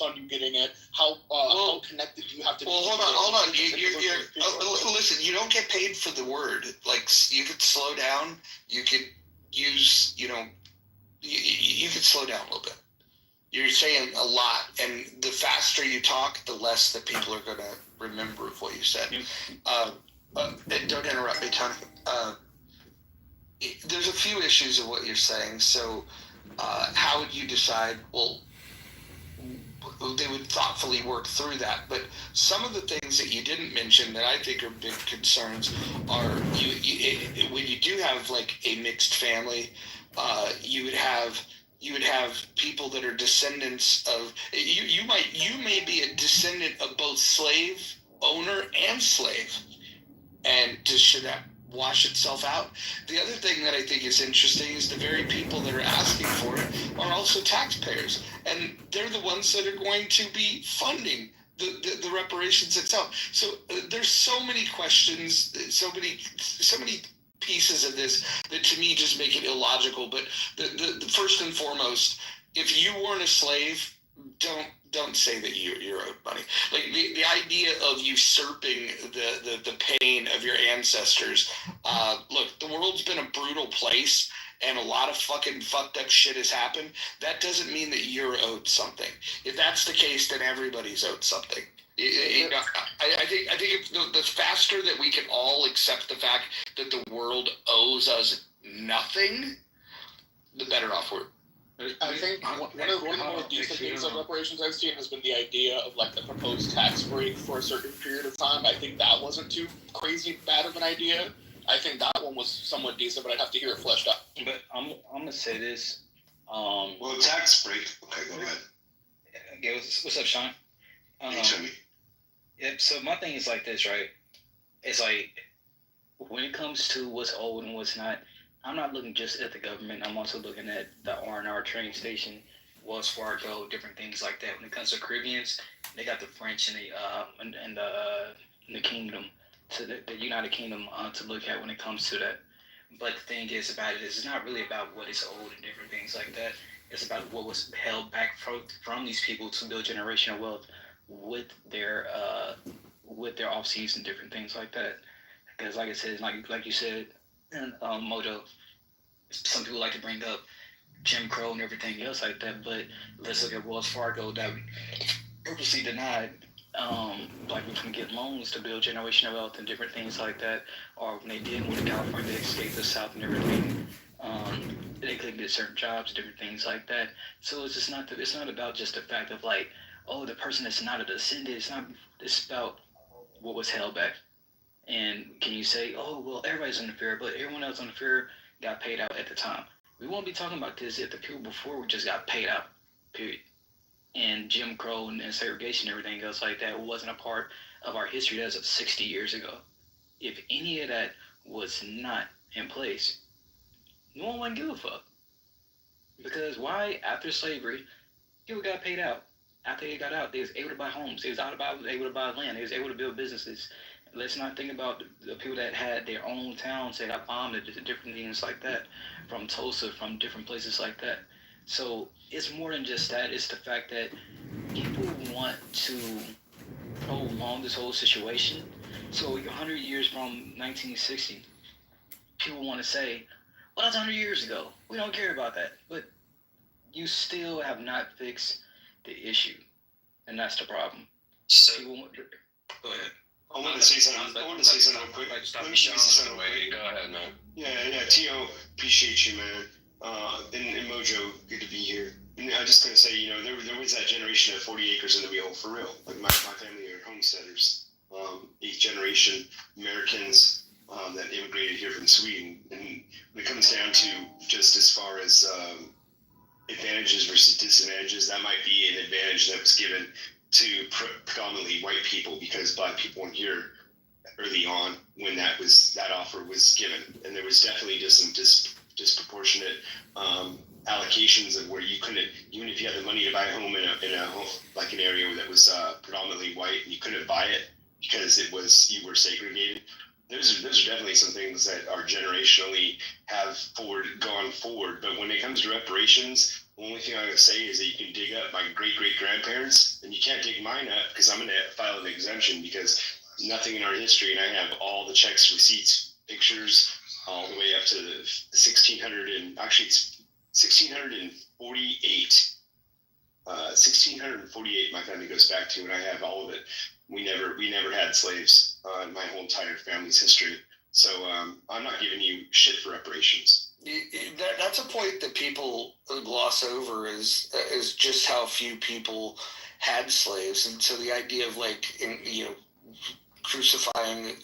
on you getting it? How connected do you have to be? Well, hold on. Listen, you don't get paid for the word. Like, you could slow down. You could use, you could slow down a little bit. You're saying a lot, and the faster you talk, the less that people are going to remember of what you said. And don't interrupt me, Tony. There's a few issues of what you're saying. So, how would you decide? Well, they would thoughtfully work through that. But some of the things that you didn't mention that I think are big concerns are when you do have like a mixed family, you would have people that are descendants of you may be a descendant of both slave owner and slave, and should that wash itself out? The other thing that I think is interesting is the very people that are asking for it are also taxpayers, and they're the ones that are going to be funding the reparations itself. So there's so many questions, so many pieces of this that to me just make it illogical. But the first and foremost, if you weren't a slave, don't say that you're owed money. Like the idea of usurping the pain of your ancestors. Look, the world's been a brutal place, and a lot of fucking fucked up shit has happened. That doesn't mean that you're owed something. If that's the case, then everybody's owed something. I think if the faster that we can all accept the fact that the world owes us nothing, the better off we're. I think one of the more decent things of reparations I've seen has been the idea of like the proposed tax break for a certain period of time. I think that wasn't too crazy bad of an idea. I think that one was somewhat decent, but I'd have to hear it fleshed out. But I'm gonna say this. Well, tax break. Okay, go ahead. Yeah, what's up, Sean? Tell me. Yep. So my thing is like this, right? It's like when it comes to what's owed and what's not, I'm not looking just at the government. I'm also looking at the R&R train station, Wells Fargo, different things like that. When it comes to Caribbeans, they got the French and the Kingdom, to the United Kingdom to look at when it comes to that. But the thing is about it is it's not really about what is owed and different things like that. It's about what was held back from these people to build generational wealth with their off-seas and different things like that. Because like I said, like you said, and Mojo, some people like to bring up Jim Crow and everything else like that, but let's look at Wells Fargo that purposely denied black people from getting loans to build generational wealth and different things like that. Or when they did move to California, they escaped the South and everything. They couldn't get certain jobs, different things like that. So it's just not. It's not about just the fact of like, oh, the person that's not a descendant. It's not. It's about what was held back. And can you say, oh, well, everybody's on the fair, but everyone else on the fair got paid out at the time? We won't be talking about this if the people before just got paid out, period. And Jim Crow and segregation and everything else like that wasn't a part of our history as of 60 years ago. If any of that was not in place, no one would give a fuck. Because why? After slavery, people got paid out. After they got out, they was able to buy homes. They was able to buy land. They was able to build businesses. Let's not think about the people that had their own towns that got bombed and different things like that, from Tulsa, from different places like that. So it's more than just that. It's the fact that people want to prolong this whole situation. So 100 years from 1960, people want to say, well, that's 100 years ago. We don't care about that. But you still have not fixed the issue. And that's the problem. So, go ahead. I want to say something real quick. Let me say something real quick. Go ahead, man. Yeah, T.O., appreciate you, man. And Mojo, good to be here. And I'm just going to say, there was that generation of 40 acres in the wheel, for real. Like my family are homesteaders, 8th generation Americans that immigrated here from Sweden. And when it comes down to just as far as advantages versus disadvantages, that might be an advantage that was given to predominantly white people, because black people weren't here early on when that offer was given, and there was definitely just some disproportionate allocations of where you couldn't, even if you had the money to buy a home in a home, like an area that was predominantly white, and you couldn't buy it because you were segregated. Those are definitely some things that are generationally have gone forward. But when it comes to reparations, The only thing I'm going to say is that you can dig up my great-great-grandparents, and you can't dig mine up because I'm going to file an exemption because nothing in our history, and I have all the checks, receipts, pictures, all the way up to the 1600 and actually it's 1648. 1648 my family goes back to, and I have all of it. We never had slaves in my whole entire family's history. So I'm not giving you shit for reparations. That's a point that people gloss over is just how few people had slaves, and so the idea of crucifying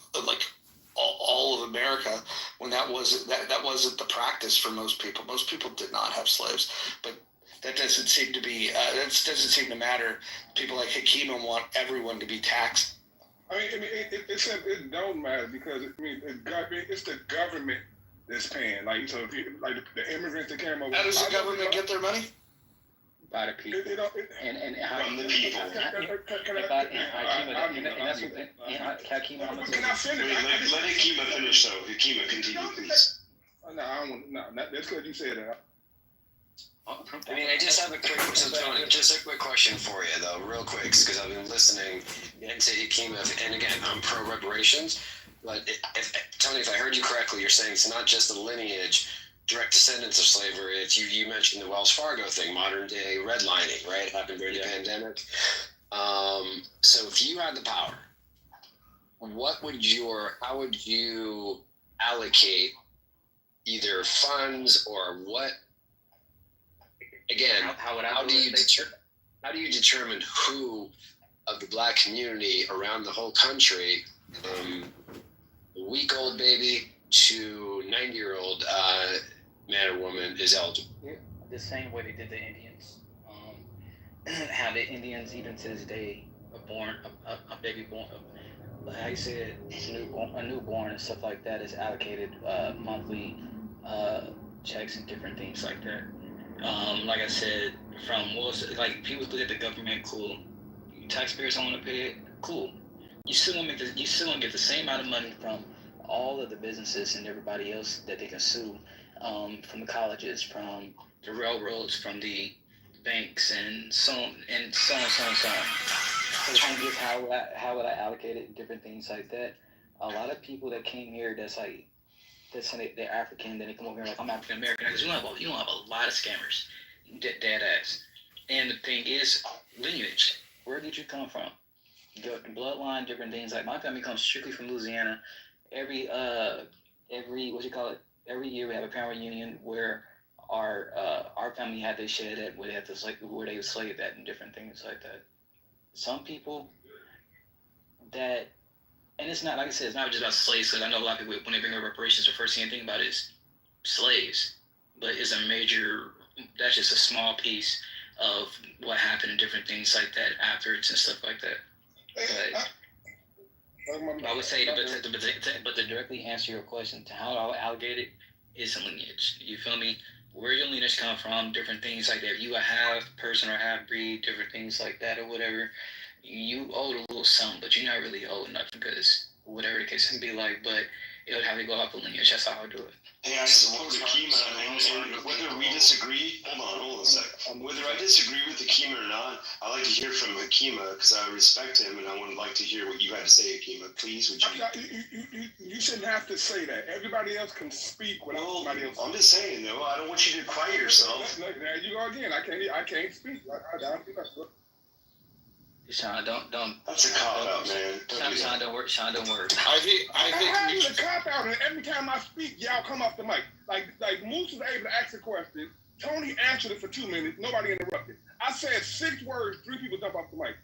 all of America when that wasn't the practice for most people. Most people did not have slaves, but that doesn't seem to be that doesn't seem to matter. People like Hakima want everyone to be taxed. It don't matter because it's the government that's paying. Like, so if you, like the immigrants that came over. How does the government get their money? By the people. And how From the people. Can I finish? Wait, let Hakima finish though. Hakima, continue, please. No, I don't want. No, that's because you said that. I mean, I just have a quick, so Tony, just a quick question for you, though, real quick, because I've been listening into Hakima, and again, I'm pro reparations, but Tony, if I heard you correctly, you're saying it's not just the lineage, direct descendants of slavery. It's you mentioned the Wells Fargo thing, modern day redlining, right? It happened during the pandemic. So if you had the power, how would you allocate either funds or what? Again, how do you determine who of the black community around the whole country, a week-old baby to 90-year-old man or woman is eligible? The same way they did the Indians. How the Indians, even to this day, a baby born, how you said, a newborn and stuff like that is allocated monthly checks and different things like that. Like I said, people look at the government, cool. Taxpayers don't want to pay it, cool. You still gonna get the same amount of money from all of the businesses and everybody else that they can sue, from the colleges, from the railroads, from the banks, and so on. So the thing is, how would I allocate it and different things like that? A lot of people that came here, they're African, then they come over here like, I'm African American, because you don't have a lot of scammers, dead ass. And the thing is, lineage. Where did you come from? Your bloodline, different things. Like, my family comes strictly from Louisiana. Every year we have a parent reunion where our family had their shed at where they had where they were slaved at and different things like that. Some people that. And it's not, like I said, it's not just about slaves, because I know a lot of people, when they bring up reparations, the first thing they think about is slaves. But that's just a small piece of what happened and different things like that afterwards and stuff like that. But I would say, but to directly answer your question, to how I would allocate it is a lineage. You feel me? Where your lineage come from, different things like that. If you a half person or half breed, different things like that or whatever. You owed a little something, but you're not really owed nothing because whatever the case can be like, but it would have to go off the lineage. That's how I would do it. Hey, I support Hakima, and whether we disagree, hold on a sec. Whether I disagree with Hakima or not, I like to hear from Hakima because I respect him, and I would like to hear what you had to say, Hakima. Please, would you? You shouldn't have to say that. Everybody else can speak without somebody else. I'm just saying, though. I don't want you to quiet yourself. There you go again. I can't speak. I don't think that's good. Sean, don't. That's a cop out, man. Sean, don't work. I think it's a cop out, and every time I speak, y'all come off the mic. Like Moose was able to ask a question. Tony answered it for 2 minutes. Nobody interrupted. I said 6 words. 3 people jump off the mic.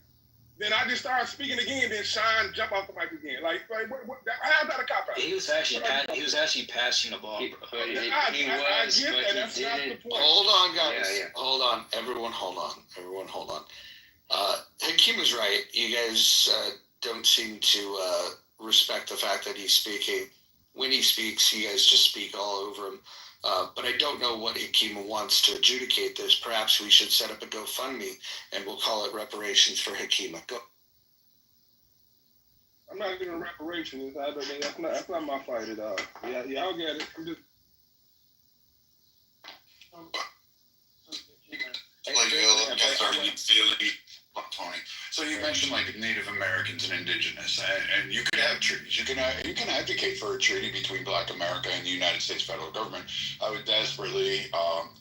Then I just started speaking again. Then Sean jump off the mic again. How's that a cop out? He was actually passing the ball. I get that. That's not the point. Hold on, guys. Yeah. Hold on. Everyone, hold on. Hakima's right. You guys don't seem to respect the fact that he's speaking. When he speaks, you guys just speak all over him. But I don't know what Hakima wants to adjudicate this. Perhaps we should set up a GoFundMe, and we'll call it reparations for Hakima. Go. I'm not giving reparations. That's not my fight at all. Yeah, y'all get it. I'm just. Tony. So you mentioned like Native Americans and Indigenous, and you could have treaties. You can advocate for a treaty between Black America and the United States federal government. I would desperately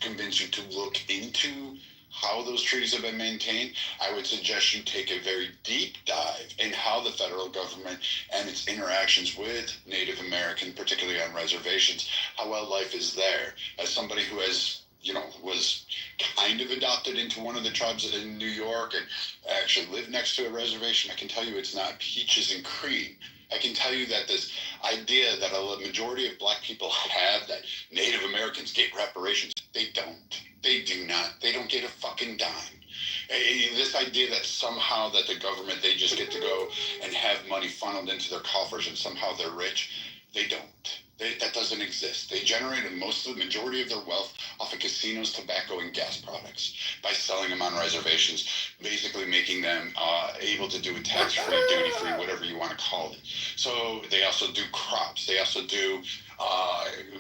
convince you to look into how those treaties have been maintained. I would suggest you take a very deep dive in how the federal government and its interactions with Native American, particularly on reservations, how well life is there. As somebody who has, was kind of adopted into one of the tribes in New York and actually lived next to a reservation, I can tell you it's not peaches and cream. I can tell you that this idea that a majority of Black people have, that Native Americans get reparations, they don't. They do not. They don't get a fucking dime. This idea that somehow that the government, they just get to go and have money funneled into their coffers and somehow they're rich, they don't. That doesn't exist. They generated the majority of their wealth off of casinos, tobacco, and gas products by selling them on reservations, basically making them able to do a tax-free, duty-free, whatever you want to call it. So they also do crops. They also do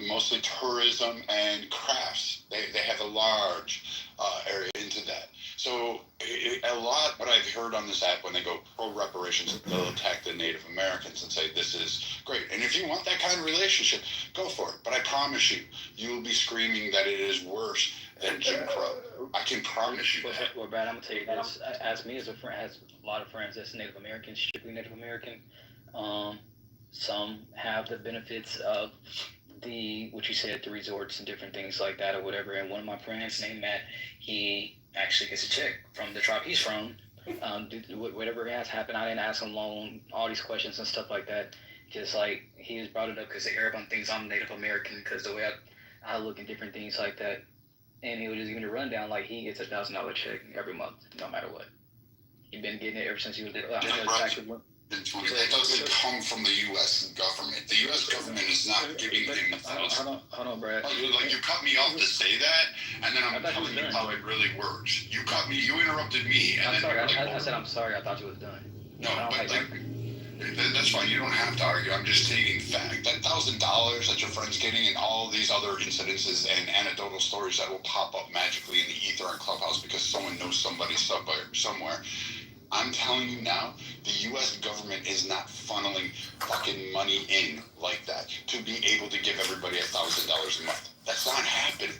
mostly tourism and crafts. They have a large area into that. So a lot what I've heard on this app, when they go pro reparations, they'll attack the Native Americans and say this is great. And if you want that kind of relationship, go for it. But I promise you, you will be screaming that it is worse than Jim Crow. I can promise you that. Well, Brad, I'm gonna tell you this. As me as a friend, as a lot of friends that's Native American, strictly Native American, some have the benefits of what you said, the resorts and different things like that or whatever. And one of my friends named Matt, he actually gets a check from the tribe he's from. Whatever has happened, I didn't ask him long, all these questions and stuff like that. Just like he was brought it up because everyone thinks I'm Native American because the way I look and different things like that. And he was just giving a rundown like he gets $1,000 check every month, no matter what. He's been getting it ever since he was little. That doesn't come from the U.S. government. The U.S. government is not giving him $1,000. Hold on, Brad. Like you cut me off to say that, and then I'm telling you how it really works. You cut me. You interrupted me. And I'm sorry. Like, I said I'm sorry. I thought you was done. No, but that's fine. You don't have to argue. I'm just stating fact. That $1,000 that your friend's getting, and all these other incidences and anecdotal stories that will pop up magically in the ether on Clubhouse because someone knows somebody somewhere. I'm telling you now, the U.S. government is not funneling fucking money in like that to be able to give everybody $1,000 a month. That's not happening.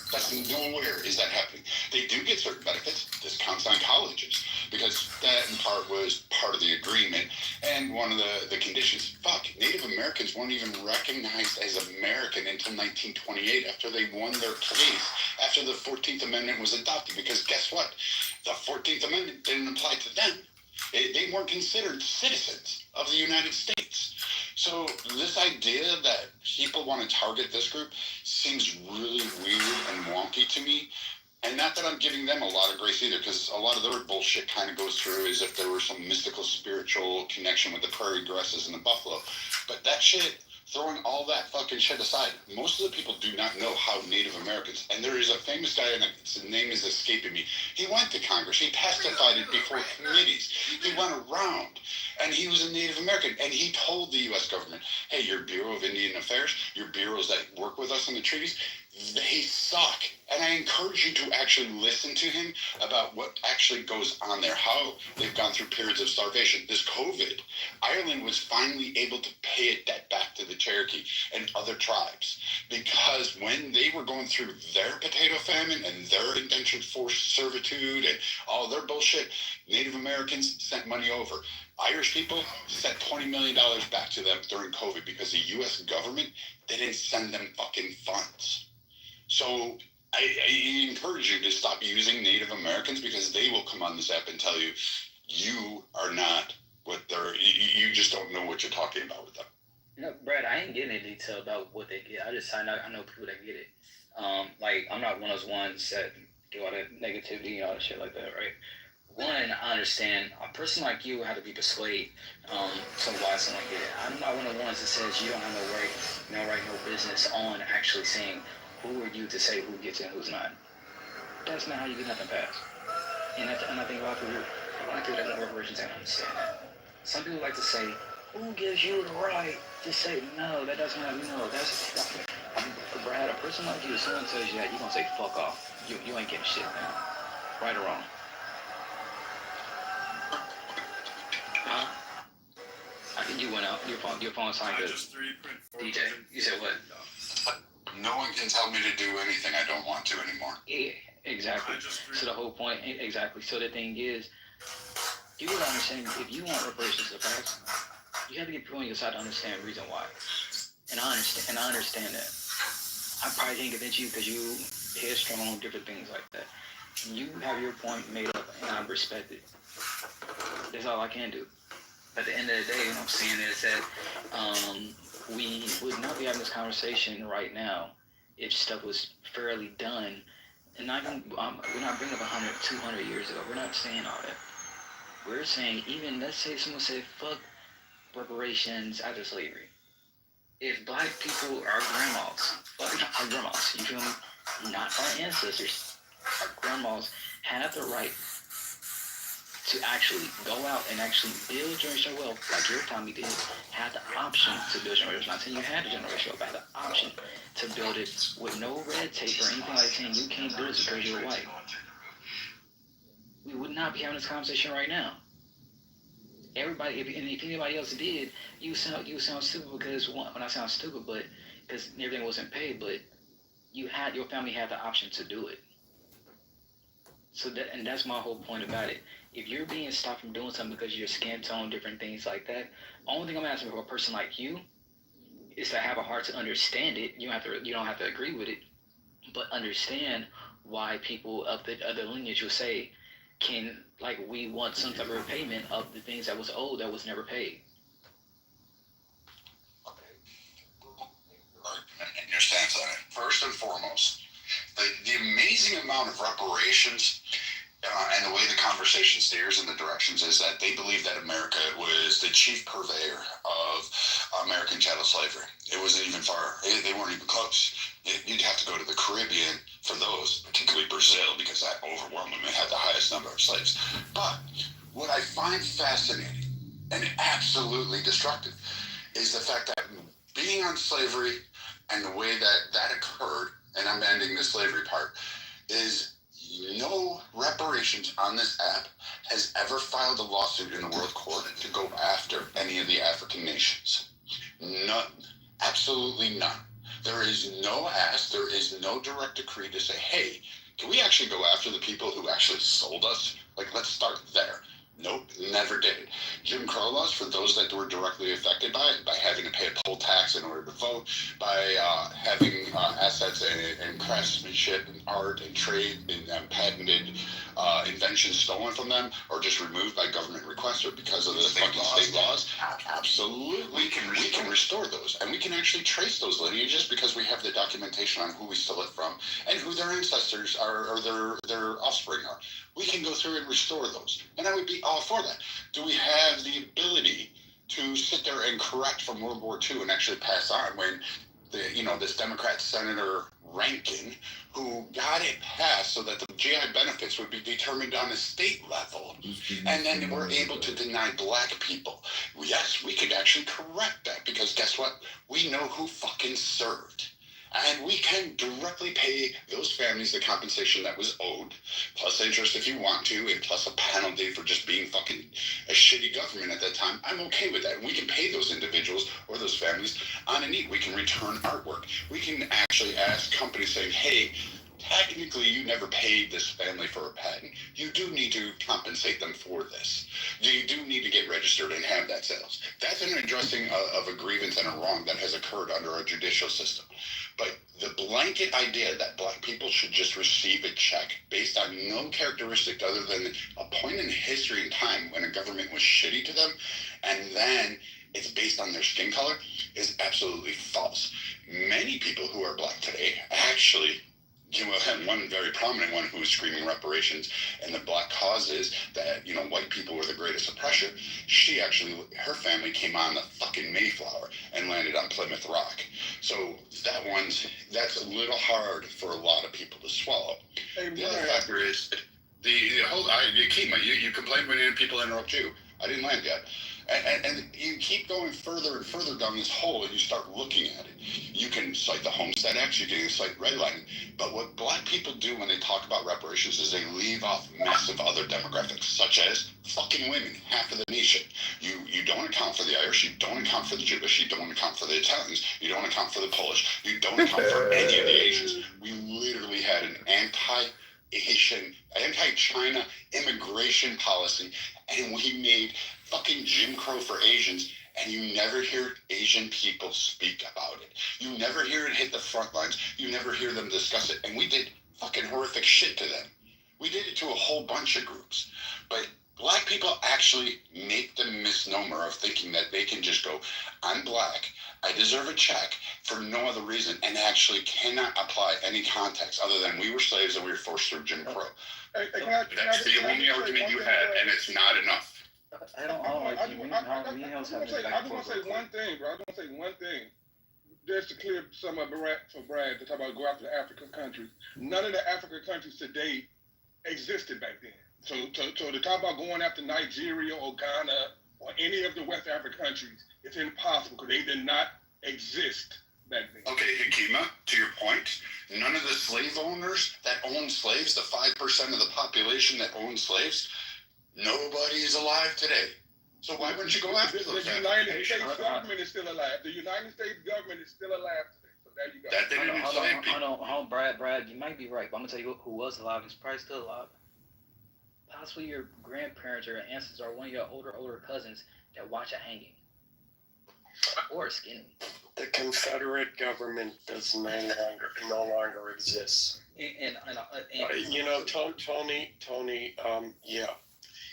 That's nowhere is that happening. They do get certain benefits, discounts on colleges, because that in part was part of the agreement and one of the conditions. Fuck, Native Americans weren't even recognized as American until 1928 after they won their case after the 14th Amendment was adopted, because guess what? The 14th Amendment didn't apply to them. They weren't considered citizens of the United States. So this idea that people want to target this group seems really weird and wonky to me. And not that I'm giving them a lot of grace either, because a lot of their bullshit kind of goes through as if there were some mystical spiritual connection with the prairie grasses and the buffalo. But that shit, throwing all that fucking shit aside, most of the people do not know how Native Americans, and there is a famous guy, and his name is escaping me. He went to Congress. He testified before committees. He went around, and he was a Native American, and he told the U.S. government, hey, your Bureau of Indian Affairs, your bureaus that work with us on the treaties, they suck. And I encourage you to actually listen to him about what actually goes on there, how they've gone through periods of starvation. This COVID, Ireland was finally able to pay a debt back to the Cherokee and other tribes, because when they were going through their potato famine and their indentured forced servitude and all their bullshit, Native Americans sent money over. Irish people sent $20 million back to them during COVID because the U.S. government didn't send them fucking funds. So I encourage you to stop using Native Americans, because they will come on this app and tell you, you are not what you just don't know what you're talking about with them. No, Brad, I ain't getting any detail about what they get. I know people that get it. Like, I'm not one of those ones that do all that negativity and all that shit like that, right? One, I understand a person like you had to be persuaded something like that. I'm not one of the ones that says you don't have no right, no business on actually saying who are you to say who gets it and who's not. That's not how you get nothing passed. And I think a lot of people that want reparations don't understand that. Some people like to say, who gives you the right to say no? That doesn't have Brad, a person like you, if someone tells you that, you're gonna say fuck off. You ain't getting shit, man. right or wrong? I think you went out. Your phone sounded good. DJ, you said what? No one can tell me to do anything I don't want to anymore. Yeah, exactly. So the whole point, exactly. So the thing is, you gotta understand, if you want reparations to pass, you have to get people on your side to understand the reason why. And I understand that. I probably can't convince you because you headstrong on different things like that. You have your point made up, and I respect it. That's all I can do. At the end of the day, what I'm saying is that we would not be having this conversation right now if stuff was fairly done. And not even, we're not bringing up 100, 200 years ago. We're not saying all that. We're saying, even, let's say someone said, fuck reparations after slavery. If black people are grandmas, fuck our grandmas, you feel me? Not our ancestors. Our grandmas have the right to actually go out and actually build generational wealth, like your family did, had the option to build generational wealth. Not saying you had the generational wealth, but had the option to build it with no red tape or anything like saying you can't do this because you're white. We would not be having this conversation right now. Everybody, if anybody else did, you sound stupid because when I sound stupid, but because everything wasn't paid, but your family had the option to do it. So that's my whole point about it. If you're being stopped from doing something because of your skin tone, different things like that, only thing I'm asking for a person like you is to have a heart to understand it. You don't have to agree with it, but understand why people of the other lineage will say, we want some type of repayment of the things that was owed that was never paid. And your stance on it. First and foremost, the amazing amount of reparations and the way the conversation steers in the directions is that they believe that America was the chief purveyor of American chattel slavery. It wasn't even far. They weren't even close. You'd have to go to the Caribbean for those, particularly Brazil, because that overwhelmingly had the highest number of slaves. But what I find fascinating and absolutely destructive is the fact that being on slavery and the way that occurred, and I'm ending the slavery part, is no reparations on this app has ever filed a lawsuit in the world court to go after any of the African nations. None. Absolutely none. There is no ask, there is no direct decree to say, hey, can we actually go after the people who actually sold us? Let's start there. Nope, never did. Jim Crow laws, for those that were directly affected by it, by having to pay a poll tax in order to vote, by having assets and craftsmanship and art and trade and patented inventions stolen from them, or just removed by government request or because of the fucking state laws, absolutely we can restore those. And we can actually trace those lineages because we have the documentation on who we stole it from and who their ancestors are or their offspring are. We can go through and restore those. And I would be all for that. Do we have the ability to sit there and correct from World War II and actually pass on when this Democrat Senator Rankin, who got it passed so that the GI benefits would be determined on a state level, and then we're able to deny black people. Yes, we could actually correct that because guess what? We know who fucking served. And we can directly pay those families the compensation that was owed, plus interest if you want to, and plus a penalty for just being fucking a shitty government at that time. I'm okay with that. And we can pay those individuals or those families on a need. We can return artwork. We can actually ask companies saying, hey, technically you never paid this family for a patent. You do need to compensate them for this. You do need to get registered and have that sales. That's an addressing of a grievance and a wrong that has occurred under our judicial system. But the blanket idea that black people should just receive a check based on no characteristic other than a point in history and time when a government was shitty to them, and then it's based on their skin color, is absolutely false. Many people who are black today actually, and one very prominent one who was screaming reparations and the black causes that, white people were the greatest oppressor. She actually, her family came on the fucking Mayflower and landed on Plymouth Rock. So that's a little hard for a lot of people to swallow. Hey, the other factor is the whole, Kima, you complain when people interrupt you. I didn't land yet. And you keep going further and further down this hole, and you start looking at it. You can cite the Homestead Act, you can cite redlining, but what black people do when they talk about reparations is they leave off massive other demographics, such as fucking women, half of the nation. You don't account for the Irish, you don't account for the Jewish, you don't account for the Italians, you don't account for the Polish, you don't account for any of the Asians. We literally had an anti-Asian, anti-China immigration policy, and we made fucking Jim Crow for Asians, and you never hear Asian people speak about it. You never hear it hit the front lines. You never hear them discuss it. And we did fucking horrific shit to them. We did it to a whole bunch of groups. But black people actually make the misnomer of thinking that they can just go, I'm black, I deserve a check for no other reason, and actually cannot apply any context other than we were slaves and we were forced through Jim Crow. That's the only argument you had, and it's not enough. I just want to say one thing, bro. I just want to say one thing. Just to clear some of for Brad to talk about go after the African countries. None of the African countries today existed back then. So to talk about going after Nigeria or Ghana or any of the West African countries, it's impossible because they did not exist back then. Okay, Hikima, to your point, none of the slave owners that owned slaves, the 5% of the population that owned slaves, nobody is alive today. So why wouldn't you go after those? The United States government is still alive. The United States government is still alive today. So there you go. That didn't enslave people. Hold on, Brad, you might be right, but I'm gonna tell you who was alive and is probably still alive. Possibly your grandparents or your ancestors or one of your older cousins that watch a hanging. Or a skinning. The Confederate government does no longer exists. And you know, Tony, yeah.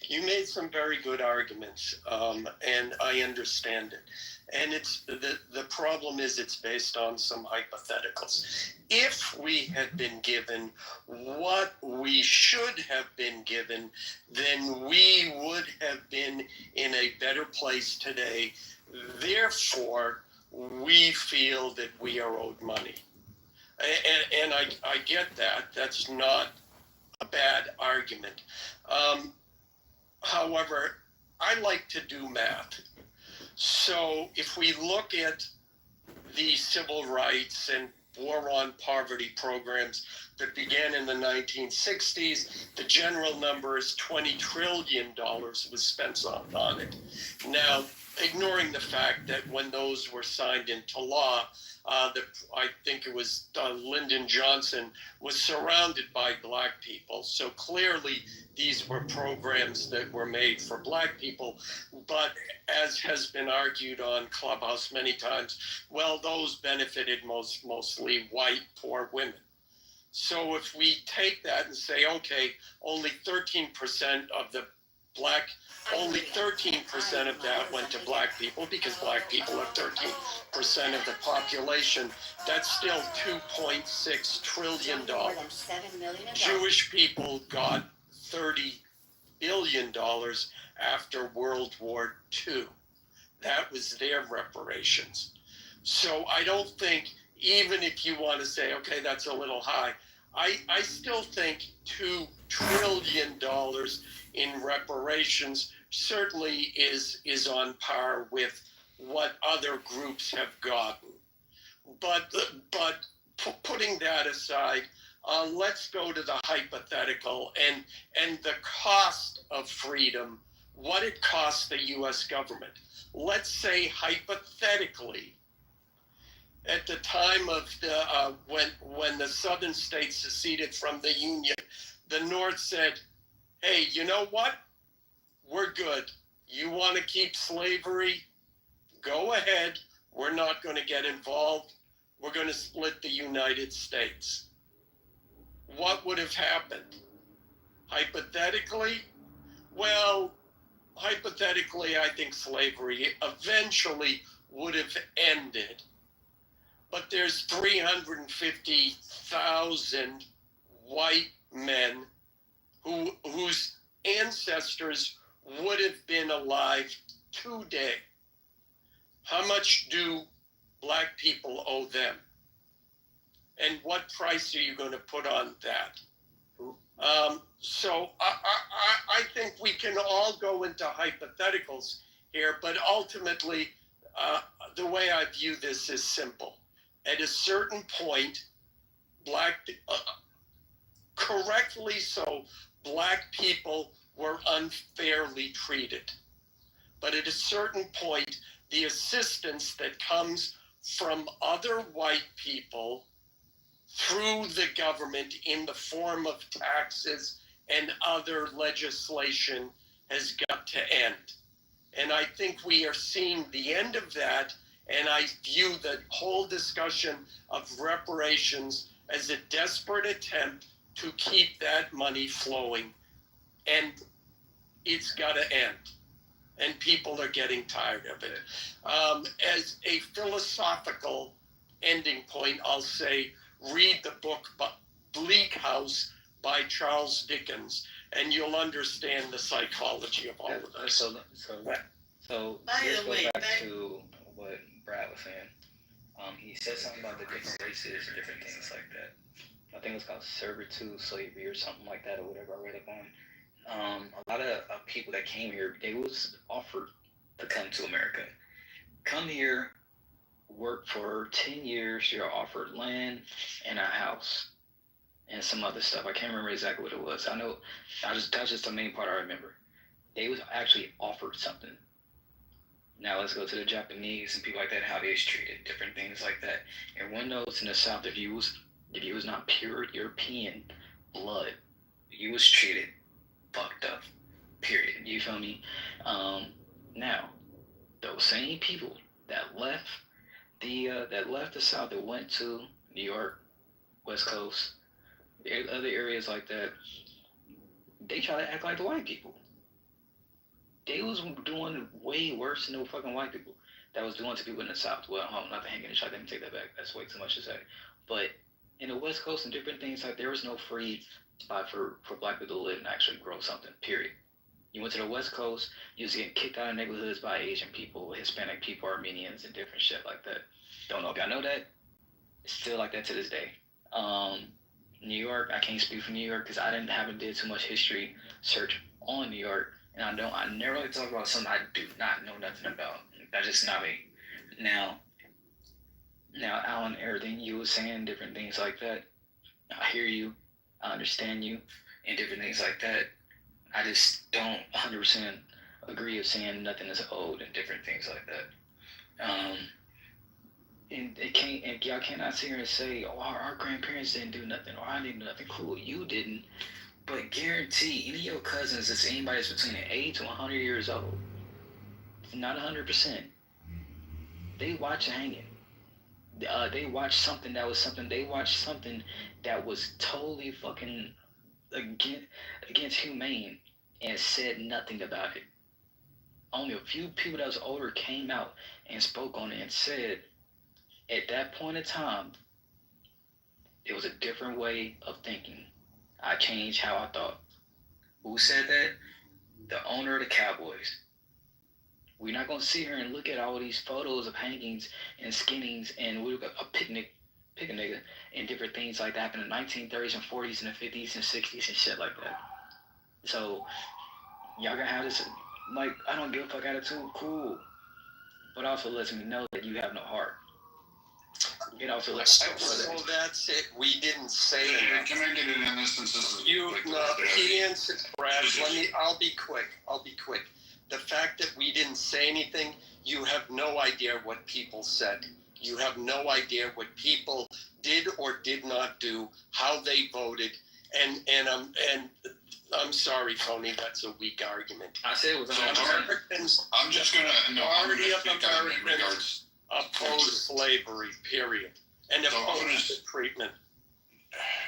You made some very good arguments, and I understand it. And it's the problem is it's based on some hypotheticals. If we had been given what we should have been given, then we would have been in a better place today. Therefore, we feel that we are owed money. And I get that. That's not a bad argument. However, I like to do math. So if we look at the civil rights and war on poverty programs that began in the 1960s, the general number is $20 trillion was spent on it. Now, ignoring the fact that when those were signed into law, I think it was Lyndon Johnson was surrounded by black people. So clearly these were programs that were made for black people. But as has been argued on Clubhouse many times, well, those benefited mostly white poor women. So if we take that and say, okay, only 13% of the only 13% of that went to black people because black people are 13% of the population. That's still $2.6 trillion. Jewish people got $30 billion after World War II. That was their reparations. So I don't think, even if you want to say, okay, that's a little high, I still think $2 trillion in reparations certainly is on par with what other groups have gotten. But putting that aside, let's go to the hypothetical and the cost of freedom, what it costs the U.S. government. Let's say hypothetically, at the time of the when the southern states seceded from the Union, the North said, hey, you know what? We're good. You want to keep slavery? Go ahead. We're not going to get involved. We're going to split the United States. What would have happened? Hypothetically? Well, hypothetically, I think slavery eventually would have ended. But there's 350,000 white men whose ancestors would have been alive today. How much do black people owe them? And what price are you going to put on that? So I think we can all go into hypotheticals here, but ultimately, the way I view this is simple. At a certain point, correctly so, black people were unfairly treated. But at a certain point, the assistance that comes from other white people through the government in the form of taxes and other legislation has got to end. And I think we are seeing the end of that. And I view the whole discussion of reparations as a desperate attempt to keep that money flowing. And it's got to end. And people are getting tired of it. As a philosophical ending point, I'll say, read the book Bleak House by Charles Dickens, and you'll understand the psychology of all of this. So let's go back to what Brad was saying. He said something about the different races and different things like that. I think it was called servitude, slavery, or something like that, or whatever I read up on. A lot of people that came here, they was offered to come to America. Come here, work for 10 years, you're offered land and a house and some other stuff. I can't remember exactly what it was. I know that's just the main part I remember. They was actually offered something. Now let's go to the Japanese and people like that, how they was treated, different things like that. And one knows in the South, if you was not pure European blood, you was treated fucked up. Period. You feel me? Now, those same people that left the South, that went to New York, West Coast, other areas like that, they try to act like the white people. They was doing way worse than the fucking white people that was doing to people in the South. Well, not to hang in the shot, let me take that back. That's way too much to say. But in the West Coast and different things, like there was no free spot for black people to live and actually grow something, period. You went to the West Coast, you was getting kicked out of neighborhoods by Asian people, Hispanic people, Armenians, and different shit like that. Don't know if y'all know that. It's still like that to this day. New York, I can't speak for New York because I haven't did too much history search on New York. And I never really talk about something I do not know nothing about. That's just not me. Now, Alan, everything you were saying, different things like that, I hear you, I understand you, and different things like that. I just don't 100% agree of saying nothing is owed and different things like that. And y'all cannot sit here and say, oh, our grandparents didn't do nothing, or I didn't do nothing. Cool, you didn't. But guarantee any of your cousins, it's anybody that's between 8 to 100 years old, not 100%, they watch hanging. They watched something that was totally fucking against humane and said nothing about it. Only a few people that was older came out and spoke on it and said, at that point in time, it was a different way of thinking. I changed how I thought. Who said that? The owner of the Cowboys. We're not going to sit here and look at all these photos of hangings and skinnings and a picnic, pick a nigga, and different things like that happened in the 1930s and 40s and the 50s and 60s and shit like that. So, y'all gonna have this, like, I don't give a fuck attitude, cool. But also lets me know that you have no heart. It also lets me know So that's it. We didn't say enough. Can I get in this since this is He answered, Brad. I'll be quick. The fact that we didn't say anything, you have no idea what people said. You have no idea what people did or did not do, how they voted, and I'm sorry, Tony, that's a weak argument. I said it was Americans. I'm just gonna Majority of speak on in regards. Americans oppose slavery, period, and oppose the treatment.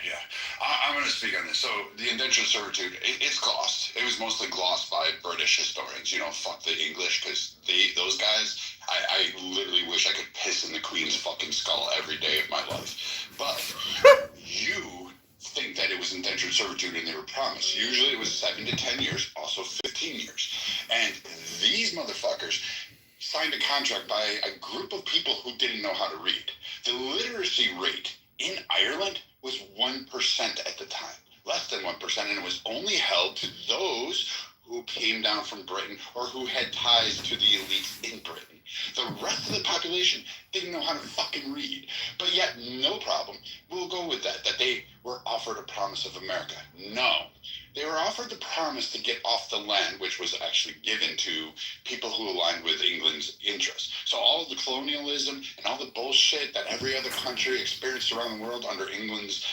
Yeah, I'm going to speak on this. So the indentured servitude, it's glossed. It was mostly glossed by British historians. Fuck the English, because those guys, I literally wish I could piss in the Queen's fucking skull every day of my life. But you think that it was indentured servitude and they were promised. Usually it was 7 to 10 years, also 15 years. And these motherfuckers signed a contract by a group of people who didn't know how to read. The literacy rate in Ireland was 1% at the time. less than 1%, and it was only held to those who came down from Britain or who had ties to the elites in Britain. The rest of the population didn't know how to fucking read. But yet, no problem. We'll go with that they were offered a promise of America. No. They were offered the promise to get off the land, which was actually given to people who aligned with England's interests. So all of the colonialism and all the bullshit that every other country experienced around the world under England's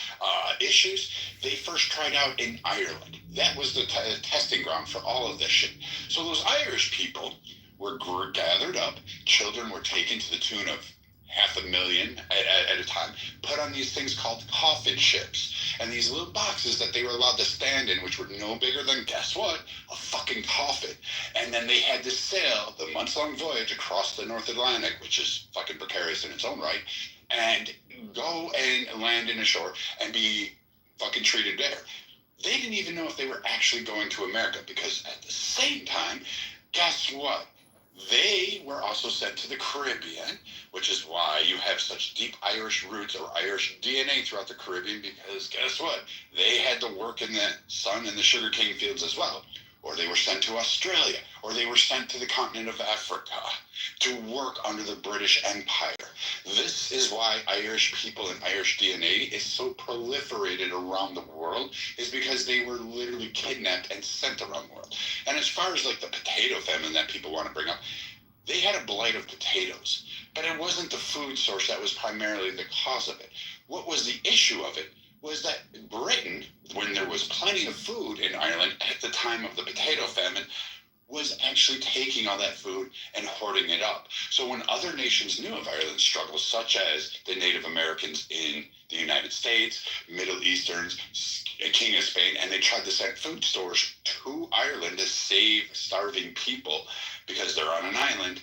issues, they first tried out in Ireland. That was the testing ground for all of this shit. So those Irish people were gathered up. Children were taken to the tune of 500,000 at a time, put on these things called coffin ships, and these little boxes that they were allowed to stand in, which were no bigger than, guess what, a fucking coffin. And then they had to sail the months-long voyage across the North Atlantic, which is fucking precarious in its own right, and go and land in a shore and be fucking treated there. They didn't even know if they were actually going to America, because at the same time, guess what? They were also sent to the Caribbean, which is why you have such deep Irish roots or Irish DNA throughout the Caribbean, because guess what? They had to work in the sun and the sugarcane fields as well. Or they were sent to Australia, or they were sent to the continent of Africa to work under the British Empire. This is why Irish people and Irish DNA is so proliferated around the world, is because they were literally kidnapped and sent around the world. And as far as like the potato famine that people want to bring up, they had a blight of potatoes, but it wasn't the food source that was primarily the cause of it. What was the issue of it was that Britain, when there was plenty of food in Ireland at the time of the potato famine, was actually taking all that food and hoarding it up. So when other nations knew of Ireland's struggles, such as the Native Americans in the United States, Middle Easterns, King of Spain, and they tried to send food stores to Ireland to save starving people because they're on an island,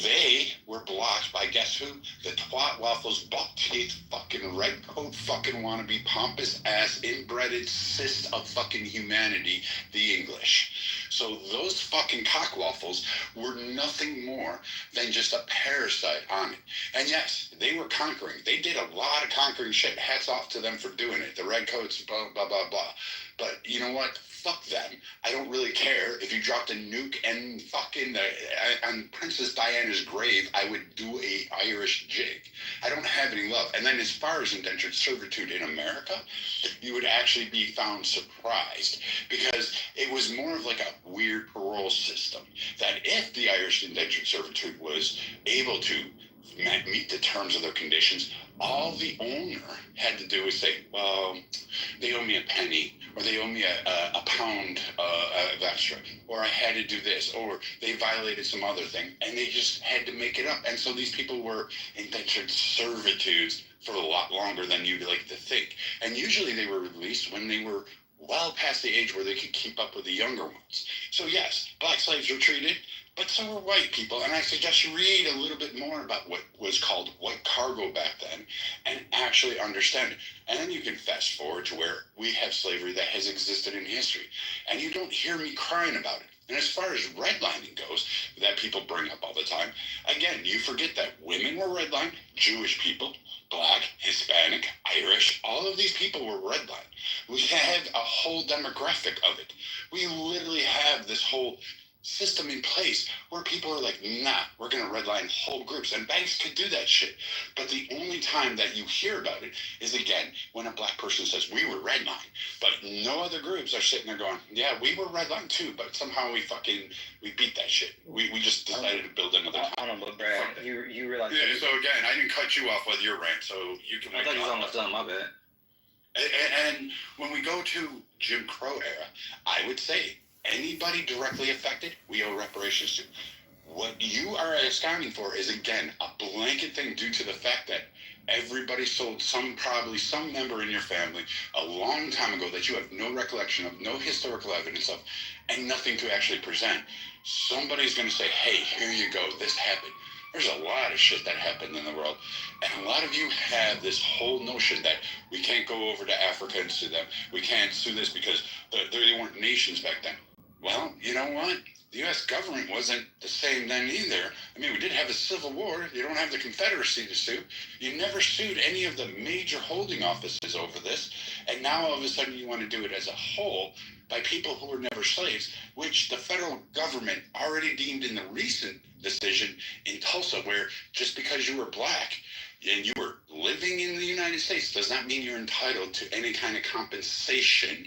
they were blocked by, guess who? The twat waffles, buck teeth, fucking red coat, fucking wannabe, pompous ass, inbreded cyst of fucking humanity, the English. So those fucking cock waffles were nothing more than just a parasite on it. And yes, they were conquering. They did a lot of conquering shit. Hats off to them for doing it. The redcoats, blah, blah, blah, blah. But you know what? Fuck them. I don't really care. If you dropped a nuke and fucking on Princess Diana's grave, I would do a Irish jig. I don't have any love. And then as far as indentured servitude in America, you would actually be found surprised, because it was more of like a weird parole system, that if the Irish indentured servitude was able to meet the terms of their conditions, all the owner had to do was say, well, they owe me a penny, or they owe me a pound of extra, or I had to do this, or they violated some other thing, and they just had to make it up. And so these people were indentured servitudes for a lot longer than you'd like to think. And usually they were released when they were well past the age where they could keep up with the younger ones. So yes, black slaves were treated, but so were white people. And I suggest you read a little bit more about what was called white cargo back then and actually understand it. And then you can fast forward to where we have slavery that has existed in history. And you don't hear me crying about it. And as far as redlining goes, that people bring up all the time, again, you forget that women were redlined, Jewish people, Black, Hispanic, Irish, all of these people were redlined. We have a whole demographic of it. We literally have this whole system in place where people are like, nah, we're going to redline whole groups. And banks could do that shit. But the only time that you hear about it is, again, when a black person says, we were redlined. But no other groups are sitting there going, yeah, we were redlined too, but somehow we beat that shit. We just decided to build another time. I don't know, but Brad, you realize... Yeah, so again, I didn't cut you off with your rant, so you can... I thought you was almost done, my bad. And when we go to Jim Crow era, I would say, anybody directly affected, we owe reparations to. What you are accounting for is, again, a blanket thing due to the fact that everybody sold probably some member in your family a long time ago that you have no recollection of, no historical evidence of, and nothing to actually present. Somebody's going to say, hey, here you go, this happened. There's a lot of shit that happened in the world. And a lot of you have this whole notion that we can't go over to Africa and sue them. We can't sue this because they weren't nations back then. Well, you know what? the U.S. government wasn't the same then either. I mean, we did have a civil war. You don't have the Confederacy to sue. You never sued any of the major holding offices over this. And now all of a sudden you want to do it as a whole by people who were never slaves, which the federal government already deemed in the recent decision in Tulsa, where just because you were black and you were living in the United States does not mean you're entitled to any kind of compensation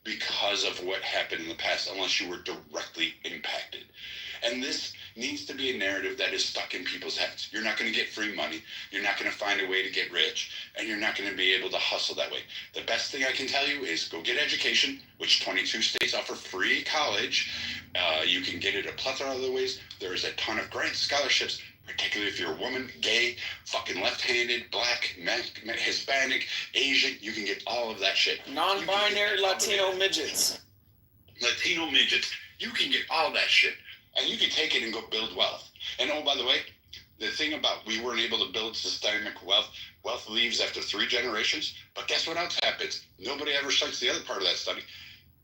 because of what happened in the past, unless you were directly impacted. And this needs to be a narrative that is stuck in people's heads. You're not going to get free money. You're not going to find a way to get rich, and you're not going to be able to hustle that way. The best thing I can tell you is go get education, which 22 states offer free college. You can get it a plethora of other ways. There's a ton of grants, scholarships, particularly if you're a woman, gay, fucking left-handed, black, Hispanic, Asian. You can get all of that shit. Non-binary Latino midgets. Latino midgets. You can get all that shit. And you can take it and go build wealth. And oh, by the way, the thing about we weren't able to build systemic wealth, wealth leaves after 3 generations. But guess what else happens? Nobody ever cites the other part of that study.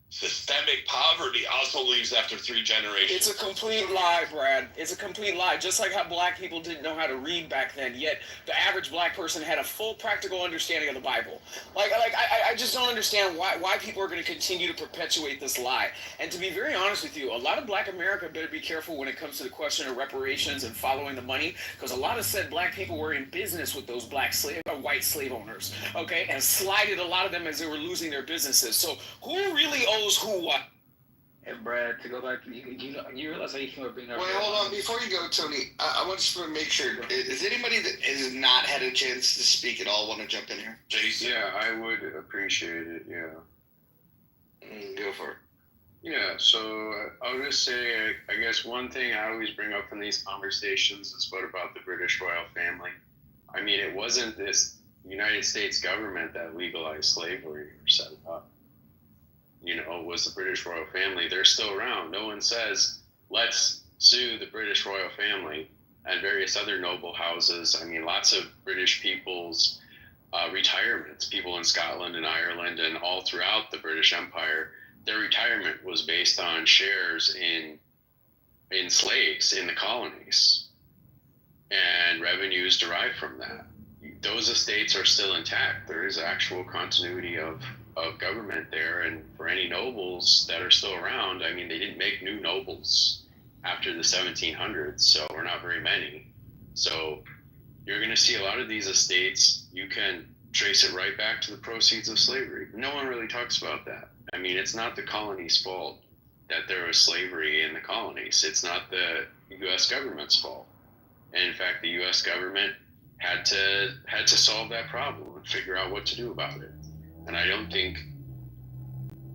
Systemic poverty also leaves after 3 generations. It's a complete lie, Brad. It's a complete lie. Just like how black people didn't know how to read back then, yet the average black person had a full practical understanding of the Bible. I just don't understand why people are going to continue to perpetuate this lie. And to be very honest with you, a lot of black America better be careful when it comes to the question of reparations and following the money, because a lot of said black people were in business with those white slave owners, okay, and slighted a lot of them as they were losing their businesses. So who really owes who what? Hey, Brad, to go back, you realize how you came up being our... Wait, hold on. Before you go, Tony, I want to make sure. Is anybody that has not had a chance to speak at all want to jump in here? Jason? Yeah, I would appreciate it, yeah. Go for it. Yeah, so I'll just say, I guess one thing I always bring up in these conversations is what about the British royal family? I mean, it wasn't this United States government that legalized slavery or set it up. You know, it was the British royal family. They're still around. No one says, let's sue the British royal family and various other noble houses. I mean, lots of British people's retirements, people in Scotland and Ireland and all throughout the British Empire, their retirement was based on shares in slaves in the colonies and revenues derived from that. Those estates are still intact. There is actual continuity of government there, and for any nobles that are still around, I mean, they didn't make new nobles after the 1700s, so we're not very many. So you're going to see a lot of these estates, you can trace it right back to the proceeds of slavery. No one really talks about that. I mean, it's not the colonies' fault that there was slavery in the colonies. It's not the U.S. government's fault. And in fact, the U.S. government had to solve that problem and figure out what to do about it. And I don't think,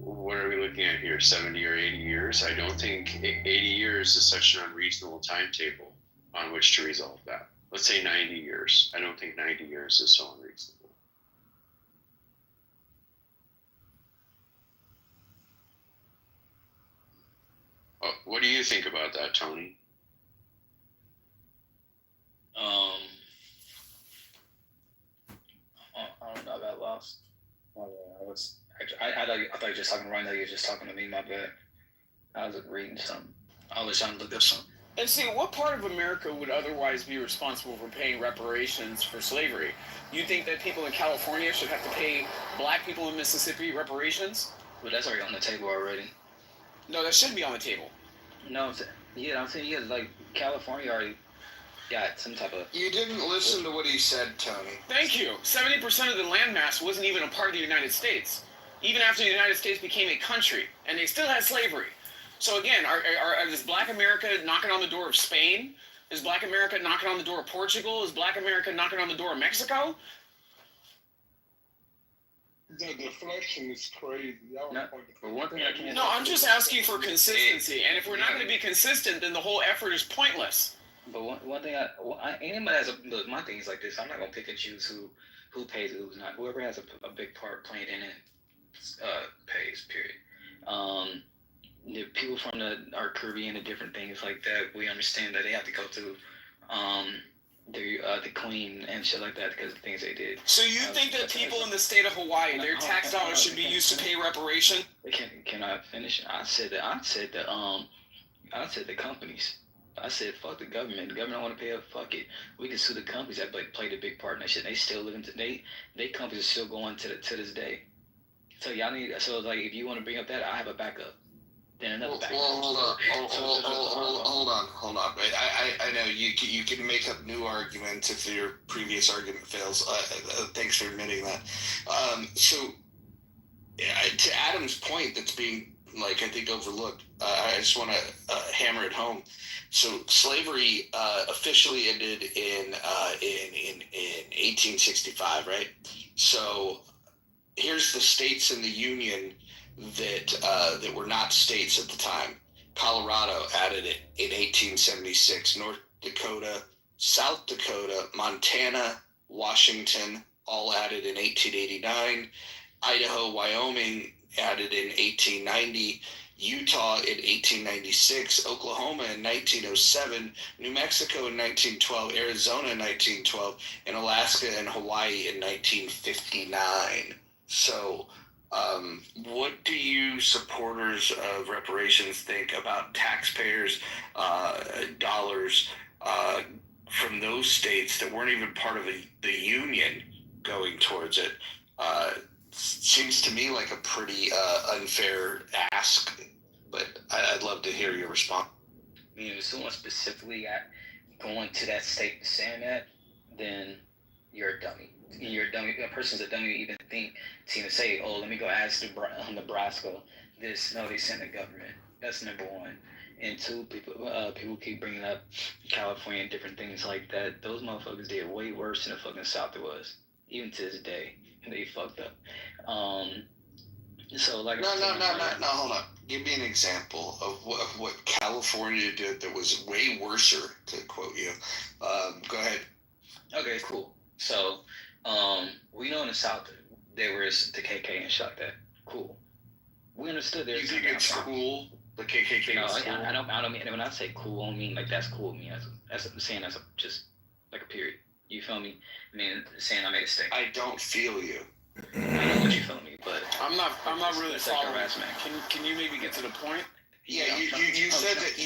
what are we looking at here, 70 or 80 years? I don't think 80 years is such an unreasonable timetable on which to resolve that. Let's say 90 years. I don't think 90 years is so unreasonable. What do you think about that, Tony? I don't know, I got lost. I thought you were just talking to Ryan. I thought you were just talking to me. My bad. I was reading something. I was trying to look up something. And see, what part of America would otherwise be responsible for paying reparations for slavery? You think that people in California should have to pay black people in Mississippi reparations? But that's already on the table already. No, that should be on the table. No, I'm saying, yeah, like California already got some type of... You didn't listen to what he said, Tony. Thank you. 70% of the landmass wasn't even a part of the United States, even after the United States became a country, and they still had slavery. So again, is Black America knocking on the door of Spain? Is Black America knocking on the door of Portugal? Is Black America knocking on the door of Mexico? The deflection is crazy. No, I'm just asking for consistency, and if we're not going to be consistent, then the whole effort is pointless. But one thing, anybody has look. My thing is like this. I'm not gonna pick and choose who pays and who's not. Whoever has a big part playing in it pays. Period. The people from our Caribbean and different things like that, we understand that they have to go through the Queen and shit like that because of the things they did. So you think that people in the state of Hawaii, their tax dollars should be used to pay reparation? Can I finish? I said that I said the companies. I said, fuck the government. The government don't want to pay up. Fuck it. We can sue the companies that played a big part in that shit. They still living. They companies are still going to this day. So y'all need. So like, if you want to bring up that, I have a backup. Then another backup. Well, hold on. I know you can make up new arguments if your previous argument fails. Thanks for admitting that. So to Adam's point, that's being I think overlooked. I just want to hammer it home. So slavery officially ended in 1865, right? So here's the states in the Union that were not states at the time. Colorado added it in 1876. North Dakota, South Dakota, Montana, Washington all added in 1889. Idaho, Wyoming added in 1890. Utah in 1896, Oklahoma in 1907, New Mexico in 1912, Arizona in 1912, and Alaska and Hawaii in 1959. So, what do you supporters of reparations think about taxpayers' dollars from those states that weren't even part of the Union going towards it? Seems to me like a pretty unfair ask, but I'd love to hear your response. I mean, if someone specifically going to that state and saying that, then you're a dummy. You're a dummy. A person's a dummy to even think to even say, "Oh, let me go ask Nebraska this." No, they send the government. That's number one. And two, people keep bringing up California and different things like that. Those motherfuckers did way worse than the fucking South it was, even to this day. They fucked up. So like no, hold on. Give me an example of what California did that was way worser, to quote you. Go ahead. Okay, cool. So, we know in the South there was the KK and shit like that. Cool. We understood there. You think it's cool? The KKK No, is cool? I don't mean, when I say cool, I don't mean like that's cool. I mean that's saying that's just like a period. You feel me? I mean, saying I made a mistake. I don't feel you. I know what you feel me, but I'm not really it's like following. harassment. Can you maybe get to the point? Yeah, you said that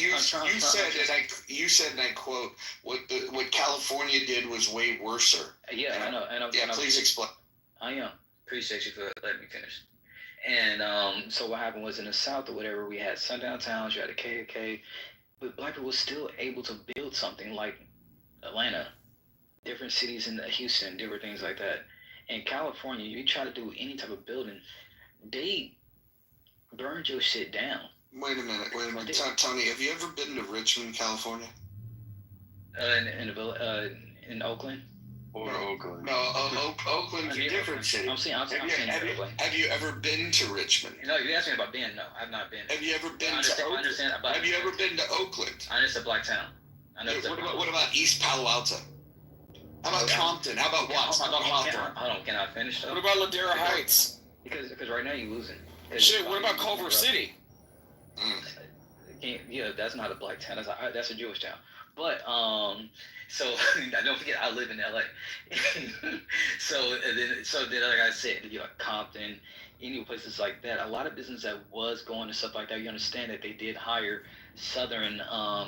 you said and I quote what California did was way worser. Yeah, I know. Yeah, please explain. I am. Appreciate you for letting me finish. And so what happened was in the South or whatever, we had sundown towns, you had the KKK, but black people were still able to build something like Atlanta, different cities in Houston, different things like that. In California, you try to do any type of building, they burned your shit down. Wait a minute. Tony, have you ever been to Richmond, California? In Oakland? Or Oakland? No, Oakland's a different city. I'm saying Oakland. Have you ever been to Richmond? No, you asked me about Ben. No, I've not been. Have you ever been to Oakland? Have you ever been to Oakland? I understand Black Town. What about East Palo Alto? How about Compton? How about Watts? How about Hawthorne? Hold on, can I finish though? What about Ladera Heights? Because right now you're losing. Shit, what about Culver City? Yeah, that's not a black town. That's a Jewish town. But so don't forget, I live in LA. so then, like I said, Compton, any places like that. A lot of business that was going to stuff like that. You understand that they did hire Southern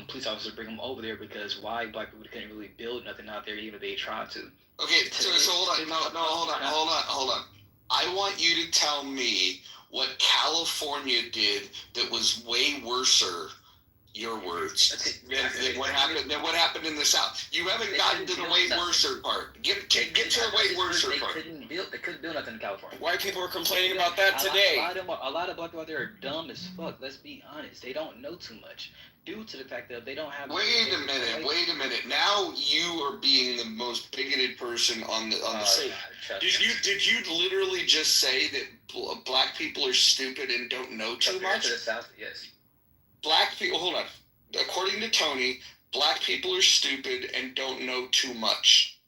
police officers to bring them over there because why black people couldn't really build nothing out there even if they tried to. Okay, so hold on. Hold on. I want you to tell me what California did that was way worser, your words, than what happened in the South. You haven't gotten to the way worser part. Get to the way worser part. They couldn't build nothing in California. White people are complaining about that today. A lot of black people out there are dumb as fuck. Let's be honest. They don't know too much due to the fact that they don't have. Wait a minute. Now you are being the most bigoted person on the stage. Did you literally just say that black people are stupid and don't know too much? To the South, yes. Black people, hold on. According to Tony, black people are stupid and don't know too much.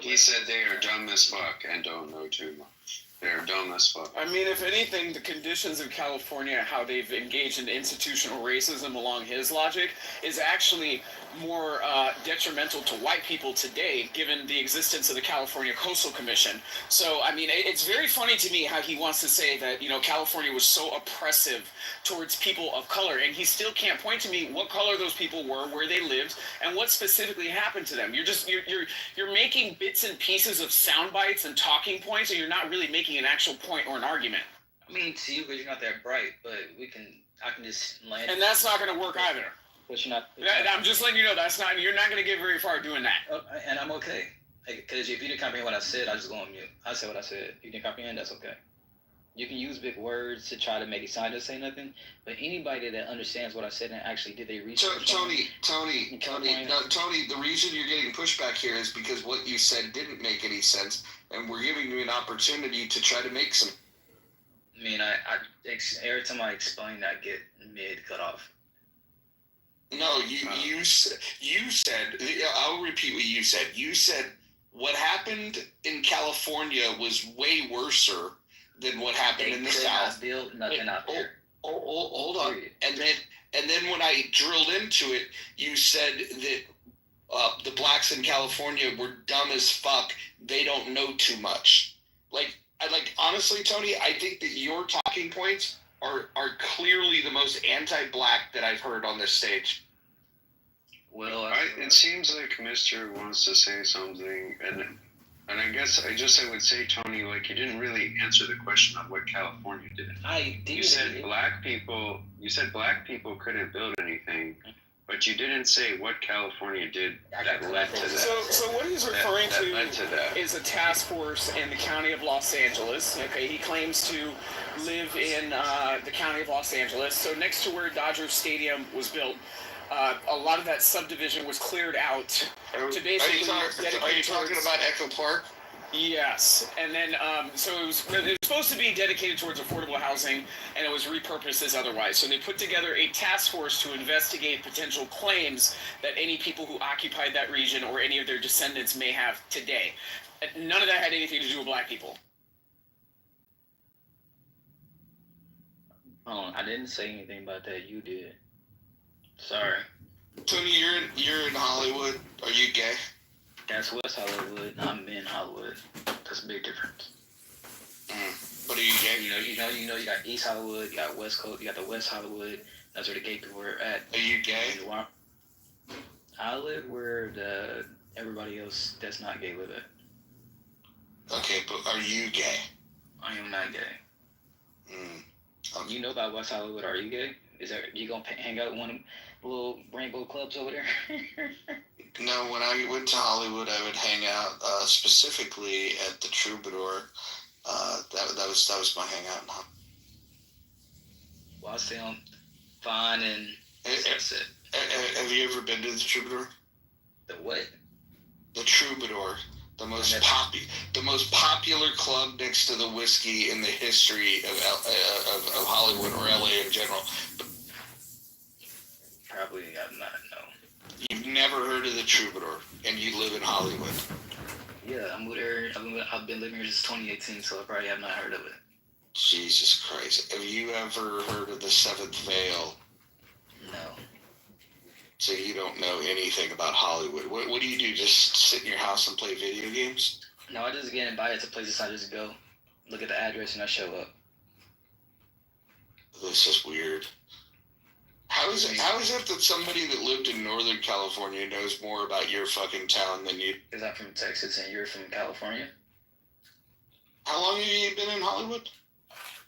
He said they are dumb as fuck and don't know too much. They're dumb as fuck. I mean, if anything, the conditions of California, how they've engaged in institutional racism along his logic, is actually more detrimental to white people today, given the existence of the California Coastal Commission. So, I mean, it's very funny to me how he wants to say that, you know, California was so oppressive towards people of color, and he still can't point to me what color those people were, where they lived, and what specifically happened to them. You're making bits and pieces of sound bites and talking points, and you're not really making an actual point or an argument. I mean, to you, because you're not that bright, but I can just land. And that's not going to work either. But you're not. I'm just letting you know you're not going to get very far doing that. And I'm okay. Because if you didn't comprehend what I said, I just go on mute. I said what I said. If you didn't comprehend, that's okay. You can use big words to try to make it sound to say nothing, but anybody that understands what I said and actually did their research. Tony, the reason you're getting pushback here is because what you said didn't make any sense, and we're giving you an opportunity to try to make some. I mean, every time I explain, I get mid cut off. No, you said. I'll repeat what you said. You said what happened in California was way worser than what happened in the South. Build nothing out there. Hold on. And then when I drilled into it, you said that the blacks in California were dumb as fuck. They don't know too much. Honestly, Tony, I think that your talking points are clearly the most anti-black that I've heard on this stage. Well, it seems like Mr. wants to say something, and I guess I would say, Tony, like, you didn't really answer the question of what California did. You said black people couldn't build anything, but you didn't say what California did that led to that. So what he's referring to is a task force in the county of Los Angeles. Okay, he claims to live in the county of Los Angeles. So next to where Dodger Stadium was built, a lot of that subdivision was cleared out to basically dedicate. Are you talking about Echo Park? Yes, and then so it was supposed to be dedicated towards affordable housing, and it was repurposed as otherwise. So they put together a task force to investigate potential claims that any people who occupied that region or any of their descendants may have today. None of that had anything to do with black people. Oh, I didn't say anything about that. You did. Sorry. Tony, you're in Hollywood. Are you gay? That's West Hollywood. I'm in Hollywood. That's a big difference. But are you gay? You got East Hollywood, you got West Coast, you got the West Hollywood. That's where the gay people are at. Are you gay? I live where everybody else that's not gay live at. Okay, but are you gay? I am not gay. Okay. You know about West Hollywood? Are you gay? You gonna hang out at one of the little rainbow clubs over there? No, when I went to Hollywood, I would hang out specifically at the Troubadour. That was my hangout. Well, I sound fine and that's it. Have you ever been to the Troubadour? The what? The Troubadour, the most popular club next to the whiskey in the history of Hollywood or LA in general. Probably I'm not. No. You've never heard of the Troubadour, and you live in Hollywood. Yeah, I'm with her. I've been living here since 2018, so I probably have not heard of it. Jesus Christ. Have you ever heard of the Seventh Veil? No. So you don't know anything about Hollywood. What do you do? Just sit in your house and play video games? No, I just get invited to places. I just go, look at the address, and I show up. This is weird. How is it that somebody that lived in Northern California knows more about your fucking town than you? Because I'm from Texas and you're from California. How long have you been in Hollywood?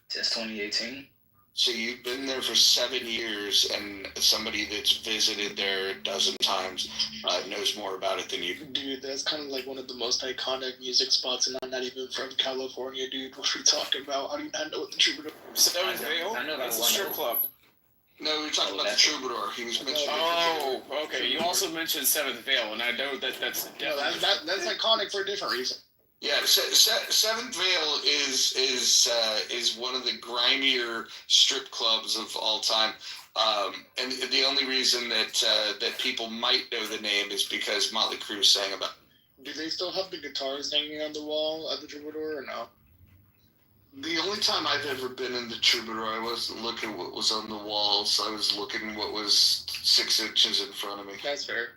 Since 2018. So you've been there for 7 years, and somebody that's visited there a dozen times knows more about it than you. Dude, that's kind of like one of the most iconic music spots, and I'm not even from California, dude. What are we talking about? I do not know what the Troubadour is. Seventh Veil? I know That's a strip club. No, we were talking about the Troubadour. He was mentioning. Oh, okay. You also mentioned Seventh Veil, and I know that's iconic for a different reason. Yeah, Seventh Veil is one of the grimier strip clubs of all time, and the only reason that people might know the name is because Motley Crue sang about. Do they still have the guitars hanging on the wall at the Troubadour or no? The only time I've ever been in the Troubadour, I wasn't looking what was on the walls. I was looking what was 6 inches in front of me. That's fair.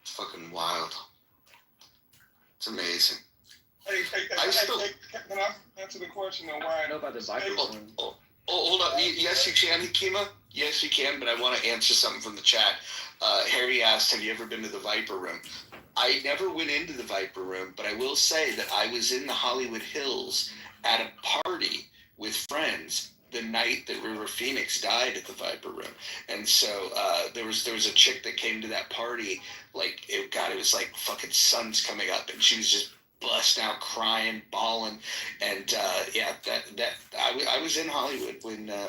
It's fucking wild. It's amazing. Hey, I still- can I answer the question on why? I know about the Viper one. Oh, hold on. Yes, you can, Hikima. Yes, you can, but I want to answer something from the chat. Harry asked, have you ever been to the Viper Room? I never went into the Viper Room, but I will say that I was in the Hollywood Hills at a party with friends the night that River Phoenix died at the Viper Room. And so there was a chick that came to that party, like, it was like fucking sun's coming up, and she was just bust out crying, bawling, and I was in Hollywood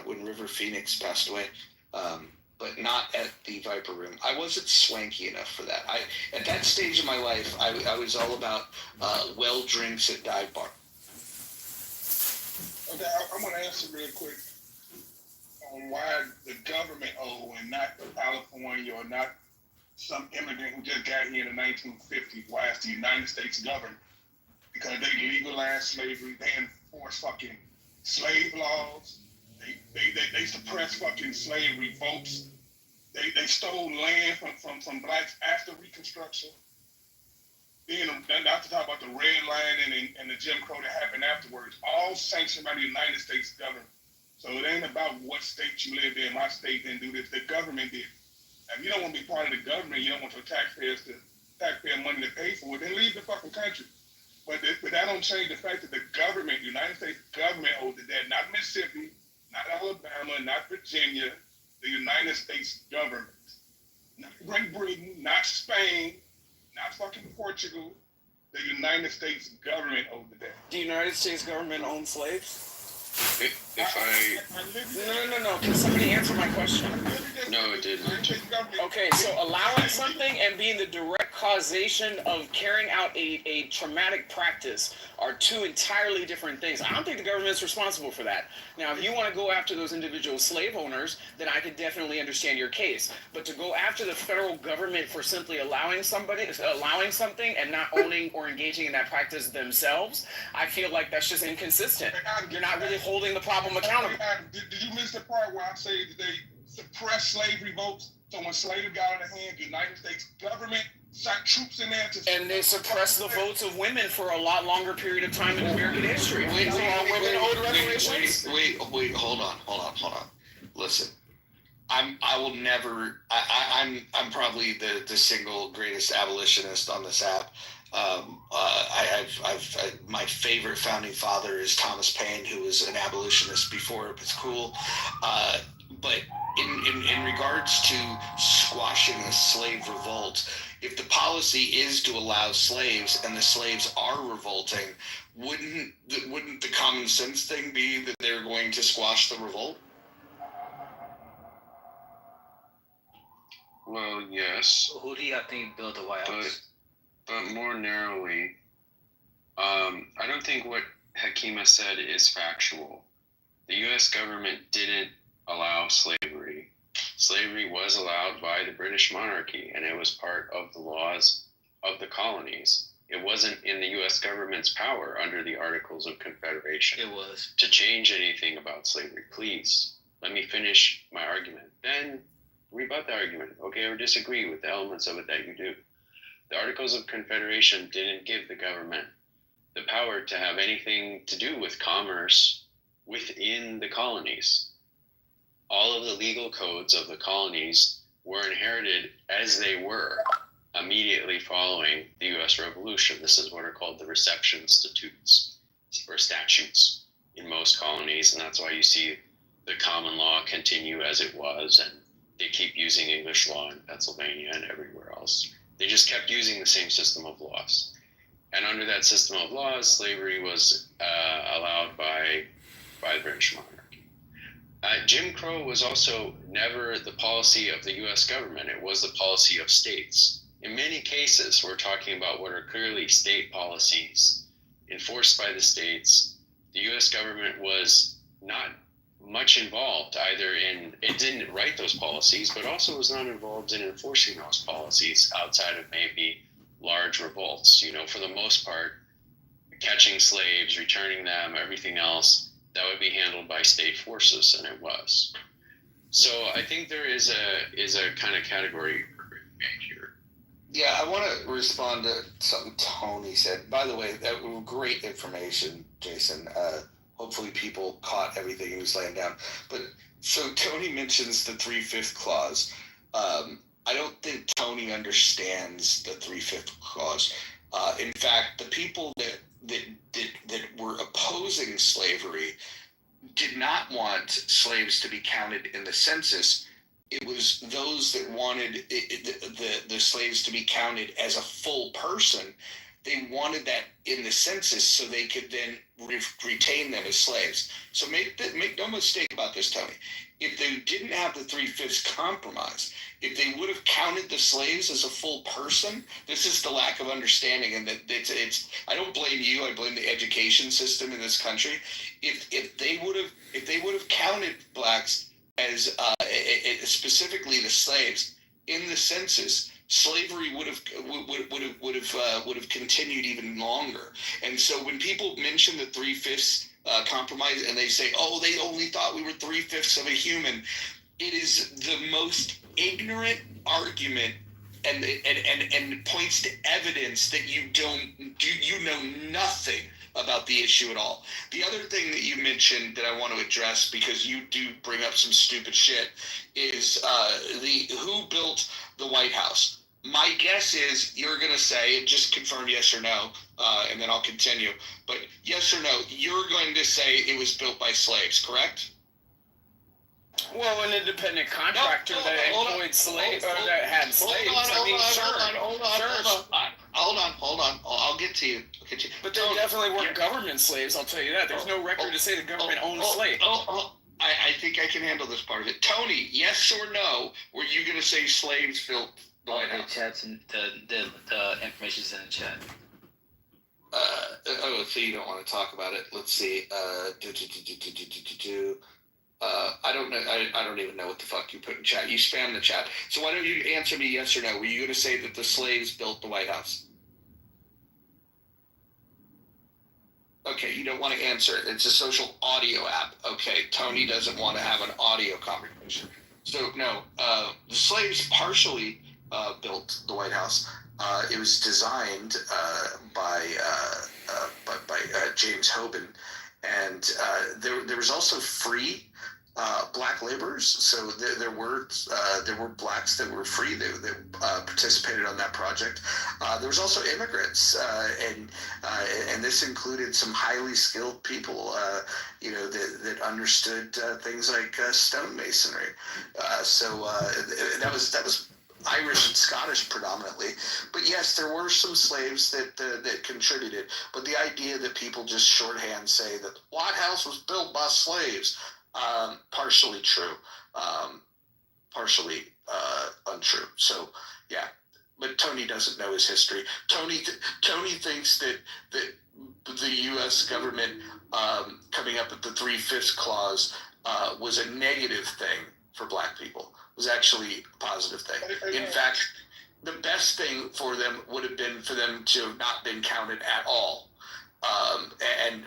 when River Phoenix passed away, but not at the Viper Room. I wasn't swanky enough for that. At that stage of my life, I was all about well drinks at dive bar. Okay, I'm going to answer real quick on why the government and not California or not some immigrant who just got here in the 1950s. Why it's the United States government? Because they legalized slavery, they enforce fucking slave laws, they suppress fucking slave revolts, they stole land from blacks after Reconstruction. Then not to talk about the redlining and the Jim Crow that happened afterwards, all sanctioned by the United States government. So it ain't about what state you live in. My state didn't do this, the government did. If you don't want to be part of the government, you don't want your taxpayer money to pay for it, then leave the fucking country. But that don't change the fact that the government, the United States government owed the debt, not Mississippi, not Alabama, not Virginia, the United States government. Not Great Britain, not Spain, not fucking Portugal. The United States government owed the debt. The United States government owned slaves? No. Can somebody answer my question? No, it didn't. Okay, so allowing something and being the direct causation of carrying out a traumatic practice are two entirely different things. I don't think the government's responsible for that. Now, if you want to go after those individual slave owners, then I could definitely understand your case. But to go after the federal government for simply allowing something and not owning or engaging in that practice themselves, I feel like that's just inconsistent. You're not really holding the problem accountable. Did you miss the part where I say that they suppressed slave revolts? So when slavery got out of hand, the United States government sent troops in there to... And they suppressed the votes of women for a lot longer period of time in American history. Wait, hold on. Listen, I'm probably the single greatest abolitionist on this app. My favorite founding father is Thomas Paine, who was an abolitionist before it was cool. But in regards to squashing the slave revolt, if the policy is to allow slaves and the slaves are revolting, wouldn't the common sense thing be that they're going to squash the revolt? Well, yes. Who do you think built the White House? But more narrowly, I don't think what Hakima said is factual. The U.S. government didn't allow slavery. Slavery was allowed by the British monarchy, and it was part of the laws of the colonies. It wasn't in the U.S. government's power under the Articles of Confederation. It was. To change anything about slavery. Please, let me finish my argument. Then rebut the argument, okay, or disagree with the elements of it that you do. The Articles of Confederation didn't give the government the power to have anything to do with commerce within the colonies. All of the legal codes of the colonies were inherited as they were immediately following the U.S. Revolution. This is what are called the Reception Statutes or statutes in most colonies, and that's why you see the common law continue as it was, and they keep using English law in Pennsylvania and everywhere else. They just kept using the same system of laws. And under that system of laws, slavery was allowed by the British monarchy. Jim Crow was also never the policy of the U.S. government. It was the policy of states. In many cases, we're talking about what are clearly state policies enforced by the states. The U.S. government was not much involved either in, it didn't write those policies, but also was not involved in enforcing those policies outside of maybe large revolts. You know, for the most part, catching slaves, returning them, everything else, that would be handled by state forces, and it was. So I think there is a kind of category here. Yeah, I want to respond to something Tony said. By the way, that was great information, Jason. Hopefully people caught everything he was laying down. But so Tony mentions the 3/5 clause. I don't think Tony understands the 3/5 clause. In fact, the people that were opposing slavery did not want slaves to be counted in the census. It was those that wanted the slaves to be counted as a full person. They wanted that in the census so they could then retain them as slaves. So make no mistake about this, Tony. If they didn't have the 3/5 compromise, if they would have counted the slaves as a full person, this is the lack of understanding, and that it's. I don't blame you. I blame the education system in this country. If they would have counted blacks as specifically the slaves in the census, slavery would have continued even longer. And so when people mention the 3/5 compromise and they say, "Oh, they only thought we were 3/5 of a human," it is the most ignorant argument, and points to evidence that you know nothing about the issue at all. The other thing that you mentioned that I want to address, because you do bring up some stupid shit, is who built the White House. My guess is you're going to say, just confirm yes or no, and then I'll continue. But yes or no, you're going to say it was built by slaves, correct? Well, an independent contractor that employed slaves, or that had slaves. Hold on. I'll get to you. But they definitely weren't government slaves, I'll tell you that. There's no record to say the government owned slaves. I think I can handle this part of it. Tony, yes or no, were you going to say slaves built the White House? The chat's in, the information's in the chat. So you don't want to talk about it. Let's see. I don't know. I don't even know what the fuck you put in chat. You spam the chat. So why don't you answer me yes or no? Were you going to say that the slaves built the White House? Okay, you don't want to answer it. It's a social audio app. Okay, Tony doesn't want to have an audio conversation. So no, the slaves partially built the White House. It was designed by James Hoban, and there was also free black laborers. So there were blacks that were free that participated on that project. There was also immigrants, and this included some highly skilled people, that understood things like stonemasonry. So that was Irish and Scottish predominantly, but yes, there were some slaves that contributed. But the idea that people just shorthand say that the White House was built by slaves, partially true, partially untrue. So yeah, but Tony doesn't know his history. Tony thinks that the U.S. government coming up with the 3/5 clause was a negative thing for black people. Was actually a positive thing. In fact, the best thing for them would have been for them to have not been counted at all.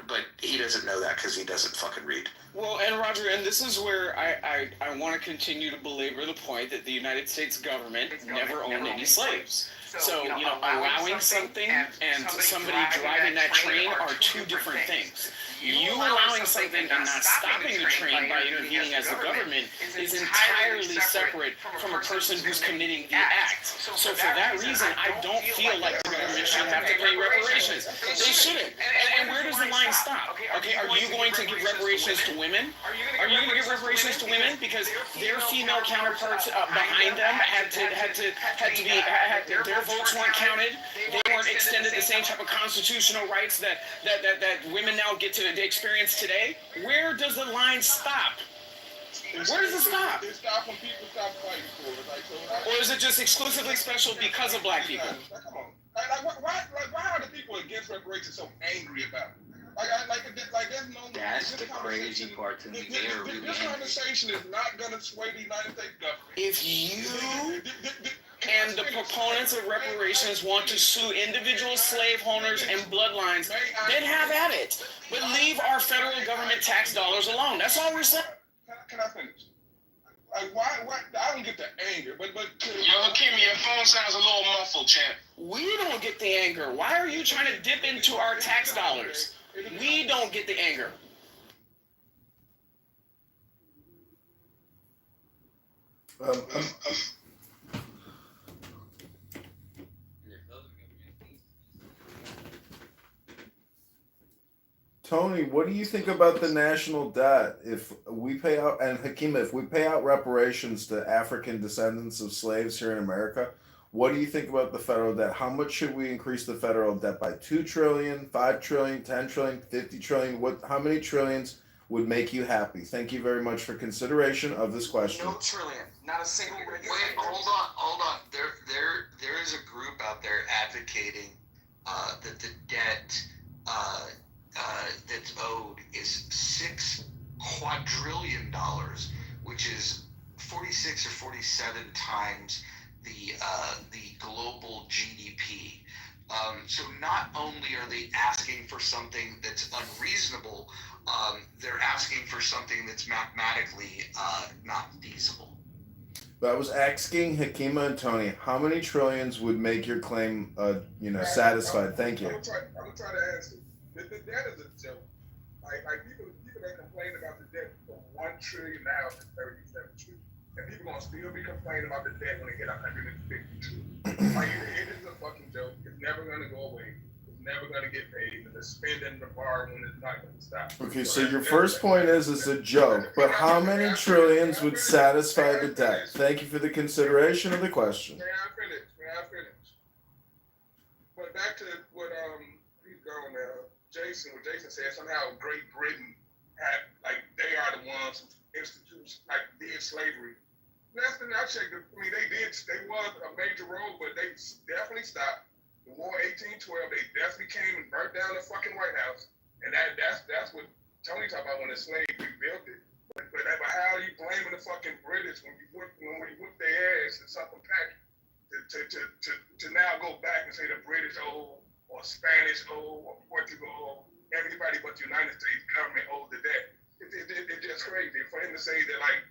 But he doesn't know that because he doesn't fucking read. Well, and Roger, and this is where I want to continue to belabor the point that the United States government never owned any slaves. So, allowing something and somebody driving that train are two different things. You allowing something and not stopping the train by intervening as the government is entirely separate from a person who's committing the act. So for that reason, I don't feel like the government should have to pay reparations. They shouldn't. And where does the line stop? Okay, are you going to give reparations to women? Are you going to give reparations to women because their female counterparts behind them had to be their votes weren't counted? They weren't extended the same type of constitutional rights that women now get to experience today. Where does the line stop? Where does it stop? It stops when people stop fighting for it. Or is it just exclusively special because of black people? Come on. Why are the people against reparations so angry about it? There's no. That's the crazy part to me. They are really This angry. conversation is not going to sway the United States government. If you and the proponents of reparations want to sue individual slaveholders and bloodlines, then have at it. But leave our federal government tax dollars alone. That's all we're saying. Can I finish? Why? I don't get the anger, but. Yo, Kimmy, your phone sounds a little muffled, champ. We don't get the anger. Why are you trying to dip into our tax dollars? We don't get the anger. Tony, what do you think about the national debt? If we pay out, and Hakima, if we pay out reparations to African descendants of slaves here in America, what do you think about the federal debt? How much should we increase the federal debt by? 2 trillion, 5 trillion, 10 trillion, 50 trillion? How many trillions would make you happy? Thank you very much for consideration of this question. No trillion, not a single. Wait, hold on. There is a group out there advocating that the debt that's owed is $6 quadrillion, which is 46 or 47 times the global GDP. So not only are they asking for something that's unreasonable, they're asking for something that's mathematically not feasible. But I was asking Hakima and Tony, how many trillions would make your claim, satisfied? Thank you. I'm gonna try to answer. The debt is a joke. Like people that complain about the debt from $1 trillion now to 37 trillion, and people gonna still be complaining about the debt when they get 150 trillion. Like it is a fucking joke. It's never gonna go away. It's never gonna get paid. And the spending, the borrowing is not gonna stop. Okay, so your first point is it's a joke, but how many trillions would satisfy the debt? Thank you for the consideration of the question. May I finish? But back to what he's going now. Jason said somehow Great Britain had, like, they are the ones who instituted, like, did slavery. Last thing I checked, they was a major role, but they definitely stopped. The War 1812, they definitely came and burnt down the fucking White House. And that's what Tony talked about when the slaves rebuilt it. But how are you blaming the fucking British when we whipped their ass in something packed to now go back and say the British owe or Spanish or Portugal, everybody but the United States government owes the debt. It's just crazy for him to say that, like,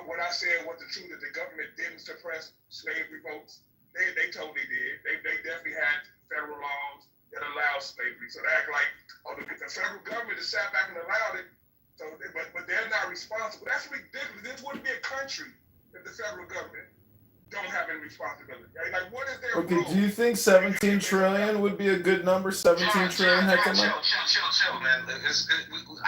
what I said was the truth, that the government didn't suppress slave revolts. They totally did. They definitely had federal laws that allowed slavery. So they act like, the federal government just sat back and allowed it. So, but they're not responsible. That's ridiculous. This wouldn't be a country if the federal government don't have any responsibility. Like, what is their role? Do you think 17 trillion would be a good number? 17 trillion, Hakima? Chill, man. I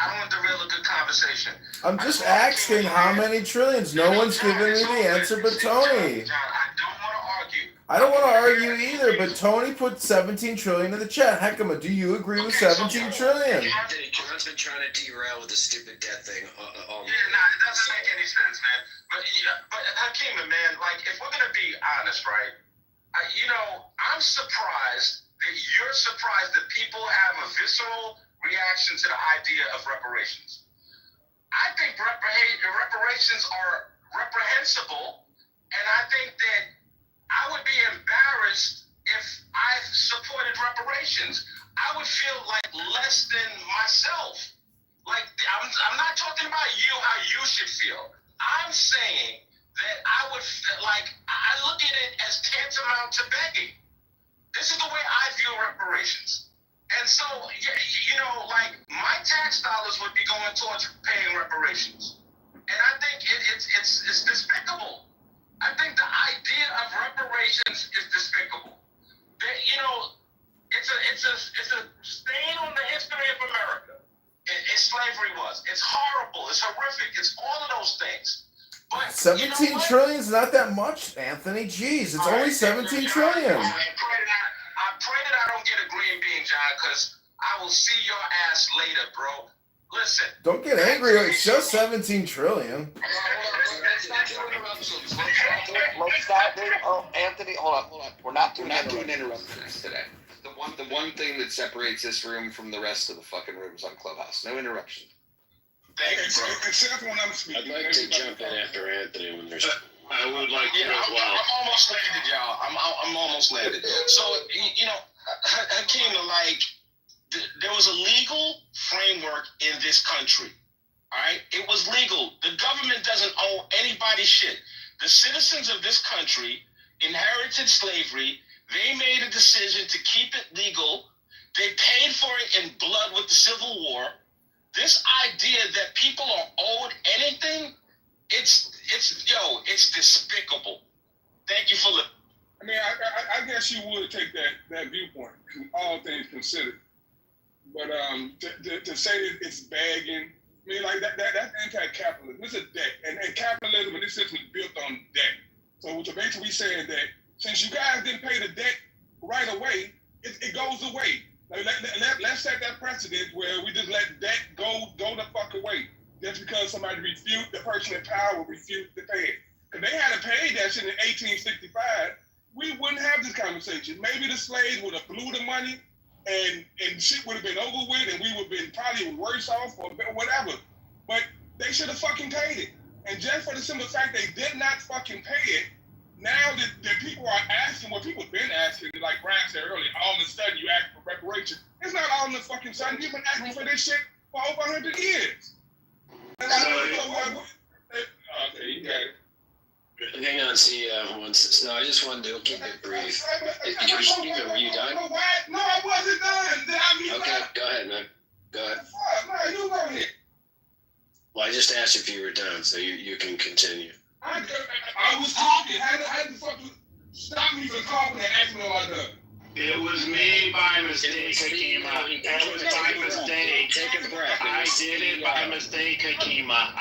don't want to derail a good conversation. I'm just asking how many trillions. No one's giving me the answer but Tony. John, I don't want to argue. I don't want to argue either, but Tony put 17 trillion in the chat. Hakima, do you agree with 17 trillion? John's been trying to derail with the stupid debt thing. It doesn't make any sense, man. But Hakima, man, like, if we're gonna be honest, right? I'm surprised that you're surprised that people have a visceral reaction to the idea of reparations. I think reparations are reprehensible, and I think that I would be embarrassed if I supported reparations. I would feel like less than myself. Like, I'm not talking about you, how you should feel. I'm saying that I look at it as tantamount to begging. This is the way I view reparations. And so, like, my tax dollars would be going towards paying reparations. And I think it's despicable. I think the idea of reparations is despicable. That, it's a stain on the history of America. Slavery was. It's horrible. It's horrific. It's all of those things. But 17 trillion is not that much, Anthony. Jeez, it's only 17 trillion. I pray that I don't get a green bean, John, because I will see your ass later, bro. Listen. Don't get angry. It's just 17 trillion. Let's not do. Oh, Anthony, hold on. We're not doing interruptions today. the one thing that separates this room from the rest of the fucking rooms on Clubhouse. No interruption. Thank you, bro. Except when I'm speaking. I'd like to jump in after Anthony when there's. I would like to as well. I'm almost landed, y'all. I'm almost landed. So, you know, Hakeem, like, there was a legal framework in this country. All right? It was legal. The government doesn't owe anybody shit. The citizens of this country inherited slavery. They made a decision to keep it legal. They paid for it in blood with the Civil War. This idea that people are owed anything, it's despicable. Thank you for listening. I mean, I guess you would take that viewpoint, all things considered. But to say that it's begging, I mean, like that's anti-capitalism. It's a debt, and capitalism in this sense was built on debt. So basically saying that since you guys didn't pay the debt right away, it goes away. Like, let's set that precedent where we just let debt go the fuck away. Just because somebody the person in power refused to pay it. Because they had to pay that shit in 1865, we wouldn't have this conversation. Maybe the slaves would have blew the money and shit would have been over with and we would have been probably worse off or whatever. But they should have fucking paid it. And just for the simple fact they did not fucking pay it, now that people are asking, what people have been asking, like Brian said earlier, all of a sudden you ask for reparations. It's not all of a fucking sudden. You've been asking for this shit for over 100 years. Okay, you got it. Hang on, see, no, I just wanted to keep it brief. Were you done? No, I wasn't done. Okay, go ahead, man. Go ahead. No, you go ahead. Well, I just asked if you were done, so you can continue. I was talking. How the fuck stop me from talking and ask me what I done? It was me by mistake, Hakima. It was by mistake. Take a breath. I did it by mistake, Hakima.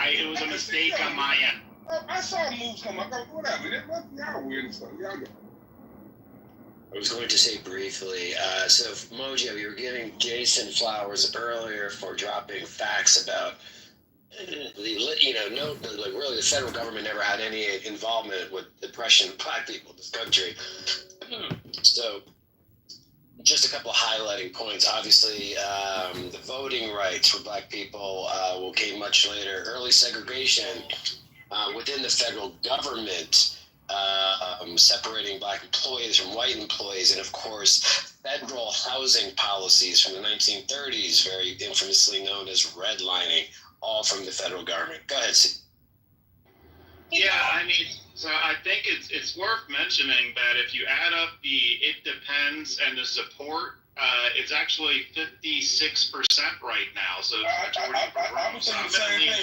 It was a mistake on my end. I saw moves come up. Whatever. Y'all weird and stuff. Y'all go. I was going to say briefly, so Mojo, you were giving Jason flowers earlier for dropping facts about, really the federal government never had any involvement with the oppression of black people in this country. So, just a couple of highlighting points. Obviously, the voting rights for black people came much later. Early segregation within the federal government, separating black employees from white employees, and of course, federal housing policies from the 1930s, very infamously known as redlining, all from the federal government. Go ahead, Steve. Yeah, I mean, so I think it's worth mentioning that if you add up the it depends and the support, it's actually 56% right now. So it's majority of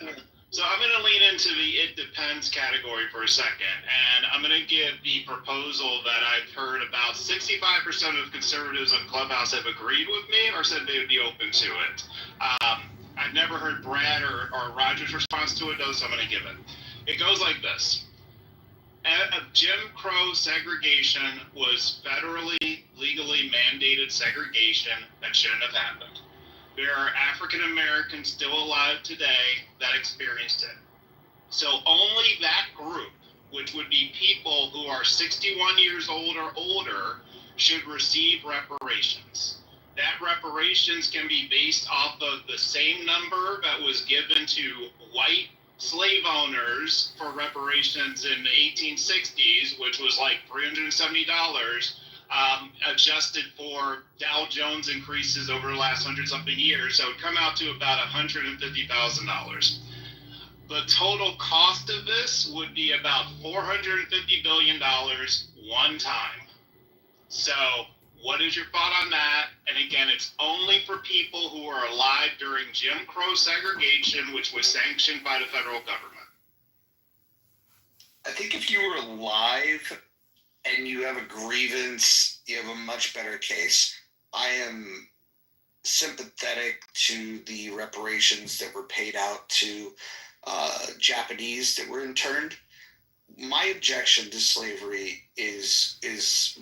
the room. So I'm gonna lean into the it depends category for a second, and I'm gonna give the proposal that I've heard about 65% of conservatives on Clubhouse have agreed with me or said they would be open to it. I've never heard Brad or Roger's response to it, though, so I'm going to give it. It goes like this. Jim Crow segregation was federally, legally mandated segregation that shouldn't have happened. There are African Americans still alive today that experienced it. So only that group, which would be people who are 61 years old or older, should receive reparations. That reparations can be based off of the same number that was given to white slave owners for reparations in the 1860s, which was like $370, adjusted for Dow Jones increases over the last 100-something years. So it would come out to about $150,000. The total cost of this would be about $450 billion one time. So what is your thought on that? And again, it's only for people who are alive during Jim Crow segregation, which was sanctioned by the federal government. I think if you were alive and you have a grievance, you have a much better case. I am sympathetic to the reparations that were paid out to Japanese that were interned. My objection to slavery is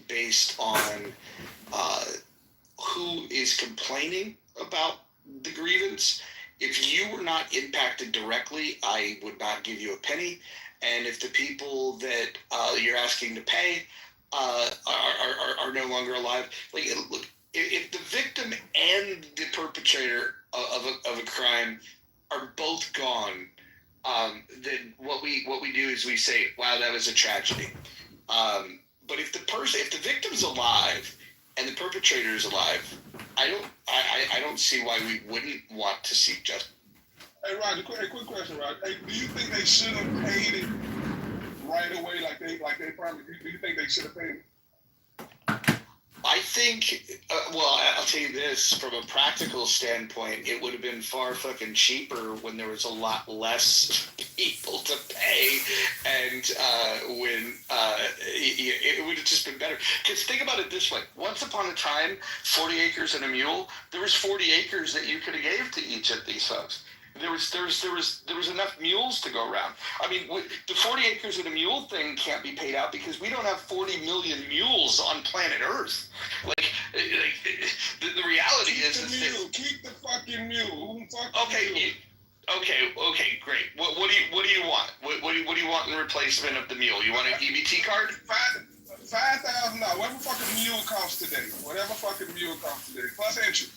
based on who is complaining about the grievance. If you were not impacted directly, I would not give you a penny. And if the people that you're asking to pay are no longer alive. Like, look, if the victim and the perpetrator of a crime are both gone, then what we do is we say, wow, that was a tragedy. But if the victim's alive and the perpetrator is alive, I don't see why we wouldn't want to seek justice. Hey, Roger, quick question, Roger. Hey, do you think they should have paid it right away, like they promised? Do you think they should have paid it? I think, well, I'll tell you this, from a practical standpoint, it would have been far fucking cheaper when there was a lot less people to pay, and when it would have just been better. Because think about it this way: once upon a time, 40 acres and a mule, there was 40 acres that you could have gave to each of these folks. There was enough mules to go around. I mean, the 40 acres and a mule thing can't be paid out because we don't have 40 million mules on planet Earth. Like the reality Keep the fucking mule. Okay, great. What do you want? What do you want in replacement of the mule? You want an EBT card? $5,000. Whatever fucking mule costs today. Plus interest.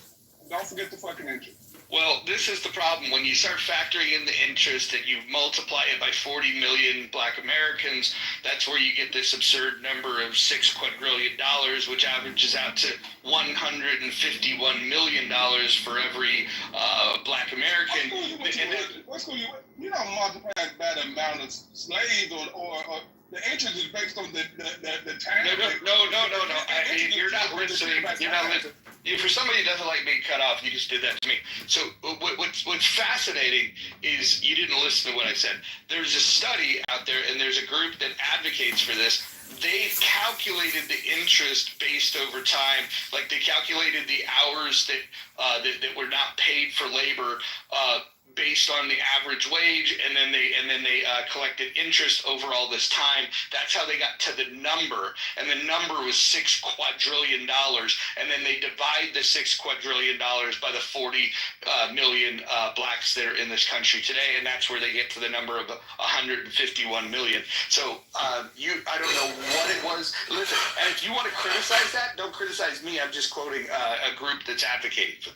Don't forget the fucking interest. Well, this is the problem. When you start factoring in the interest and you multiply it by 40 million black Americans, that's where you get this absurd number of $6 quadrillion, which averages out to $151 million for every black American. You don't multiply that amount of slaves or the interest is based on the time. No. You're not listening. For somebody who doesn't like being cut off, you just did that to me. So what's fascinating is you didn't listen to what I said. There's a study out there, and there's a group that advocates for this. They calculated the interest based over time, like they calculated the hours that were not paid for labor based on the average wage, and then they collected interest over all this time. That's how they got to the number, and the number was $6 quadrillion. And then they divide the $6 quadrillion by the 40 million blacks that are in this country today, and that's where they get to the number of 151 million. So I don't know what it was. Listen, and if you want to criticize that, don't criticize me. I'm just quoting a group that's advocating for.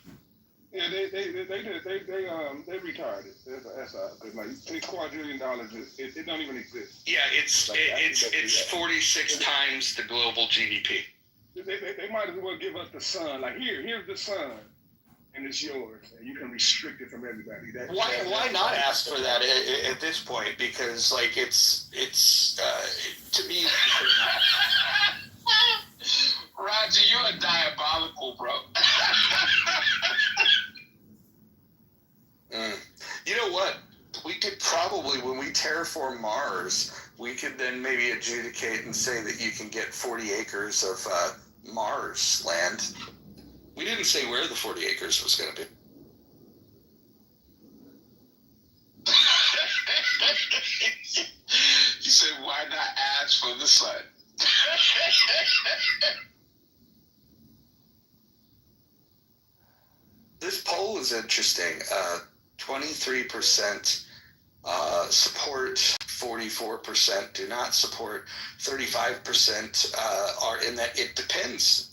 Yeah, they retired it. That's like $6 quadrillion. It don't even exist. Yeah, it's 46 times the global GDP. They might as well give us the sun. Like here's the sun, and it's yours, and you can restrict it from everybody. Why not ask for that at this point? Because like it's to me. Roger, you're diabolical, bro. You know what? We could probably, when we terraform Mars, we could then maybe adjudicate and say that you can get 40 acres of Mars land. We didn't say where the 40 acres was going to be. You said, why not ask for the sun? This poll is interesting. 23% support, 44% do not support, 35% are in that it depends,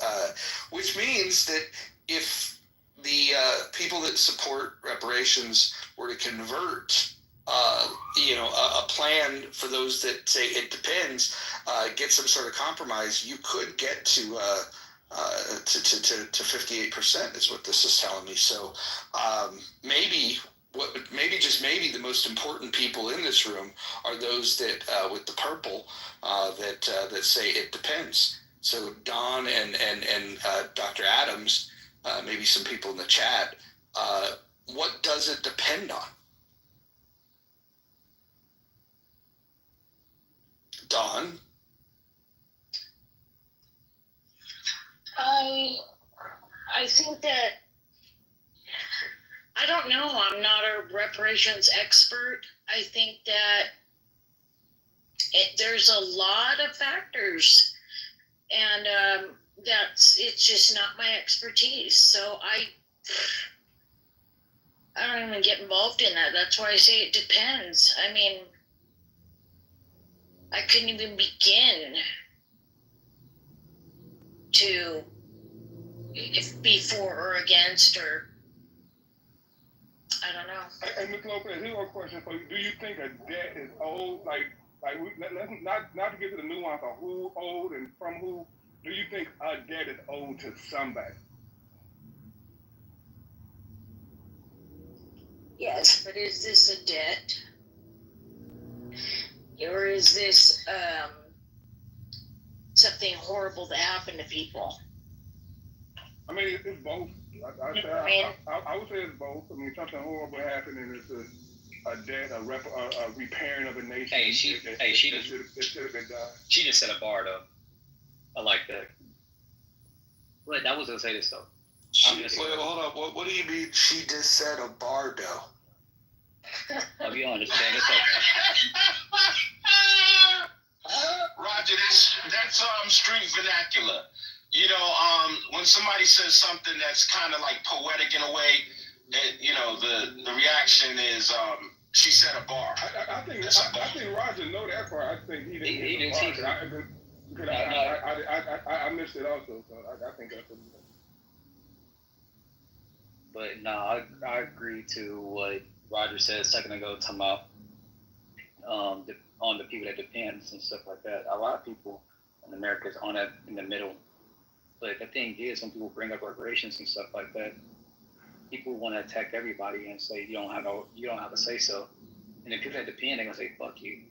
which means that if the people that support reparations were to convert a plan for those that say it depends, get some sort of compromise, you could get to 58% is what this is telling me. So maybe the most important people in this room are those that with the purple that say it depends. So Don and Dr. Adams, maybe some people in the chat, what does it depend on? Don? I think that, I don't know, I'm not a reparations expert. I think that there's a lot of factors, and it's just not my expertise. So I don't even get involved in that. That's why I say it depends. I mean, I couldn't even begin to be for or against, or I don't know. Hey, Ms. Lopez, here's a question for you. Do you think a debt is owed? Let's not to get to the nuance of who owed and from who. Do you think a debt is owed to somebody? Yes, but is this a debt? Or is this something horrible that happened to people? I mean, it's both. I would say it's both. I mean, something horrible happened, and it's a debt, a repairing of a nation. Hey, she should have been done. She just set a bar though. I like that. Wait, I was gonna say this though. Wait, hold up. What do you mean? She just said a bardo. I'll be honest, man. It's okay. Roger, that's street vernacular. You know, when somebody says something that's kind of like poetic in a way, that, you know, the reaction is she set a bar. I think Roger know that part. I think he didn't. He didn't see it. I missed it also, so I think that's what he said. But no, I agree to what Roger said a second ago, talking about on the people that depends and stuff like that. A lot of people in America is on that in the middle. But the thing is, when people bring up reparations and stuff like that, people want to attack everybody and say you don't have a say so. And the people that depend, they're gonna say fuck you.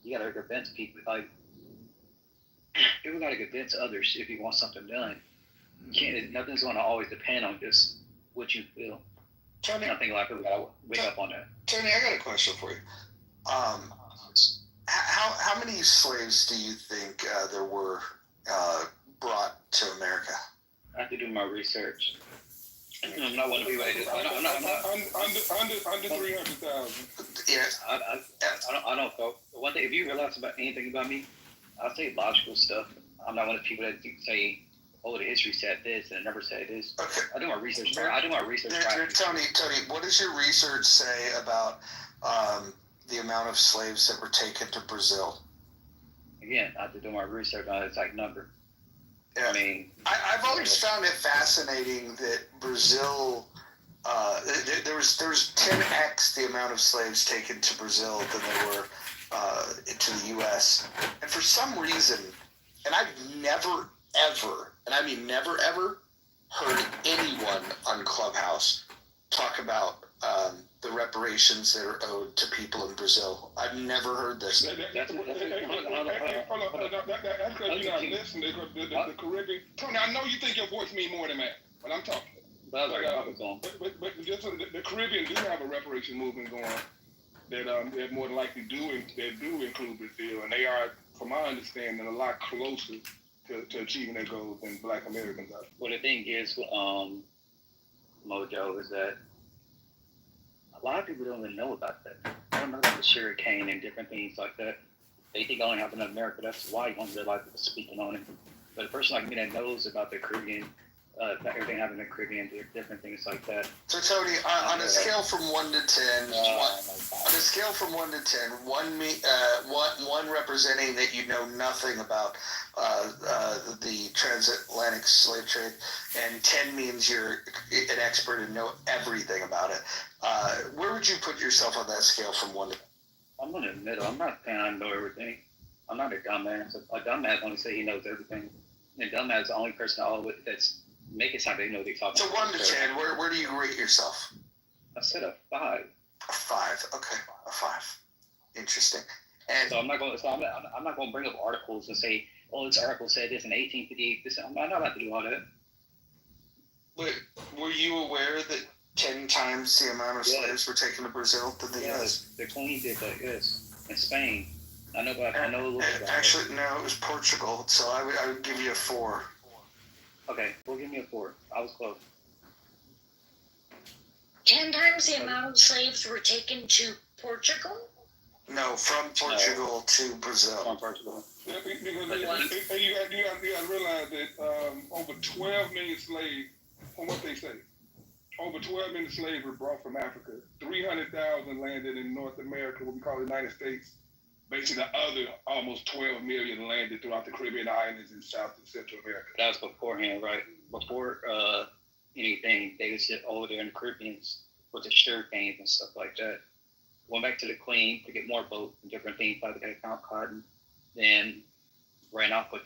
You gotta convince people. Like people gotta convince others if you want something done. You can't. Nothing's gonna always depend on just what you feel. Tony, I think a lot of people gotta wake up on that. Tony, I got a question for you. How many slaves do you think there were brought to America? I have to do my research. I'm not one of the people. I'm not. Under 300,000. Yeah. I don't know. One thing, if you realize about anything about me, I say logical stuff. I'm not one of the people that say, "Oh, the history said this and it never said this." Okay. I do my research. Tony, what does your research say about the amount of slaves that were taken to Brazil? Again, I have to do my research on the exact number. Yeah. I mean, I've always found it fascinating that Brazil, there was 10x the amount of slaves taken to Brazil than there were to the U.S. And for some reason, and I've never ever, and I mean never ever, heard anyone on Clubhouse talk about the reparations that are owed to people in Brazil. I've never heard this. That's because you're not listening. The Caribbean. Tony, I know you think your voice means more than that, but I'm talking. But just the Caribbean do have a reparation movement going that more than likely do include Brazil, and they are, from my understanding, a lot closer to achieving their goals than Black Americans are. Well, the thing is, Mojo, is that a lot of people don't even know about that. They don't know about the sugar cane and different things like that. They think it only happened in America. That's why you don't realize people speaking on it. But a person like me that knows about the Caribbean, everything happening in the Caribbean, different things like that. So Tony, on a scale from 1 to 10, one representing that you know nothing about the transatlantic slave trade, and 10 means you're an expert and know everything about it. Where would you put yourself on that scale from 1 to 10? I'm in the middle. I'm not saying I know everything. I'm not a dumbass. A dumbass only say he knows everything. And dumbass is the only person that's make it sound they know what they're talking about. So 1 to 10, where do you rate yourself? I said a 5. A 5. Okay, a 5. Interesting. And so I'm not going to bring up articles and say, "Oh, this article said this in 1858." This I'm not about to do all that. But were you aware that 10 times the amount of slaves were taken to Brazil than the U.S.? The Queen did that. Yes, in Spain. I know a little bit about Actually, no, it was Portugal. So I would give you a 4. Okay, well, give me a 4. I was close. 10 times the amount of slaves were taken to Portugal? No, from Portugal to Brazil. From Portugal. Yeah, because you got to realize that over 12 million slaves, from what they say, over 12 million slaves were brought from Africa. 300,000 landed in North America, what we call the United States, basically the other almost 12 million landed throughout the Caribbean islands in South and Central America. That was beforehand, right? Before anything, they was over there in the Caribbean with the sugar canes and stuff like that. Went back to the Queen to get more boats and different things like that, count cotton. Then ran off with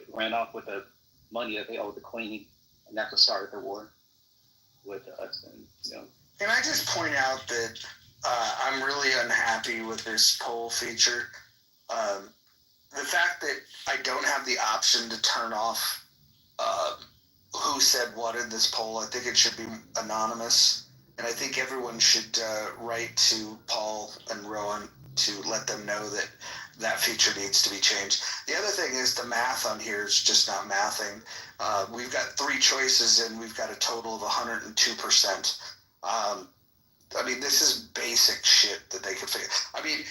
the money that they owed the Queen, and that's what started the war with us. And Can I just point out that I'm really unhappy with this poll feature? The fact that I don't have the option to turn off who said what in this poll, I think it should be anonymous. And I think everyone should write to Paul and Rowan to let them know that that feature needs to be changed. The other thing is the math on here is just not mathing. We've got 3 choices and we've got a total of 102%. I mean, this is basic shit that they could figure. I mean,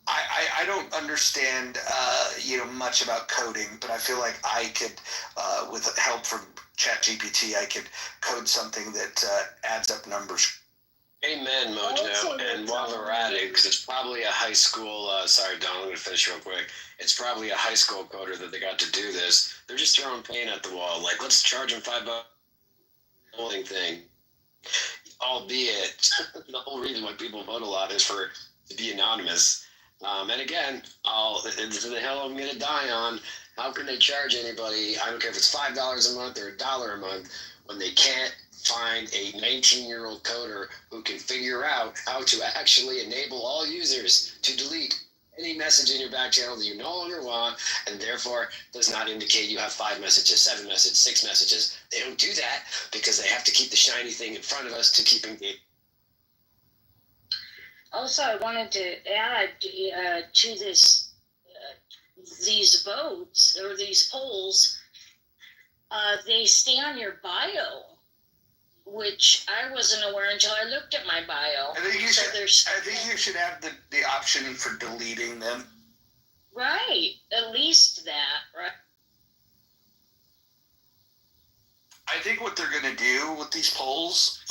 I don't understand, much about coding, but I feel like I could, with help from ChatGPT, I could code something that adds up numbers. Amen, Mojo. And while we're at it, because it's probably a high school, sorry, Don, I'm going to finish real quick. It's probably a high school coder that they got to do this. They're just throwing paint at the wall. Like, let's charge them $5 holding thing. Albeit, the whole reason why people vote a lot is to be anonymous. And again, it's the hill I'm going to die on. How can they charge anybody? I don't care if it's $5 a month or $1 a month when they can't find a 19-year-old coder who can figure out how to actually enable all users to delete any message in your back channel that you no longer want, and therefore does not indicate you have 5 messages, 7 messages, 6 messages. They don't do that because they have to keep the shiny thing in front of us to keep engaged. Also, I wanted to add to this, these votes or these polls, they stay on your bio, which I wasn't aware until I looked at my bio. I think you should have the option for deleting them. Right, at least that, right? I think what they're going to do with these polls,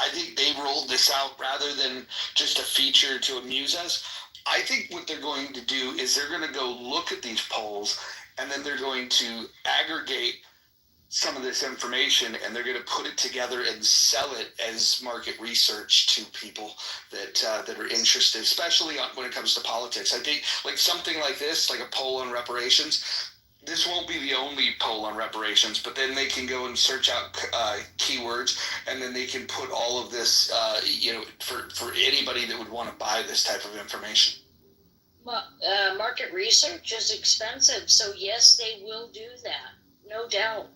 I think they rolled this out rather than just a feature to amuse us. I think what they're going to do is they're going to go look at these polls and then they're going to aggregate some of this information and they're going to put it together and sell it as market research to people that are interested, especially when it comes to politics. I think like something like this, like a poll on reparations, this won't be the only poll on reparations, but then they can go and search out keywords, and then they can put all of this, for anybody that would want to buy this type of information. Well, market research is expensive, so yes, they will do that, no doubt.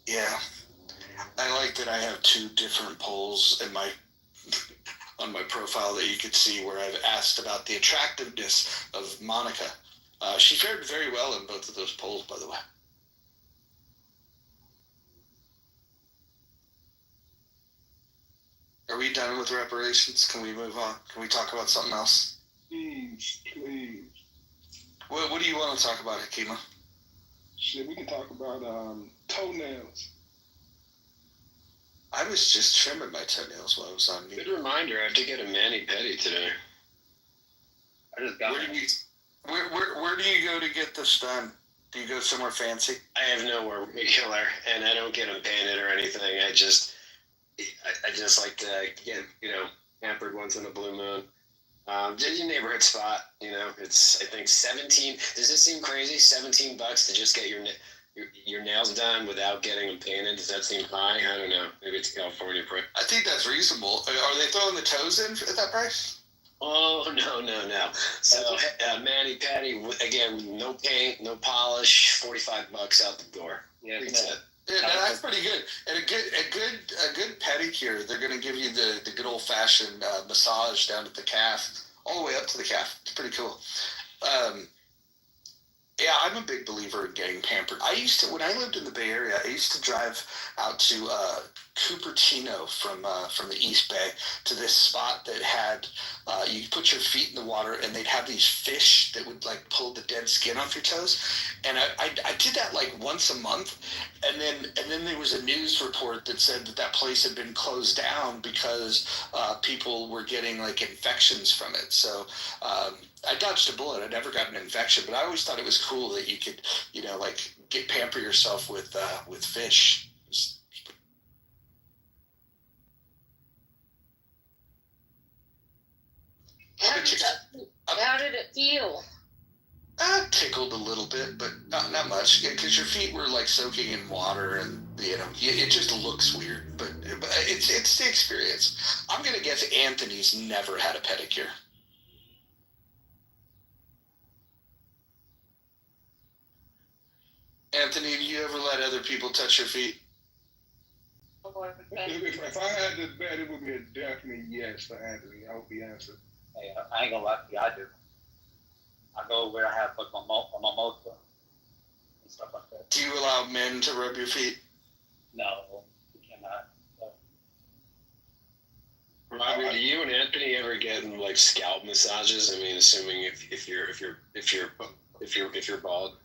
Yeah, I like that I have 2 different polls in on my profile that you could see where I've asked about the attractiveness of Monica. She fared very well in both of those polls, by the way. Are we done with reparations? Can we move on? Can we talk about something else? Please. What do you want to talk about, Hakima? Shit, we can talk about toenails. I was just trimming my toenails while I was on mute. Good reminder, I have to get a mani-pedi today. I just got Where do you go to get this done? Do you go somewhere fancy? I have nowhere regular, and I don't get them painted or anything. I just like to get, pampered once in a blue moon. Just your neighborhood spot, it's, I think 17, does this seem crazy? $17 to just get your nails done without getting them painted? Does that seem high? I don't know. Maybe it's California price. I think that's reasonable. Are they throwing the toes in at that price? Oh, no. So, mani-pedi, again, no paint, no polish, $45 out the door. Yeah, that's pretty good. And a good pedicure, they're going to give you the good old-fashioned massage down at the calf, all the way up to the calf. It's pretty cool. Yeah, I'm a big believer in getting pampered. When I lived in the Bay Area, I used to drive out to Cupertino from the East Bay to this spot that had you put your feet in the water and they'd have these fish that would like pull the dead skin off your toes, and I did that like once a month, and then there was a news report that said that place had been closed down because people were getting like infections from it. So I dodged a bullet. I never got an infection, but I always thought it was cool that you could, like pamper yourself with fish. How did it feel? Tickled a little bit, but not much, because your feet were like soaking in water, and it just looks weird. But it's the experience. I'm gonna guess Anthony's never had a pedicure. Anthony, do you ever let other people touch your feet? If I had to bet, it would be a definite yes for Anthony. I hope he answered. Hey, I ain't gonna lie to you, I do. I go where I have like my mimosa and stuff like that. Do you allow men to rub your feet? No, you cannot. Robbie, do you and Anthony ever get like scalp massages? I mean, assuming if you're bald.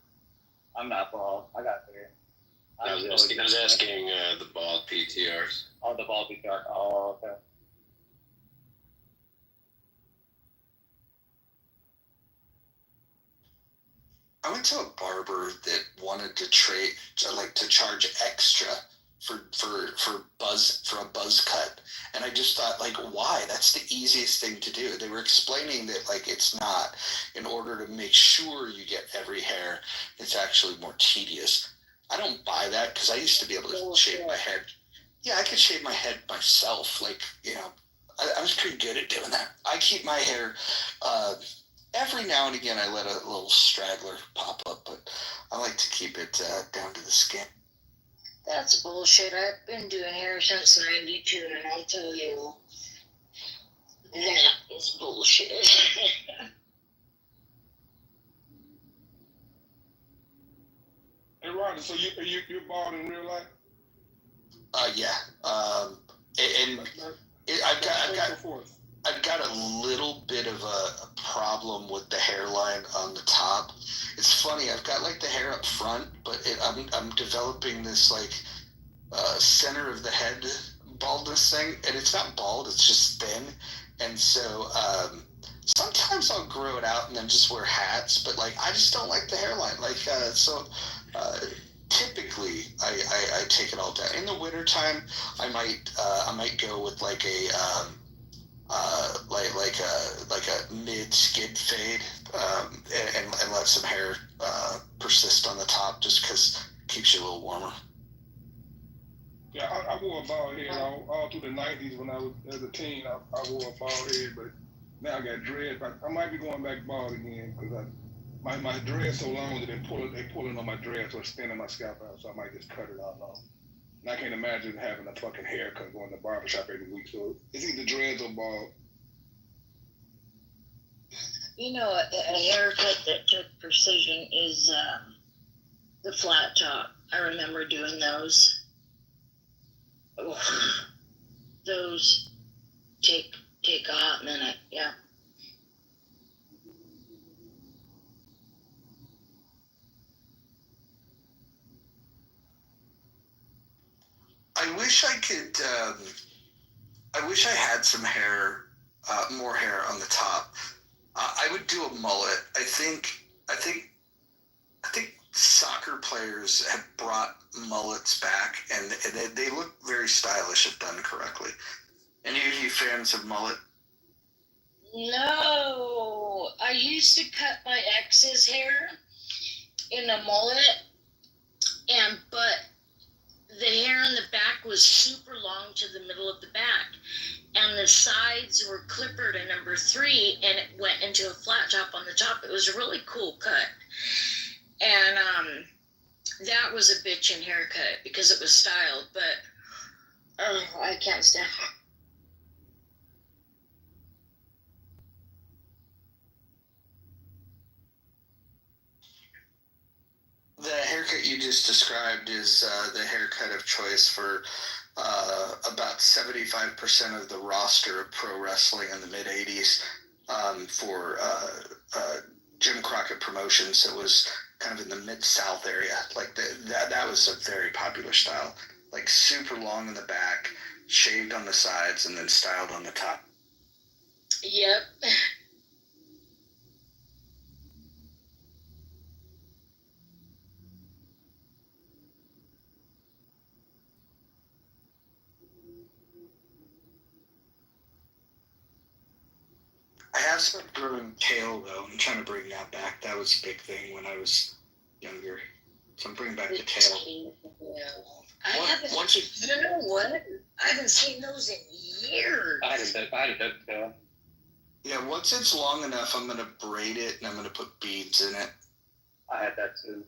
I'm not bald. I got hair. I was asking the bald PTRs. Oh, the bald PTR. Oh, okay. I went to a barber that wanted to charge extra for a buzz cut, and I just thought, like, why? That's the easiest thing to do. They were explaining that like it's not. In order to make sure you get every hair, it's actually more tedious. I don't buy that, because I used to be able to shave my head. Yeah, I could shave my head myself. Like, I was pretty good at doing that. I keep my hair. Every now and again, I let a little straggler pop up, but I like to keep it down to the skin. That's bullshit. I've been doing hair since '92, and I'll tell you, that is bullshit. Hey, Roger, so you're bald in real life? Yeah. I've got a little bit of a problem with the hairline on the top. It's funny. I've got like the hair up front, but I'm developing this like center of the head baldness thing, and it's not bald. It's just thin, and so sometimes I'll grow it out and then just wear hats. But like I just don't like the hairline. Like typically I take it all down. In the wintertime, I might go with like a like a mid skid fade, and let some hair persist on the top, just because it keeps you a little warmer. Yeah, I wore a bald head all through the '90s when I was as a teen. I wore a bald head, but now I got dreads. I might be going back bald again, because my dreads so long that they pulling on my dreads, so it's thinning my scalp out. So I might just cut it out now. And I can't imagine having a fucking haircut going to the barbershop every week. So it's either dreads or bald. A haircut that took precision is the flat top. I remember doing those. Oh, those take a hot minute, yeah. I wish I could. I wish I had some hair, more hair on the top. I would do a mullet. I think soccer players have brought mullets back, and they look very stylish if done correctly. Any of you fans of mullet? No, I used to cut my ex's hair in a mullet, but the hair in the back was super long to the middle of the back, and the sides were clippered in number 3, and it went into a flat top on the top. It was a really cool cut, and that was a bitchin' haircut because it was styled, but I can't stand it. The haircut you just described is the haircut of choice for about 75% of the roster of pro wrestling in the mid 80s for Jim Crockett Promotions. It was kind of in the Mid-South area. Like that was a very popular style. Like super long in the back, shaved on the sides, and then styled on the top. Yep. I have some growing tail though. I'm trying to bring that back. That was a big thing when I was younger. So I'm bringing back the tail. I haven't. You know what? I haven't seen those in years. I had a duck tail. Yeah, once it's long enough, I'm gonna braid it and I'm gonna put beads in it. I had that too.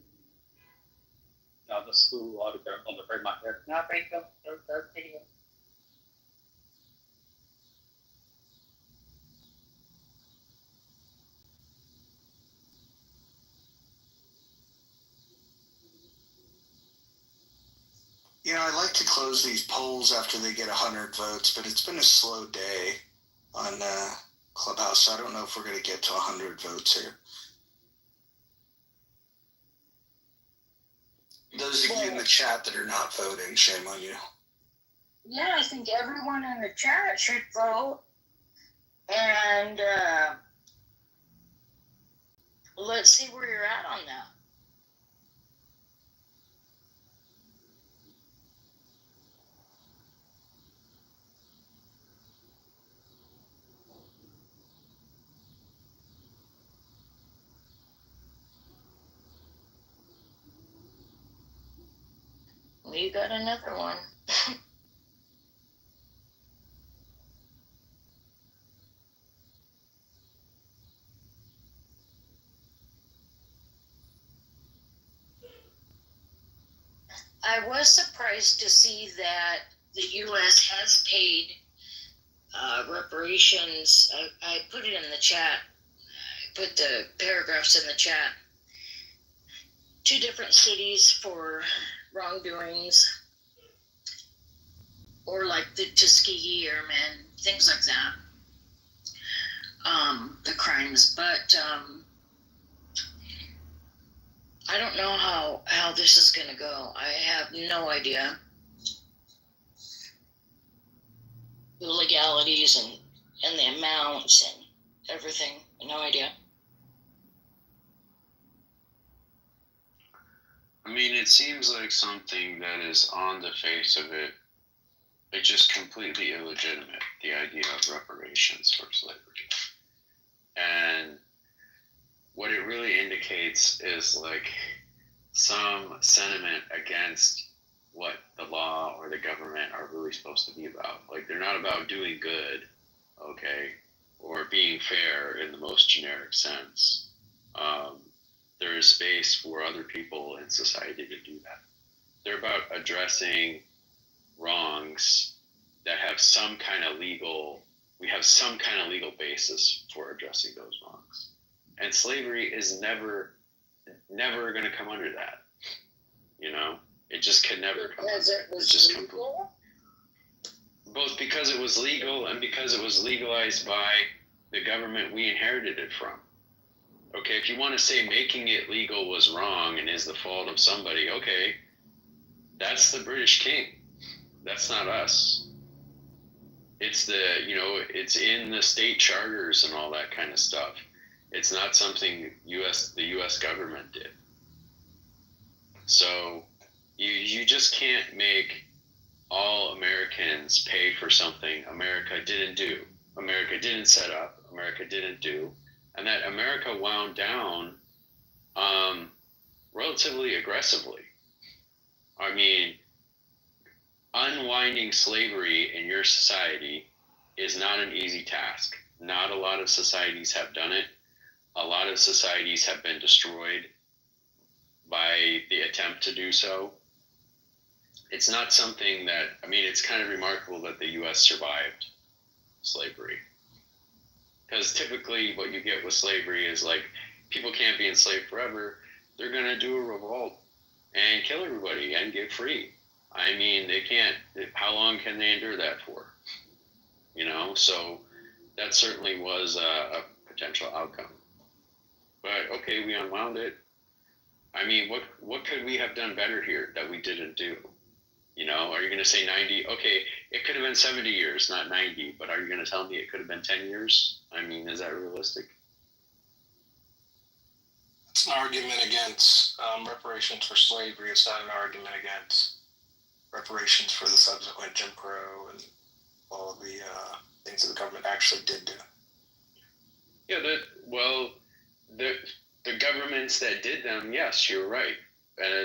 The school auditor on the braid my hair. No, braid them. They're taking them. You know, I like to close these polls after they get 100 votes, but it's been a slow day on Clubhouse, so I don't know if we're going to get to 100 votes here. Those of you in the chat that are not voting, shame on you. Yeah, I think everyone in the chat should vote. And let's see where you're at on that. We got another one. I was surprised to see that the U.S. has paid reparations. I put it in the chat. I put the paragraphs in the chat. 2 different cities for wrongdoings, or like the Tuskegee Airmen, things like that. The crimes, but I don't know how this is going to go. I have no idea. The legalities and the amounts and everything. No idea. I mean, it seems like something that is on the face of it, it's just completely illegitimate, the idea of reparations for slavery. And what it really indicates is like some sentiment against what the law or the government are really supposed to be about. Like, they're not about doing good, okay, or being fair in the most generic sense. There is space for other people in society to do that. They're about addressing wrongs that have some kind of legal basis for addressing those wrongs. And slavery is never going to come under that. You know, it just could never come under. It's just legal? Both because it was legal and because it was legalized by the government we inherited it from. Okay, if you want to say making it legal was wrong and is the fault of somebody, okay, that's the British king. That's not us. It's it's in the state charters and all that kind of stuff. It's not something the U.S. government did. So you just can't make all Americans pay for something America didn't do, America didn't set up, America didn't do, and that America wound down relatively aggressively. I mean, unwinding slavery in your society is not an easy task. Not a lot of societies have done it. A lot of societies have been destroyed by the attempt to do so. It's not something that, I mean, it's kind of remarkable that the U.S. survived slavery. Because typically what you get with slavery is like, people can't be enslaved forever. They're going to do a revolt and kill everybody and get free. I mean, they can't. How long can they endure that for? So that certainly was a potential outcome. But okay, we unwound it. I mean, what could we have done better here that we didn't do? Are you going to say 90? Okay, it could have been 70 years, not 90. But are you going to tell me it could have been 10 years? I mean, is that realistic? It's an argument against reparations for slavery. It's not an argument against reparations for the subsequent Jim Crow and all of the things that the government actually did do. Yeah, the governments that did them, yes, you're right.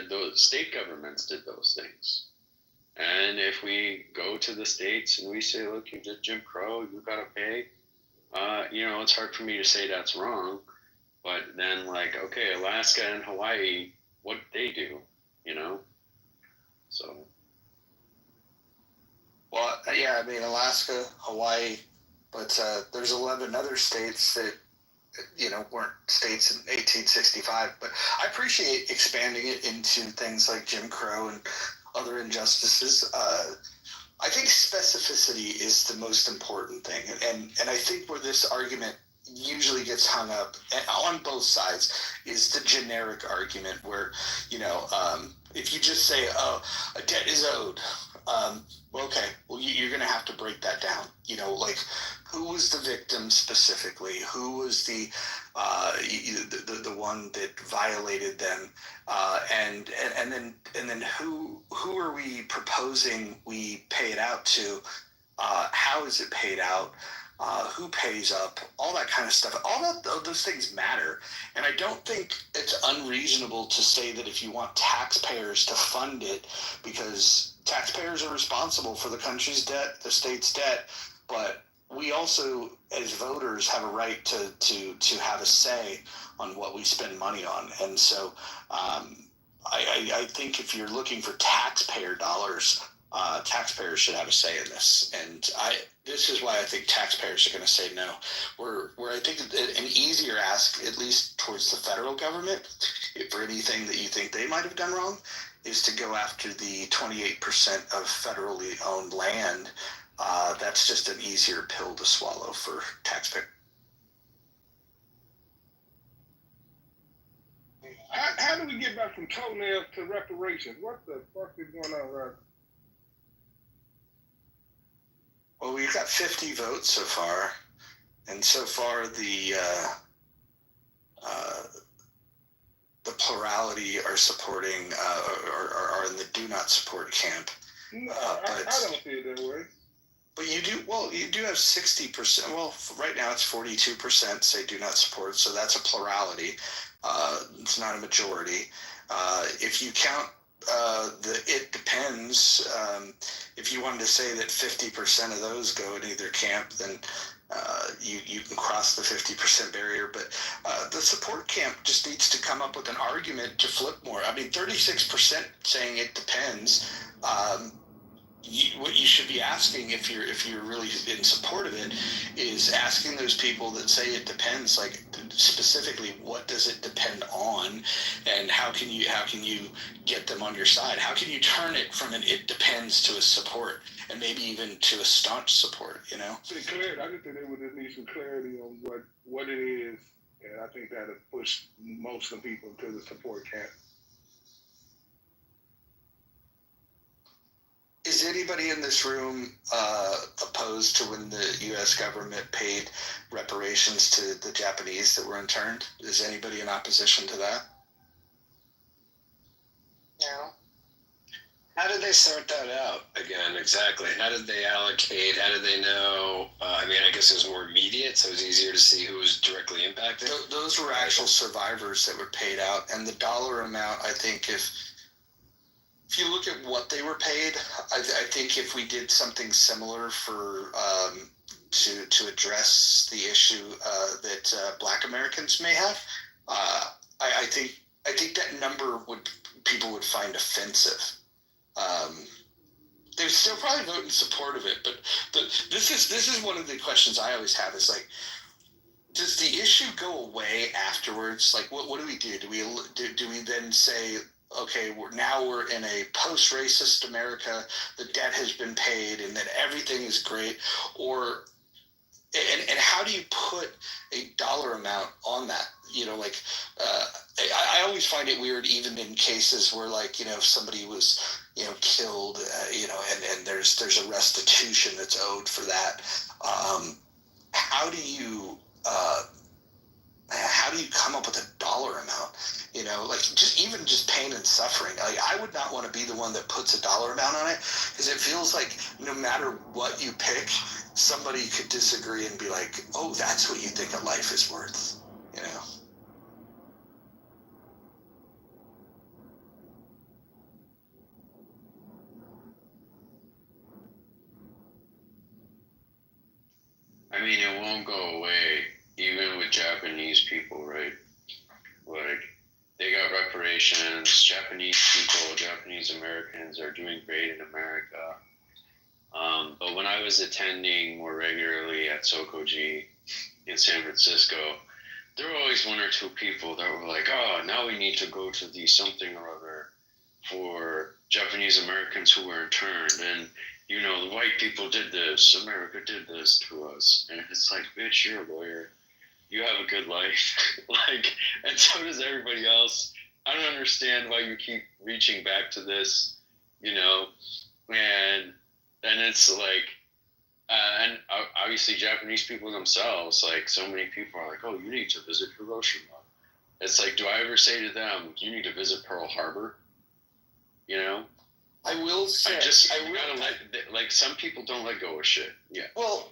Those state governments did those things. And if we go to the states and we say, look, you did Jim Crow, you got to pay, it's hard for me to say that's wrong. But then, okay, Alaska and Hawaii, what did they do, So. Well, yeah, I mean, Alaska, Hawaii, but there's 11 other states that, weren't states in 1865. But I appreciate expanding it into things like Jim Crow and other injustices. I think specificity is the most important thing. And I think where this argument usually gets hung up on both sides is the generic argument where, if you just say, oh, a debt is owed, okay, well, you're going to have to break that down. Who was the victim specifically? Who was the one that violated them? And then who are we proposing we pay it out to? How is it paid out? Who pays up? All that kind of stuff. Those things matter. And I don't think it's unreasonable to say that if you want taxpayers to fund it, because taxpayers are responsible for the country's debt, the state's debt, but we also, as voters, have a right to have a say on what we spend money on. And so I think if you're looking for taxpayer dollars, taxpayers should have a say in this. And this is why I think taxpayers are going to say no. Where I think an easier ask, at least towards the federal government, for anything that you think they might have done wrong, is to go after the 28% of federally owned land. That's just an easier pill to swallow for taxpayers. How do we get back from toenails to reparations? What the fuck is going on right now? Well, we've got 50 votes so far, and so far the plurality are supporting are in the do not support camp. No, I don't see it that way. But you do have 60%. Well, right now it's 42% say do not support, so that's a plurality. It's not a majority. If you count it depends. If you wanted to say that 50% of those go in either camp, then you can cross the 50% barrier. But the support camp just needs to come up with an argument to flip more. I mean, 36% saying it depends. What you should be asking if you're really in support of it is asking those people that say it depends, like specifically what does it depend on, and how can you get them on your side? How can you turn it from an it depends to a support, and maybe even to a staunch support? See, clarity. I just think they would just need some clarity on what it is, and I think that'll push most of the people to the support camp. Is anybody in this room opposed to when the U.S. government paid reparations to the Japanese that were interned? Is anybody in opposition to that? No. How did they sort that out again? Exactly. How did they allocate? How did they know? I guess it was more immediate, so it was easier to see who was directly impacted. Those were actual survivors that were paid out, and the dollar amount, I think if you look at what they were paid, I think if we did something similar for to address the issue that Black Americans may have, I think that number people would find offensive. They would still probably vote in support of it, but this is one of the questions I always have is like, does the issue go away afterwards? Like, what do we do? Do we then say, okay, we're in a post-racist America, the debt has been paid and that everything is great, and how do you put a dollar amount on that? I always find it weird, even in cases where, if somebody was, killed, and there's a restitution that's owed for that. How do you come up with a dollar amount? Just pain and suffering. I would not want to be the one that puts a dollar amount on it, because it feels like no matter what you pick, somebody could disagree and be like, "Oh, that's what you think a life is worth," I mean, it won't go away, even with Japanese people, right? Like, they got reparations. Japanese people, Japanese Americans are doing great in America. But when I was attending more regularly at Sokoji in San Francisco, there were always one or two people that were like, "Oh, now we need to go to the something or other for Japanese Americans who were interned. And, the white people did this. America did this to us." And it's like, bitch, you're a lawyer. You have a good life. And so does everybody else. I don't understand why you keep reaching back to this, and then it's like, and obviously Japanese people themselves, so many people are like, "Oh, you need to visit Hiroshima." It's like, do I ever say to them, "You need to visit Pearl Harbor"? I will say, some people don't let go of shit. Yeah. Well,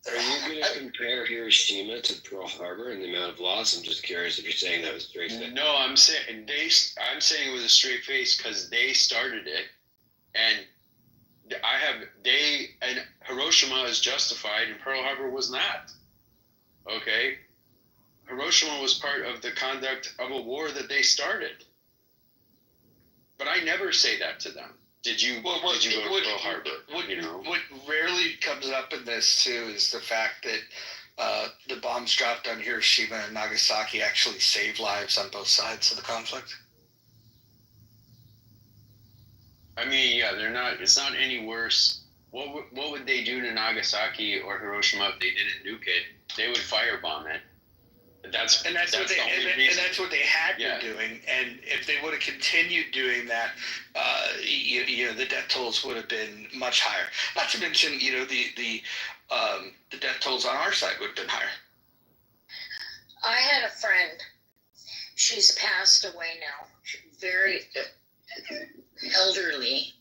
are you going to compare Hiroshima to Pearl Harbor and the amount of loss? I'm just curious if you're saying that with a straight face. No, I'm saying it with a straight face because they started it, and and Hiroshima is justified and Pearl Harbor was not. Okay? Hiroshima was part of the conduct of a war that they started. But I never say that to them. Did you go to Pearl Harbor? What rarely comes up in this, too, is the fact that the bombs dropped on Hiroshima and Nagasaki actually saved lives on both sides of the conflict. I mean, yeah, it's not any worse. What would they do to Nagasaki or Hiroshima if they didn't nuke it? They would firebomb it. That's what they had been doing, and if they would have continued doing that, the death tolls would have been much higher. Not to mention, the death tolls on our side would have been higher. I had a friend. She's passed away now. Very elderly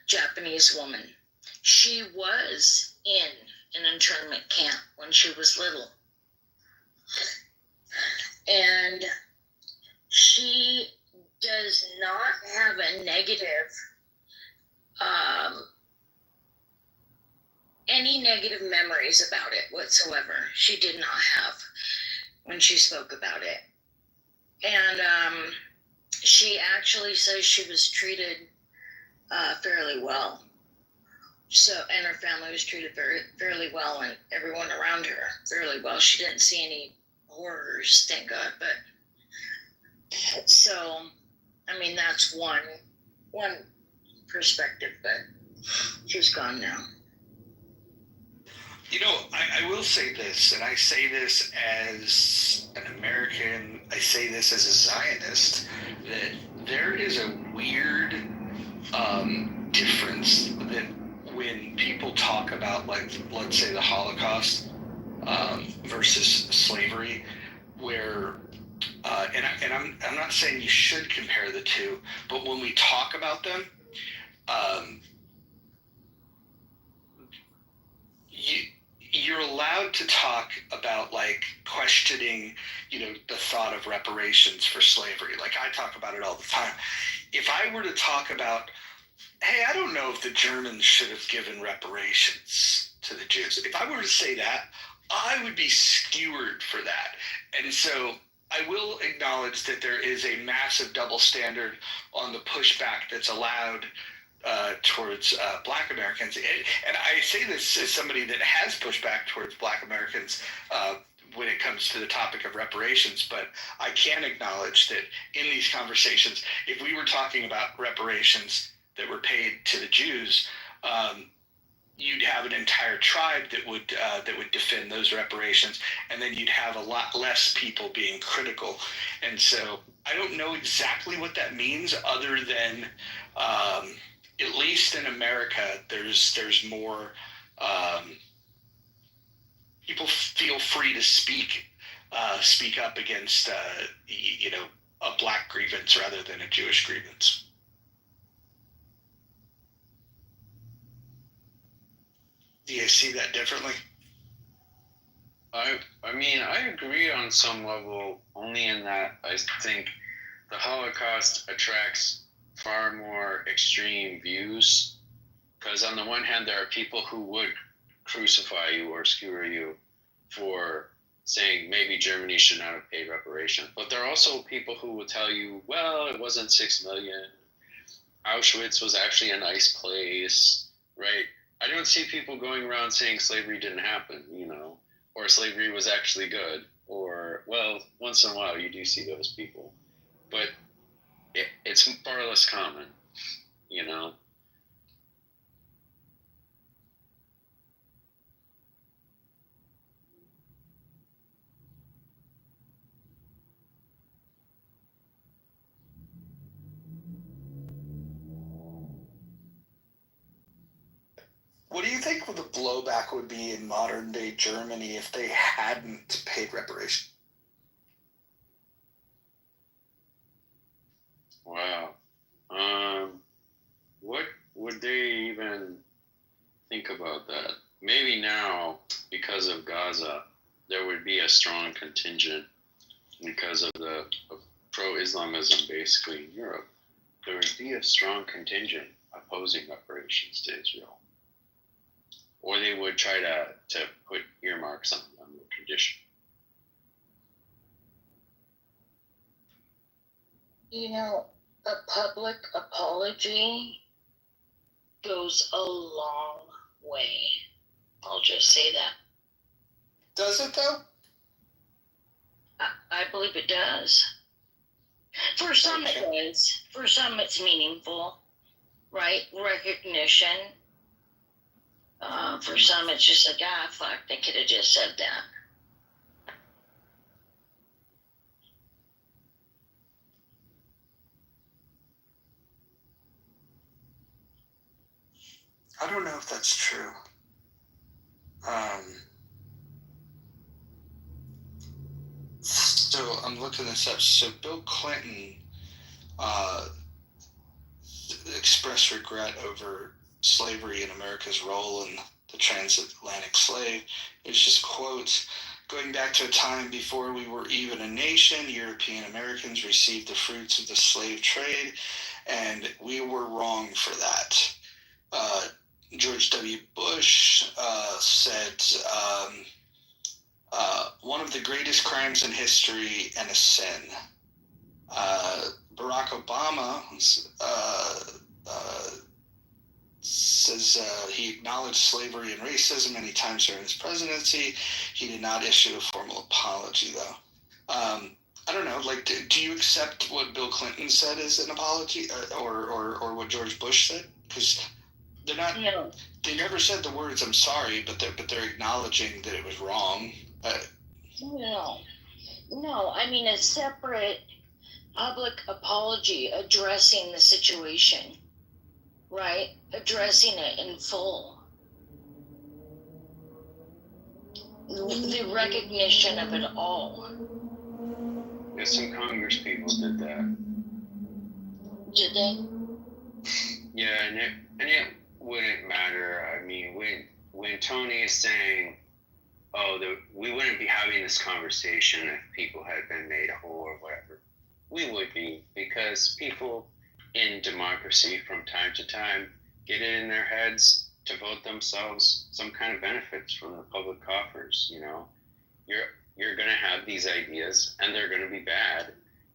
Japanese woman. She was in an internment camp when she was little. And she does not have a negative, any negative memories about it whatsoever. She did not have when she spoke about it. And she actually says she was treated fairly well. And her family was treated fairly well, and everyone around her fairly well. She didn't see any horrors, thank God. But so, I mean, that's one perspective, but she's gone now. I will say this, and I say this as an American, I say this as a Zionist, that there is a weird difference that when people talk about, let's say, the Holocaust versus slavery, where and I'm not saying you should compare the two, but when we talk about them, you're allowed to talk about questioning, the thought of reparations for slavery. I talk about it all the time. If I were to talk about, hey, I don't know if the Germans should have given reparations to the Jews. If I were to say that, I would be skewered for that. And so I will acknowledge that there is a massive double standard on the pushback that's allowed towards Black Americans. And I say this as somebody that has pushed back towards Black Americans when it comes to the topic of reparations, but I can acknowledge that in these conversations, if we were talking about reparations that were paid to the Jews, you'd have an entire tribe that would defend those reparations, and then you'd have a lot less people being critical. And so I don't know exactly what that means, other than at least in America, there's more. People feel free to speak up against a black grievance rather than a Jewish grievance. Do you see that differently? I mean, I agree on some level, only in that I think the Holocaust attracts far more extreme views. Because on the one hand, there are people who would crucify you or skewer you for saying maybe Germany should not have paid reparations. But there are also people who will tell you, well, it wasn't 6 million. Auschwitz was actually a nice place, right? I don't see people going around saying slavery didn't happen, or slavery was actually good, or, well, once in a while you do see those people. But it's far less common, What do you think the blowback would be in modern day Germany if they hadn't paid reparations? Wow. What would they even think about that? Maybe now, because of Gaza, there would be a strong contingent because of pro-Islamism basically in Europe. There would be a strong contingent opposing reparations to Israel. Or they would try to put earmarks on the condition. A public apology goes a long way. I'll just say that. Does it though? I believe it does. For some it does. For some it's meaningful, right? Recognition. For some it's just like, fuck, they could have just said that. I don't know if that's true. So I'm looking this up. So Bill Clinton expressed regret over slavery and America's role in the transatlantic slave. It's just quotes. Going back to a time before we were even a nation, European Americans received the fruits of the slave trade, and we were wrong for that. George W. Bush said, one of the greatest crimes in history and a sin. Barack Obama says he acknowledged slavery and racism many times during his presidency. He did not issue a formal apology, though. I don't know, do you accept what Bill Clinton said as an apology, or what George Bush said? Because they're not. No. They never said the words "I'm sorry," but they're acknowledging that it was wrong. No. I mean a separate public apology addressing the situation, right? Addressing it in full. The recognition of it all. Yeah, some Congress people did that. Did they? Yeah, and it wouldn't matter. I mean, when Tony is saying, we wouldn't be having this conversation if people had been made whole or whatever. We would be, because people in democracy from time to time get it in their heads to vote themselves some kind of benefits from the public coffers. You're going to have these ideas, and they're going to be bad,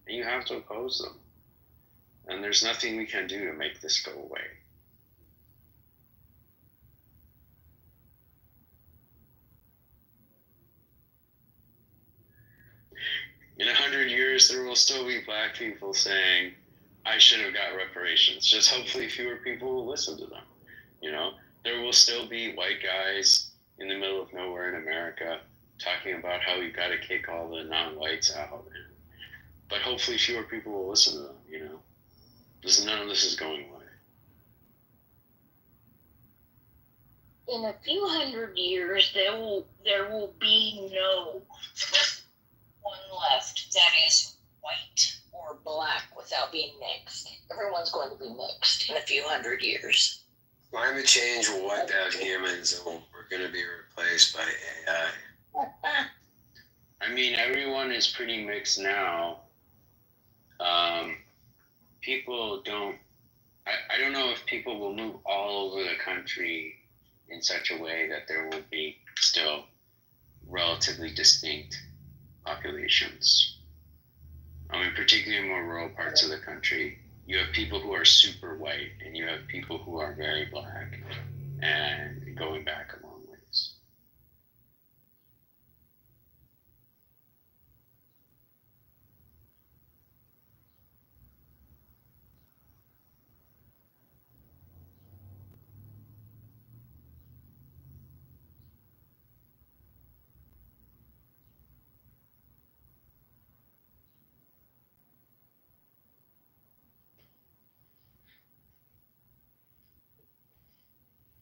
and you have to oppose them. And there's nothing we can do to make this go away. In 100 years, there will still be black people saying, I should have got reparations. Just hopefully fewer people will listen to them. You know, there will still be white guys in the middle of nowhere in America talking about how we've got to kick all the non-whites out. But hopefully fewer people will listen to them, you know. None of this is going away. In a few hundred years, there will be no one left that is white or black without being mixed. Everyone's going to be mixed in a few hundred years. Climate change will wipe out humans, and we're going to be replaced by AI. I mean, everyone is pretty mixed now. People don't. I don't know if people will move all over the country in such a way that there will be still relatively distinct populations. I mean, particularly in more rural parts of the country, you have people who are super white and you have people who are very black and going back a long ways.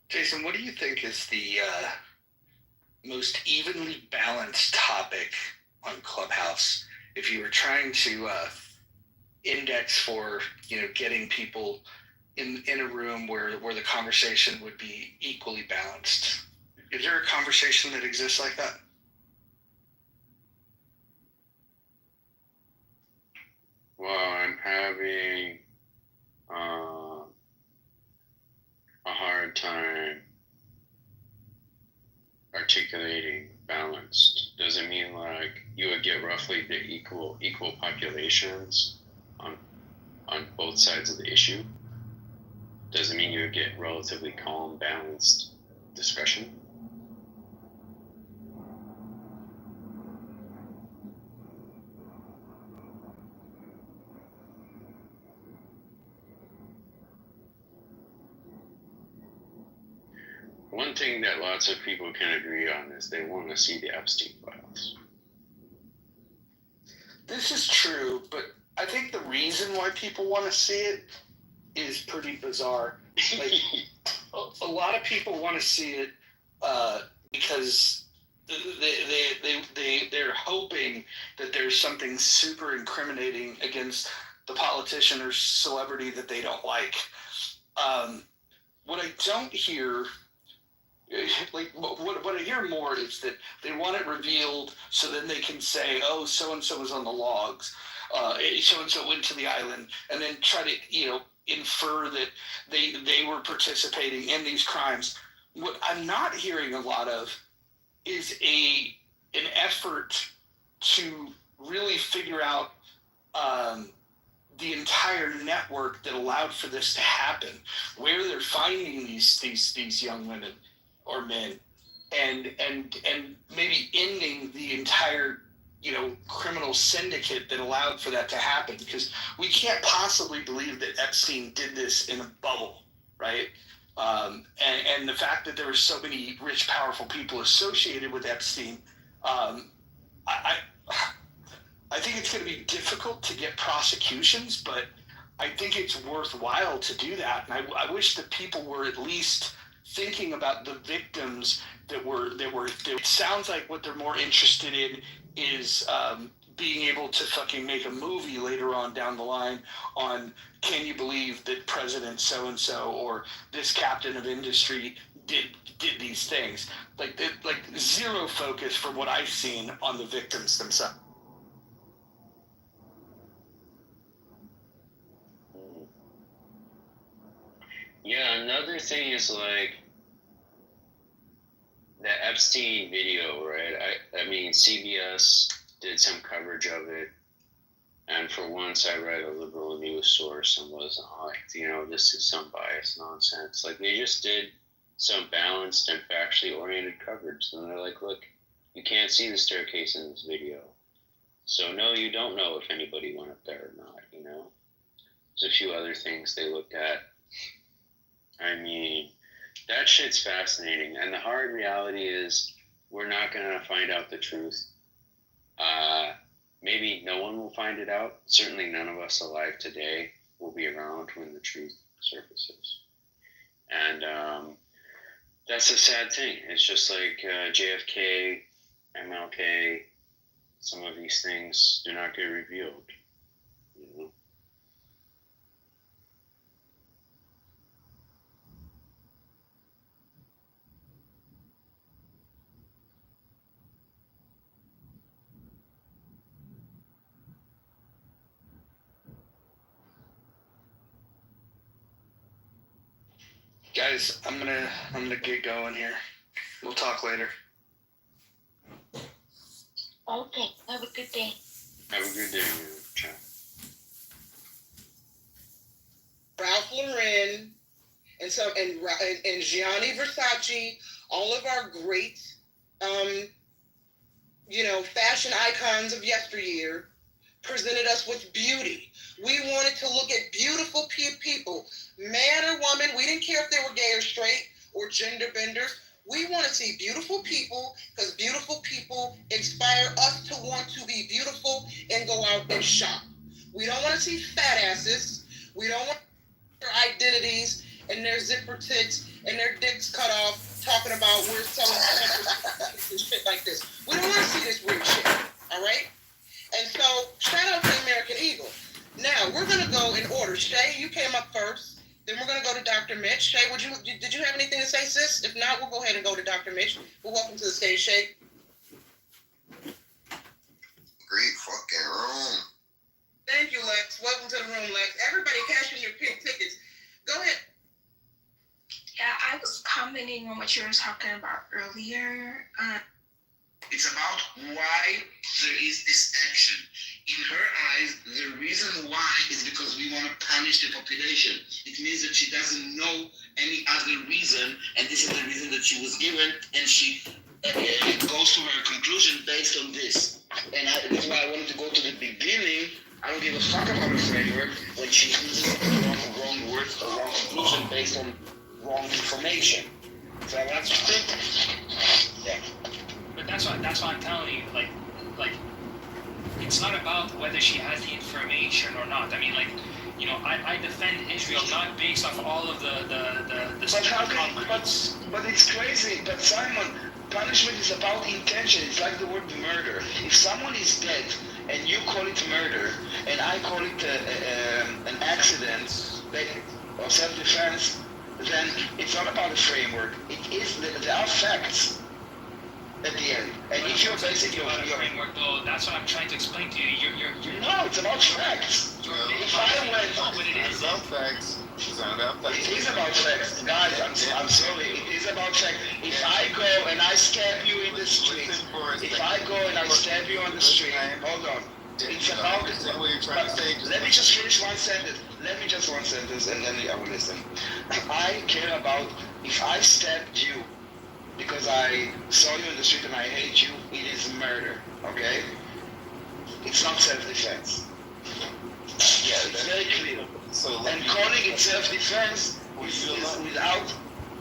Jason, what do you think is the most evenly balanced topic on Clubhouse? If you were trying to index for, getting people in a room where the conversation would be equally balanced, is there a conversation that exists like that? Well, I'm having a hard time articulating balanced. Does it mean like you would get roughly the equal populations on both sides of the issue? Does it mean you would get relatively calm, balanced discussion? One thing that lots of people can agree on is they want to see the Epstein files. This is true, but I think the reason why people want to see it is pretty bizarre. Like, a lot of people want to see it because they're hoping that there's something super incriminating against the politician or celebrity that they don't like. What I don't hear, like what I hear more is that they want it revealed so then they can say, oh, so-and-so was on the logs, so-and-so went to the island, and then try to, infer that they were participating in these crimes. What I'm not hearing a lot of is an effort to really figure out the entire network that allowed for this to happen, where they're finding these young women or men, and maybe ending the entire criminal syndicate that allowed for that to happen, because we can't possibly believe that Epstein did this in a bubble, right? And the fact that there were so many rich, powerful people associated with Epstein, I think it's going to be difficult to get prosecutions, but I think it's worthwhile to do that. And I wish that people were at least thinking about the victims that were. It sounds like what they're more interested in is being able to fucking make a movie later on down the line on, can you believe that President so-and-so or this captain of industry did these things? Like zero focus from what I've seen on the victims themselves. Yeah, another thing is like the Epstein video, right? I mean, CBS did some coverage of it, and for once I read a liberal news source and wasn't like, this is some biased nonsense. Like, they just did some balanced and factually oriented coverage. And they're like, look, you can't see the staircase in this video. So no, you don't know if anybody went up there or not, you know? There's a few other things they looked at. I mean, that shit's fascinating. And the hard reality is we're not going to find out the truth. Maybe no one will find it out. Certainly none of us alive today will be around when the truth surfaces. And that's a sad thing. It's just like JFK, MLK, some of these things do not get revealed. You know? Guys, I'm gonna get going here. We'll talk later. Okay, have a good day. Have a good day, John. Ralph Lauren and Gianni Versace, all of our great, fashion icons of yesteryear, presented us with beauty. We wanted to look at beautiful people, man or woman. We didn't care if they were gay or straight or gender benders. We want to see beautiful people because beautiful people inspire us to want to be beautiful and go out and shop. We don't want to see fat asses. We don't want their identities and their zipper tits and their dicks cut off talking about we're selling and shit like this. We don't want to see this weird shit, all right? And so, shout out to the American Eagle. Now, we're going to go in order. Shay, you came up first. Then we're going to go to Dr. Mitch. Shay, did you have anything to say, sis? If not, we'll go ahead and go to Dr. Mitch. Well, welcome to the stage, Shay. Great fucking room. Thank you, Lex. Welcome to the room, Lex. Everybody cash in your pink tickets. Go ahead. Yeah, I was commenting on what you were talking about earlier. It's about why there is this action. In her eyes, the reason why is because we want to punish the population. It means that she doesn't know any other reason, and this is the reason that she was given, and she goes to her conclusion based on this. And that's why I wanted to go to the beginning. I don't give a fuck about the framework when she uses wrong words or wrong conclusion based on wrong information. So that's what I think. Yeah. But that's what I'm telling you. Like, it's not about whether she has the information or not. I mean, I defend Israel not based off all of the But how can, but it's crazy. But Simon, punishment is about intention. It's like the word murder. If someone is dead and you call it murder, and I call it an accident or self-defense, then it's not about a framework. It is there are facts at the end. And if you're basically your framework, though, that's what I'm trying to explain to you. You're no, it's about facts. If I went, it's about facts. It is about facts, guys. I'm sorry. It is about facts. If I go and I stab you in the street, if I go and I stab you on the street, hold on. It's about. Let me just finish one sentence. Let me just one sentence, and then I will listen. I care about if I stabbed you because I saw you in the street and I hate you, it is murder, okay? It's not self-defense. Yeah, it's very clear. And calling it self-defense is without...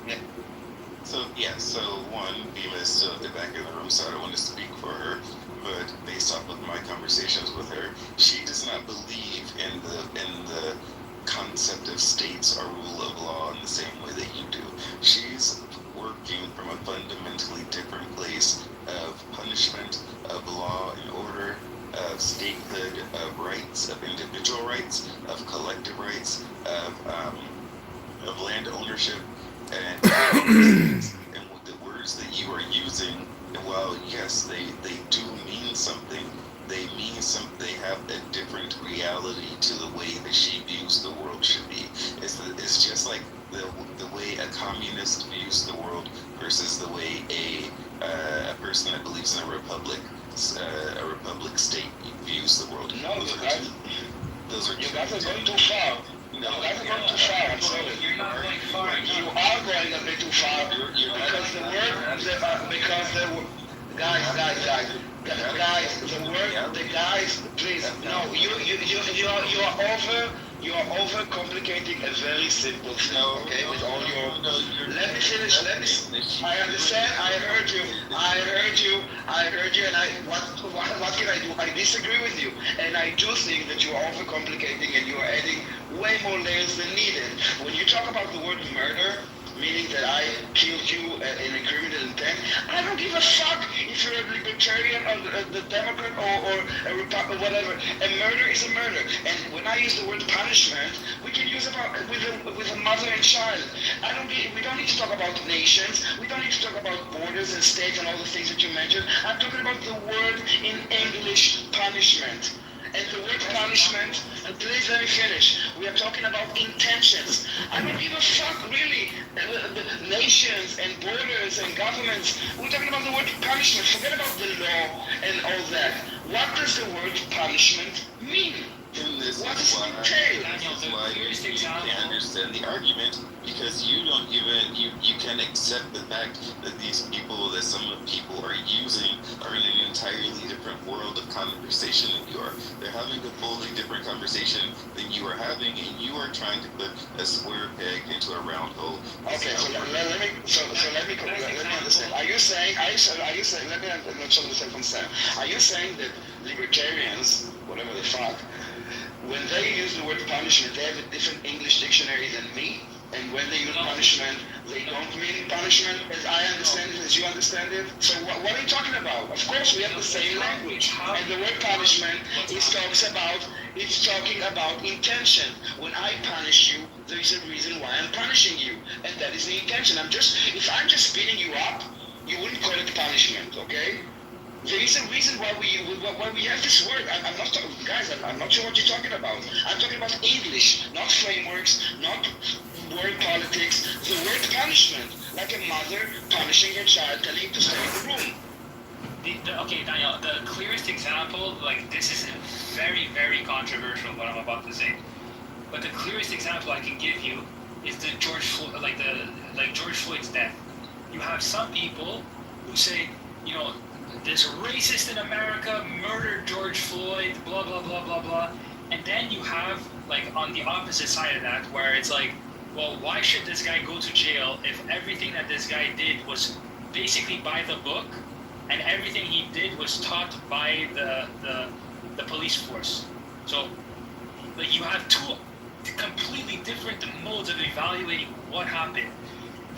Yeah. So one, Bima is still at the back of the room, so I don't want to speak for her, but based off of my conversations with her, she does not believe in the concept of states or rule of law in the same way that you do. She's working from a fundamentally different place of punishment, of law and order, of statehood, of rights, of individual rights, of collective rights, of land ownership, and the words that you are using, while yes, they do mean something, they have a different reality to the way that she views the world should be. It's just like the way a communist views the world versus the way a person that believes in a republic state views the world. No, those are you guys are going too far. No, you guys are going too far. I'm sorry. You're not going far. You are going a bit too far because the word, guys. Guys, please, no, you are over complicating a very simple thing, okay? With all your, let me finish. I understand. I heard you, and what can I do? I disagree with you, and I do think that you are overcomplicating and you are adding way more layers than needed. When you talk about the word murder, meaning that I killed you in a criminal intent, I don't give a fuck if you're a libertarian or the Democrat or a Republican, whatever. A murder is a murder. And when I use the word punishment, we can use it with a mother and child. We don't need to talk about nations. We don't need to talk about borders and states and all the things that you mentioned. I'm talking about the word in English, punishment. And the word punishment, and please let me finish. We are talking about intentions. I don't give a fuck, really. Nations and borders and governments. We're talking about the word punishment. Forget about the law and all that. What does the word punishment mean? What does it entail? This is why you can't understand the argument, because you don't even, you can't accept the fact that these people, that some of the people are using, are in an entirely different world of conversation than you are. They're having a fully different conversation than you are having, and you are trying to put a square peg into a round hole. Okay, so let me understand. Are you saying, let me understand from Sam. Are you saying that libertarians, whatever the fuck, when they use the word punishment, they have a different English dictionary than me? And when they use punishment, they don't mean punishment as I understand it, as you understand it? So what are you talking about? Of course, we have the same language. And the word punishment it's talking about intention. When I punish you, there is a reason why I'm punishing you. And that is the intention. If I'm just beating you up, you wouldn't call it punishment, okay? There is a reason why we have this word. I'm not talking, guys. I'm not sure what you're talking about. I'm talking about English, not frameworks, not word politics. The word punishment, like a mother punishing her child, telling him to stay in the room. Okay, Daniel. The clearest example, like this is very, very controversial what I'm about to say, but the clearest example I can give you is the George Floyd's death. You have some people who say, you know, this racist in America murdered George Floyd, blah, blah, blah, blah, blah. And then you have, like, on the opposite side of that, where it's like, well, why should this guy go to jail if everything that this guy did was basically by the book, and everything he did was taught by the police force? So, like, you have two completely different modes of evaluating what happened.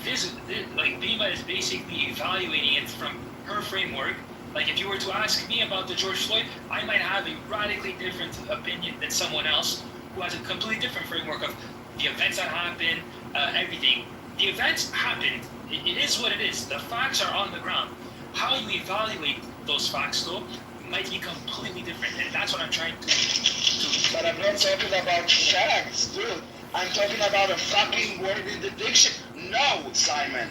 This like, Bima is basically evaluating it from her framework. Like, if you were to ask me about the George Floyd, I might have a radically different opinion than someone else who has a completely different framework of the events that happened, everything. The events happened. It is what it is. The facts are on the ground. How you evaluate those facts, though, might be completely different, and that's what I'm trying to But I'm not talking about facts, dude. I'm talking about a fucking word in the dictionary. No, Simon.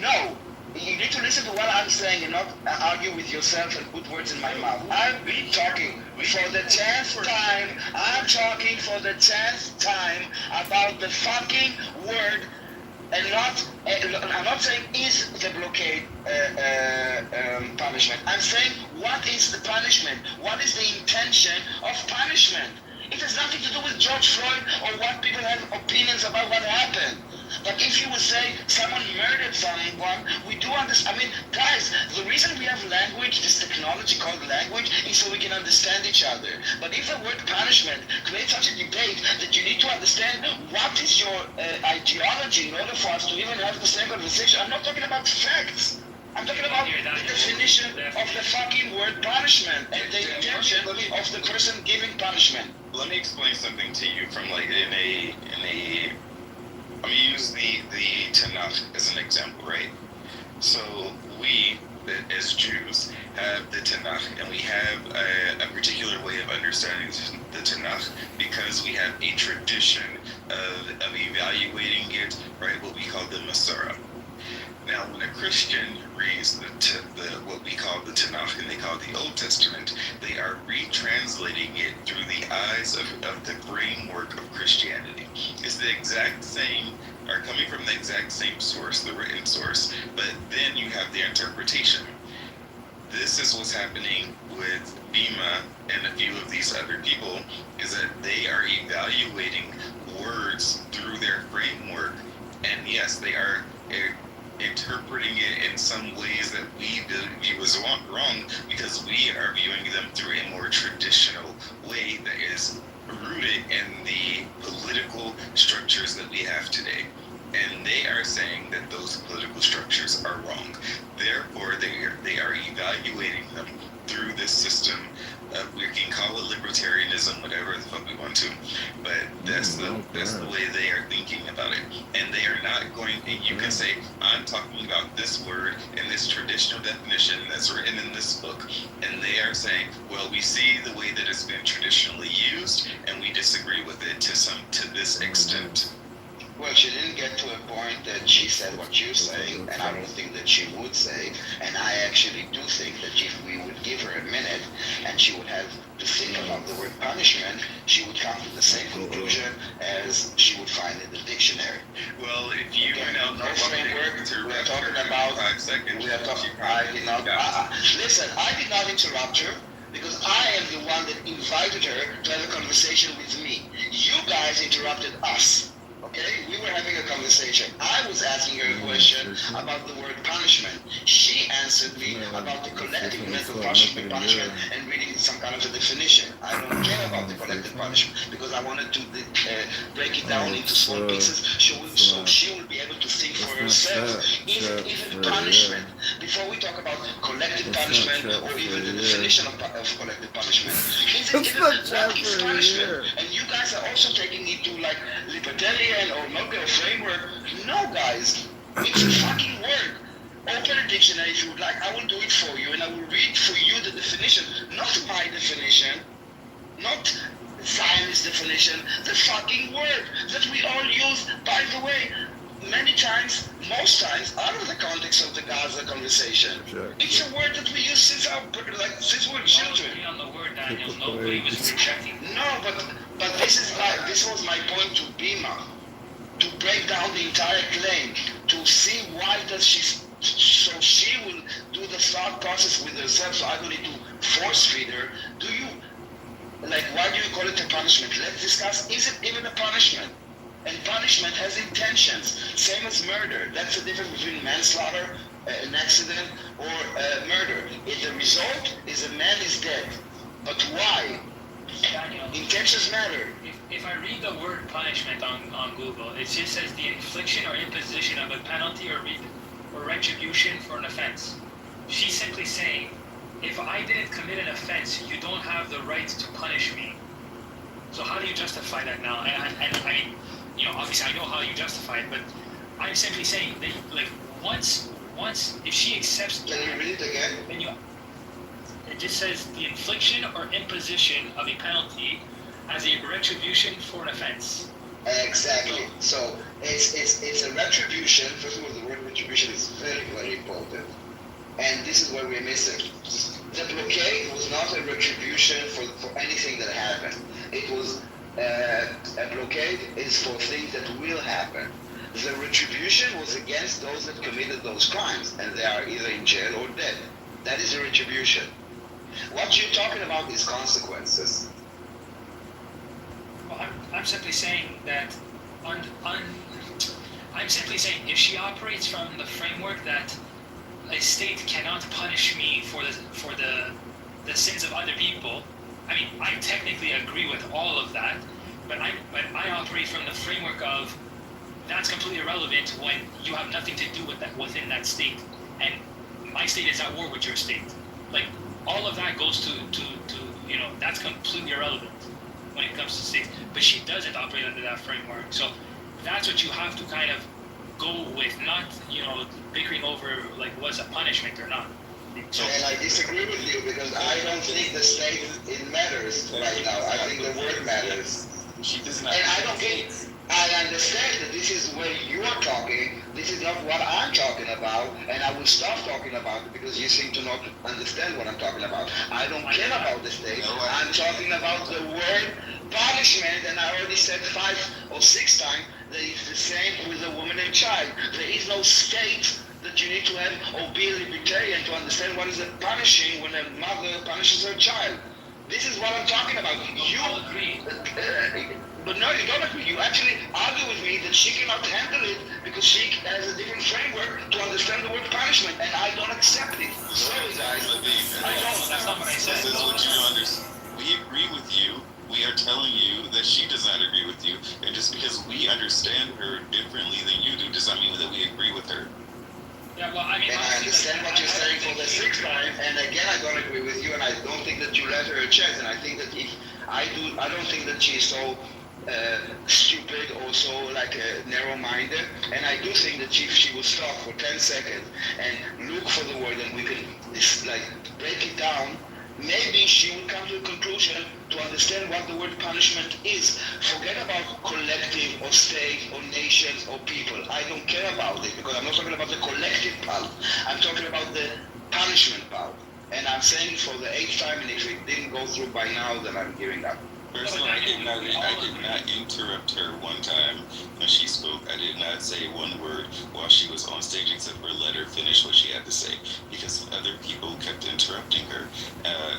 No. You need to listen to what I'm saying and not argue with yourself and put words in my mouth. I've been talking for the 10th time. I'm talking for the 10th time about the fucking word, and I'm not saying is the blockade punishment. I'm saying what is the punishment? What is the intention of punishment? It has nothing to do with George Floyd or what people have opinions about what happened. But if you would say someone murdered someone, we do understand. I mean, guys, the reason we have language, this technology called language, is so we can understand each other. But if the word punishment creates such a debate that you need to understand what is your ideology in order for us to even have the same conversation, I'm not talking about facts. I'm talking about the definition of the fucking word punishment and the intention of the person giving punishment. Let me explain something to you from, like, I'm going to use the Tanakh as an example, right? So we, as Jews, have the Tanakh, and we have a particular way of understanding the Tanakh because we have a tradition of evaluating it, right? What we call the Masorah. Now, when a Christian reads what we call the Tanakh, and they call it the Old Testament, they are retranslating it through the eyes of the framework of Christianity. It's the exact same, are coming from the exact same source, the written source, but then you have the interpretation. this is what's happening with Bima and a few of these other people, is that they are evaluating words through their framework, and yes, they are interpreting it in some ways that we view as wrong, because we are viewing them through a more traditional way that is rooted in the political structures that we have today. And they are saying that those political structures are wrong. Therefore, they are evaluating them through this system. We can call it libertarianism, whatever the fuck we want to, but that's the way they are thinking about it. And they are not going. You can say, I'm talking about this word in this traditional definition that's written in this book, and they are saying, well, we see the way that it's been traditionally used, and we disagree with it to this extent. Well, she didn't get to a point that she said what you're saying, and I don't think that she would say. And I actually do think that if we would give her a minute and she would have to think about the word punishment, she would come to the same conclusion as she would find in the dictionary. Well, if you no framework, we are talking about 5 seconds. We are talking. I did not. Listen, I did not interrupt her, because I am the one that invited her to have a conversation with me. You guys interrupted us. Okay, we were having a conversation. I was asking her a question about the word punishment. She answered me about the collective mental punishment and reading some kind of a definition. I don't care about the collective punishment, because I wanted to break it down into small pieces so she will be able to think for herself. Even punishment, before we talk about collective punishment or even the definition of collective punishment, what is punishment? And you guys are also taking it to like libertarian or local framework. No, guys, it's a fucking word. Open a dictionary if you would like. I will do it for you, and I will read for you the definition, not my definition, not Zionist definition, the fucking word that we all use, by the way, many times, most times, out of the context of the Gaza conversation. Sure. It's a word that we use since we're children. On the word, Daniel, nobody was rejecting. No, but this was my point to Bima, to break down the entire claim, to see why does she, so she will do the thought process with herself, so I don't need to force feed her. Why do you call it a punishment? Let's discuss, is it even a punishment? And punishment has intentions, same as murder. That's the difference between manslaughter, an accident, or murder. The result is a man is dead. But why? Daniel, intentions matter. If I read the word punishment on Google, it just says the infliction or imposition of a penalty or retribution for an offense. She's simply saying, if I didn't commit an offense, you don't have the right to punish me. So how do you justify that now? And I mean, obviously I know how you justify it, but I'm simply saying that, once if she accepts. Can you read it again? Then it just says the infliction or imposition of a penalty as a retribution for an offense. Exactly. So it's a retribution. First of all, the word retribution is very, very important. And this is where we're missing. The blockade was not a retribution for anything that happened. It was a blockade is for things that will happen. The retribution was against those that committed those crimes, and they are either in jail or dead. That is a retribution. What you're talking about is consequences. Well, I'm simply saying that I'm simply saying if she operates from the framework that a state cannot punish me for the sins of other people, I mean, I technically agree with all of that, but I operate from the framework of that's completely irrelevant when you have nothing to do with that within that state, and my state is at war with your state. All of that goes to that's completely irrelevant when it comes to states. But she doesn't operate under that framework, so that's what you have to kind of go with, not bickering over was a punishment or not. So, and I disagree with you, because I don't think the state it matters right now. I think the word matters. She does not. And I understand that this is where you are talking. This is not what I'm talking about, and I will stop talking about it because you seem to not understand what I'm talking about. I don't care about the state. I'm talking about the word punishment, and I already said 5 or 6 times that it's the same with a woman and child. There is no state that you need to have or be a libertarian to understand what is punishing when a mother punishes her child. This is what I'm talking about. You agree. But no, you don't agree. You actually argue with me that she cannot handle it because she has a different framework to understand the word punishment, and I don't accept it. Sorry, guys. I don't. That's not what I said. This is what you don't understand. We agree with you. We are telling you that she does not agree with you, and just because we understand her differently than you do does not mean that we agree with her. Yeah, well, I mean, and I understand what you're saying for the sixth time, and again, I don't agree with you, and I don't think that you let her a chance, and I think that if I don't think that she's so stupid or so like narrow-minded, and I do think that if she will stop for 10 seconds and look for the word and we can like break it down, maybe she will come to a conclusion to understand what the word punishment is. Forget about collective or state or nations or people. I don't care about it because I'm not talking about the collective part. I'm talking about the punishment part. And I'm saying it for the 8th time, and if it didn't go through by now, then I'm giving up. Personally, I did not interrupt her one time when she spoke. I did not say one word while she was on stage except for let her finish what she had to say because other people kept interrupting her.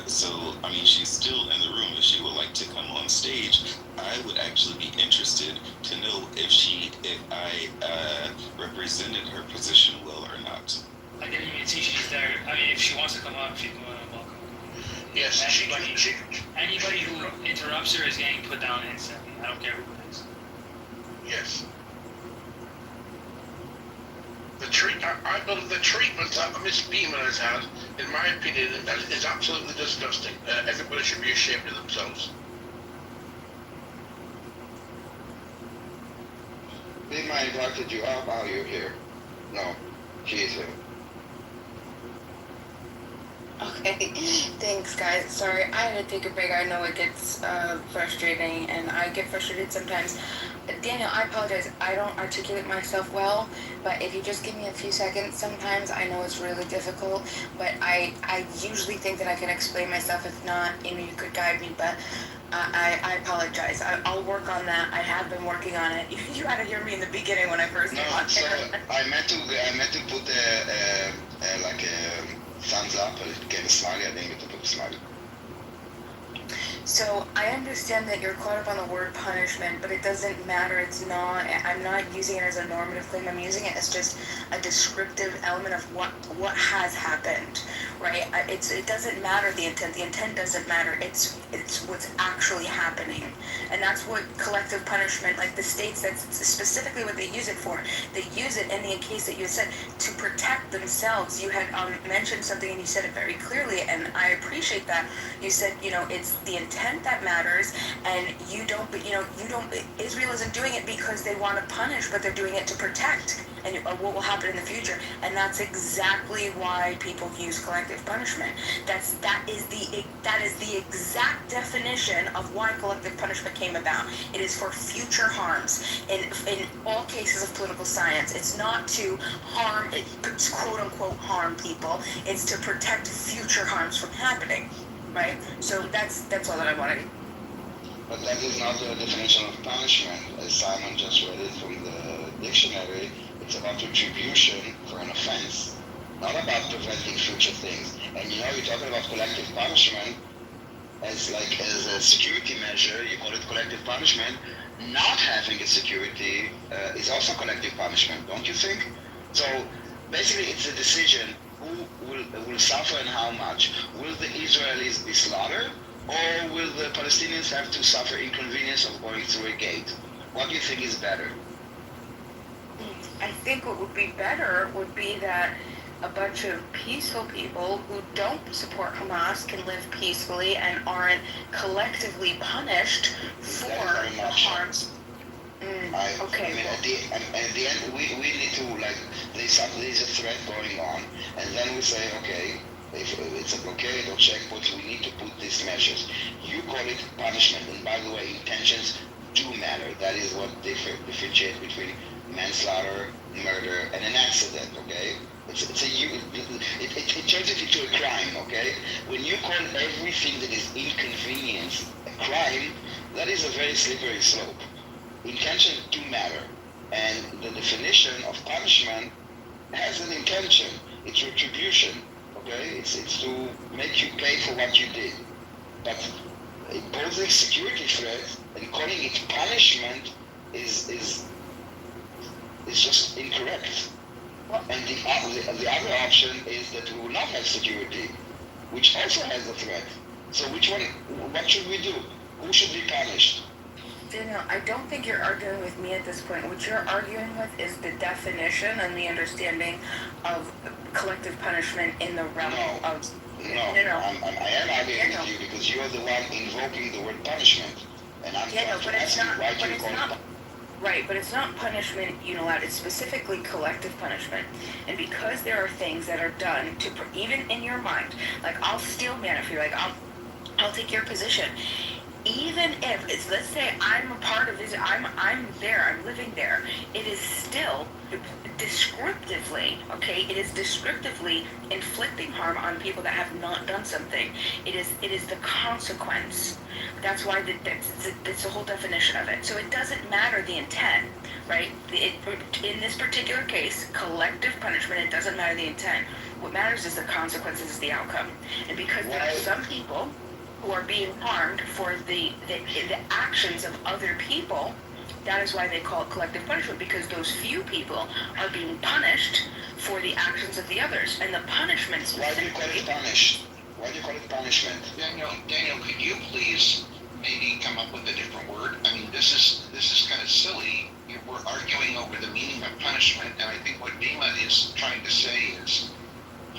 So, I mean, she's still in the room. If she would like to come on stage, I would actually be interested to know if I represented her position well or not. I didn't even see she's there. I mean, if she wants to come up, she can welcome. Yes, Anybody who interrupts her is getting put down instantly. I don't care who it is. yes. I believe the treatment that Miss Beeman has had, in my opinion, is absolutely disgusting. Everybody should be ashamed of themselves. Beeman, I invited you up. Are you here? No, she is here. Okay, thanks guys. Sorry, I had to take a break. I know it gets frustrating, and I get frustrated sometimes. Daniel, I apologize. I don't articulate myself well, but if you just give me a few seconds, sometimes I know it's really difficult, but I usually think that I can explain myself. If not, you could guide me, but I apologize. I'll work on that. I have been working on it. You had to hear me in the beginning when I first came on so here. I meant to put like a thumbs up, but it became a smiley. I didn't get to put a smiley. So I understand that you're caught up on the word punishment, but it doesn't matter. It's not. I'm not using it as a normative claim. I'm using it as just a descriptive element of what has happened, right? It doesn't matter the intent. The intent doesn't matter. It's what's actually happening, and that's what collective punishment, like the states, that's specifically what they use it for. They use it in the case that you said to protect themselves. You had mentioned something, and you said it very clearly, and I appreciate that. You said, it's the intent that matters, and Israel isn't doing it because they want to punish, but they're doing it to protect and what will happen in the future. And that's exactly why people use collective punishment. That is the exact definition of why collective punishment came about. It is for future harms. In all cases of political science, it's not to harm, quote unquote, harm people. It's to protect future harms from happening. Right? So that's all that I wanted. But that is not the definition of punishment. As Simon just read it from the dictionary, it's about retribution for an offense, not about preventing future things. And you're talking about collective punishment as a security measure. You call it collective punishment. Not having a security is also collective punishment, don't you think? So basically, it's a decision. Who will suffer and how much? Will the Israelis be slaughtered, or will the Palestinians have to suffer inconvenience of going through a gate? What do you think is better? I think what would be better would be that a bunch of peaceful people who don't support Hamas can live peacefully and aren't collectively punished for the harms. Okay. I mean, at the end, we need to, there's a threat going on, and then we say, okay, if it's a blockade or checkpoints, we need to put these measures. You call it punishment, and by the way, intentions do matter. That is what differentiates between manslaughter, murder, and an accident, okay? It turns it into a crime, okay? When you call everything that is inconvenience a crime, that is a very slippery slope. Intentions do matter, and the definition of punishment has an intention. It's retribution. Okay, it's to make you pay for what you did. But imposing security threats and calling it punishment is just incorrect. And the other option is that we will not have security, which also has a threat. So which one? What should we do? Who should be punished? Daniel, I don't think you're arguing with me at this point. What you're arguing with is the definition and the understanding of collective punishment in the realm of... No, I am arguing with you because you're the one invoking the word punishment. And I'm trying to ask you, why do you call it punishment? Right, but it's not punishment unilateral. It's specifically collective punishment. And because there are things that are done to, even in your mind, like I'll steel man if you're like, I'll take your position. Even if it's, let's say I'm a part of this, I'm there, I'm living there, it is still descriptively, okay, it is descriptively inflicting harm on people that have not done something. It is the consequence. That's why that's the whole definition of it. So it doesn't matter the intent, right? In this particular case, collective punishment, it doesn't matter the intent. What matters is the consequences, is the outcome. And because there are some people who are being harmed for the actions of other people, that is why they call it collective punishment, because those few people are being punished for the actions of the others. And the punishments... Why do you call it punish? Why do you call it punishment? Daniel, could you please maybe come up with a different word? I mean, this is kind of silly. We're arguing over the meaning of punishment, and I think what Dima is trying to say is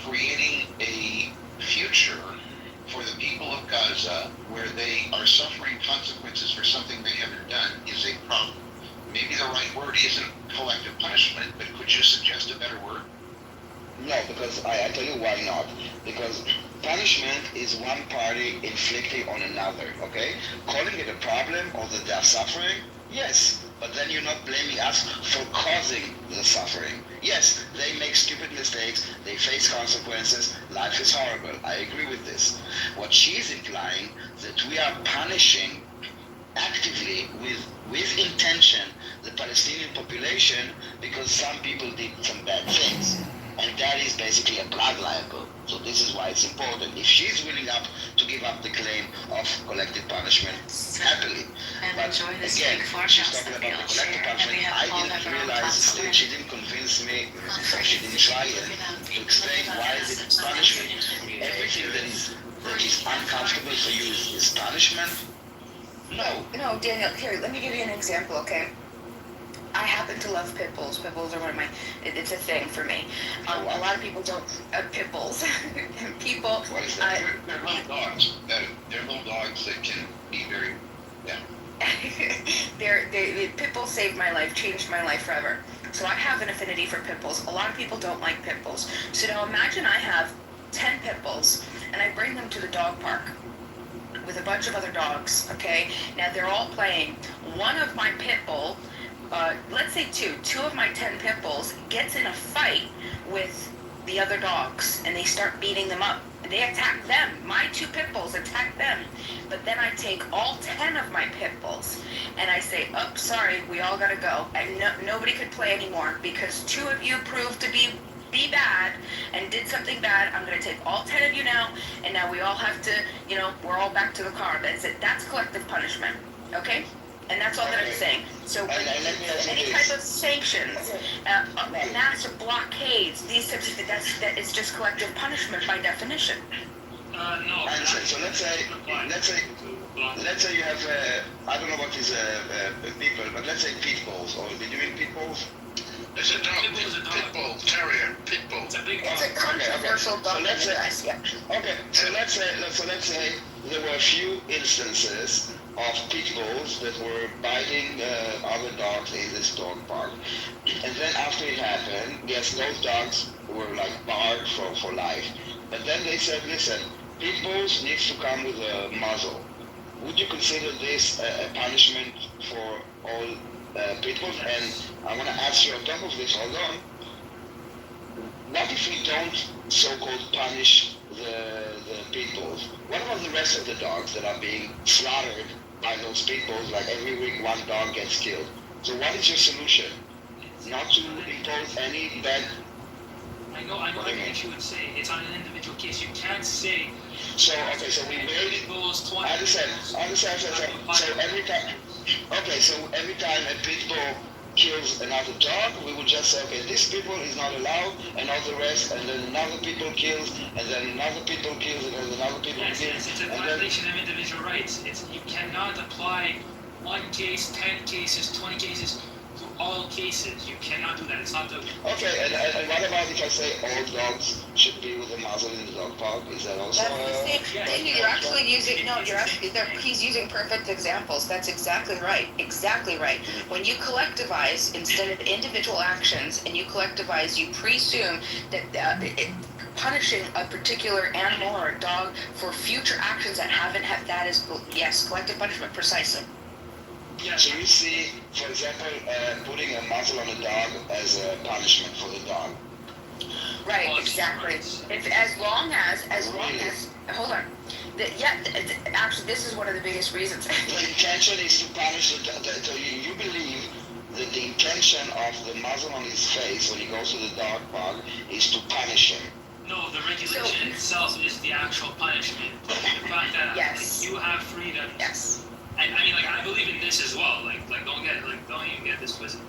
creating a future for the people of Gaza where they are suffering consequences for something they haven't done is a problem. Maybe the right word isn't collective punishment, but could you suggest a better word? No, because I tell you why not. Because punishment is one party inflicting on another, okay? Calling it a problem or that they are suffering, yes. But then you're not blaming us for causing the suffering. Yes, they make stupid mistakes, they face consequences, life is horrible. I agree with this. What she's implying that we are punishing actively with intention the Palestinian population because some people did some bad things. And that is basically a blood libel. So this is why it's important. If she's willing to give up the claim of collective punishment, happily. But again, she's talking about the collective punishment. I didn't realize that she didn't convince me, she didn't try to explain why is it punishment. Everything that is uncomfortable for you is punishment? No, Daniel, here, let me give you an example, okay? I happen to love pit bulls. Pit bulls are one of my, it's a thing for me. A lot of people don't, pit bulls. People, they're little dogs. They're little dogs that can be very, pit bulls saved my life, changed my life forever. So I have an affinity for pit bulls. A lot of people don't like pit bulls. So now imagine I have 10 pit bulls and I bring them to the dog park with a bunch of other dogs, okay? Now they're all playing. One of my pit bull, let's say two of my 10 pit bulls gets in a fight with the other dogs and they start beating them up. They attack them. My 2 pit bulls attack them. But then I take all 10 of my pit bulls and I say, oh, sorry, we all gotta go. And nobody could play anymore because 2 of you proved to be bad and did something bad. I'm gonna take all 10 of you now, and now we all have to, we're all back to the car. That's it. That's collective punishment. Okay? And that's all that I'm saying. So when any type of sanctions, massive blockades, these types of things, that is just collective punishment by definition. No. So let's say you have, I don't know what is people, but let's say pit bulls, or did you mean pit bulls? It's a dog. Pit bull, terrier, pit bull. It's a controversial dog. Okay, so let's say there were a few instances of pit bulls that were biting other dogs in this dog park. And then after it happened, yes, those dogs were like barred for life. But then they said, listen, pit bulls needs to come with a muzzle. Would you consider this a punishment for all pit bulls? And I want to ask you on top of this, hold on, what if we don't so-called punish the pit bulls? What about the rest of the dogs that are being slaughtered by those pit bulls? Like every week one dog gets killed. So what is your solution? Not to impose any bad I know what you would say. It's on an individual case. You can't say. So we made it. I understand. So every time. Okay, so every time a pit bull kills another dog, we will just say, okay, this pit bull is not allowed, and all the rest, and then another pit bull kills, and then another pit bull kills, and then another pit bull kills. Yes, it's a violation of individual rights. You cannot apply 1 case, 10 cases, 20 cases to all cases. You cannot do that. It's not the. Okay, and what about if I say all dogs should be with a muzzle in the dog park? Is that also? That's the same thing. You're actually using he's using perfect examples. That's exactly right. Exactly right. When you collectivize instead of individual actions, and you collectivize, you presume that punishing a particular animal or a dog for future actions that haven't had that is collective punishment precisely. Yeah. So you see, for example, putting a muzzle on a dog as a punishment for the dog. Right, exactly. As long as, hold on. Actually, this is one of the biggest reasons. The intention is to punish the dog. So you believe that the intention of the muzzle on his face when he goes to the dog park is to punish him. No, the regulation itself is the actual punishment. The fact that you have freedom. Yes. And I mean, I believe in this as well. Don't even get this twisted.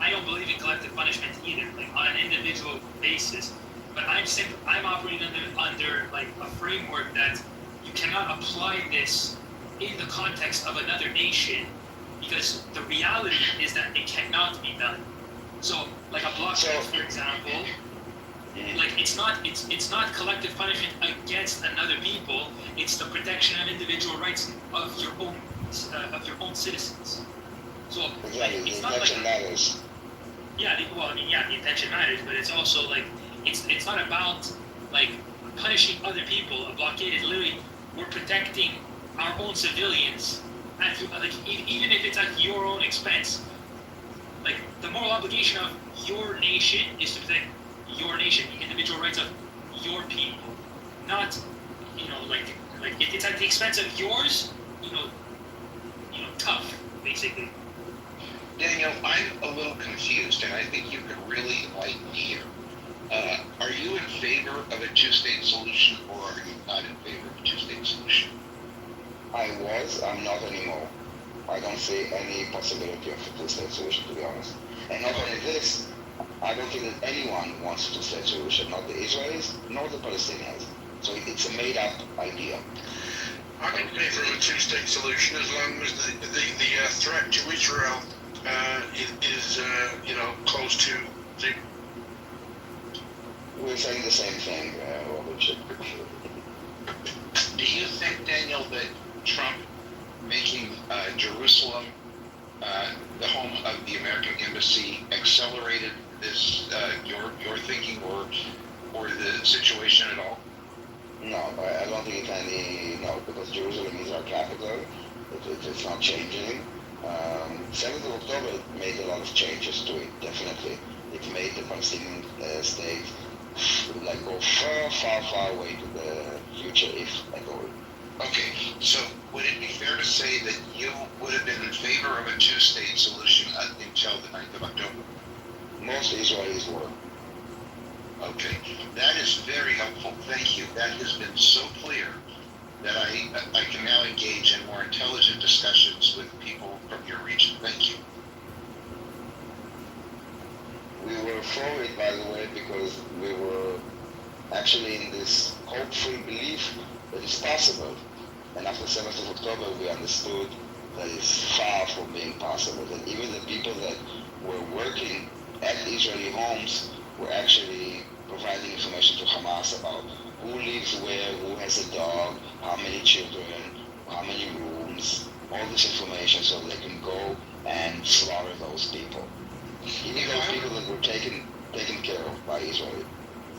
I don't believe in collective punishment either, on an individual basis. But I'm operating under a framework that you cannot apply this in the context of another nation, because the reality is that it cannot be done. So, a blockade, for example, it's not collective punishment against another people. It's the protection of individual rights of your own citizens. So it's not matters. Yeah, the intention matters, but it's also it's not about punishing other people. A blockade is literally we're protecting our own civilians even if it's at your own expense. The moral obligation of your nation is to protect your nation, the individual rights of your people, not if it's at the expense of yours, tough, basically. Daniel, I'm a little confused, and I think you could really enlighten me here. Are you in favor of a two-state solution, or are you not in favor of a two-state solution? I'm not anymore. I don't see any possibility of a two-state solution, to be honest. And not only this, I don't think that anyone wants a two-state solution, not the Israelis, nor the Palestinians. So it's a made-up idea. I'm in favor of a two-state solution as long as the threat to Israel is close to zero. We're saying the same thing, Robert. Do you think, Daniel, that Trump making Jerusalem the home of the American embassy accelerated this your thinking or the situation at all? No, I don't think because Jerusalem is our capital. It's not changing. 7th of October made a lot of changes to it, definitely. It made the Palestinian state go far away to the future, if at all. Okay, so would it be fair to say that you would have been in favor of a two-state solution until the 9th of October? Most Israelis were. Okay, that is very helpful. Thank you. That has been so clear that I can now engage in more intelligent discussions with people from your region. Thank you. We were for it, by the way, because we were actually in this hopeful belief that it's possible. And after 7th of October, we understood that it's far from being possible. That even the people that were working at Israeli homes were actually providing information to Hamas about who lives where, who has a dog, how many children, how many rooms, all this information so they can go and slaughter those people. Even those people that were taken care of by Israel.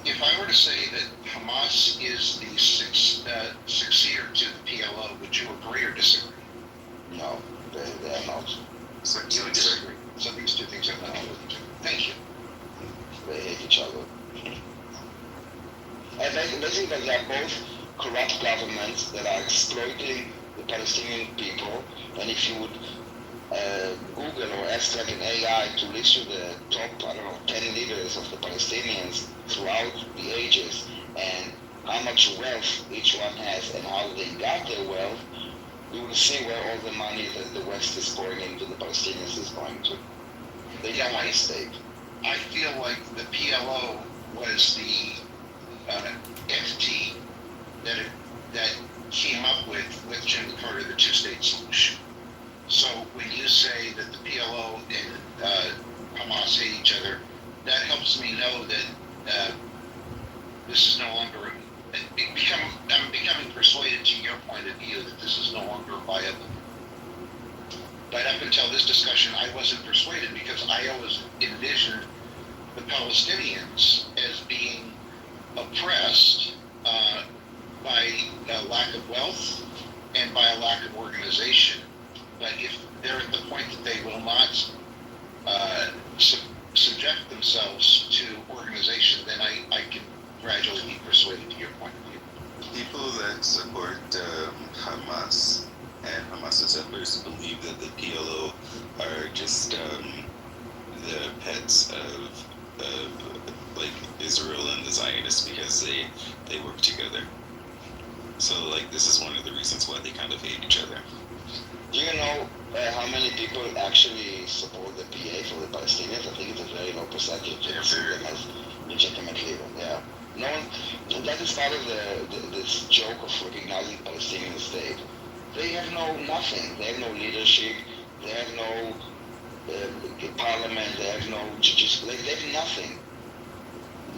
If I were to say that Hamas is the successor to the PLO, would you agree or disagree? No, they are not. So you would disagree. So these two things are not true. Thank you. They hate each other. And basically, they are both corrupt governments that are exploiting the Palestinian people. And if you would Google or ask like an AI to list you the top, I don't know, 10 leaders of the Palestinians throughout the ages and how much wealth each one has and how they got their wealth, you will see where all the money that the West is pouring into the Palestinians is going to. They don't want a state. I feel like the PLO was the entity that came up with Jimmy Carter the two-state solution. So when you say that the PLO and Hamas hate each other, that helps me know that this is no longer. I'm becoming persuaded to your point of view that this is no longer viable. But up until this discussion, I wasn't persuaded because I always envisioned the Palestinians as being oppressed by a lack of wealth and by a lack of organization. But if they're at the point that they will not subject themselves to organization, then I can gradually be persuaded to your point of view. People that support Hamas and Hamas settlers believe that the PLO are just the pets of like Israel and the Zionists because they work together. So like this is one of the reasons why they kind of hate each other. Do you know how many people actually support the PA for the Palestinians? I think it's a very low percentage. Yeah, see them as legitimate leader. Yeah. No one. That is part of this joke of recognizing the Palestinian state. They have nothing. They have no leadership. They have no parliament. They have no judges. They have nothing.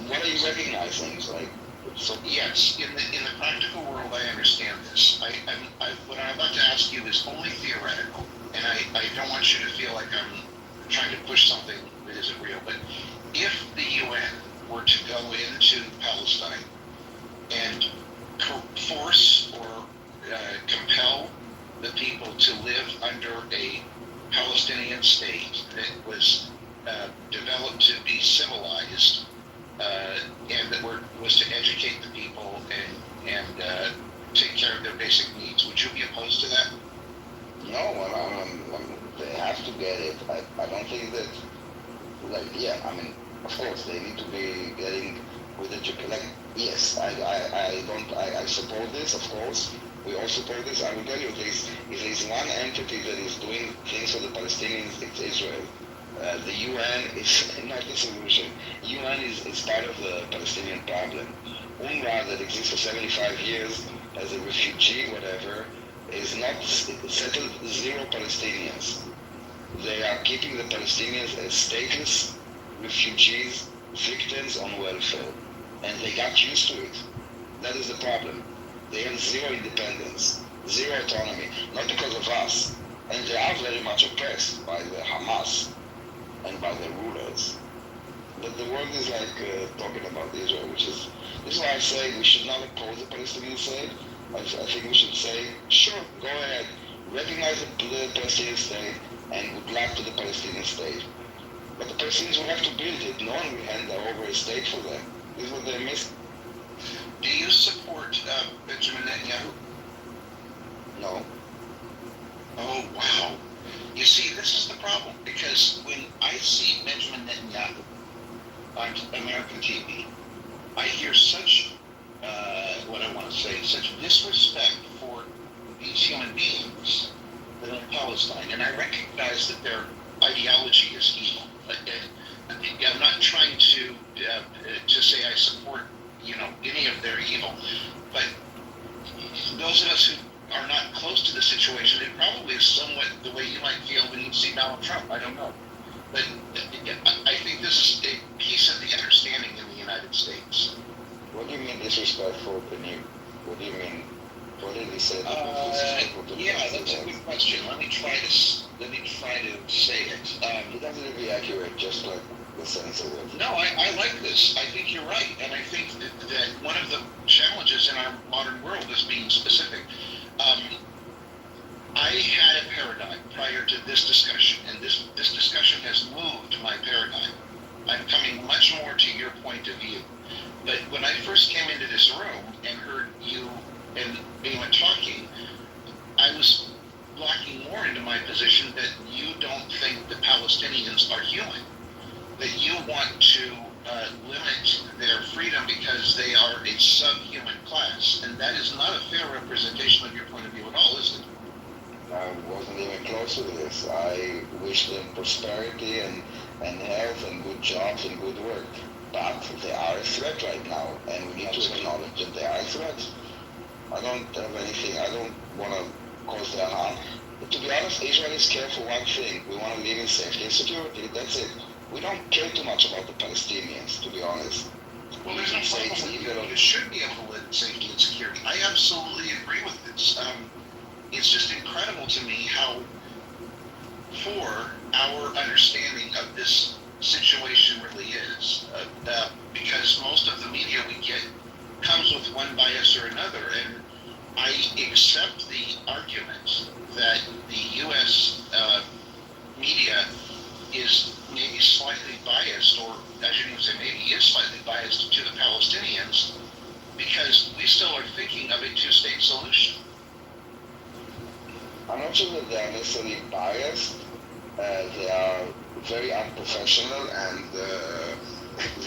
What are you recognizing? Like. So yes, in the practical world, I understand this. What I'm about to ask you is only theoretical, and I don't want you to feel like I'm trying to push something that isn't real. But if the UN were to go into Palestine and force or compel the people to live under a Palestinian state that was developed to be civilized. And that was to educate the people and take care of their basic needs. Would you be opposed to that? No, they have to get it. I don't think that, like, yeah, I mean, of course, they need to be getting with education. Like, yes, I support this, of course. We all support this. I will tell you, if there's one entity that is doing things for the Palestinians, it's Israel. The UN is not the solution. UN is part of the Palestinian problem. UNRWA that exists for 75 years as a refugee, whatever, is not settled zero Palestinians. They are keeping the Palestinians as stateless refugees, victims on welfare. And they got used to it. That is the problem. They have zero independence, zero autonomy, not because of us. And they are very much oppressed by the Hamas and by the rulers. But the world is like talking about Israel, this is why I say we should not oppose the Palestinian state. I think we should say, sure, go ahead, recognize the Palestinian state, and good luck to the Palestinian state. But the Palestinians will have to build it. No one will hand over a state for them. This is what they're missing. Do you support Benjamin Netanyahu? No. Oh, wow. You see, this is the problem, because when I see Benjamin Netanyahu on American TV, I hear such, such disrespect for these human beings that are in Palestine, and I recognize that their ideology is evil. I'm not trying to say I support, any of their evil, but those of us who are not close to the situation, it probably is somewhat the way you might feel when you see Donald Trump. I don't know. But I think this is a piece of the understanding in the United States. What do you mean disrespectful? What do you mean? What did he say? Yeah, that's a good question. Let me try to say it. It doesn't really be accurate, just like the sense of it. No, I like this. I think you're right, and I think that one of the challenges in our modern world is being specific. I had a paradigm prior to this discussion, and this discussion has moved my paradigm. I'm coming much more to your point of view. But when I first came into this room and heard you and Bima talking, I was locking more into my position that you don't think the Palestinians are human, that you want to limit their freedom because they are a subhuman class, and that is not a fair representation of your point of view at all, is it? I wasn't even close to this. I wish them prosperity and health and good jobs and good work. But they are a threat right now, and we need to acknowledge that they are a threat. I don't have anything, I don't want to cause them harm. But to be honest, Israelis care for one thing. We want to live in safety and security. That's it. We don't care too much about the Palestinians, to be honest. Well, there's no problem with you. You should be able to live in safety and security. I absolutely agree with this. It's just incredible to me how poor our understanding of this situation really is. Because most of the media we get comes with one bias or another, and I accept the argument that the U.S. Media is maybe slightly biased, or I shouldn't even say maybe, is slightly biased to the Palestinians, because we still are thinking of a two-state solution. I'm not sure that they are necessarily biased. They are very unprofessional, and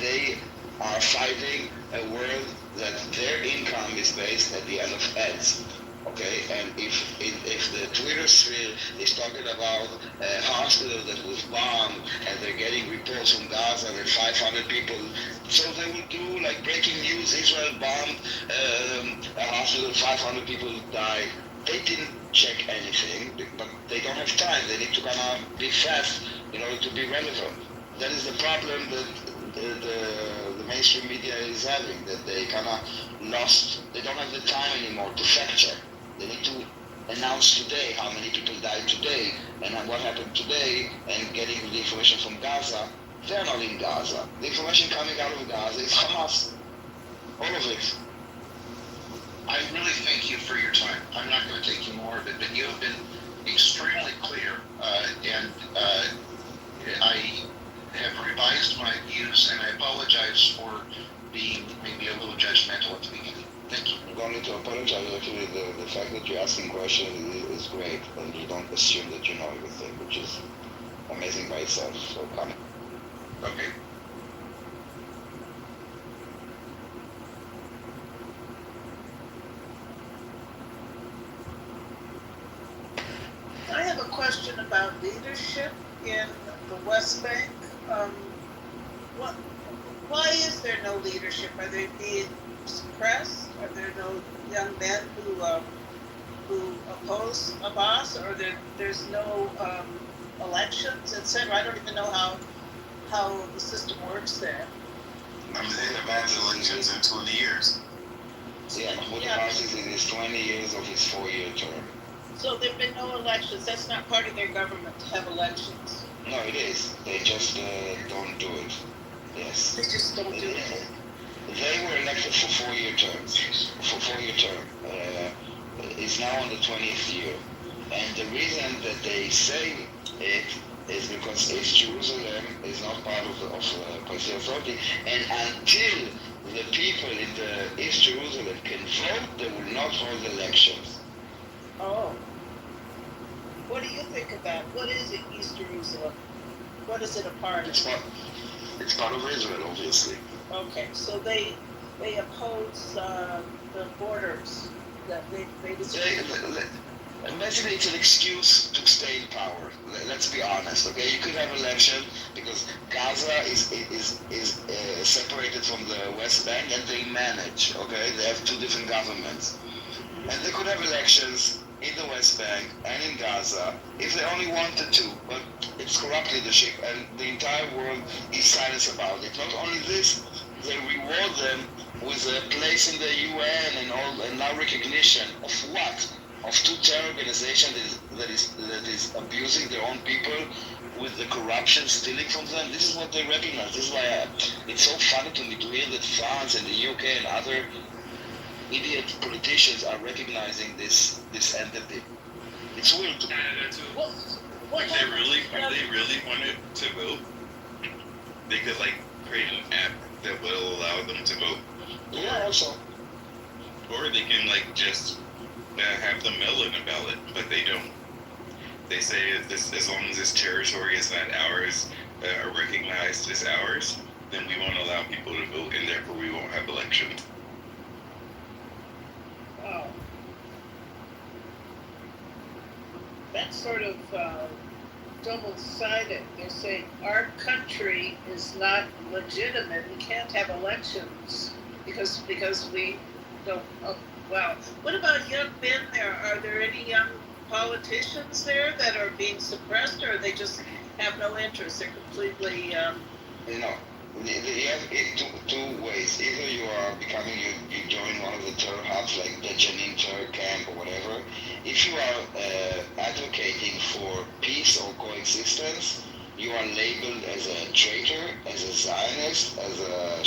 they are fighting a world that their income is based at the end of ads. Okay, and if the Twitter sphere is talking about a hospital that was bombed and they're getting reports from Gaza that 500 people, so they will do like breaking news: Israel bombed a hospital, 500 people died. They didn't check anything, but they don't have time. They need to kind of be fast in order to be relevant. That is the problem that the mainstream media is having, that they kind of lost, they don't have the time anymore to fact check. They need to announce today how many people died today and what happened today, and getting the information from Gaza. They're not in Gaza. The information coming out of Gaza is Hamas. All of it. I really thank you for your time. I'm not going to take you more of it, but you have been extremely clear, and I have revised my views, and I apologize for being maybe a little judgmental at the beginning. Thank you. You don't need to apologize. Actually, the fact that you're asking questions is great, and you don't assume that you know everything, which is amazing by itself. So come. Okay. I have a question about leadership in the West Bank. Why is there no leadership? Are they being suppressed? Are there no young men who oppose Abbas? Or there's no elections, etc.? I don't even know how the system works there. I mean, they haven't had elections in 20 years. Yeah, Mahmoud Abbas is in his 20 years of his 4-year term. So there have been no elections. That's not part of their government to have elections. No, it is. They just don't do it. Yes. They just don't do it. They were elected for 4-year terms. For 4-year term. It's now on the 20th year. And the reason that they say it is because East Jerusalem is not part of the Palestinian Authority, and until the people in the East Jerusalem can vote, they will not hold elections. Oh. What do you think of that? What is it, East Jerusalem? What is it a part of? It's part of Israel, obviously. Okay, so they oppose the borders. That they basically, it's an excuse to stay in power. Let's be honest, okay? You could have election because Gaza is separated from the West Bank, and they manage, okay? They have two different governments. And they could have elections in the West Bank and in Gaza if they only wanted to, but it's corrupt leadership, and the entire world is silent about it. Not only this, they reward them with a place in the UN and now recognition of what? Of two terror organizations that is abusing their own people with the corruption stealing from them. This is what they recognize. This is why it's so funny to me to hear that France and the UK and other idiot politicians are recognizing this entity. It's weird to me. Canada too. If they really wanted to vote, they could like create an app that will allow them to vote. Yeah, also. Or they can like just have them mail in a ballot, but they don't. They say that this, as long as this territory is not ours, or recognized as ours, then we won't allow people to vote, and therefore we won't have elections. Wow. That's sort of double-sided. They're saying our country is not legitimate. We can't have elections because we don't. Oh, wow. What about young men there? Are there any young politicians there that are being suppressed, or they just have no interest? They're completely. No. You have two ways. Either you are becoming, you join one of the terror hubs like the Jenin terror camp or whatever. If you are advocating for peace or coexistence, you are labeled as a traitor, as a Zionist, as a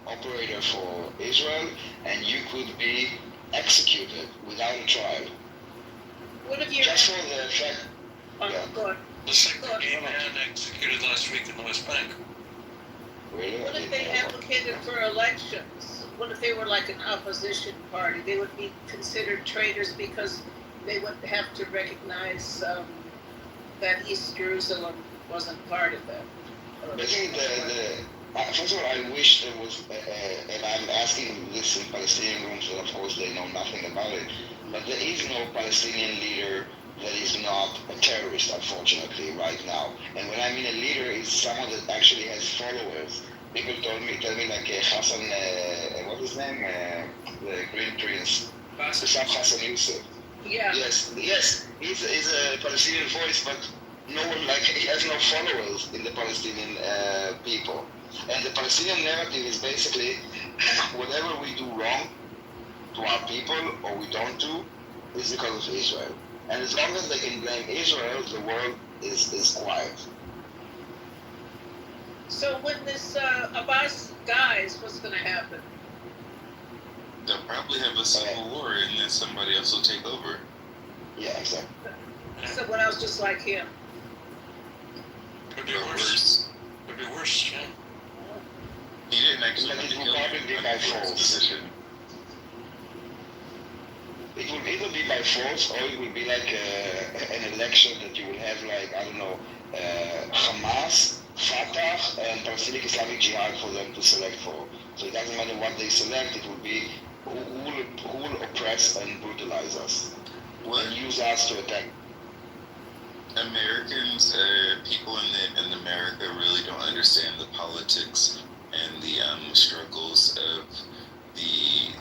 operator for Israel, and you could be executed without a trial. What if you just for the fact? Go on. The second gay man executed last week in the West Bank. Really? What if they advocated for elections? What if they were like an opposition party? They would be considered traitors because they would have to recognize that East Jerusalem wasn't part of that. I think first of all, I wish there was, and I'm asking this in Palestinian rooms, and of course they know nothing about it, but there is no Palestinian leader that is not a terrorist, unfortunately, right now. And when I mean a leader, it's someone that actually has followers. People tell me like Hassan, what's his name? The Green Prince, Sam Hassan Yusuf. Yeah. Yes, he's a Palestinian voice, but no one, like, he has no followers in the Palestinian people. And the Palestinian narrative is basically whatever we do wrong to our people or we don't do is because of Israel. And as long as they can blame Israel, the world is quiet. So when this Abbas dies, what's going to happen? They'll probably have a civil war, and then somebody else will take over. Yeah, exactly. Someone else just like him. Could be worse. Could be worse, yeah. He didn't actually have to kill him by position. It will either be by force or it will be like an election that you will have, like, I don't know, Hamas, Fatah, and Palestinian Islamic Jihad for them to select for. So it doesn't matter what they select, it will be who will oppress and brutalize us. And use us to attack. Americans, people in America really don't understand the politics and the struggles of the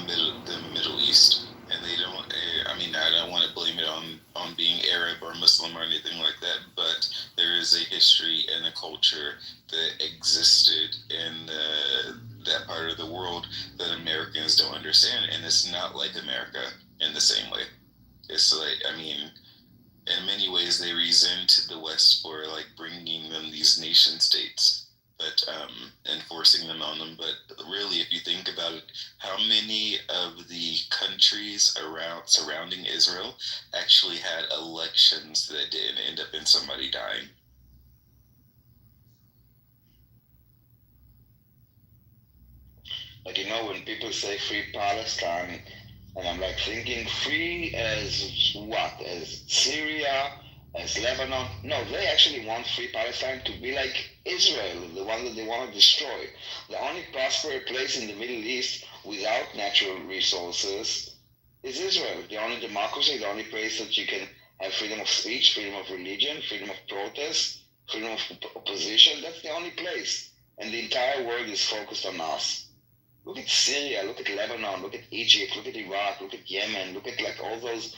Middle East. And they don't, I mean, I don't want to blame it on being Arab or Muslim or anything like that, but there is a history and a culture that existed in that part of the world that Americans don't understand, and it's not like America in the same way. It's like, I mean, in many ways they resent the West for like bringing them these nation states, but enforcing them on them. But really, if you think about it, how many of the countries surrounding Israel actually had elections that didn't end up in somebody dying? Like, you know, when people say free Palestine, and I'm like thinking free as what? As Syria, as Lebanon? No, they actually want free Palestine to be like Israel, the one that they want to destroy. The only prosperous place in the Middle East without natural resources is Israel. The only democracy, the only place that you can have freedom of speech, freedom of religion, freedom of protest, freedom of opposition. That's the only place. And the entire world is focused on us. Look at Syria, look at Lebanon, look at Egypt, look at Iraq, look at Yemen, look at like all those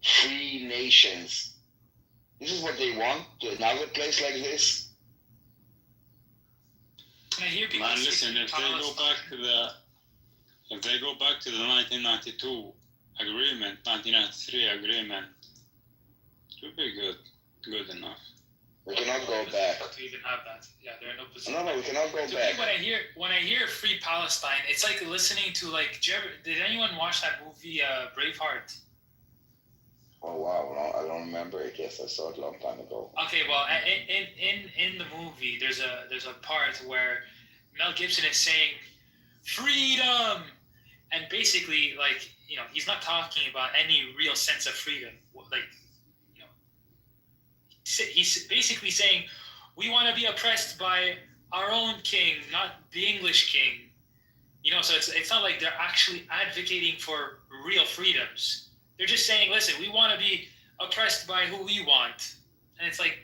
free nations. This is what they want to another place like this. I hear people Man, listen, if they go back to the 1992 agreement, 1993 agreement, it would be good enough. We cannot go back. To even have that, yeah, they're in no position. No, we cannot go To back. me, when I hear Free Palestine, it's like listening to like. Did anyone watch that movie Braveheart? Oh wow, no, I don't remember it. Yes, I saw it a long time ago. Okay, well, in the movie, there's a part where Mel Gibson is saying freedom, And basically, like, you know, he's not talking about any real sense of freedom. Like, you know, he's basically saying we want to be oppressed by our own king, not the English king. You know, so it's not like they're actually advocating for real freedoms. They're just saying, listen, we want to be oppressed by who we want. And it's like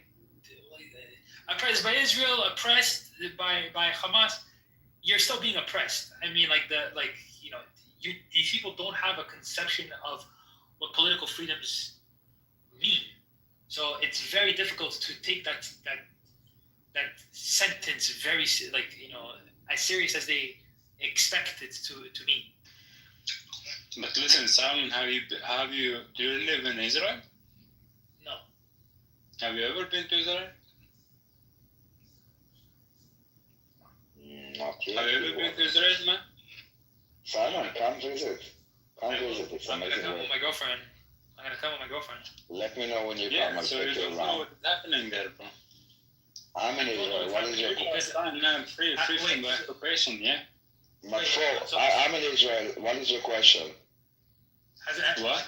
oppressed by Israel, oppressed by Hamas, you're still being oppressed. I mean, like you know, these people don't have a conception of what political freedoms mean. So it's very difficult to take that sentence very, like, you know, as serious as they expect it to mean. But listen, Simon, do you live in Israel? No. Have you ever been to Israel? Not yet. Have you ever been to Israel, man? Simon, come visit. Come visit. It's I'm amazing. gonna come with my girlfriend. Let me know when you Yeah, come. I'll so take you you don't know around. what's happening there, bro. I'm in Israel. What is your free from the occupation, yeah? But I'm in Israel. What is your question? What?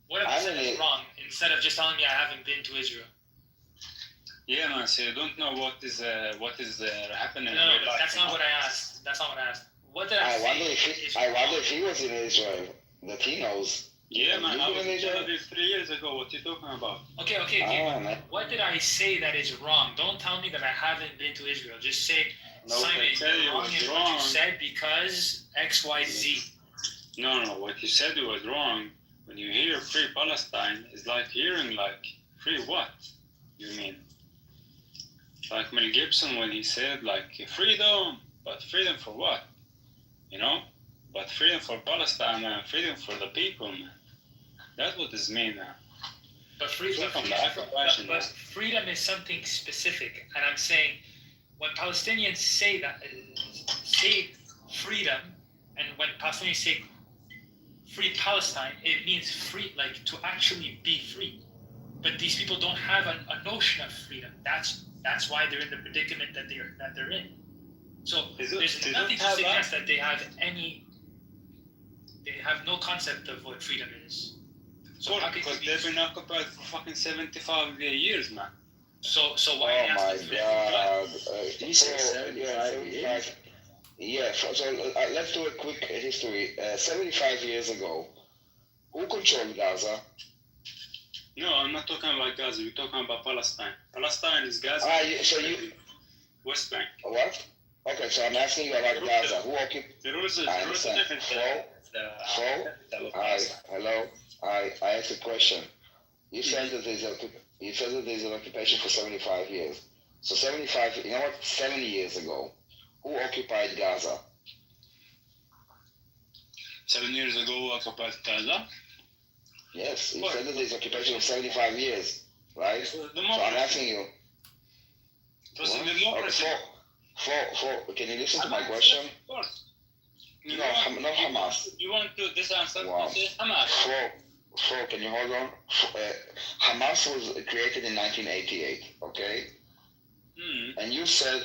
What if I said it's wrong instead of just telling me I haven't been to Israel? Yeah, man. So you don't know what is happening. No, that's not what I asked. What did I say? I wonder if he was in Israel. That he knows. Yeah, man. I You was been in in Tel Israel? Aviv 3 years ago. What you talking about? Okay. man. What did I say that is wrong? Don't tell me that I haven't been to Israel. Just say, No, Simon, I tell you you're wrong was in wrong. what you said because X, Y, Z. No. What you said was wrong. When you hear free Palestine, it's like hearing like free what? You mean? Like Mel Gibson when he said like freedom, but freedom for what? You know? But freedom for Palestine, man. Freedom for the people, man. That's what this means, man. But freedom is something specific, and I'm saying when Palestinians say freedom, and when Palestinians say free Palestine, it means free, like to actually be free. But these people don't have a notion of freedom. That's why they're in the predicament that they're in. So there's nothing to suggest that they have no concept of what freedom is. So because they've been occupied for fucking 75 years, man. So why? Oh my God! He said 75 years. Yeah. So let's do a quick history. 75 years ago, who controlled Gaza? No, I'm not talking about Gaza. We're talking about Palestine. Palestine is Gaza. West Bank. What? Okay, so I'm asking you about Gaza. Who occupied? There was a difference. Hello. I asked a question. You said that there's an occupation for 75 years. So 75. You know what? 70 years ago, who occupied Gaza? 7 years ago, who occupied Gaza? Yes, you said that there's occupation of 75 years, right? So I'm asking you. It was a democracy. Can you listen to my question? Of course. No, Hamas. You want to this answer? Wow. Hamas. Can you hold on? Hamas was created in 1988, okay? And you said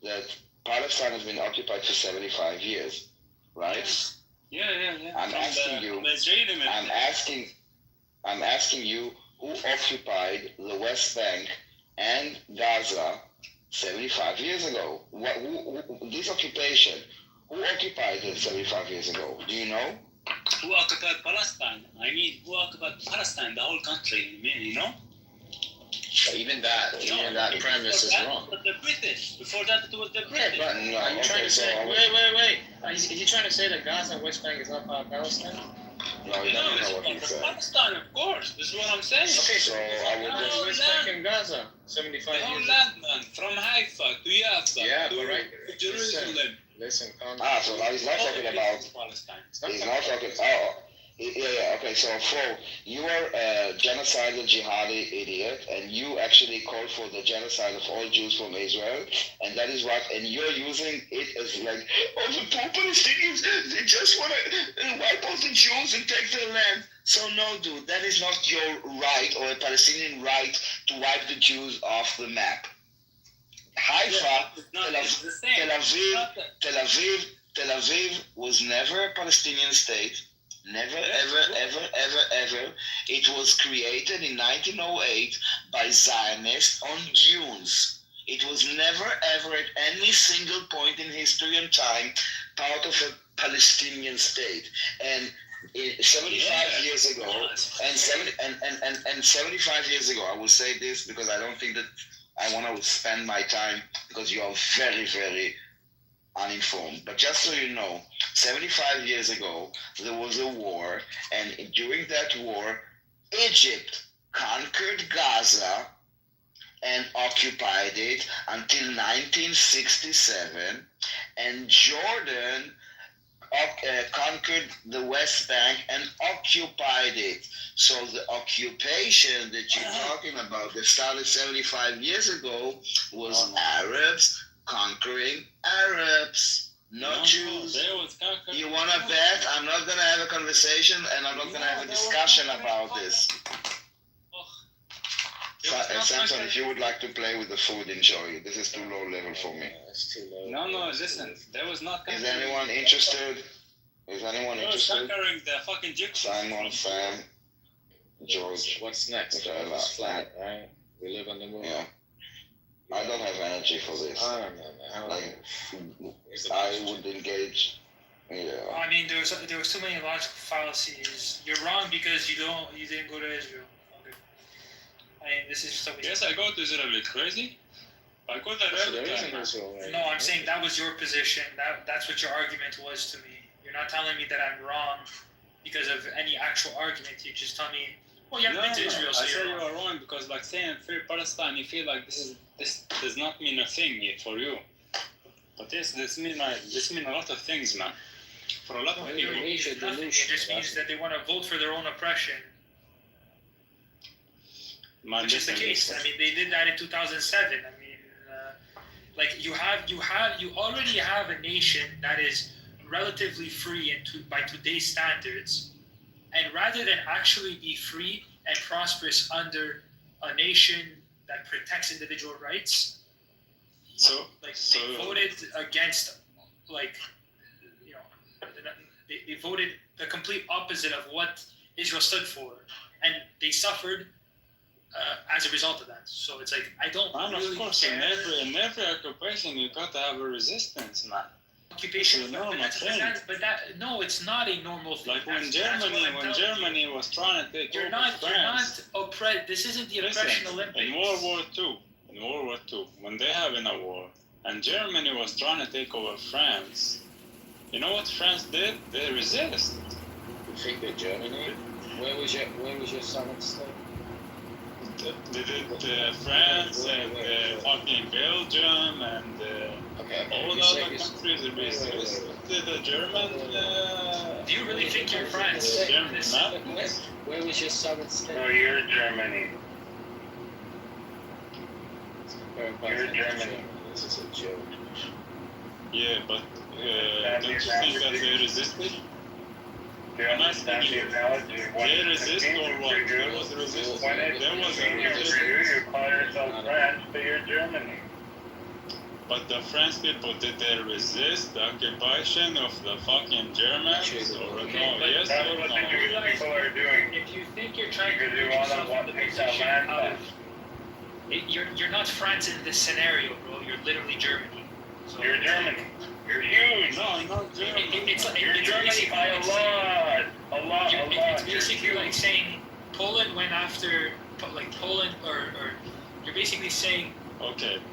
that Palestine has been occupied for 75 years, right? Yeah. I'm asking you who occupied the West Bank and Gaza 75 years ago. This occupation, who occupied it 75 years ago? Do you know? Who occupied Palestine? I mean, who occupied Palestine, the whole country, you know? Even that premise is wrong. But the British. Before that, it was the British. But No, are you trying to say? Wait. Are you trying to say that Gaza and West Bank is not part of Palestine? No, you don't know what he It's said. Palestine, of course. This is what I'm saying. Okay, So I would The whole West land. Bank and Gaza, 75 The whole years. land, man. From Haifa to Jaffa Yeah, to but right. Jerusalem. Listen, so now he's not talking about. Palestine. He's not talking. Yeah. Okay, so you are a genocidal jihadi idiot, and you actually called for the genocide of all Jews from Israel, and that is what. And you're using it as like, the poor Palestinians, they just want to wipe out the Jews and take their land. So no, dude, that is not your right or a Palestinian right to wipe the Jews off the map. Haifa, Tel Aviv, Tel Aviv was never a Palestinian state. Never, ever. It was created in 1908 by Zionists on Jews. It was never, ever at any single point in history and time part of a Palestinian state. And 75 years ago, and 75 years ago, I will say this because I don't think that I want to spend my time because you are very, very uninformed. But just so you know, 75 years ago, there was a war, and during that war, Egypt conquered Gaza and occupied it until 1967, and Jordan conquered the West Bank and occupied it. So the occupation that you're talking about that started 75 years ago was Arabs conquering Arabs, not Jews. You want to bet? I'm not going to have a conversation and I'm not going to have a discussion about this. Samson, if you would like to play with the food, enjoy it. This is too low level for me. No, listen. There was not. Is anyone interested? Is anyone interested? Conquering the fucking Gypsies. Simon, Sam, George. What's next? It's flat, right? We live on the moon. Yeah. I don't have energy for this. I don't know, man. I would engage. Yeah. I mean, there was too many logical fallacies. You're wrong because you didn't go to Israel. I mean, this is so. Yes, I go to Israel. It's crazy. I go there every time. No, I'm saying that was your position. That's what your argument was to me. You're not telling me that I'm wrong because of any actual argument. You just tell me, well, you haven't been to Israel, so I you're say wrong. you are wrong because, like, saying free Palestine, you feel like this does not mean a thing for you. But this mean a lot of things, man. For a lot of people, It just means that they want to vote for their own oppression. Which is the case. I mean, they did that in 2007. I mean, like you already have a nation that is relatively free by today's standards, and rather than actually be free and prosperous under a nation that protects individual rights, they voted against, they voted the complete opposite of what Israel stood for, and they suffered. As a result of that, so it's like I don't really of course, care. in every occupation, you got to have a resistance, man. Occupation, it's a normal thing. No, it's not a normal thing. Like when Germany was trying to take over France. You're not oppressed. This isn't the oppression Olympics. In World War II, when they have in a war, and Germany was trying to take over France, you know what France did? They resist. You think that Germany? Where was your summit state? They did France and fucking Belgium and all the other countries resisted the German. Do you really think you're France? Where was your summit state? No, you're Germany. You're Germany. This is a joke. Yeah, but don't you think that they resisted? I'm asking you, they resist or what? There was resistance. There was a resistance. You call yourself France, but you're Germany. But the French people, did they resist the occupation of the fucking Germans? Or no? Yes that's or what no? the Jewish people are doing. If you think you're trying to Because put you yourself want in to the take that position land of, back. you're not France in this scenario, bro. You're literally Germany. So You're Germany. You're huge. No, I'm not Germany. You're Germany by a lot. It's basically like saying Poland went after, like Poland, or you're basically saying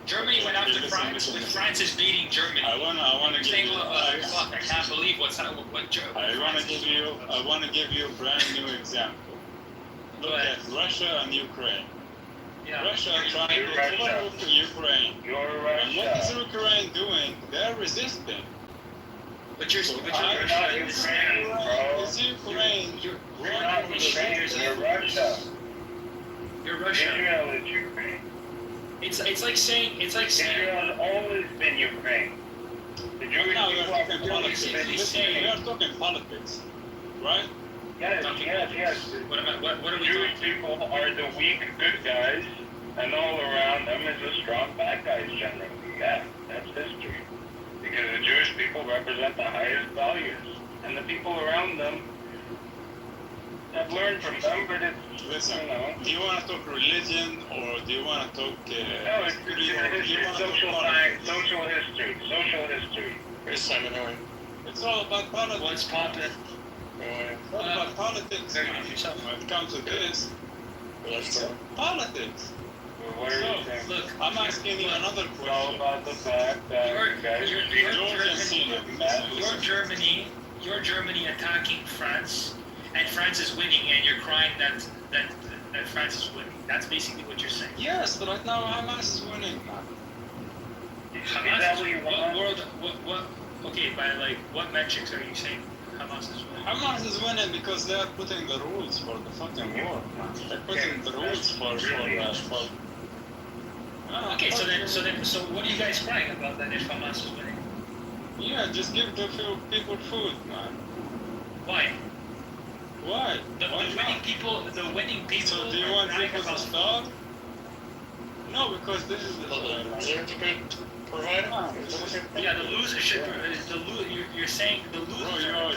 Germany went after France, but France is beating Germany. I wanna give saying, you. fuck, I can't believe what I wanna give you a brand new example. Look at Russia and Ukraine. Yeah. Russia trying to take over Ukraine. And what is Ukraine doing? They're resisting. But you're not Ukraine, bro. It's Ukraine. You're not Ukraine. You're Russia. You're Russia. Israel is Ukraine. It's like saying Israel has always been Ukraine. The Jewish Now we are people talking politics. Listen, we are talking politics, right? Yes. What are we Jewish people are the weak good guys, and all around them is the strong bad guys generally. Yeah, that's history. Because the Jewish people represent the highest values, and the people around them have learned from them, but it's, listen, you know. do you want to talk religion or do you want to talk No, it's history, social history. Where's Simon Owen? It's all about politics. What's poppin'? It's all about politics. Very Man. yourself. When it comes to this, it's politics. Well, what are you saying? Look, I'm asking you another It's all question. about the fact that you're Germany attacking France, and France is winning, and you're crying that France is winning. That's basically what you're saying. Yes, but right now Hamas is winning, man. Hamas is what? Okay, by like what metrics are you saying Hamas is winning? Hamas is winning because they are putting the rules for the fucking war, man. They're putting the rules for. Okay, so what are you guys crying about then if Hamas is winning? Yeah, just give the people food, man. Why? Why? The winning people. So do you want people to starve? No, because this is Yeah, the loser should. You're saying the loser. Bro,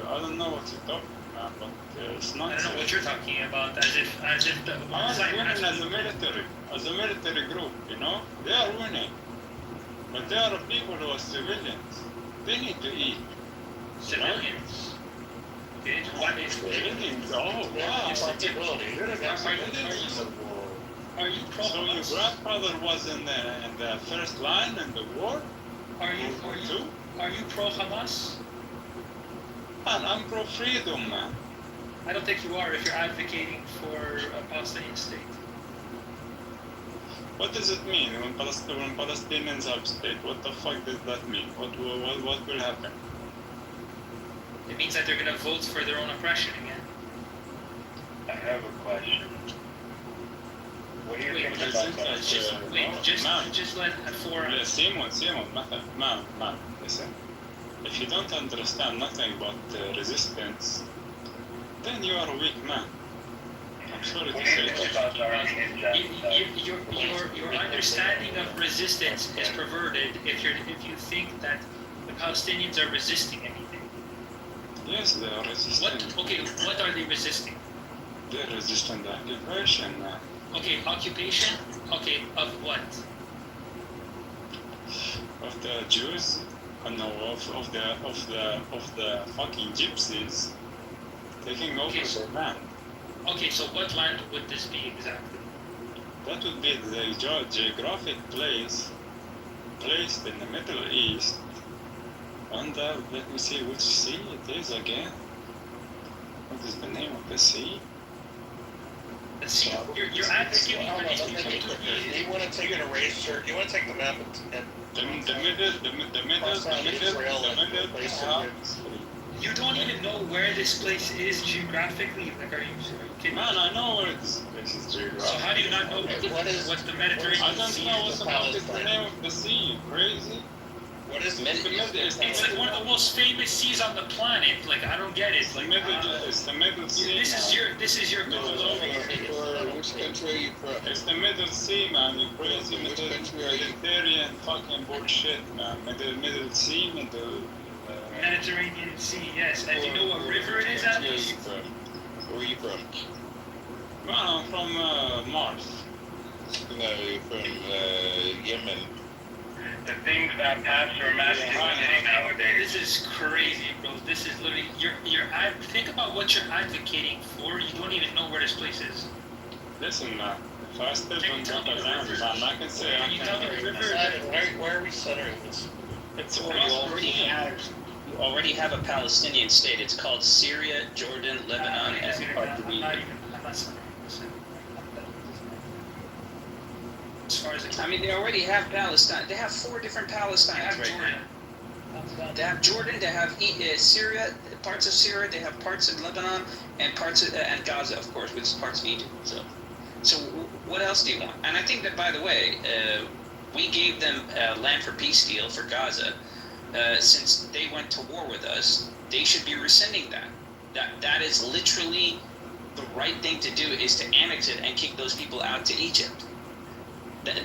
I don't know what you're talking about, but it's not. I don't know what you're talking about. As if the. Hamas is winning as a military group, you know? They are winning. But there are people who are civilians. They need to eat. Civilians? Okay, what is civilians? Oh, wow. Are you pro So your grandfather was in the first line in the war? Are you pro Hamas? Man, I'm pro freedom, man. I don't think you are if you're advocating for a Palestinian state. What does it mean when Palestinians have state? What the fuck does that mean? What will happen? It means that they're going to vote for their own oppression again. I have a question. What do you think about that? Just let Simon, man, listen. If you don't understand nothing about resistance, then you are a weak man. I'm sorry to say that. Your understanding of resistance is perverted if you think that the Palestinians are resisting anything. Yes, they are resisting. What are they resisting? They're resisting the occupation, man. Okay, occupation? Okay, of what? Of the Jews? No, of the fucking gypsies taking over the land. Okay, so what land would this be exactly? That would be the geographic place placed in the Middle East under, let me see which sea it is again. What is the name of the sea? The sea. You're advocating for these people to be... You want to take an eraser, you want to take the map and the middle. You don't even know where this place is geographically. Like, are you kidding? Man, I know where this place is geographically. So how do you not know what the Mediterranean Sea is? I don't know what's the name of the sea. You crazy? What is It's like one of the most famous seas on the planet. Like, I don't get it. Like, it's the Middle Sea. This is your goal over here. Which country are you from? It's the Middle Sea, man. You crazy Mediterranean fucking bullshit, man. Middle Sea, Mediterranean Sea, yes. And you know what river it is at least? Where are you from? Man, I'm from Mars. No, you're from Yemen. The things that pass for masculinity nowadays. This is crazy, bro. This is literally think about what you're advocating for. You don't even know where this place is. Listen, man. If I step on top of land, man, I can say Can you tell me the river? Where are we centering this? It's You already have a Palestinian state. It's called Syria, Jordan, Lebanon, and part of Egypt. As far as I mean, they already have Palestine. They have 4 different Palestines right now. They have Jordan. They have Syria, parts of Syria. They have parts of Lebanon and parts of and Gaza, of course, which is parts of Egypt. So what else do you want? And I think that, by the way, we gave them a land for peace deal for Gaza. Since they went to war with us, they should be rescinding that. That is literally the right thing to do, is to annex it and kick those people out to Egypt.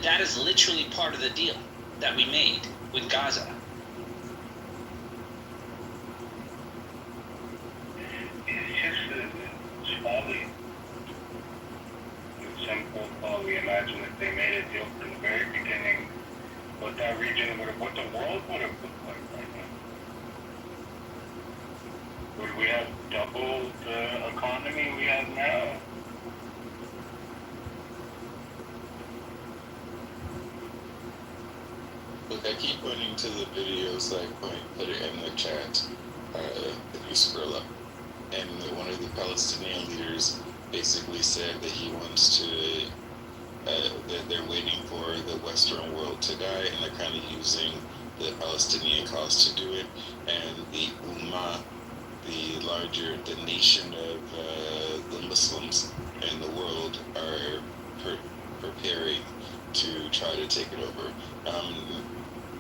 That is literally part of the deal. that we made with Gaza. It's folly. It's simple folly. Imagine if they made a deal from the very beginning, what that region would have, what the world would have looked like right now. Would we have double the economy we have now? Look, I keep pointing to the videos, I put it in the chat, if you scroll up. And one of the Palestinian leaders basically said that he wants to, that they're waiting for the Western world to die, and they're kind of using the Palestinian cause to do it. And the Ummah, the nation of the Muslims in the world are preparing to try to take it over.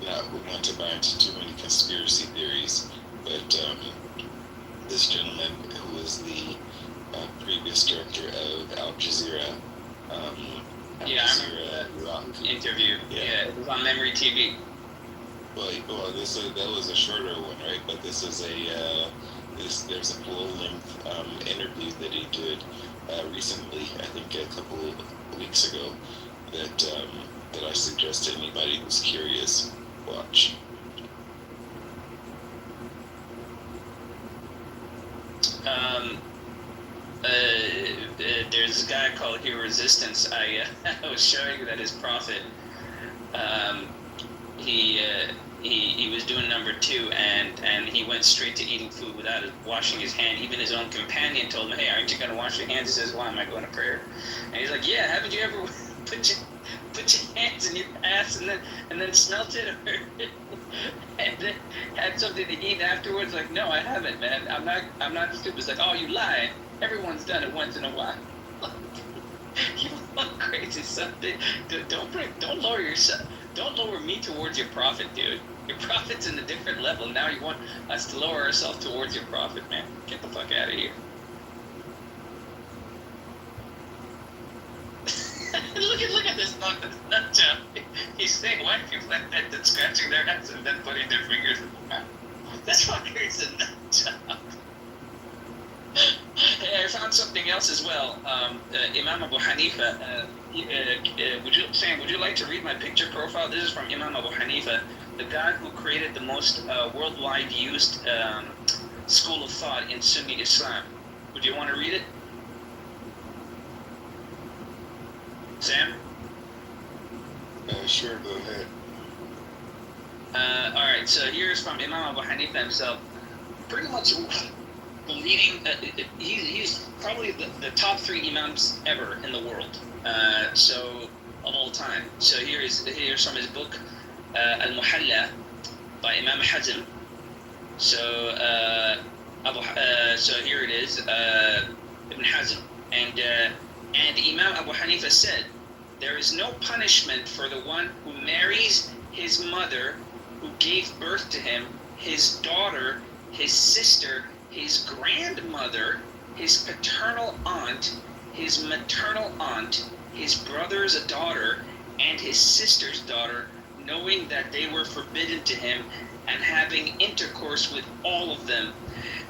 Not want to buy into too many conspiracy theories, but this gentleman who was the previous director of Al Jazeera, I remember that interview. Yeah, it was on Memory TV. Well, that was a shorter one, right? But this is there's a full-length interview that he did recently, I think a couple of weeks ago, that I suggest to anybody who's curious, watch. There's a guy called Hero Resistance. I was showing you that his prophet, he was doing number 2, and he went straight to eating food without washing his hand. Even his own companion told him, "Hey, aren't you gonna wash your hands?" He says, "Why am I going to prayer?" And he's like, "Yeah, haven't you ever put your hands in your ass and then smelt it, or and then had something to eat afterwards?" Like, "No, I haven't, man. I'm not stupid." It's like, "Oh, you lie. Everyone's done it once in a while." You look crazy, something. Don't lower yourself. Don't lower me towards your prophet, dude. Your prophet's in a different level. Now you want us to lower ourselves towards your prophet, man. Get the fuck out of here. Look at this nut job. He's saying white people like that, then scratching their heads and then putting their fingers in the mouth. This fucker is a nut job. Hey, I found something else as well. Imam Abu Hanifa. Would you like to read my picture profile? This is from Imam Abu Hanifa, the guy who created the most worldwide used school of thought in Sunni Islam. Would you want to read it? Sam? Sure, go ahead. Alright, so here's from Imam Abu Hanifa himself. Pretty much the leading, he's probably the top 3 imams ever in the world. So, of all time. So here's from his book, Al-Muhalla, by Imam Hazm. So, so here it is, Ibn Hazm. And Imam Abu Hanifa said, "There is no punishment for the one who marries his mother, who gave birth to him, his daughter, his sister, his grandmother, his paternal aunt, his maternal aunt, his brother's daughter, and his sister's daughter, knowing that they were forbidden to him, and having intercourse with all of them.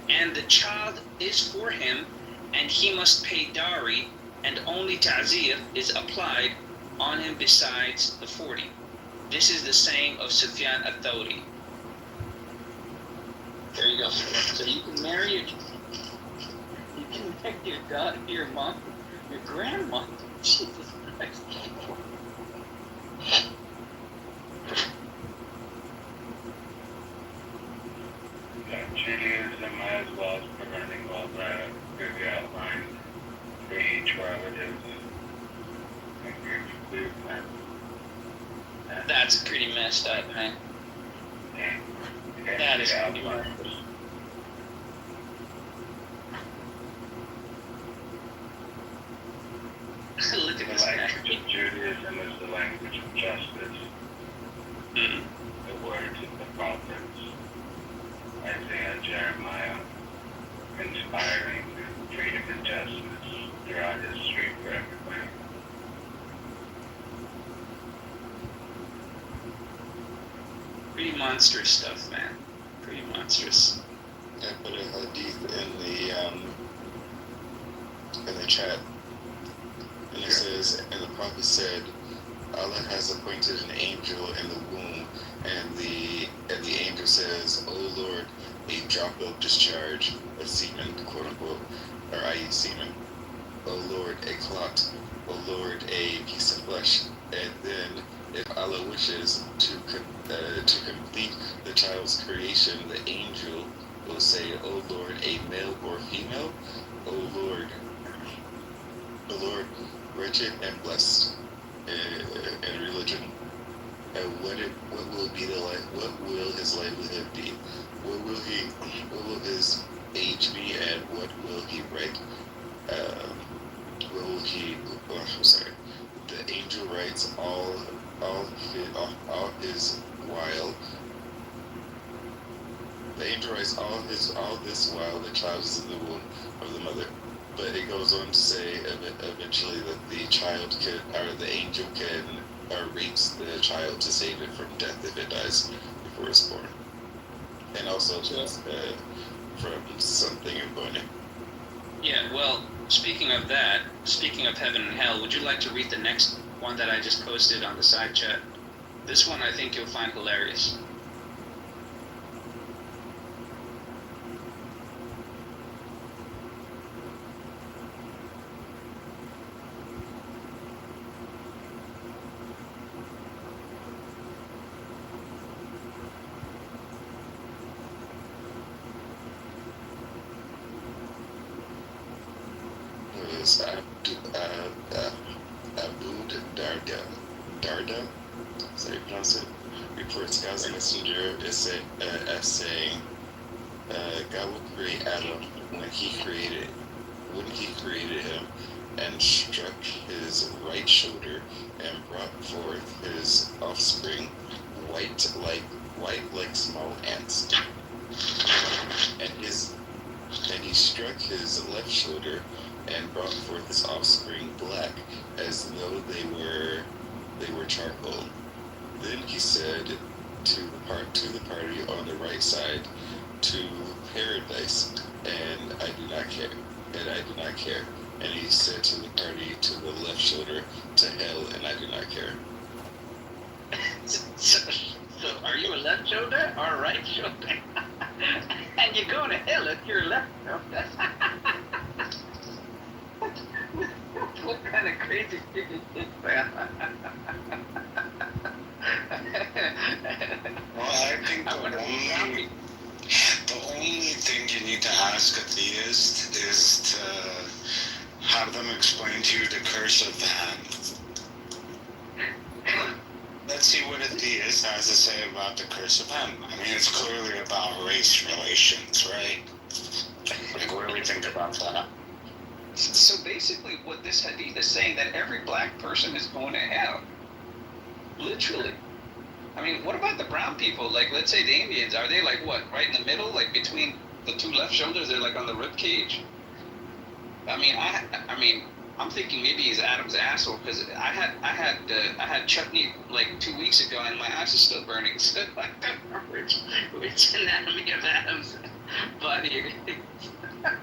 And the child is for him, and he must pay dowry, and only ta'zir is applied on him besides the 40. This is the saying of Sufyan al-Thawri." There you go. So you can marry your daughter, your mom, your grandma. Jesus Christ. Yeah, Judaism as well as preventing all that. Really outlined for each relative. That's pretty messed up, man. That is pretty messed up. Look at this guy. The language of Judaism is the language of justice. The words of the prophets, Isaiah, Jeremiah, inspiring freedom and justice throughout history for everybody. monstrous stuff, man. Pretty monstrous. I put a hadith in the chat, and it says, and the prophet said, Allah has appointed an angel in the womb, and the angel says, "O Lord, a drop of discharge of semen, quote unquote, or i.e. semen. O Lord, a clot. O Lord, a piece of flesh." And then, if Allah wishes to complete the child's creation, the angel will say, "O Lord, a male or female? O Lord, wretched and blessed in religion. And what will be the life? What will his livelihood be? What will his age be? And what will he write? What will he? Oh, I'm sorry. The angel writes all his while. The angel writes all this while the child is in the womb of the mother. But it goes on to say eventually that the child the angel can rapes the child to save it from death if it dies before it's born, and also from something important. Yeah, well, speaking of heaven and hell, would you like to read the next one that I just posted on the side chat? This one I think you'll find hilarious. Abud Darda, is that how you pronounce it? Reports God's messenger as saying, God will create Adam when he created him, and struck his right shoulder and brought forth his offspring, white like small ants. And he struck his left shoulder and brought forth his offspring black, as though they were charcoal. Then he said to the party on the right side, to paradise, and I do not care. And he said to the party to the left shoulder, to hell, and I do not care. So are you a left shoulder or a right shoulder? And you're going to hell if you're a left shoulder. What kind of crazy shit is this, man? Well, I think the only thing you need to ask a theist is to have them explain to you the curse of Ham. Let's see what a theist has to say about the curse of Ham. I mean, it's clearly about race relations, right? Like, what do we think about that? So basically what this hadith is saying, that every black person is going to hell. Literally. I mean, what about the brown people? Like, let's say the Indians, are they like what, right in the middle, like between the two left shoulders? They're like on the rib cage. I mean, I'm thinking maybe he's Adam's asshole, because I had chutney like 2 weeks ago and my ass is still burning. So I don't know which anatomy of Adam's body. What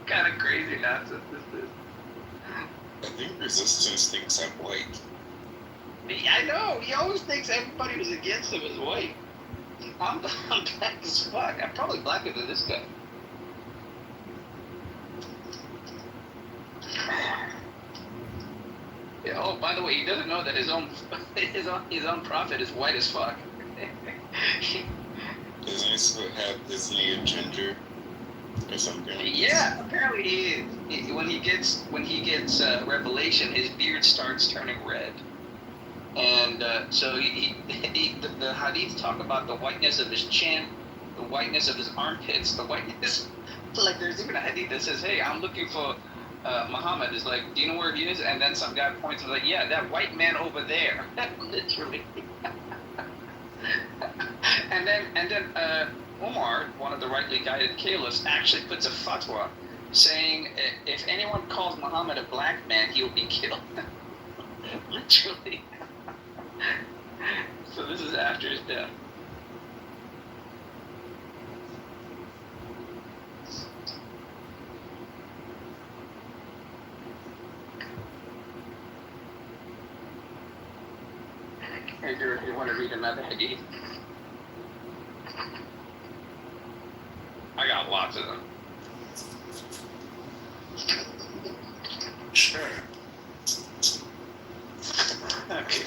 kind of crazy nonsense is this? I think Resistance thinks I'm white. I know, he always thinks everybody who's against him is white. I'm black as fuck. I'm probably blacker than this guy. Yeah, oh, by the way, he doesn't know that his own prophet is white as fuck. Isn't he a ginger or something? Yeah, apparently he is. When he gets revelation, his beard starts turning red. And so the hadith talk about the whiteness of his chin, the whiteness of his armpits, the whiteness. Like, there's even a hadith that says, "Hey, I'm looking for Muhammad." Is like, "Do you know where he is?" And then some guy points and like, "Yeah, that white man over there." Literally. and then Umar, one of the rightly guided caliphs, actually puts a fatwa saying if anyone calls Muhammad a black man, he'll be killed. Literally. So this is after his death. Hey, George, you want to read another hadith? I got lots of them. Sure. Okay.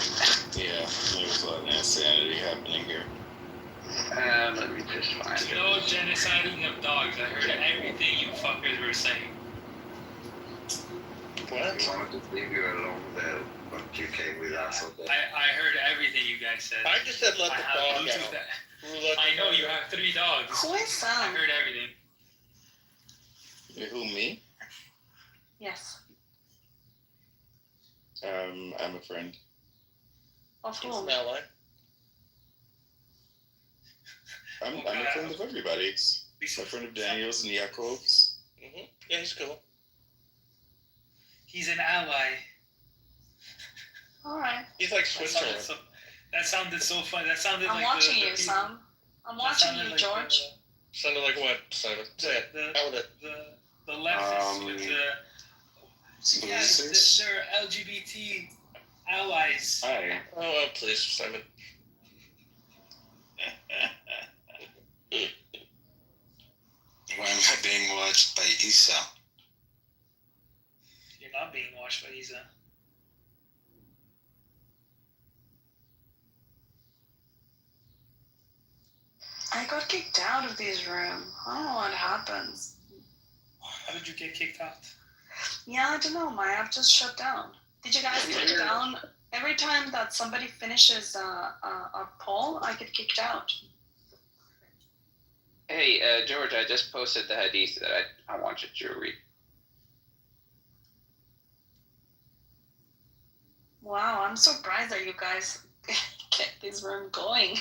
Yeah, there's a lot of insanity happening here. Let me just find it. No genociding of dogs. I heard everything you fuckers were saying. What? I wanted to leave you alone there, but you came with us. Okay. I heard everything you guys said. I just said let the dog Bluetooth out. I know you have 3 dogs. Who is I heard everything. Who, me? Yes. I'm a friend. Of He's whom? an ally. I'm a friend of everybody. I'm a friend of Daniel's and Yakov's. Mm-hmm. Yeah, he's cool. He's an ally. Alright. He's like Switzerland. That sounded so fun. That sounded I'm like watching the you, Sam. I'm watching you, like George. Sounded like what, Simon? Say it. How would it? The leftists with the they're LGBT allies. Hi. Oh, well, please, Simon. Why am I being watched by Isa? You're not being watched by Isa. I got kicked out of this room. I don't know what happens. How did you get kicked out? Yeah, I don't know. My app just shut down. Did you guys get it down? Every time that somebody finishes a poll, I get kicked out. Hey, George, I just posted the hadith that I wanted you to read. Wow, I'm surprised that you guys get this room going.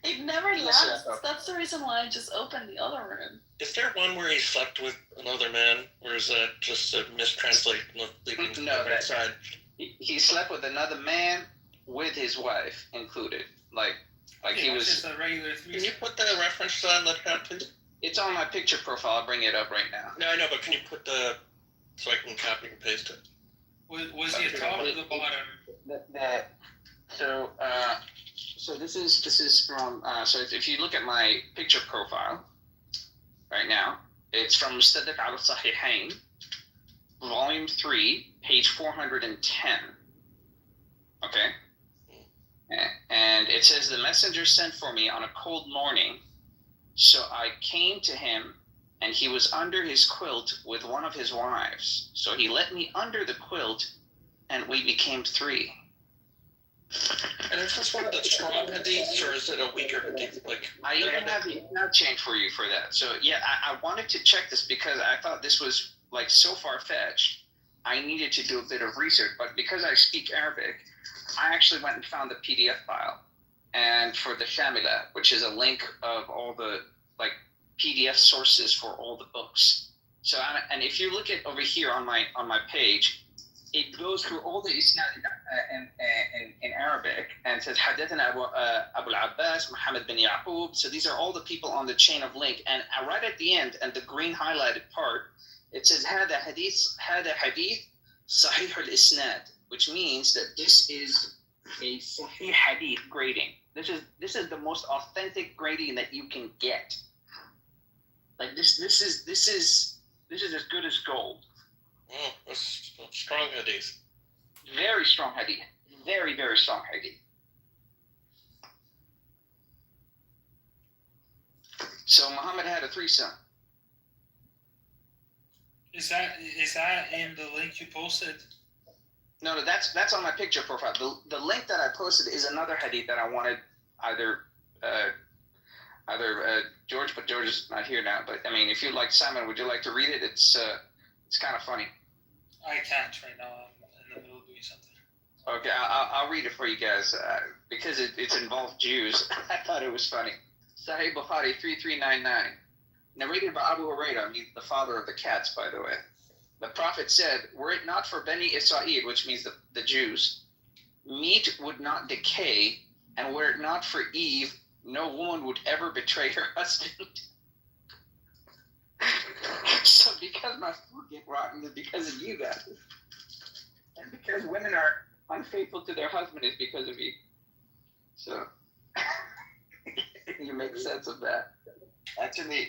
It never lasts. That's the reason why I just opened the other room. Is there one where he slept with another man, or is that just a mistranslation of leaving No, the right side? He slept with another man with his wife included. Like he was. Just a regular Can you put the reference on the chat, please? It's on my picture profile. I'll bring it up right now. No, I know, but can you put the so I can copy and paste it? Was he at the top or the bottom? So this is from so if you look at my picture profile right now, it's from Mustadrak al Sahihain, volume 3, page 410. Okay, and it says the messenger sent for me on a cold morning, so I came to him, and he was under his quilt with one of his wives. So he let me under the quilt, and we became 3. And is this one of the strong hadiths, or is it a weaker hadith? Like I even have the nav change for you for that. So yeah, I wanted to check this because I thought this was like so far-fetched. I needed to do a bit of research, but because I speak Arabic, I actually went and found the PDF file, and for the Shamila, which is a link of all the like PDF sources for all the books. So and if you look at over here on my page, it goes through all the isnad in Arabic and says Hadathana Abu al-Abbas, Muhammad bin Yaqub. So these are all the people on the chain of link. And right at the end, and the green highlighted part, it says Hada hadith Sahih al-Isnad, which means that this is a Sahih hadith grading. This is the most authentic grading that you can get. Like this is as good as gold. Oh, that's strong hadith. Very strong hadith. Very, very strong hadith. So Muhammad had a threesome. Is that in the link you posted? No, that's on my picture profile. The link that I posted is another hadith that I wanted either George, but George is not here now. But I mean, if you'd like, Simon, would you like to read it? It's kind of funny. I can't right now. I'm in the middle of doing something. Okay, I'll read it for you guys because it's involved Jews. I thought it was funny. Sahih Bukhari 3399, narrated by Abu Hurairah, the father of the cats, by the way. The Prophet said, "Were it not for Bani Israel, which means the Jews, meat would not decay, and were it not for Eve, no woman would ever betray her husband." So because my food get rotten, it's because of you guys. And because women are unfaithful to their husband is because of you. So you make sense of that. Actually,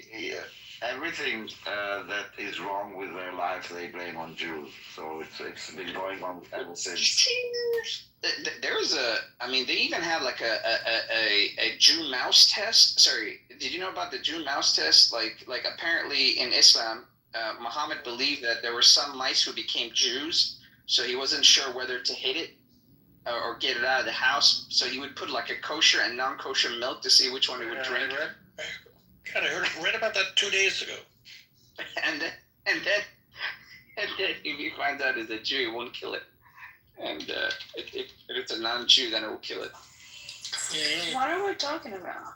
everything that is wrong with their life, they blame on Jews. So it's been going on ever since. There's they even had like a Jew mouse test. Sorry, did you know about the Jew mouse test? Like apparently in Islam, Muhammad believed that there were some mice who became Jews, so he wasn't sure whether to hit it or get it out of the house. So he would put like a kosher and non-kosher milk to see which one he would drink. I read about that 2 days ago. And then if he finds out it's a Jew, he won't kill it. And if it's a non-Jew, then it will kill it. Yeah. What are we talking about?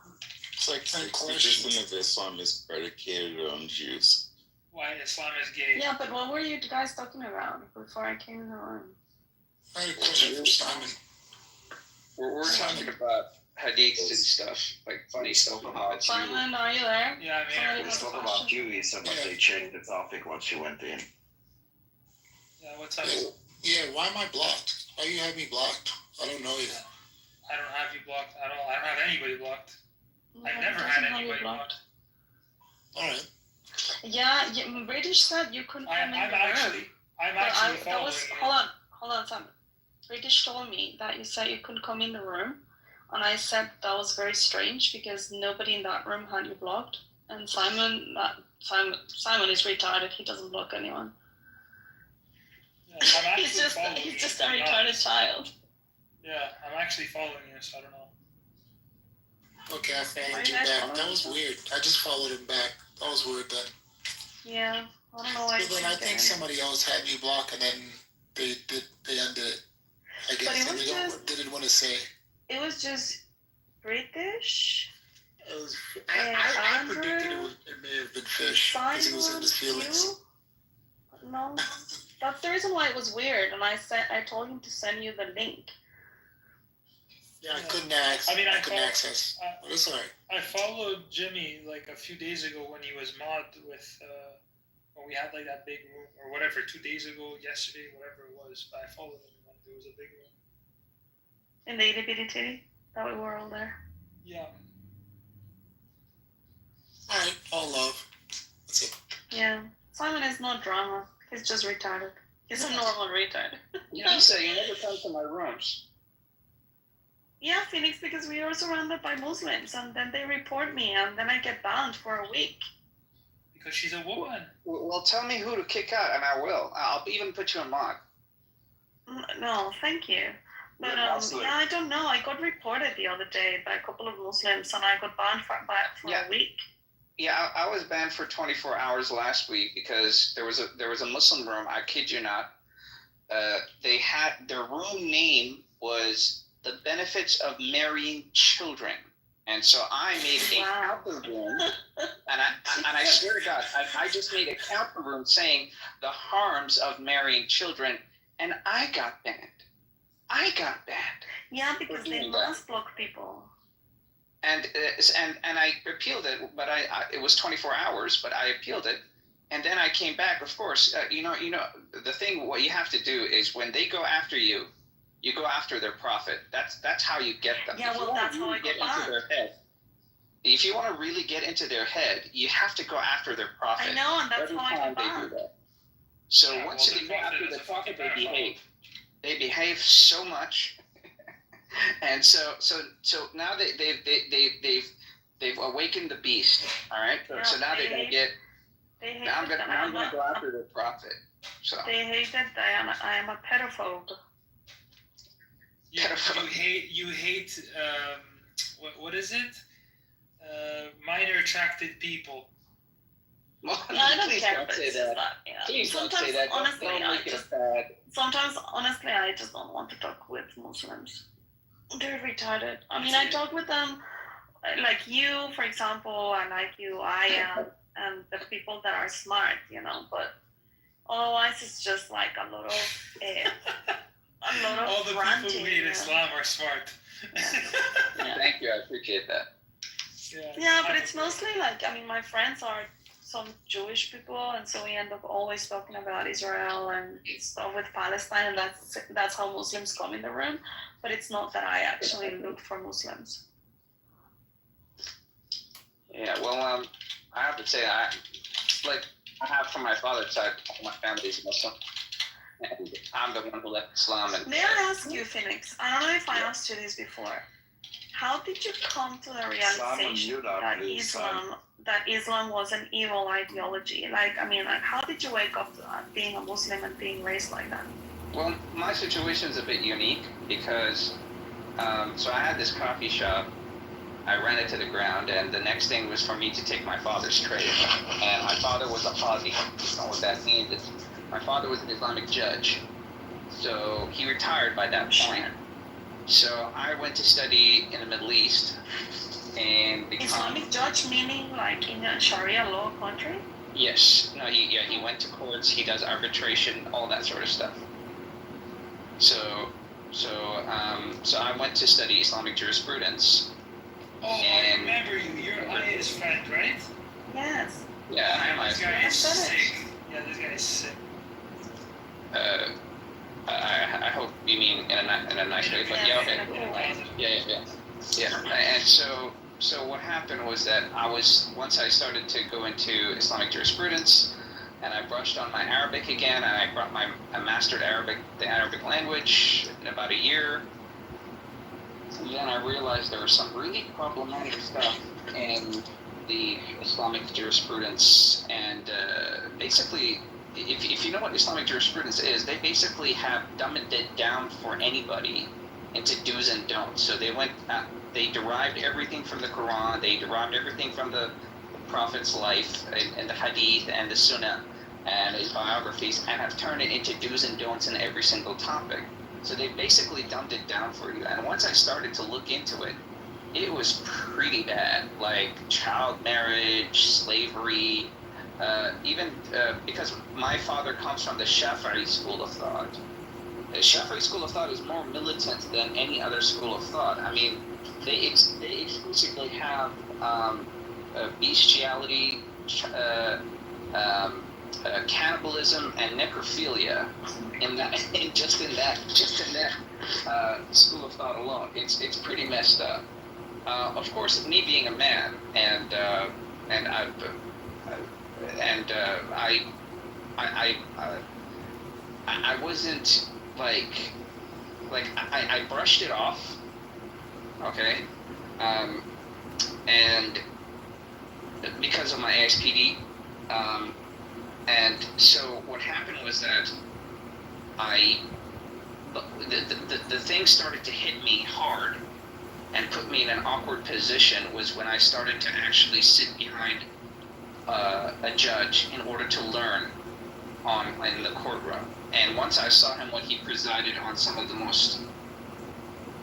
It's like 60% of Islam is predicated on Jews. Why Islam is gay? Yeah, but what were you guys talking about before I came in the room? I had a question for Simon. We're talking about hadiths and stuff, like funny stuff about Simon, are you there? Yeah, I'm here. We spoke about you, so much they changed the topic once you went in. Yeah, what's up? Yeah, why am I blocked? Why you have me blocked? I don't know you. I don't have you blocked at all. I don't have anybody blocked. I've never had anybody blocked. Alright. Yeah, British said you couldn't come in the room. I'm actually following you. Hold on, Simon. British told me that you said you couldn't come in the room, and I said that was very strange because nobody in that room had you blocked. And Simon is retarded. He doesn't block anyone. Yeah, he's just a retarded child. Yeah, I'm actually following you, so I don't know. Okay, I followed you back. That was weird. I just followed him back. That was weird then. Yeah, I don't know why. Well, then I think somebody else had me blocked, and then they undid it. I guess they didn't want to say. It was just British. It was. I predicted it may have been fish because he was in his feelings. No, that's the reason why it was weird, and I told him to send you the link. Yeah, I couldn't access. I couldn't access. But it's alright. I followed Jimmy like a few days ago when he was mod with when we had like that big room or whatever 2 days ago, yesterday, whatever it was. But I followed him when there was a big room. In the itty bitty titty that we were all there. Yeah. Alright, all love. That's it. Yeah, Simon is not drama. He's just retarded. He's a normal retard. Yeah, you say you never come to my rooms. Yeah, Phoenix, because we are surrounded by Muslims, and then they report me, and then I get banned for a week. Because she's a woman. Well, tell me who to kick out, and I will. I'll even put you on mod. No, thank you. But yeah, I don't know. I got reported the other day by a couple of Muslims, and I got banned for a week. Yeah, I was banned for 24 hours last week because there was a Muslim room. I kid you not. They had their room name was the benefits of marrying children, and so I made a counter room, and I swear to God, I just made a counter room saying the harms of marrying children, and I got banned. Yeah, because they must block people. And I appealed it, but it was 24 hours, but I appealed it, and then I came back. Of course, you know the thing. What you have to do is when they go after you. You go after their profit. That's how you get them. Yeah, well, that's how I get into their head. If you want to really get into their head, you have to go after their profit. I know, and that's how I get banned. So once they go after their profit, they behave. They behave so much, and so now they've awakened the beast. All right. Yeah, so now they're gonna get. Now I'm gonna go after their profit. So they hate that I am a pedophobe. Yeah, you hate what is it? Minor attracted people. Well, yeah, I don't care. Don't say that. Please don't say that. Sometimes, honestly, I just don't want to talk with Muslims. They're retarded. I mean, I talk with them, like you, for example, and like you, I am, and the people that are smart, but otherwise it's just like a lot of... all the people who hate Islam are smart. Thank you, I appreciate that. Yeah, but it's mostly like, my friends are some Jewish people, and so we end up always talking about Israel and stuff with Palestine, and that's how Muslims come in the room. But it's not that I actually look for Muslims. Yeah, well, I have to say, I have from my father's side, all my family is Muslim, and I'm the one who left Islam. And may I ask you, Phoenix? I don't know if I asked you this before. How did you come to the realization that Islam was an evil ideology? How did you wake up to that, being a Muslim and being raised like that? Well, my situation is a bit unique because, so I had this coffee shop. I ran it to the ground, and the next thing was for me to take my father's trade. And my father was a qadi. You know what that means? My father was an Islamic judge. So he retired by that point. So I went to study in the Middle East and become... Islamic judge meaning like in a Sharia law country? Yes. No, he went to courts, he does arbitration, all that sort of stuff. So I went to study Islamic jurisprudence. Oh, I remember you. You're Aya's friend, right? Yes. Yeah, I am Aya's friend. This guy is sick. Yeah, this guy is sick. I hope you mean in a nice way, but yeah, okay. Yeah. And so what happened was that once I started to go into Islamic jurisprudence, and I brushed on my Arabic again, and I mastered the Arabic language in about a year. And then I realized there was some really problematic stuff in the Islamic jurisprudence, and basically, if you know what Islamic jurisprudence is, they basically have dumbed it down for anybody into do's and don'ts. So they derived everything from the Quran, they derived everything from the Prophet's life and the Hadith and the Sunnah and his biographies, and have turned it into do's and don'ts in every single topic. So they basically dumbed it down for you. And once I started to look into it, it was pretty bad. Like child marriage, slavery, even because my father comes from the Shafi'i school of thought. The Shafi'i school of thought is more militant than any other school of thought. I mean, they exclusively have bestiality, cannibalism, and necrophilia in that school of thought alone. It's pretty messed up. Of course, me being a man, I wasn't I brushed it off, okay, and because of my ASPD, and so what happened was that the thing started to hit me hard and put me in an awkward position was when I started to actually sit behind a judge in order to learn in the courtroom. And once I saw him when he presided on some of the most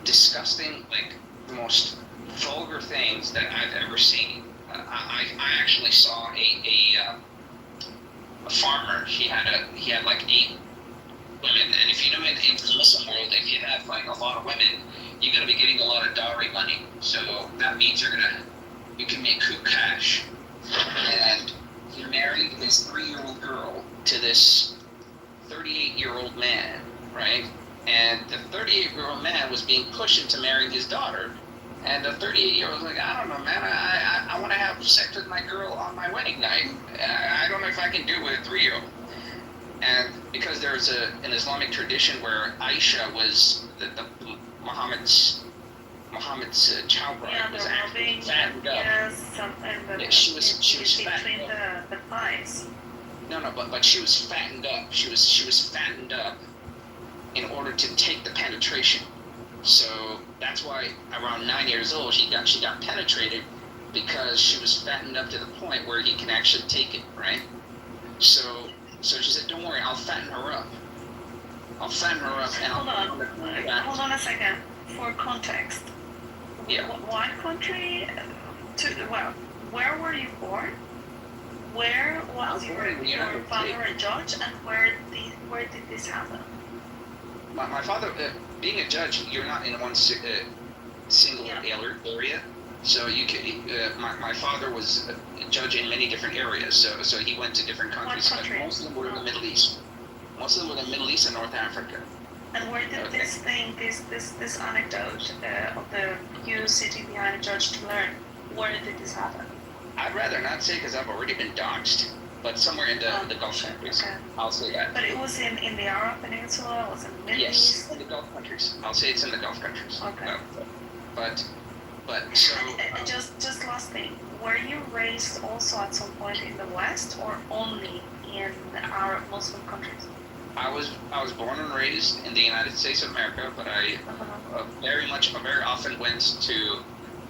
disgusting, the most vulgar things that I've ever seen. I actually saw a farmer. He had like 8 women, and if you know in the Muslim world, if you have like a lot of women, you're gonna be getting a lot of dowry money. So that means you can make good cash. And he married his 3-year-old girl to this 38-year-old man, right? And the 38-year-old man was being pushed into marrying his daughter. And the 38-year-old was like, I don't know, man, I want to have sex with my girl on my wedding night. I don't know if I can do it with a 3-year-old. And because there's an Islamic tradition where Aisha was the Muhammad's child bride, was actually fattened up. Yes, and she was fattened between up. the thighs. No, but she was fattened up. She was fattened up in order to take the penetration. So that's why around 9 years old she got penetrated, because she was fattened up to the point where he can actually take it, right? So she said, "Don't worry, I'll fatten her up. And Hold on a second. For context. Yeah. What country? Where were you born? Where was your father a judge, and where did this happen? My father, being a judge, you're not in one single area. So you can. My father was a judge in many different areas. So he went to different countries. But most of them were in the Middle East. Most of them were in the Middle East and North Africa. And where did this anecdote of you sitting behind a judge to learn, where did this happen? I'd rather not say because I've already been doxxed, but somewhere in the Gulf countries. Okay. I'll say that. But it was in the Arab Peninsula, was it in the Middle East? Yes, in the Gulf countries. I'll say it's in the Gulf countries. Okay. But so... Just last thing, were you raised also at some point in the West or only in Arab Muslim countries? I was born and raised in the United States of America, but I very often went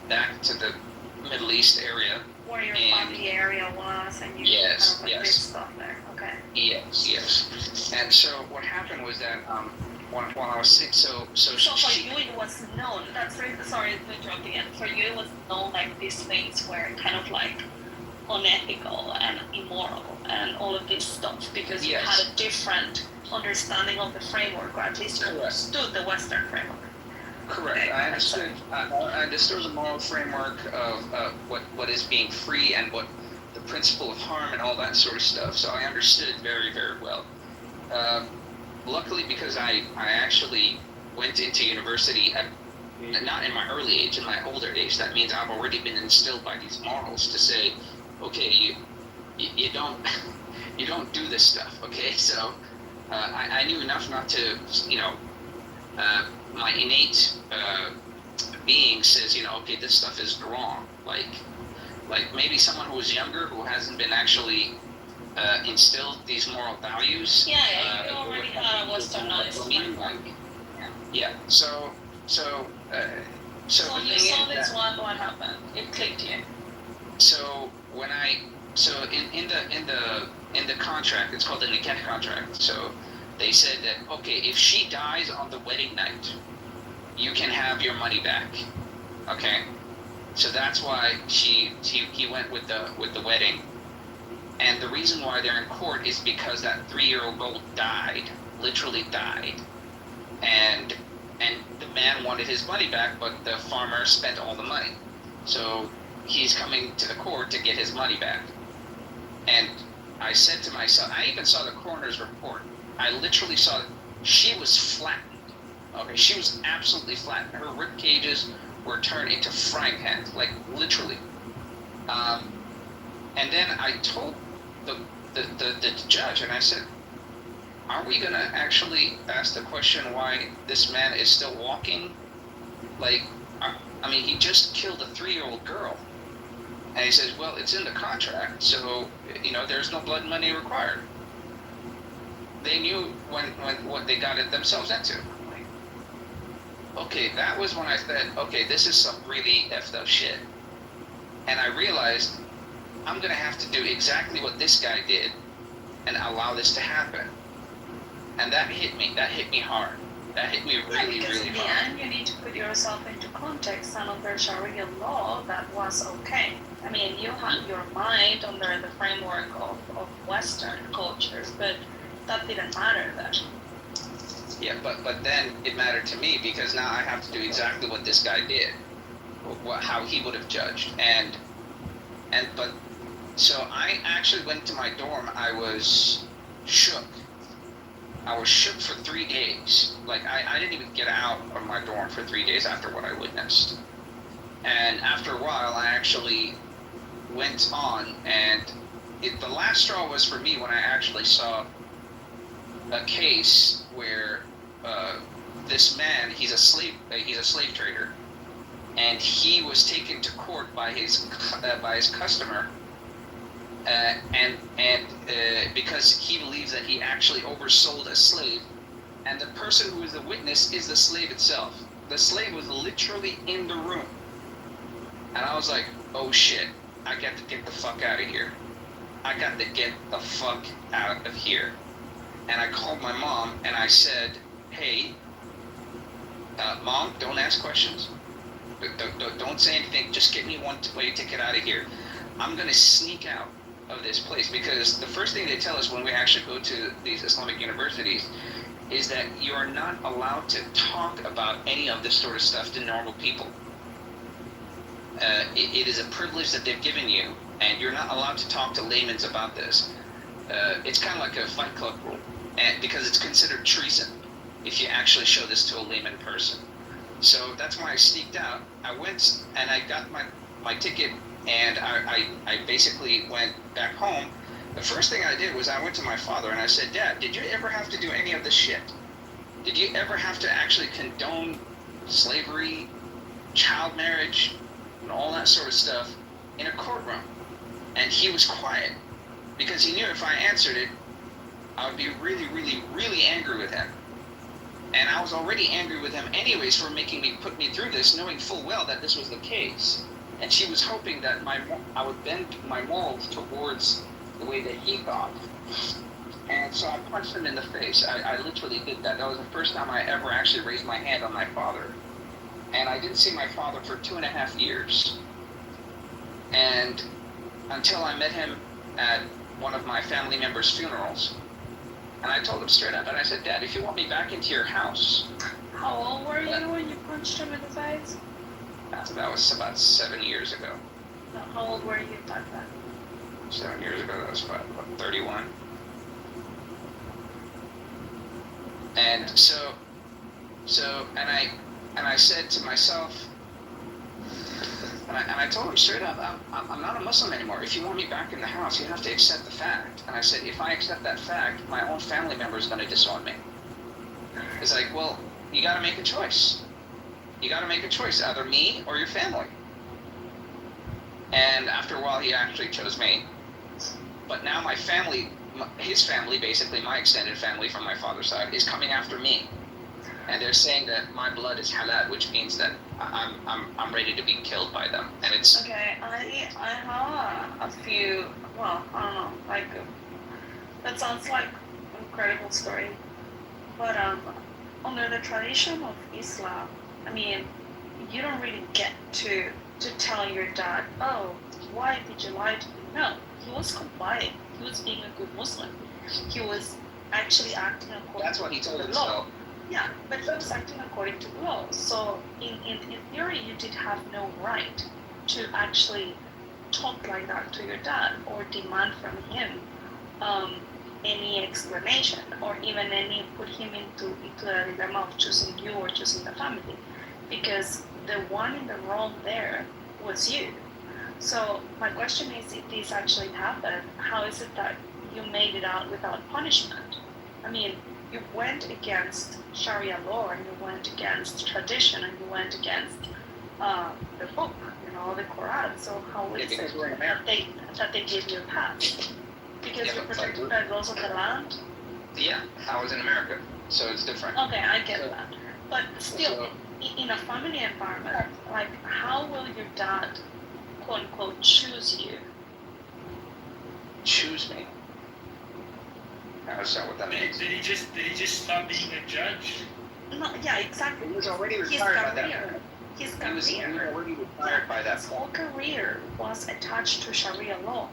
back to the Middle East area. Where your family area was, and you did stuff there. Okay. Yes. And so what happened was that while I was sick, so for you it was known. That's right. Sorry to interrupt again. For you it was known like these things were kind of like unethical and immoral and all of this stuff because you had a different understanding of the framework, or at least you understood the Western framework. Correct. Okay, I understood the moral framework of what is being free and what the principle of harm and all that sort of stuff. So I understood it very, very well. Luckily, because I actually went into university not in my early age, in my older age. That means I've already been instilled by these morals to say, okay, you don't do this stuff. Okay, so I knew enough not to, my innate being says, okay, this stuff is wrong. Like maybe someone who was younger, who hasn't been actually instilled these moral values. Yeah, you already had a westernized framework. Yeah. So when you saw this one, what happened? It clicked you. So in the contract, it's called the nikah contract. So they said that, okay, if she dies on the wedding night, you can have your money back. Okay, so that's why he went with the wedding, and the reason why they're in court is because that 3-year-old girl literally died, and the man wanted his money back, but the farmer spent all the money, so he's coming to the court to get his money back. And I said to myself, I even saw the coroner's report. I literally saw that she was flattened. Okay, she was absolutely flattened. Her rib cages were turned into frying pans, like literally. And then I told the judge, and I said, "Aren't we gonna actually ask the question why this man is still walking? Like, I mean, he just killed a 3-year-old girl." And he says, "Well, it's in the contract, so there's no blood money required." They knew what they got it themselves into. Okay, that was when I said, okay, this is some really effed up shit. And I realized I'm gonna have to do exactly what this guy did and allow this to happen. And that hit me hard. That hit me really, because really hard. Because in the end, you need to put yourself into context, and under Sharia law, that was okay. I mean, you had your mind under the framework of Western cultures, but that didn't matter then. Yeah, but then it mattered to me because now I have to do exactly what this guy did, how he would have judged, but so I actually went to my dorm. I was shook. I was shook for 3 days. Like I didn't even get out of my dorm for 3 days after what I witnessed. And after a while, I actually went on, and the last straw was for me when I actually saw a case where this man, he's a slave trader, and he was taken to court by his customer, and because he believes that he actually oversold a slave, and the person who is the witness is the slave itself. The slave was literally in the room, and I was like, oh shit, I got to get the fuck out of here. I got to get the fuck out of here. And I called my mom and I said, hey, Mom, don't ask questions. Don't say anything. Just get me one way ticket out of here. I'm going to sneak out of this place, because the first thing they tell us when we actually go to these Islamic universities is that you are not allowed to talk about any of this sort of stuff to normal people. it is a privilege that they've given you, and you're not allowed to talk to laymen about this. It's kind of like a Fight Club rule, and because it's considered treason if you actually show this to a layman person. So that's why I sneaked out. I went and I got my ticket, and I basically went back home. The first thing I did was I went to my father and I said, Dad, did you ever have to do any of this shit? Did you ever have to actually condone slavery, child marriage, and all that sort of stuff in a courtroom? And he was quiet because he knew if I answered it, I would be really, really, really angry with him. And I was already angry with him anyways for making me put me through this, knowing full well that this was the case. And she was hoping that I would bend my morals towards the way that he thought. And so I punched him in the face. I literally did that. That was the first time I ever actually raised my hand on my father. And I didn't see my father for 2.5 years. And until I met him at one of my family members' funerals. And I told him straight up, and I said, Dad, if you want me back into your house. How old were you when you punched him in the face? That was about 7 years ago. No, how old were you back then? 7 years ago, that was about 31. And and I said to myself, and I told him straight up, I'm not a Muslim anymore. If you want me back in the house, you have to accept the fact. And I said, if I accept that fact, my own family member is going to disown me. It's like, well, you got to make a choice. You got to make a choice, either me or your family. And after a while, he actually chose me. But now my family, his family, basically my extended family from my father's side, is coming after me. And they're saying that my blood is halal, which means that I'm ready to be killed by them. And it's okay. I have a few. Well, I don't know. Like that sounds like an incredible story, but under the tradition of Islam, I mean, you don't really get to tell your dad, oh, why did you lie to me? No, he was complying. He was being a good Muslim. He was actually acting according. That's what he told to the law. Yeah, but he was acting according to the law. So in theory, you did have no right to actually talk like that to your dad or demand from him any explanation or even put him into the dilemma of choosing you or choosing the family, because the one in the wrong there was you. So my question is, if this actually happened, how is it that you made it out without punishment? I mean, you went against Sharia law and you went against tradition and you went against the book, the Quran. So how is it that they gave you a pass? Because you're protected by laws of the land? Yeah, I was in America, so it's different. Okay, I get that. But still, in a family environment, like, how will your dad, quote unquote, choose you? Choose me? That's not what that means. Did he just stop being a judge? No, yeah, exactly. He was already retired by that point. His career, already retired by that his whole career was attached to Sharia law.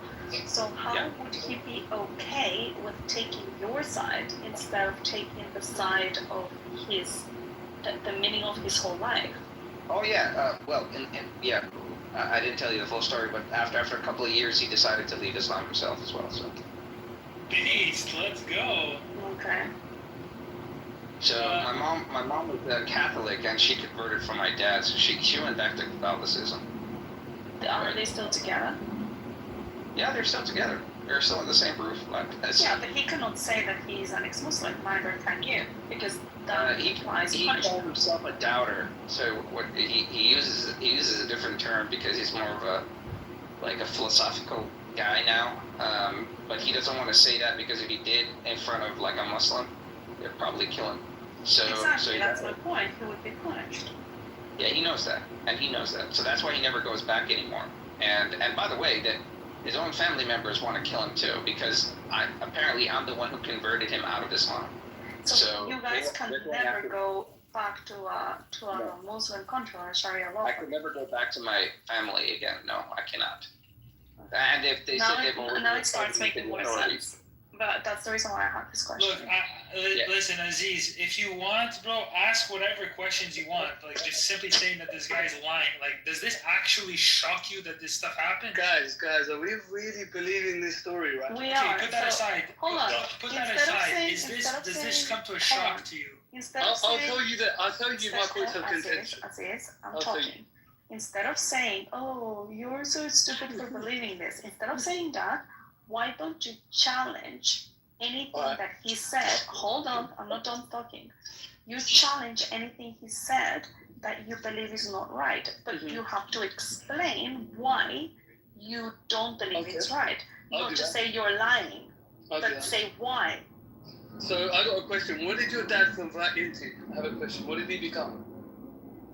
So how would he be okay with taking your side instead of taking the side of the meaning of his whole life? Oh yeah, I didn't tell you the full story, but after a couple of years, he decided to leave Islam himself as well. So. Beast, let's go. Okay. So my mom was Catholic, and she converted from my dad, so she went back to Catholicism. Are they still together? Yeah, they're still together. They're still in the same roof. Yeah, but he cannot say that he is an ex-Muslim. Neither can you, because that implies he called himself a doubter. So what he uses a different term because he's more of a philosophical guy now. But he doesn't want to say that because if he did in front of a Muslim, they'd probably kill him. So exactly, that's my point. He would be punished. Yeah, he knows that, and he knows that. So that's why he never goes back anymore. And by the way, that his own family members want to kill him too, because apparently I'm the one who converted him out of Islam. So you guys can never go back to a Muslim country or Sharia law. I could never go back to my family again. No, I cannot. And if they said they've already... Now it starts making more sense. But that's the reason why I have this question. Look, listen, Aziz, if you want, bro, ask whatever questions you want. Like, just simply saying that this guy is lying. Like, does this actually shock you that this stuff happened? Guys, are we really believing this story, right? We Okay, are. put that So, aside. hold on. Put that Instead of aside. saying- Does this come to a shock to you? I'll tell you my points of contention. Aziz, I'm talking. Instead of saying, oh, you're so stupid for believing this, instead of saying that, why don't you challenge anything that he said? Hold on, I'm not done talking. You challenge anything he said that you believe is not right, but you have to explain why you don't believe it's right. Not just say you're lying, but say why. So I got a question. What did your dad convert into? I have a question. What did he become?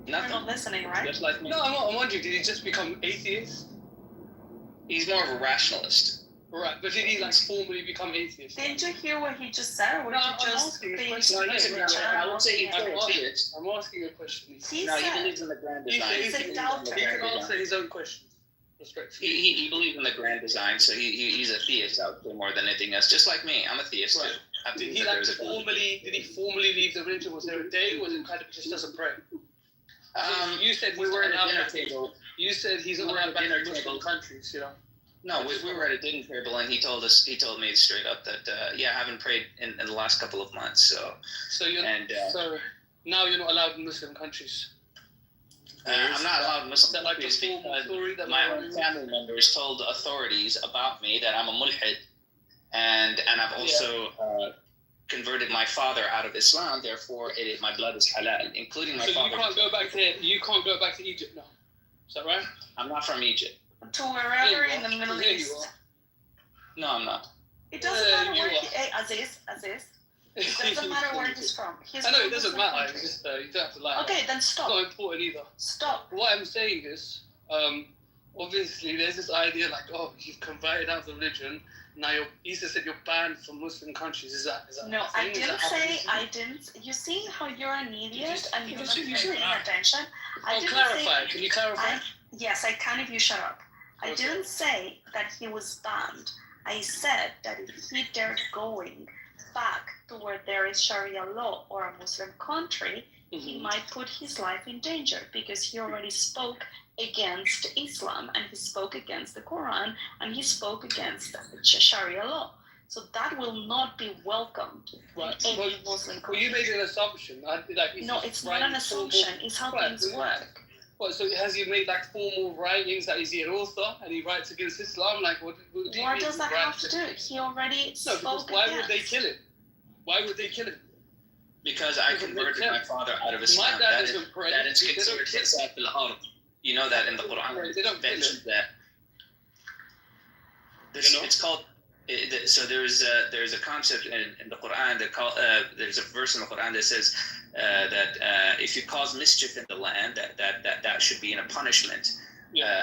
Nothing. You're not listening, right? Just like me. No, I'm wondering, did he just become atheist? He's more of a rationalist. Right, but did he like formally become atheist? Didn't you hear what he just said, or No, did you just I'm think I would say he's I'm asking a question. He no, he said- believes in the grand design. He's a doubter. He can answer his own questions. Respectfully. He believes in the grand design, so he's a theist out there more than anything else. Just like me, I'm a theist too. I Did believe he that there's a God. did he formally leave the religion? Was there a day, or was it kind of just doesn't pray? You said we were at a dinner table. You said he's not allowed back in Muslim countries, you know. No, we were at a dinner table, and he told me straight up that I haven't prayed in the last couple of months. So so now you're not allowed in Muslim countries. I'm not allowed in Muslim Like countries because my own family members told the authorities about me that I'm a mulhid, and I've also converted my father out of Islam. Therefore, my blood is halal, including my so father. you can't go back to Egypt now. Is that right? I'm not from Egypt. To wherever in the Middle East. No, I'm not. It doesn't matter where Aziz. It doesn't matter where he's from. I know it doesn't matter. It's just you don't have to lie. Okay, then stop. It's not important either. Stop. What I'm saying is, obviously, there's this idea like, oh, you've converted out of religion. Now Isa said you're banned from Muslim countries. Is that no, I didn't say I didn't. You see how you're an idiot and you're not paying attention. I didn't clarify. Say, Can you clarify? Yes, I can if you shut up. I didn't say that he was banned. I said that if he dared going back to where there is Sharia law or a Muslim country, he might put his life in danger because he already spoke against Islam and he spoke against the Quran and he spoke against Sharia law. So that will not be welcomed in any Muslim country. Well, you made an assumption. No, it's not an assumption. It's how things work. What, so has he made like formal writings that is he an author and he writes against Islam? Like what does that have to do? He already spoke why would they kill him? Why would they kill him? Because I converted my father out of Islam. My dad doesn't pray. That is considered fisaq fil ard. You know that in the Quran. They don't mention that. It's called. So there's a concept in the Quran that there's a verse in the Quran that says that if you cause mischief in the land, that should be in a punishment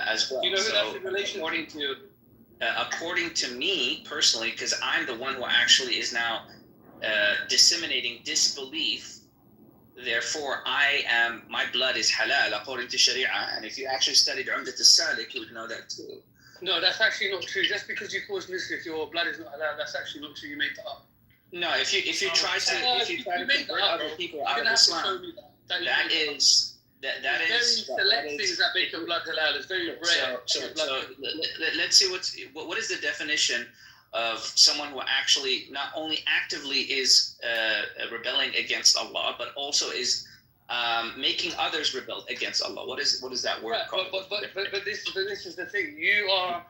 as well. You know who so that's in relation according to me personally, because I'm the one who actually is now disseminating disbelief. Therefore, my blood is halal according to Sharia. And if you actually studied Umdat al-Salik, you would know that too. No, that's actually not true. Just because you cause mischief, your blood is not halal. That's actually not true. You made that up. No, if you try to convert other people out of Islam, that is very select things that make your blood halal. It's very rare. So let's see what is the definition of someone who actually not only actively is rebelling against Allah, but also is making others rebel against Allah. What is that word called? But this is the thing. Your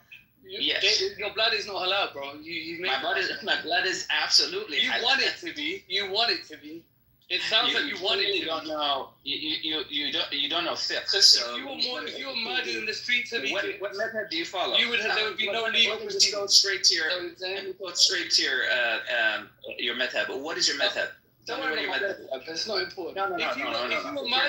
blood is not halal, bro. My blood is absolutely halal. You want it to be. You want it to be. It sounds like you want it to don't be. know. You don't know fiqh. So if you were murdered in the streets of Egypt, what method do you follow? There would be no legal proceedings. Go straight to your. Your method. But what is your method? Don't worry about that. That's not important. No. We're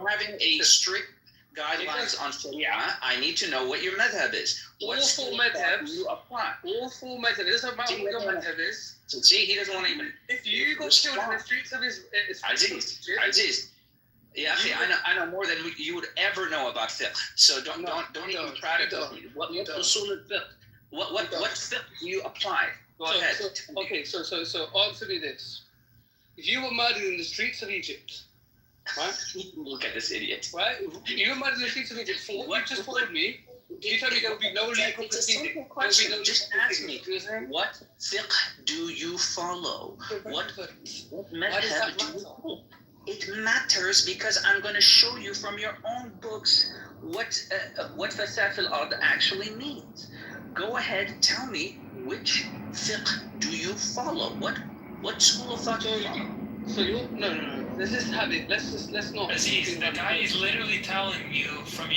having a strict guidelines on Sharia. I need to know what your madhab is. All four madhabs you apply. All four madhabs. It doesn't matter what your madhab is. See, he doesn't want to even. If you got killed in the streets of Aziz. Yeah, I know more than you would ever know about fiqh. So don't even try to go. What fiqh do you apply? Go ahead. So answer me this. If you were murdered in the streets of Egypt, right? Look at this idiot. Right? You were murdered in the streets of Egypt for what you just told me. You tell me there will be no legal proceeding. Question. Just ask me. What fiqh do you follow? What madhab do you follow? It matters because I'm going to show you from your own books what fasad fil ard actually means. Go ahead, tell me which fiqh do you follow? What school of thought do you follow? So you no. Let's just have it. Let's not. Aziz, the guy is literally telling you from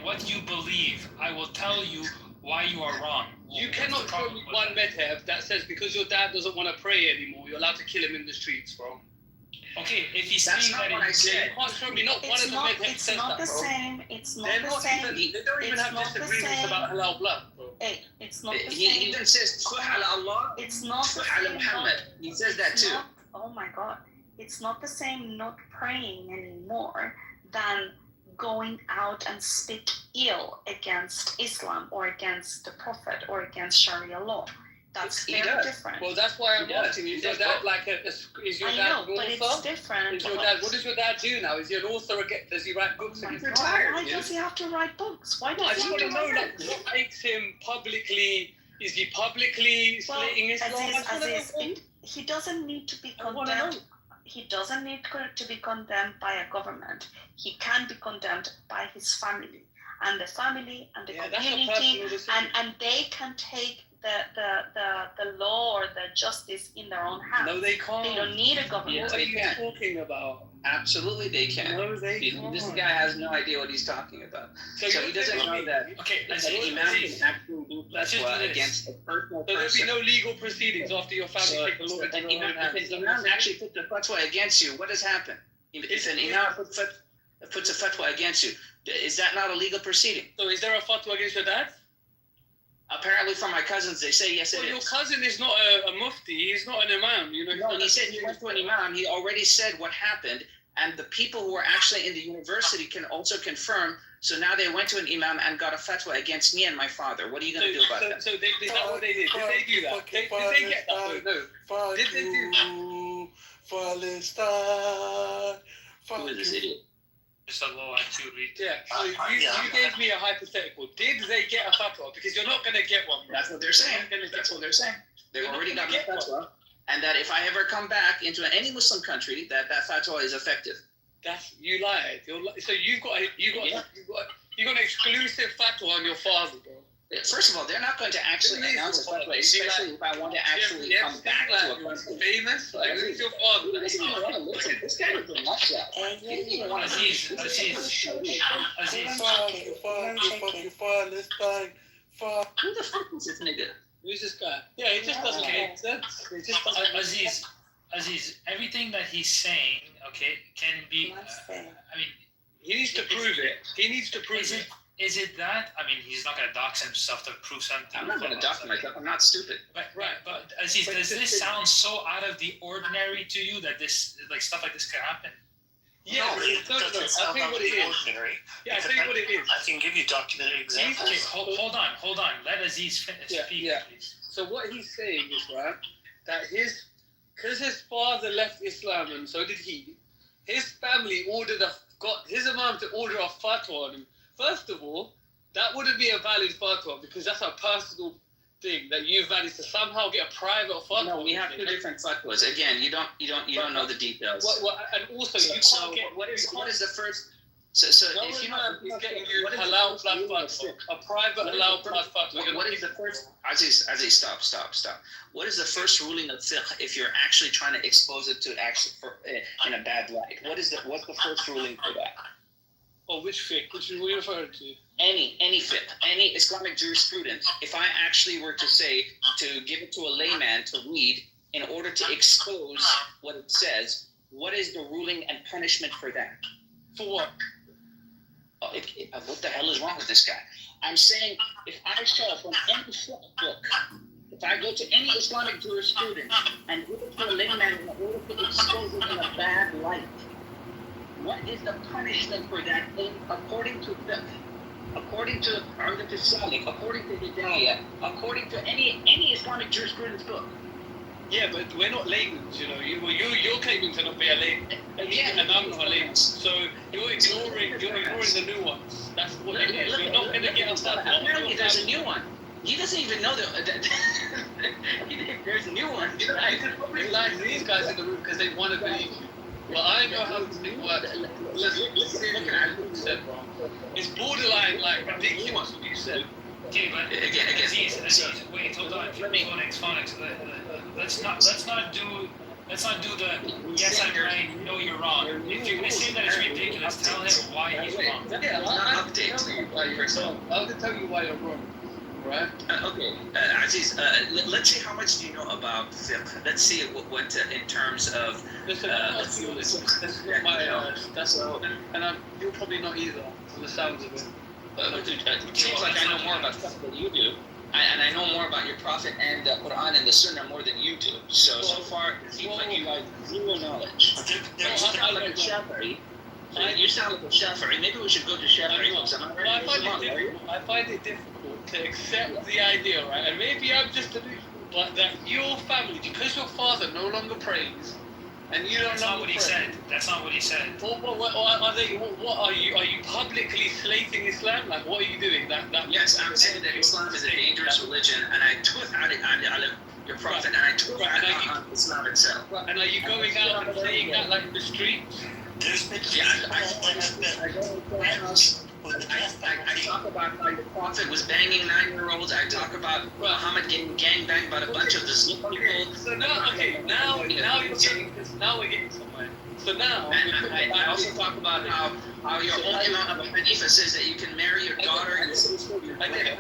what you believe. I will tell you why you are wrong. You cannot show me one madhab that says because your dad doesn't want to pray anymore, you're allowed to kill him in the streets, bro. Okay, if he's That's saying not that what I said. You can't show me not one of the madhabs says that, bro. It's not the same. They don't even have disagreements about halal blood, bro. Hey, it's not the same. He even says Tuhal Allah. It's not the Tuhal same. Muhammad. He says that too. Oh my God. It's not the same not praying anymore than going out and speak ill against Islam or against the Prophet or against Sharia law. That's very different. Well, that's why I'm asking you. Is your dad is your dad an author? But it's different. Is your dad, what does your dad do now? Is he an author again? Does he write books? Oh and he's my retired? God, why does he have to write books? Why I does just he want have to to know, write books? what makes him publicly? Is he publicly splitting Islam? He doesn't need to be condemned. He doesn't need to be condemned by a government. He can be condemned by his family and the family and the community, and they can take the law or the justice in their own hands. No, they can't. They don't need a government. What are you talking about? Absolutely, they can. No, they can't. This guy has no idea what he's talking about. So he doesn't know that. Okay, an imam can actually do fatwa against a personal person. There'll be no legal proceedings after your family take the law into their own hands. If an imam actually puts a fatwa against you, what has happened? If an imam puts a fatwa against you, is that not a legal proceeding? So is there a fatwa against your dad? Apparently, from my cousins, they say yes, it is. Your cousin is not a mufti. He's not an imam. You know. No, he said he went to an imam. He already said what happened, and the people who were actually in the university can also confirm. So now they went to an imam and got a fatwa against me and my father. What are you going to do about that? So is that what they did? Did they do that? Did they get that? No. Did they do that? Palestine. Who is this idiot? Yeah, so you gave me a hypothetical. Did they get a fatwa? Because you're not going to get one. That's what they're saying. That's what they're saying. They've already got a fatwa. And that if I ever come back into any Muslim country, that fatwa is effective. You lied. So you've got an exclusive fatwa on your father, bro. First of all, they're not going to actually announce a fatwa, especially if I want to actually come back to a country. Famous? Like, who's your father? Listen, this guy is a nutshell. Who the fuck is this nigga? Who's this guy? Yeah, he just doesn't make sense. Aziz, everything that he's saying, can be. He needs to prove it. He needs to prove it. Is it that? I mean, he's not going to dox himself to prove something. I'm not going to dox myself. I'm not stupid. Right. But Aziz, does this sound so out of the ordinary to you that this, stuff like this could happen? Yeah, no. I'll tell you what it is. Yeah, I'll tell you what it is. I can give you documented examples. Okay, hold on. Let Aziz speak, please. So what he's saying is, right, that because his father left Islam and so did he, his family got his imam to order a fatwa on him. First of all, that wouldn't be a valid fatwa because that's a personal thing that you've managed to somehow get a private fatwa. No, we have two different fatwas. Again, you don't know the details. And also, you can't get. What is the first? So if you know, he's getting you halal blood fatwa, a private halal blood fatwa. What is the first? Aziz, stop. What is the first ruling of fiqh if you're actually trying to expose it to in a bad light? What's the first ruling for that? Oh, which fiqh? Which are you referring to? Any fiqh, any Islamic jurisprudence. If I actually were to say to give it to a layman to read in order to expose what it says, what is the ruling and punishment for that? For what? What the hell is wrong with this guy? I'm saying if I show from any fiqh book, if I go to any Islamic jurisprudence and give it to a layman in order to expose it in a bad light, what is the punishment for that according to fiqh? according to Hidayah, according to any Islamic jurisprudence book. Yeah, but we're not laymen, you know. You're claiming to not be a layman, and I'm not a layman. So you're ignoring the new ones. That's what it is. You're not going to get us that. Apparently, there's a new one. He doesn't even know that there's a new one. You know, I could probably lie to these guys in the room because they want to believe you. Well, I know how this thing works. Let's see what you said, bro. It's borderline like ridiculous what you said. Okay, but Aziz, wait, hold on. Phonics. Let's not do the yes I'm right, no you're wrong. If you're gonna say that it's ridiculous, tell him why he's wrong. Yeah, I'll tell you why you're wrong. I'll tell you why you're wrong. Right? Okay, Aziz, let's see how much do you know about fiqh. Let's see what in terms of. Listen, that's not my and you're probably not either, from the sounds of it. It seems like I know more about fiqh than you do, and I know more about your Prophet and the Quran and the Sunnah more than you do. So far, it seems like you have zero knowledge. You sound like a Shafi'i. You sound like a Shafi'i. Maybe we should go to Shafi'i. I find it difficult to accept the idea, right? And maybe I'm just delusional, but that your family, because your father no longer prays, and you don't That's not what he said. That's not what he said. What are they? What are you? Are you publicly slating Islam? Like, what are you doing? Yes, I'm saying that Islam is a dangerous religion, and I took on your Prophet, and I took on Islam itself. And are you going out and saying that like in the streets? I talk about how your Prophet was banging 9-year-olds. I talk about Muhammad getting gangbanged by a bunch of the people. So now we're getting somewhere. So now, I also talk about how your own Imam Abu Hanifa says that you can marry your daughter and I get it.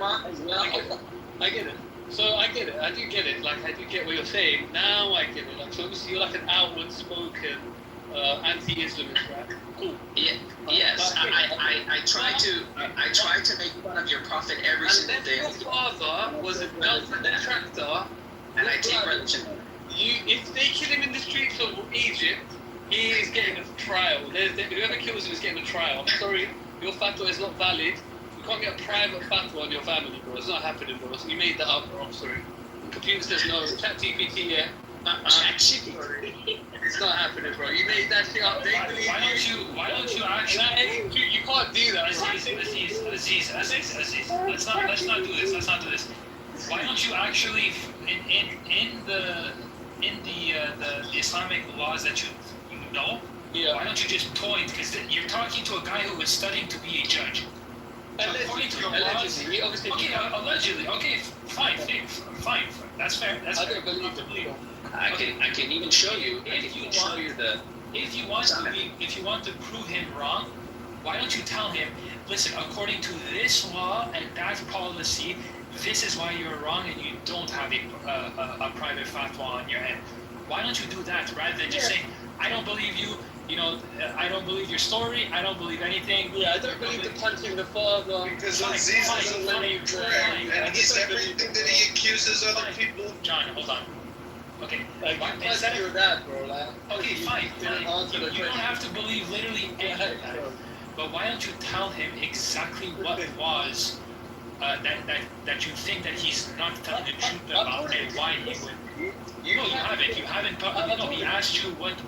I get it. So I get it. I do get it. Like, I do get what you're saying. Now I get it. Like, so obviously you're like an outward spoken anti-Islamist, right? Cool. Yeah. Yes. I try to make fun of your Prophet every single day. Your father was a detractor, and I take religion. If they kill him in the streets of Egypt, he is getting a trial. Whoever kills him is getting a trial. I'm sorry, your fatwa is not valid. You can't get a private fatwa on your family, bro. It's not happening, bro. You made that up, bro. I'm sorry. The computer says no. ChatGPT, yeah. It's not happening, bro. You made that shit up. Why don't you actually? You can't do that. Aziz. Let's not do this. Why don't you actually in the Islamic laws that you know? Yeah. Why don't you just point? Because you're talking to a guy who was studying to be a judge. According to the laws, allegedly. Okay, fine. That's fair. I don't believe it. I can even show you. If you want to prove him wrong, why don't you tell him, listen, according to this law and that policy, this is why you're wrong and you don't have a private fatwa on your head. Why don't you do that rather than just saying, I don't believe you, I don't believe your story, I don't believe anything. Yeah, I don't believe the punching the father. Because Aziz doesn't let you pray, and he's everything that he accuses other people. John, hold on. Okay. Like, you with that, bro. Like, okay, fine. You don't have to believe literally any of that. But why don't you tell him exactly what it was that you think that he's not telling the truth about and why he would. You haven't. No, he asked you what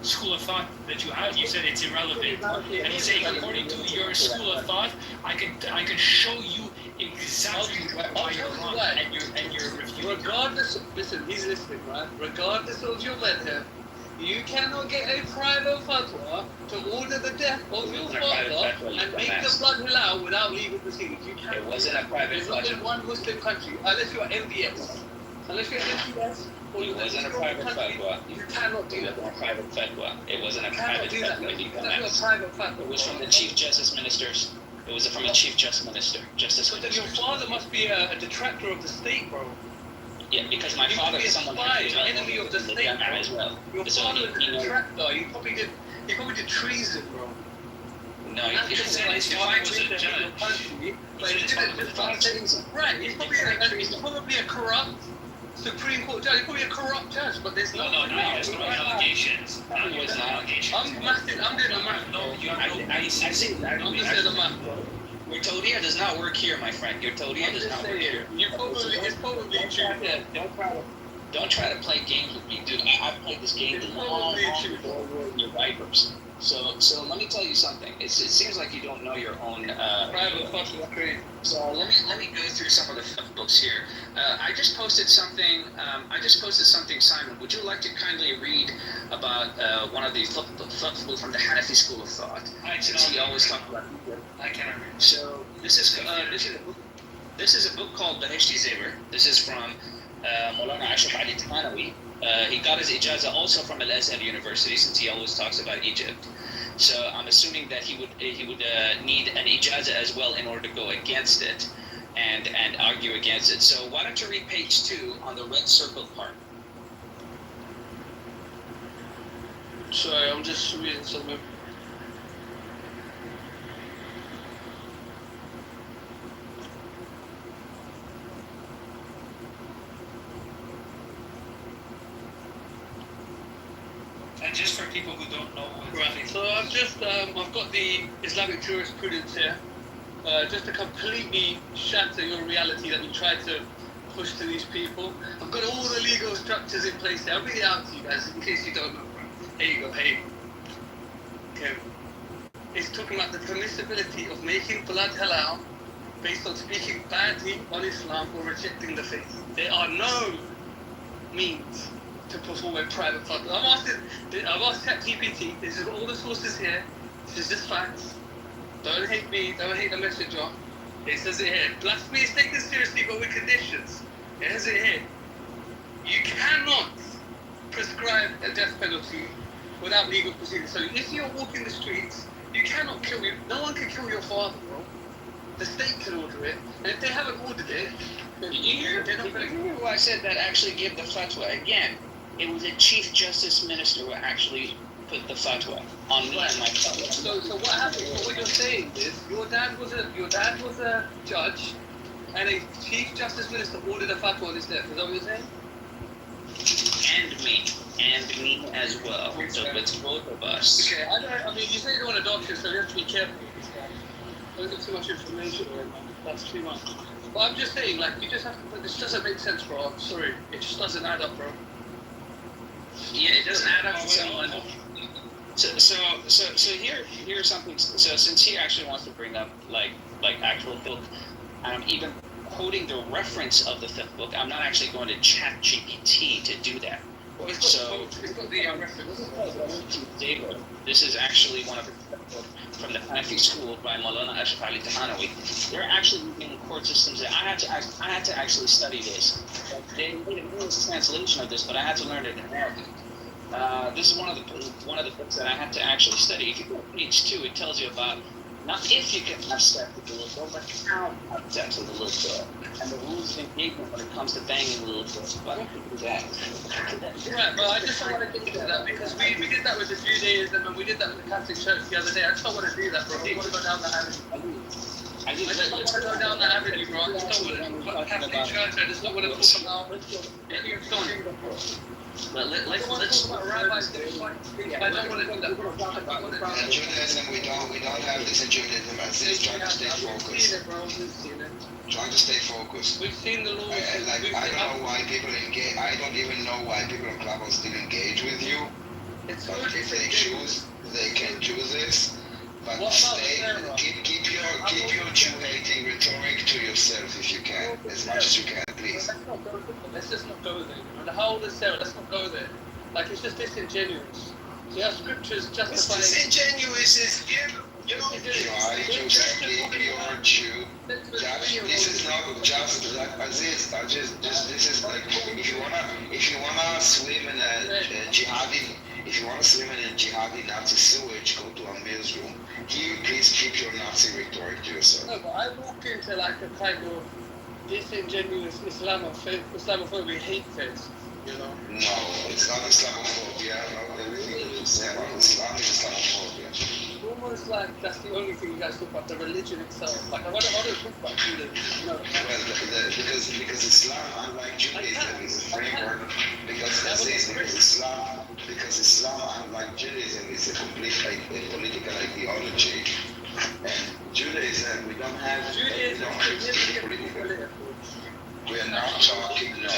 school of thought that you have. You said it's irrelevant, and he's saying according to your school of thought, I can show you exactly why you're wrong and you're refuting. Regardless, listen, he's listening, right? Regardless of your madhab, you cannot get a private fatwa to order the death of your father and make the blood halal without legal proceedings. You can't. It wasn't a private fatwa. There's not in one Muslim country, unless you're MBS. Unless you're MBS, or it wasn't a private fatwa. You cannot do that. It wasn't a private fatwa. It wasn't a private fatwa. That's not a private fatwa. It was from the Chief Justice Ministers. It was from the Chief Justice Minister. But then your father must be a detractor of the state, bro. Yeah, because my father is someone an enemy of the state, bro. As well. Your father is a detractor. He probably did treason, bro. No, he didn't say his father was a judge. But he didn't just start saying right. He's probably a corrupt Supreme Court judge. He could be a corrupt judge, but there's no. No, there's no allegations. It was not. I'm mathing. I'm doing the math. No, you have no I basis. see that. I'm just doing the math, bro. Your Todia does not work here, my friend. Your Todia does not work here. You probably, it's probably true. Yeah. Don't try to play games with me, dude. I've played this game long before your vipers. So let me tell you something. It seems like you don't know your own. Private fucking creed. So let me go through some of the flip books here. I just posted something. Simon, would you like to kindly read about one of the flip books from the Hanafi school of thought? Since he always talks about. I cannot read. So this is a book called Baheshti Zeber. This is from Maulana Ashraf Ali Thanawi. He got his ijaza also from Al-Azhar University, since he always talks about Egypt. So I'm assuming that he would need an ijaza as well in order to go against it and argue against it. So why don't you read page 2 on the red circle part? Sorry, I'm just reading something. And just for people who don't know what Right, so I've got the Islamic jurisprudence here, just to completely shatter your reality that you try to push to these people. I've got all the legal structures in place here. I'll read it out to you guys in case you don't know. Here you go, hey. Okay. It's talking about the permissibility of making blood halal based on speaking badly on Islam or rejecting the faith. There are no means to perform a private fatwa. I've asked ChatGPT, this is all the sources here, this is just facts. Don't hate me, don't hate the messenger. It says it here. Blasphemy is taken seriously but with conditions. It says it here. You cannot prescribe a death penalty without legal proceedings. So if you're walking the streets, you cannot kill you. No one can kill your father, bro. The state can order it. And if they haven't ordered it, then they're not going to. Who I said that actually gave the fatwa? Again, it was a chief justice minister who actually put the fatwa on me and my fatwa. So what happened? So what you're saying is your dad was a judge, and a chief justice minister ordered a fatwa on his death. Is that what you're saying? And me as well. So it's both of us. Okay. I mean, you say you don't want to doctor, so you have to be careful with this guy. Don't get too much information on him. That's too much. But I'm just saying, like, you just have to. This doesn't make sense, bro. I'm sorry. It just doesn't add up, bro. Yeah, it doesn't add up to someone. So here's something. So since he actually wants to bring up like actual book, and I'm even quoting the reference of the fifth book, I'm not actually going to ChatGPT to do that. So this is actually one of the from the Hanafi school by Maulana Ashraf Ali Thanawi. They're actually using court systems that I had to actually study this. They made a English translation of this, but I had to learn it in Arabic. This is one of the books that I had to actually study. If you go to page 2, it tells you about not if you can have sex with a little girl, but how to have sex with a little girl, and the rules of engagement when it comes to banging a little girl. Why don't you do that? Right, well, I just don't want to get into that because we did that with the Judaism and we did that with the Catholic Church the other day. I just don't want to do that, bro. I want to go down that avenue. I just don't want to go down that avenue, bro. I just don't want to talk about Catholic Church. I just don't want to talk about any of let's talk about rabbis. I don't want to do that, bro. In Judaism, we don't have this in Judaism. Aziz trying to stay focused. Trying to stay focused. We've seen the laws. I don't know why people engage. I don't even know why people on Clubhouse still engage with you. But if they choose, they can do this. But keep your Jew-hating rhetoric to yourself if you can, as much as you can, please. Let's just not go there. The whole is Sarah. Let's not go there. Like it's just disingenuous. So you have scriptures justifying. What's disingenuous is you try to keep your Jew. This is not just like Aziz. This is like if you wanna swim in a jihadi. If you want to swim in a jihadi Nazi sewage, go to Amir's room. Can you please keep your Nazi rhetoric to yourself? No, but I walk into like a kind of disingenuous Islamophobic hate fest, you know? No, it's not Islamophobia. Not everything that you say about Islam is Islamophobia. almost like that's the only thing you guys talk about, the religion itself. Like I want to talk about Judaism. Well, because Islam, unlike Judaism, is a framework. Because Islam, unlike Judaism, is a complete political ideology. And Judaism, we don't have political. We are not talking. No.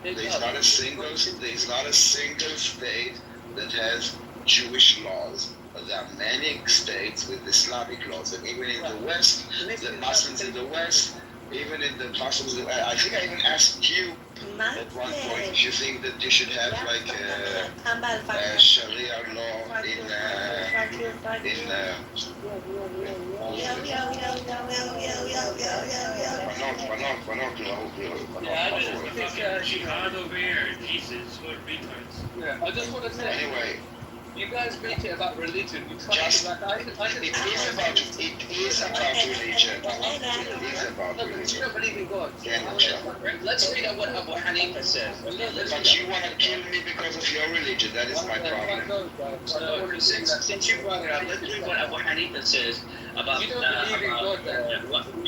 There's not a single state that has Jewish laws. There are many states with Islamic laws, and even in the West, the Muslims in the West, even in the Muslims, I think I even asked you at one point if you think that you should have like a Sharia law in Jihad over here, pieces for retards. Yeah, I just want to say. Anyway. You guys make it about religion. You try Just, to like, it is about religion. It is about religion. You don't believe in God. Let's read out what Abu Hanifa says. But you want to kill me because of your religion. That is my problem. So, since you brought it up, let's read what Abu Hanifa says about who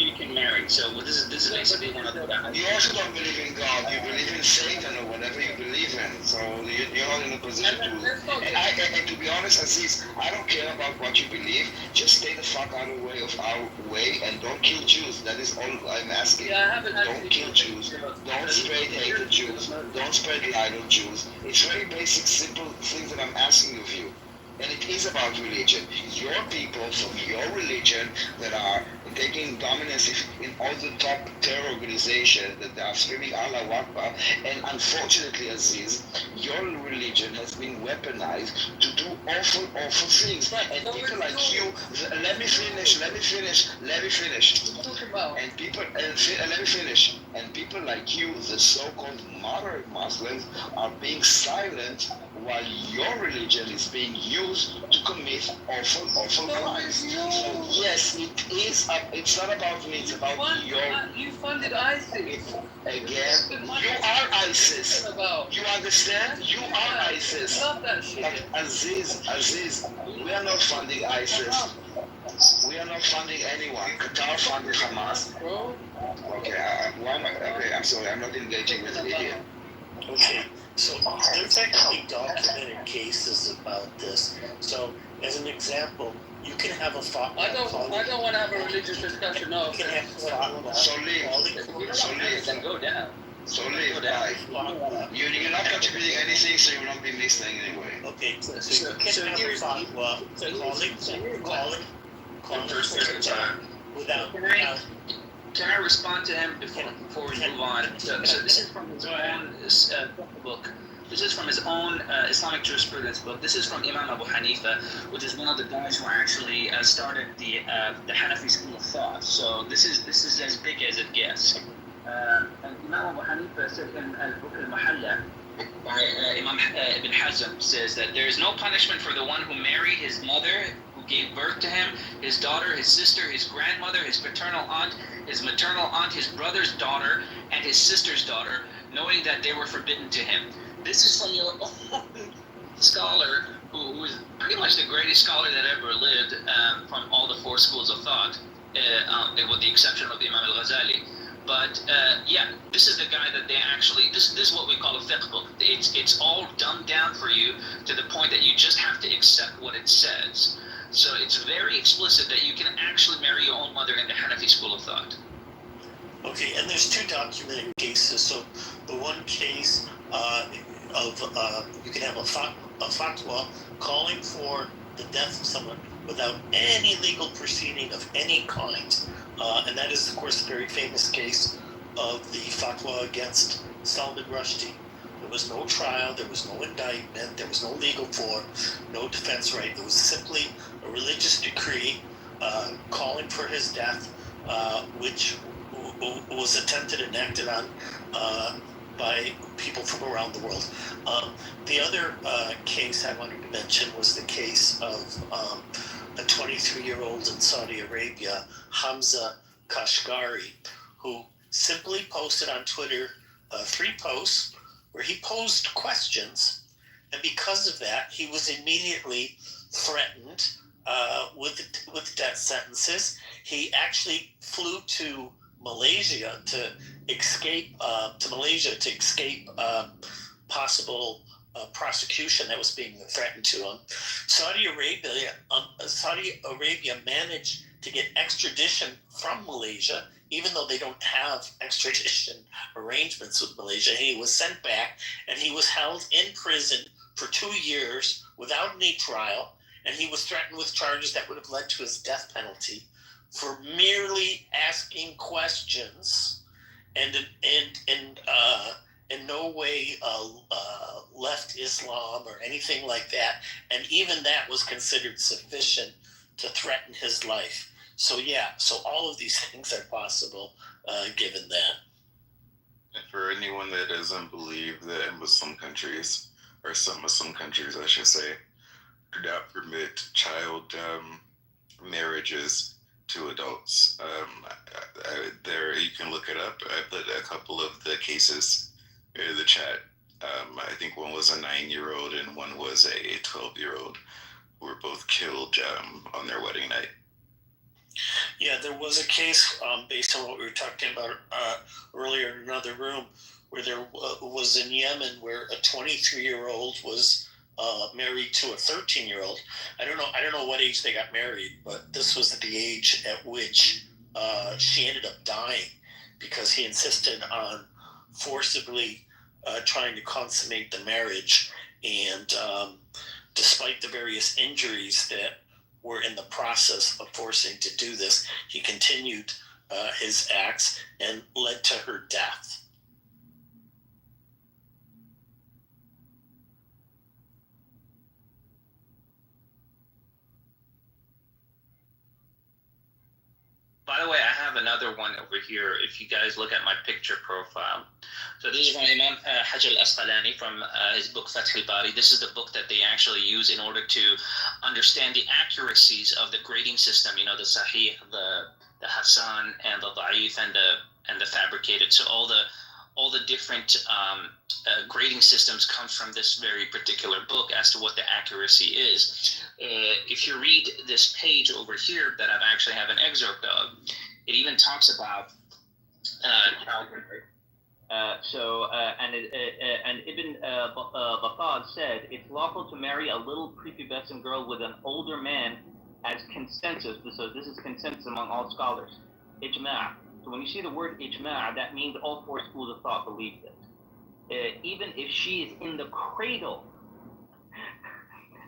you can marry. So this is basically one of the guys. You also don't believe in God. You believe in Satan or whatever you believe in. So you're not in a position to. And to be honest, Aziz, I don't care about what you believe. Just stay the fuck out of our way and don't kill Jews. That is all I'm asking. Don't kill Jews. Don't spread hate to Jews. Don't spread lie to Jews. It's very basic, simple things that I'm asking of you. And it is about religion. Your people from your religion that are taking dominance in all the top terror organizations that are screaming Allah Akbar. And unfortunately, Aziz, your religion has been weaponized to do awful, awful things. And people like you, let me finish. And people, let me finish. And people like you, the so-called moderate Muslims, are being silent while your religion is being used to commit awful, awful crimes. So yes, it is. It's not about me. It's about your. You funded ISIS. Again, you are ISIS. You understand? You are ISIS. But Aziz, we are not funding ISIS. We are not funding anyone. Qatar funded Hamas. Okay, I'm sorry. I'm not engaging with the idiot. Okay. So there's actually documented cases about this. So as an example, you can have a fatwa. I don't want to have a religious discussion. No. So leave. Go down. So leave. Bye. You're not contributing anything, so you will not be listening anyway. Okay. So you can have a fatwa calling Congressman without. Can I respond to him before we move on? So this is from his own book. This is from his own Islamic jurisprudence book. This is from Imam Abu Hanifa, which is one of the guys who actually started the Hanafi school of thought. So this is as big as it gets. And Imam Abu Hanifa said in book Al-Muhalla by Imam Ibn Hazm says that there is no punishment for the one who married his mother, gave birth to him, his daughter, his sister, his grandmother, his paternal aunt, his maternal aunt, his brother's daughter, and his sister's daughter, knowing that they were forbidden to him. This is from your own scholar, who is pretty much the greatest scholar that ever lived from all the four schools of thought, with the exception of Imam al-Ghazali. But this is the guy that they actually, this is what we call a fiqh book. It's all dumbed down for you to the point that you just have to accept what it says. So it's very explicit that you can actually marry your own mother in the Hanafi school of thought. Okay, and there's two documented cases. So the one case you can have a fatwa calling for the death of someone without any legal proceeding of any kind. And that is, of course, the very famous case of the fatwa against Salman Rushdie. There was no trial, there was no indictment, there was no legal form, no defense right. It was simply a religious decree calling for his death, which was attempted and acted on by people from around the world. The other case I wanted to mention was the case of a 23-year-old in Saudi Arabia, Hamza Kashgari, who simply posted on Twitter 3 posts where he posed questions, and because of that, he was immediately threatened with death sentences. He actually flew to Malaysia to escape possible prosecution that was being threatened to him. Saudi Arabia managed to get extradition from Malaysia, even though they don't have extradition arrangements with Malaysia. He was sent back, and he was held in prison for 2 years without any trial, and he was threatened with charges that would have led to his death penalty for merely asking questions, and in no way left Islam or anything like that. And even that was considered sufficient to threaten his life. So all of these things are possible given that. And for anyone that doesn't believe that in Muslim countries, or some Muslim countries, I should say, do not permit child marriages to adults. There, you can look it up. I put a couple of the cases in the chat. I think one was a 9-year-old and one was a 12-year-old who were both killed on their wedding night. Yeah, there was a case based on what we were talking about earlier in another room, where there was in Yemen where a 23-year-old was married to a 13-year-old. I don't know what age they got married, but this was the age at which she ended up dying because he insisted on forcibly trying to consummate the marriage, and despite the various injuries that were in the process of forcing to do this, he continued his acts and led to her death. By the way, I have another one over here. If you guys look at my picture profile. So this is from Imam Hajj al-Asqalani from his book Fath al-Bari. This is the book that they actually use in order to understand the accuracies of the grading system. You know, the Sahih, the Hasan, and the Da'if, and the fabricated. So all the different grading systems come from this very particular book as to what the accuracy is. If you read this page over here that I actually have an excerpt of, it even talks about child marriage. And Ibn Battal said, it's lawful to marry a little prepubescent girl with an older man as consensus. So this is consensus among all scholars. Ijma'. So when you see the word ijma', that means all four schools of thought believe this. Even if she is in the cradle,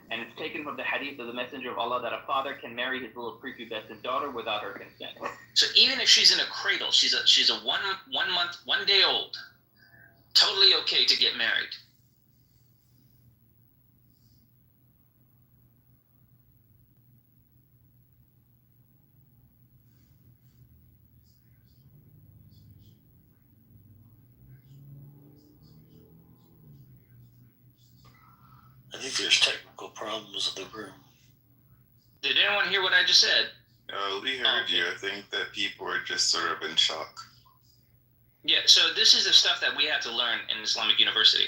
and it's taken from the hadith of the Messenger of Allah that a father can marry his little prepubescent daughter without her consent. So even if she's in a cradle, she's a 1 month, 1 day old, totally okay to get married. I think there's technical problems in the room. Did anyone hear what I just said? We heard you. I think that people are just sort of in shock. Yeah, so this is the stuff that we have to learn in Islamic University.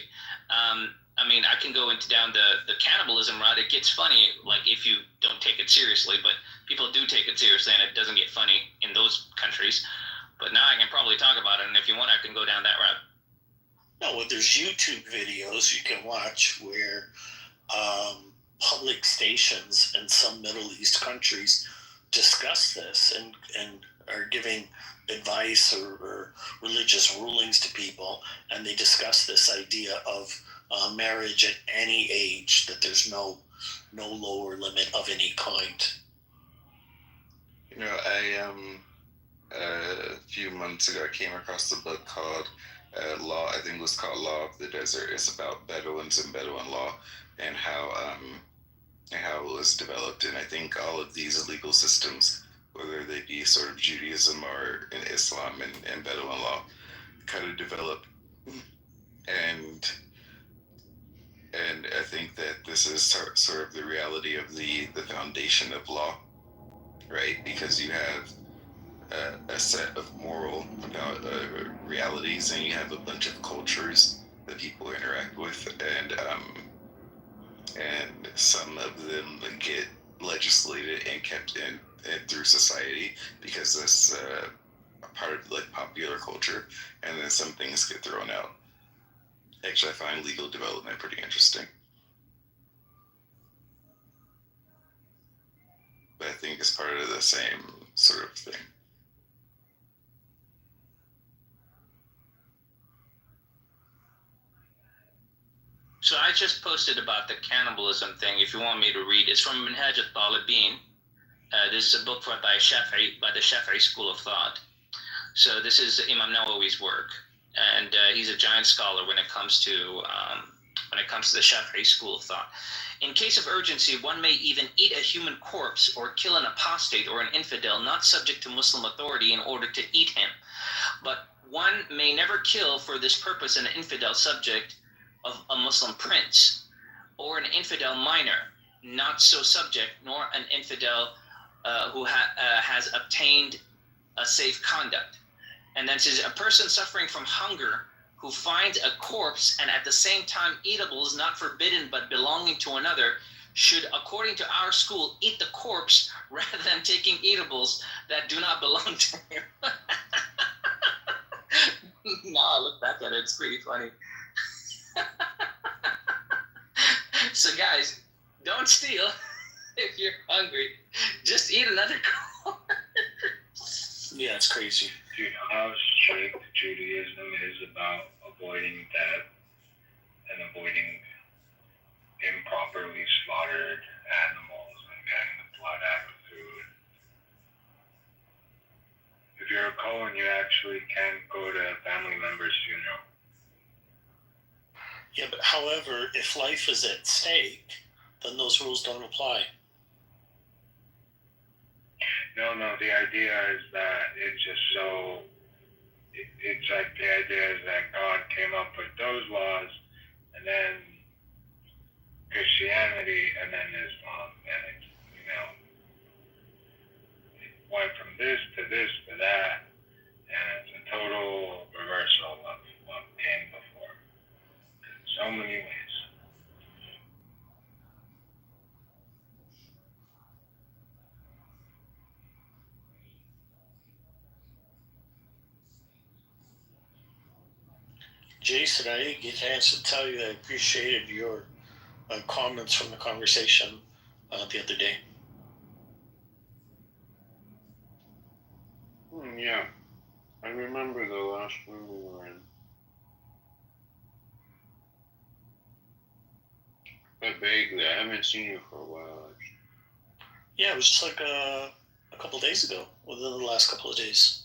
I mean, I can go down the cannibalism route. It gets funny, like, if you don't take it seriously, but people do take it seriously, and it doesn't get funny in those countries. But now I can probably talk about it, and if you want, I can go down that route. No, well, there's YouTube videos you can watch where public stations in some Middle East countries discuss this and are giving advice or religious rulings to people, and they discuss this idea of marriage at any age, that there's no lower limit of any kind. You know, a few months ago I came across a book called Law, I think it was called Law of the Desert. It's about Bedouins and Bedouin law and how it was developed. And I think all of these legal systems, whether they be sort of Judaism or in Islam and Bedouin law, kind of developed. And I think that this is sort of the reality of the foundation of law, right? Because you have a set of moral realities, and you have a bunch of cultures that people interact with, and some of them get legislated and kept in through society because that's a part of like popular culture, and then some things get thrown out. Actually, I find legal development pretty interesting. But I think it's part of the same sort of thing. So I just posted about the cannibalism thing. If you want me to read, it's from Minhaj al-Talibin. This is a book by the Shafi'i school of thought. So this is Imam Nawawi's work, and he's a giant scholar when it comes to the Shafi'i school of thought. In case of urgency, one may even eat a human corpse or kill an apostate or an infidel not subject to Muslim authority in order to eat him. But one may never kill for this purpose an infidel subject of a Muslim prince, or an infidel minor, not so subject, nor an infidel who has obtained a safe conduct. And then says, a person suffering from hunger who finds a corpse and at the same time eatables not forbidden but belonging to another should, according to our school, eat the corpse rather than taking eatables that do not belong to him. Now I look back at it, it's pretty funny. So guys, don't steal if you're hungry. Just eat another corpse. Yeah, it's crazy. Do you know how strict Judaism is about avoiding death and avoiding improperly slaughtered animals and getting the blood out of food? If you're a Cohen, you actually can't go to a family member's funeral. Yeah, but however, if life is at stake, then those rules don't apply. No, the idea is that it's just so, it's like the idea is that God came up with those laws, and then Christianity, and then Islam, and it, it went from this to that, and it's a total reversal of what came before. In so many ways. Jason, I didn't get a chance to tell you that I appreciated your comments from the conversation the other day. Yeah, I remember the last one we were in. But vaguely, I haven't seen you for a while, actually. Yeah, it was just like a couple days ago, within the last couple of days,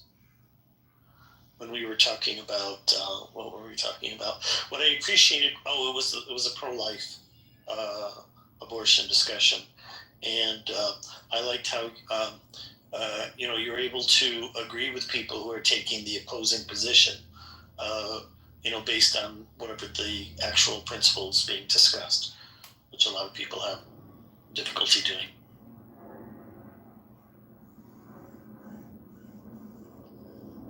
when we were talking about what were we talking about? What I appreciated, it was a pro-life abortion discussion, and I liked how you're able to agree with people who are taking the opposing position, based on whatever the actual principles being discussed, which a lot of people have difficulty doing.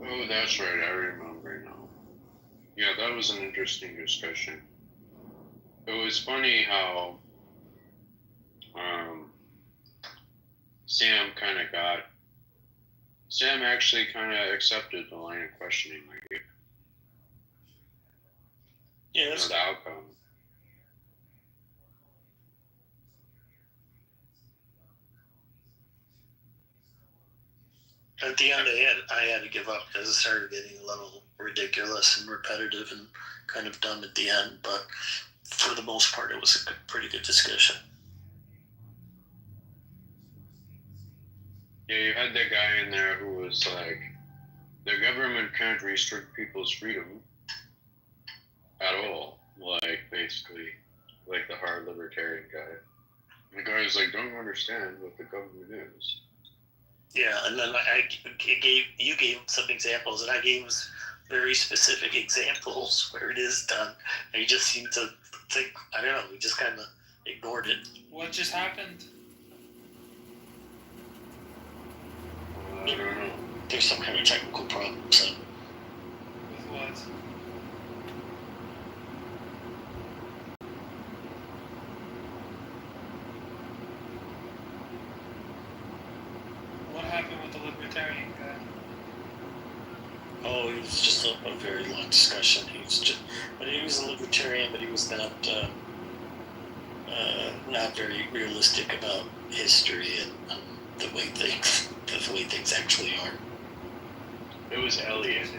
Oh, that's right, I remember now. Yeah, that was an interesting discussion. It was funny how Sam actually kind of accepted the line of questioning, like, yeah, that's the outcome. At the end, I had to give up because it started getting a little ridiculous and repetitive and kind of dumb at the end. But for the most part, it was a pretty good discussion. Yeah, you had that guy in there who was like, the government can't restrict people's freedom at all. Like, basically, like the hard libertarian guy. And the guy was like, don't you understand what the government is? Yeah, and then you gave some examples, and I gave very specific examples where it is done. And he just seemed to think, I don't know, he just kind of ignored it. What just happened? I don't know. There's some kind of technical problem, so. With what? libertarian guy? Oh, it was just a very long discussion. He was a libertarian, but he was not very realistic about history and the way things actually are. It was Elliot.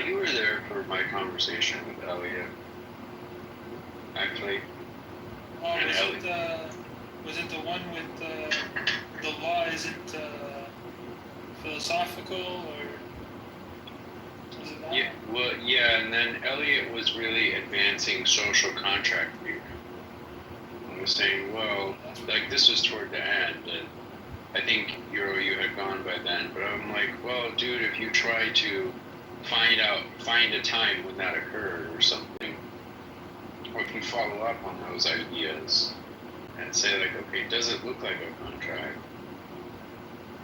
You were there for my conversation with Elliot. Actually. Oh, was it the one with the law isn't philosophical, or was it that? Yeah, well, yeah, and then Elliot was really advancing social contract theory. I was saying, well, like this was toward the end, and I think you had gone by then, but I'm like, well, dude, if you try to find a time when that occurred or something, or if you follow up on those ideas and say like, okay, does it look like a contract?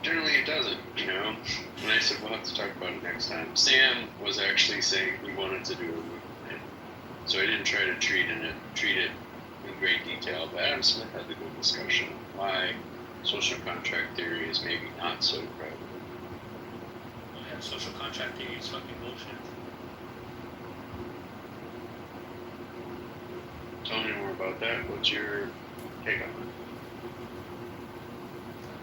Generally it doesn't, you know? And I said, we'll have to talk about it next time. Sam was actually saying he wanted to do it, so I didn't try to treat it in great detail, but Adam Smith had the good discussion of why social contract theory is maybe not so credible. Yeah, social contract theory is fucking bullshit. Tell me more about that. What's your take on it?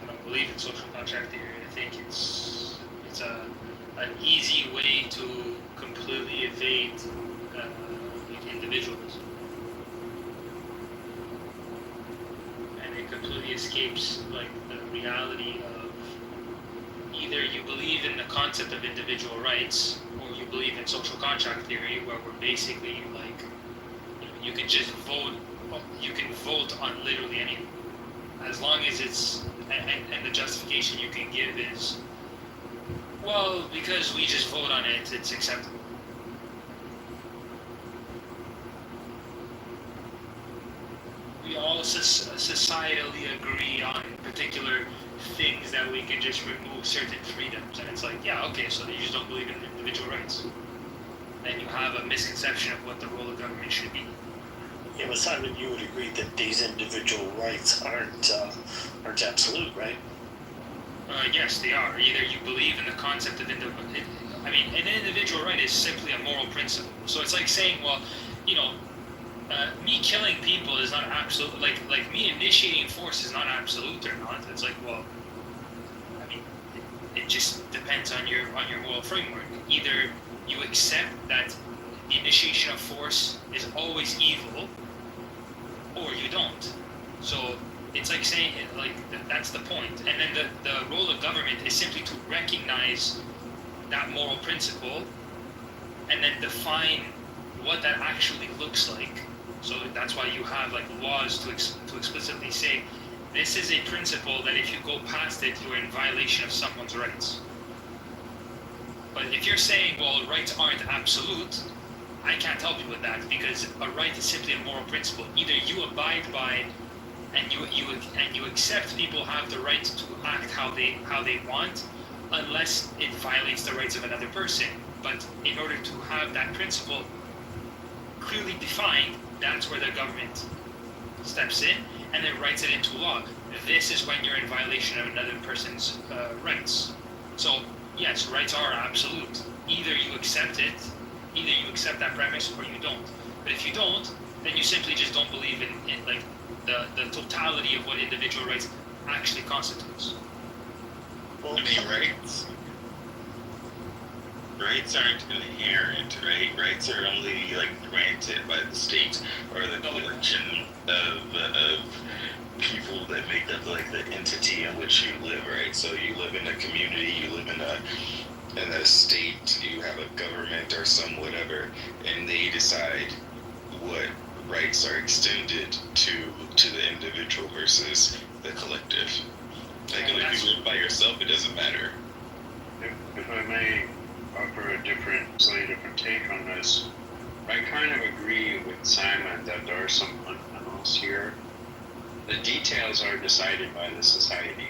I don't believe in social contract theory. I think it's an easy way to completely evade individualism, and it completely escapes like the reality of either you believe in the concept of individual rights or you believe in social contract theory, where we're basically like, you can just vote. You can vote on literally anything, as long as it's and the justification you can give is, well, because we just vote on it, it's acceptable. We all societally agree on particular things that we can just remove certain freedoms, and it's like, yeah, okay, so you just don't believe in individual rights. Then you have a misconception of what the role of government should be. Yeah, but Simon, you would agree that these individual rights aren't absolute, right? Yes, they are. Either you believe in the concept of an individual right is simply a moral principle. So it's like saying, well, me killing people is not absolute. Like me initiating force is not absolute or not. It's like, well, it just depends on your moral framework. Either you accept that the initiation of force is always evil, or you don't. So it's like saying, like, that's the point. And then the role of government is simply to recognize that moral principle and then define what that actually looks like. So that's why you have like laws to explicitly say, this is a principle that if you go past it, you're in violation of someone's rights. But if you're saying, well, rights aren't absolute, I can't help you with that, because a right is simply a moral principle. Either you abide by and you accept people have the right to act how they want, unless it violates the rights of another person. But in order to have that principle clearly defined, that's where the government steps in and then writes it into law. This is when you're in violation of another person's rights. So yes, rights are absolute. Either you accept it, either you accept that premise or you don't. But if you don't, then you simply just don't believe in like the totality of what individual rights actually constitutes. Well, rights aren't inherent, right? Rights are only like granted by the state or the collection of people that make up like the entity in which you live, right? So you live in a community, you live in a state, you have a government or some whatever, and they decide what rights are extended to the individual versus the collective. Like if you live by yourself, it doesn't matter. If I may offer a slightly different take on this, I kind of agree with Simon that there are some fundamentals here. The details are decided by the society.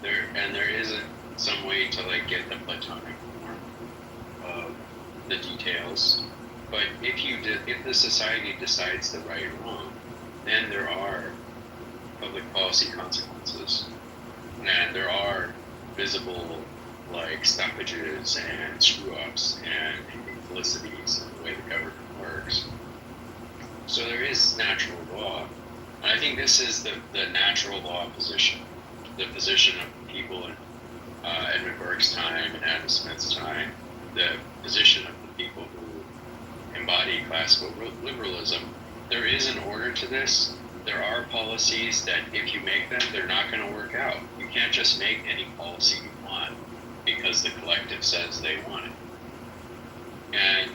There isn't some way to like get the platonic form of the details. But if the society decides the right or wrong, then there are public policy consequences. And there are visible like stoppages and screw-ups and infelicities in the way the government works. So there is natural law. And I think this is the natural law position, the position of people in Edmund Burke's time and Adam Smith's time, the position of the people who embody classical liberalism. There is an order to this. There are policies that if you make them, they're not going to work out. You can't just make any policy you want because the collective says they want it. And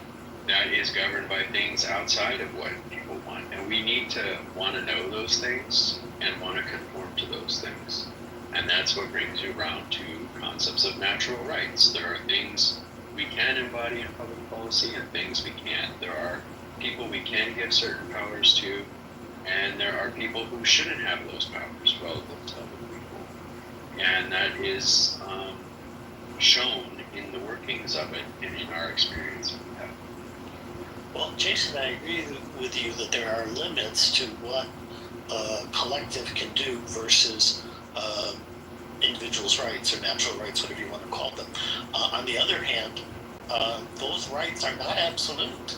that is governed by things outside of what people want. And we need to want to know those things and want to conform to those things. And that's what brings you around to concepts of natural rights. There are things we can embody in public policy and things we can't. There are people we can give certain powers to, and there are people who shouldn't have those powers relative to other people. And that is shown in the workings of it and in our experience with that. Well, Jason, I agree with you that there are limits to what a collective can do versus individuals' rights or natural rights, whatever you want to call them. On the other hand, those rights are not absolute.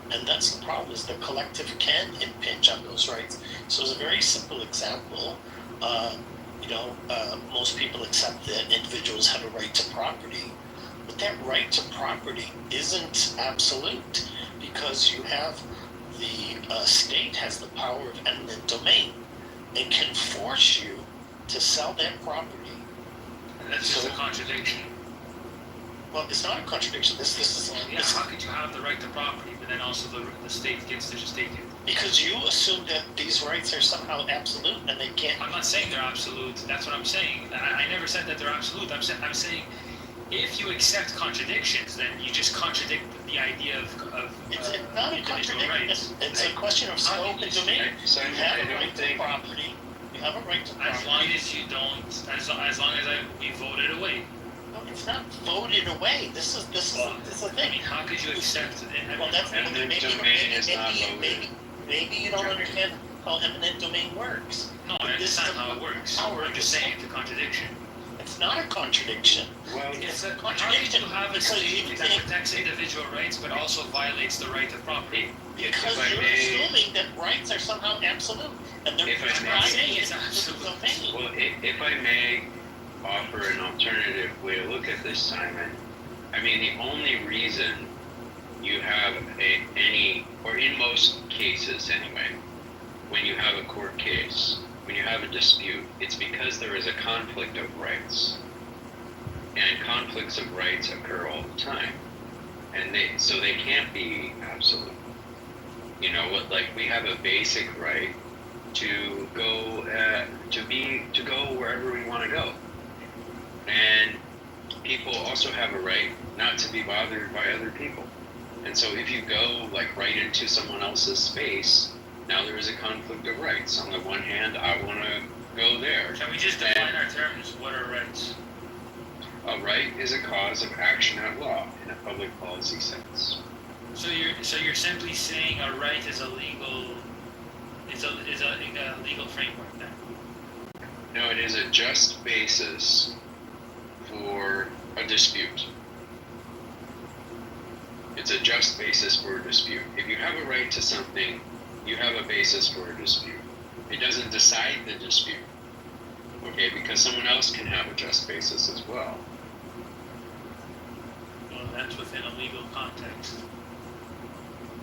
And that's the problem, is the collective can impinge on those rights. So as a very simple example, most people accept that individuals have a right to property, but that right to property isn't absolute, because you have the state has the power of eminent domain and can force you to sell that property. And that's just a contradiction. Well, it's not a contradiction. This is. Yeah, how could you have the right to property, but then also the state gets to just take it? Because you assume that these rights are somehow absolute and they can't. I'm not saying they're absolute. That's what I'm saying. I never said that they're absolute. I'm saying if you accept contradictions, then you just contradict the idea of it's not a contradiction. Rights. It's a question of scope and domain. You have a right to property. You have a right to property. As long as you don't, as long as we voted away. No, it's not voted away. This is the thing. I mean, how could you accept it? Well, that's eminent domain is not voted. Maybe you don't understand how eminent domain works. No, I understand how it works. I'm just saying it's a contradiction. It's not a contradiction. Well, it's a contradiction. How can you have a state that protects individual rights but also violates the right of property? Because you're assuming that rights are somehow absolute, and they're not saying it's absolute. Well, if I may offer an alternative way to look at this, Simon, I mean, the only reason you have or in most cases anyway, when you have a court case, when you have a dispute, it's because there is a conflict of rights. And conflicts of rights occur all the time. And so they can't be absolute. You know, like we have a basic right to go to go wherever we want to go. And people also have a right not to be bothered by other people. And so if you go like right into someone else's space, now there is a conflict of rights. On the one hand, I want to go there. Can we just define our terms? What are rights? A right is a cause of action at law in a public policy sense. So you're simply saying a right is a legal framework then? No, it is a just basis for a dispute. It's a just basis for a dispute. If you have a right to something, you have a basis for a dispute. It doesn't decide the dispute, okay? Because someone else can have a just basis as well. Well, that's within a legal context.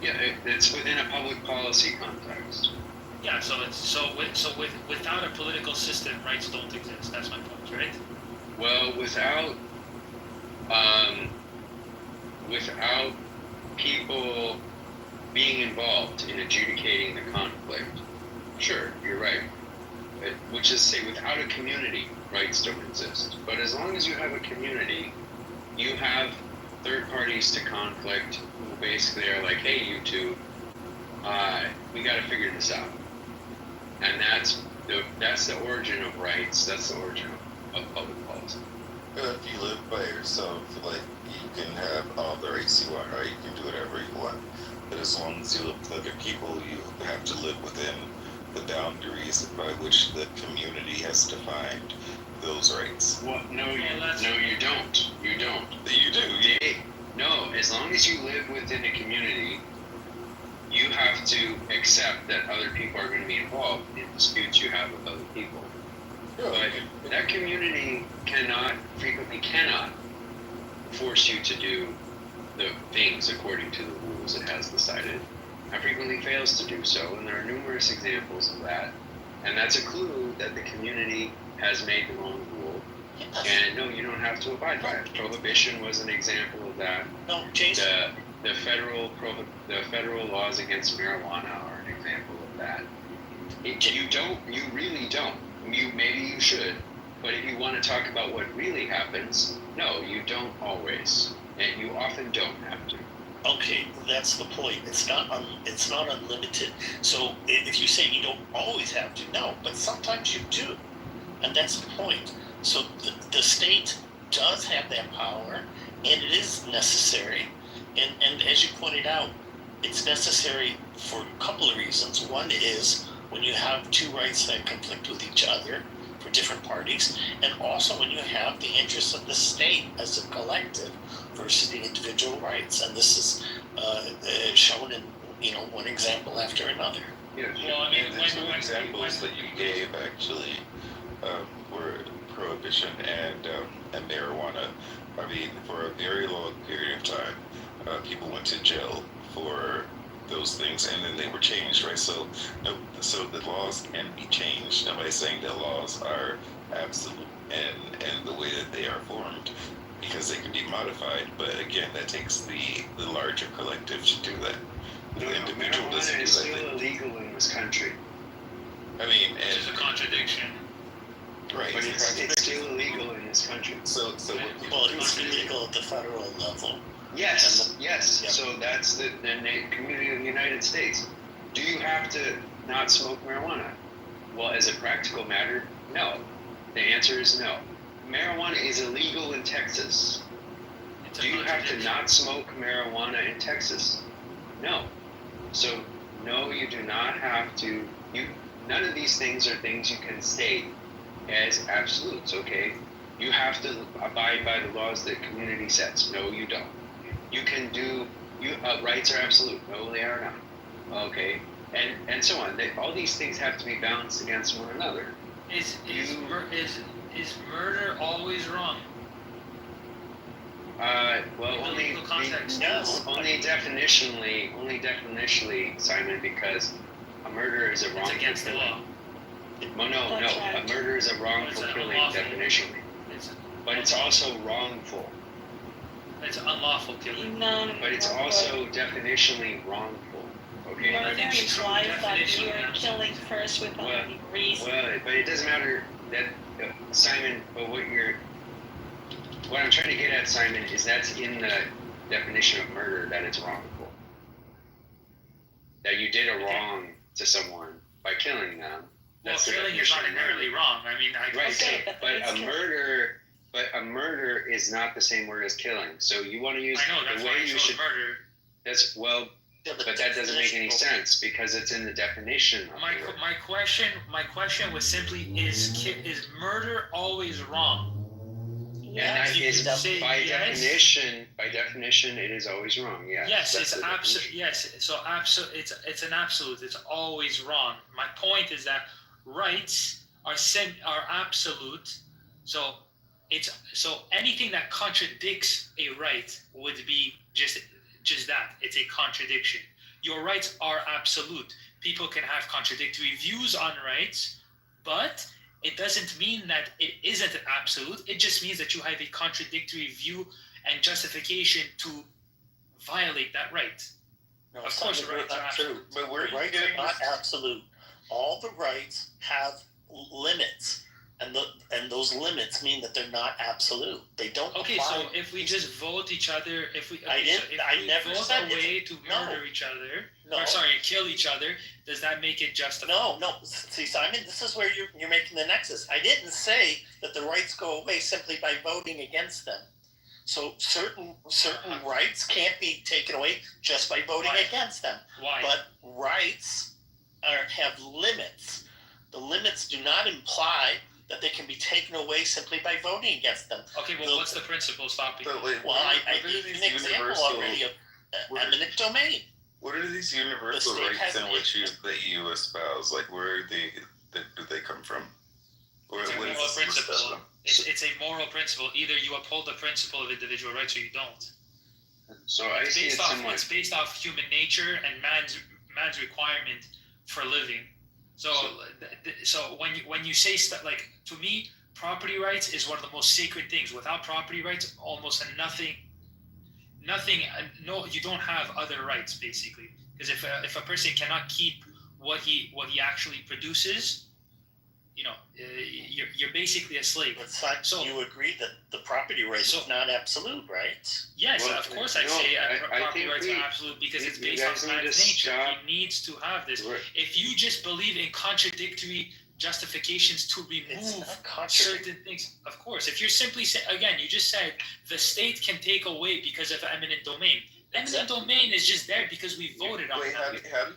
Yeah, it's within a public policy context. Yeah, without a political system, rights don't exist. That's my point, right? Well, without people being involved in adjudicating the conflict, sure, you're right. Which is to say, without a community, rights don't exist. But as long as you have a community, you have third parties to conflict who basically are like, hey, you two, we got to figure this out. And that's the origin of rights. That's the origin of public policy. If you live by yourself, like, you can have all the rights you want, right? You can do whatever you want. But as long as you live with other people, you have to live within the boundaries by which the community has defined those rights. Well, no, you don't. You don't. You do. No, as long as you live within a community, you have to accept that other people are going to be involved in disputes you have with other people. But that community frequently cannot force you to do the things according to the rules it has decided, and frequently fails to do so, and there are numerous examples of that. And that's a clue that the community has made the wrong rule. Yes. And no, you don't have to abide by it. Prohibition was an example of that. No, Jason. The federal laws against marijuana are an example of that. You really don't. Maybe you should, but if you want to talk about what really happens, no, you don't always, and you often don't have to. Okay, that's the point. It's not unlimited. So if you say you don't always have to, no, but sometimes you do, and that's the point. So the state does have that power, and it is necessary. And as you pointed out, it's necessary for a couple of reasons. One is when you have two rights that conflict with each other for different parties, and also when you have the interests of the state as a collective versus the individual rights. And this is shown in one example after another. Yeah, the two examples that you gave actually were prohibition and marijuana. I mean, for a very long period of time, people went to jail for those things, and then they were changed, right? So the laws can be changed. Nobody's saying that laws are absolute and the way that they are formed, because they can be modified. But again, that takes the larger collective to do that. The individual doesn't do that. Marijuana is still illegal in this country. I mean, it's a contradiction. Right, but it's still illegal in this country. So it's illegal at the federal level. Yes. So that's the community of the United States. Do you have to not smoke marijuana? Well, as a practical matter, no. The answer is no. Marijuana is illegal in Texas. Do you have to not smoke marijuana in Texas? No. So, no, you do not have to. None of these things are things you can state as absolutes, okay? You have to abide by the laws that community sets. No, you don't. You can do, rights are absolute. No, they are not. Okay? And so on. All these things have to be balanced against one another. Is murder always wrong? Well, only definitionally, Simon, because a murder is a wrongful killing. It's against the law. No, a murder is a wrongful killing definitionally. But it's also wrongful. It's unlawful killing. But it's also definitionally wrongful. Okay. Murder implies that you are killing first without any reason. Well, but it doesn't matter that Simon. But what I'm trying to get at, Simon, is that's in the definition of murder that it's wrongful. That you did a wrong to someone by killing them. Well, killing is not inherently wrong. I mean, but a murder is not the same word as killing. So you want to use the way you should. Murder. That's but that doesn't make any sense because it's in the definition. My question was simply: is murder always wrong? Yeah, and that is by definition, it is always wrong. Yeah. Yes, it's absolute. Yes, so it's an absolute. It's always wrong. My point is that rights are absolute. So anything that contradicts a right would be just that. It's a contradiction. Your rights are absolute. People can have contradictory views on rights, but it doesn't mean that it isn't absolute. It just means that you have a contradictory view and justification to violate that right. No, of course, rights are absolute. But rights are not absolute. All the rights have limits, and those limits mean that they're not absolute. They don't. Okay, apply. so if we just vote each other, if we never vote said a way to murder each other, kill each other, does that make it justified? No. See, Simon, this is where you're making the nexus. I didn't say that the rights go away simply by voting against them. So certain rights can't be taken away just by voting against them. Why? But rights have limits. The limits do not imply that they can be taken away simply by voting against them. Okay, well, what's the principle stopping? Well, I gave you an example already of eminent domain. What are these universal rights in which you espouse? Like, where do they come from? It's a moral principle. It's a moral principle. Either you uphold the principle of individual rights or you don't. So I see it similar. It's based off human nature and man's requirement for living. So when you say stuff like, to me, property rights is one of the most sacred things. Without property rights, almost nothing. No, you don't have other rights basically. Because if a person cannot keep what he actually produces, you're basically a slave. So you agree that the property right is not absolute, right? Yes, of course I say property rights are absolute because it's based on man's nature. He needs to have this. If you just believe in contradictory justifications to remove certain things, of course. If you're simply again, you just said the state can take away because of eminent domain. Eminent domain is just there because we voted on it.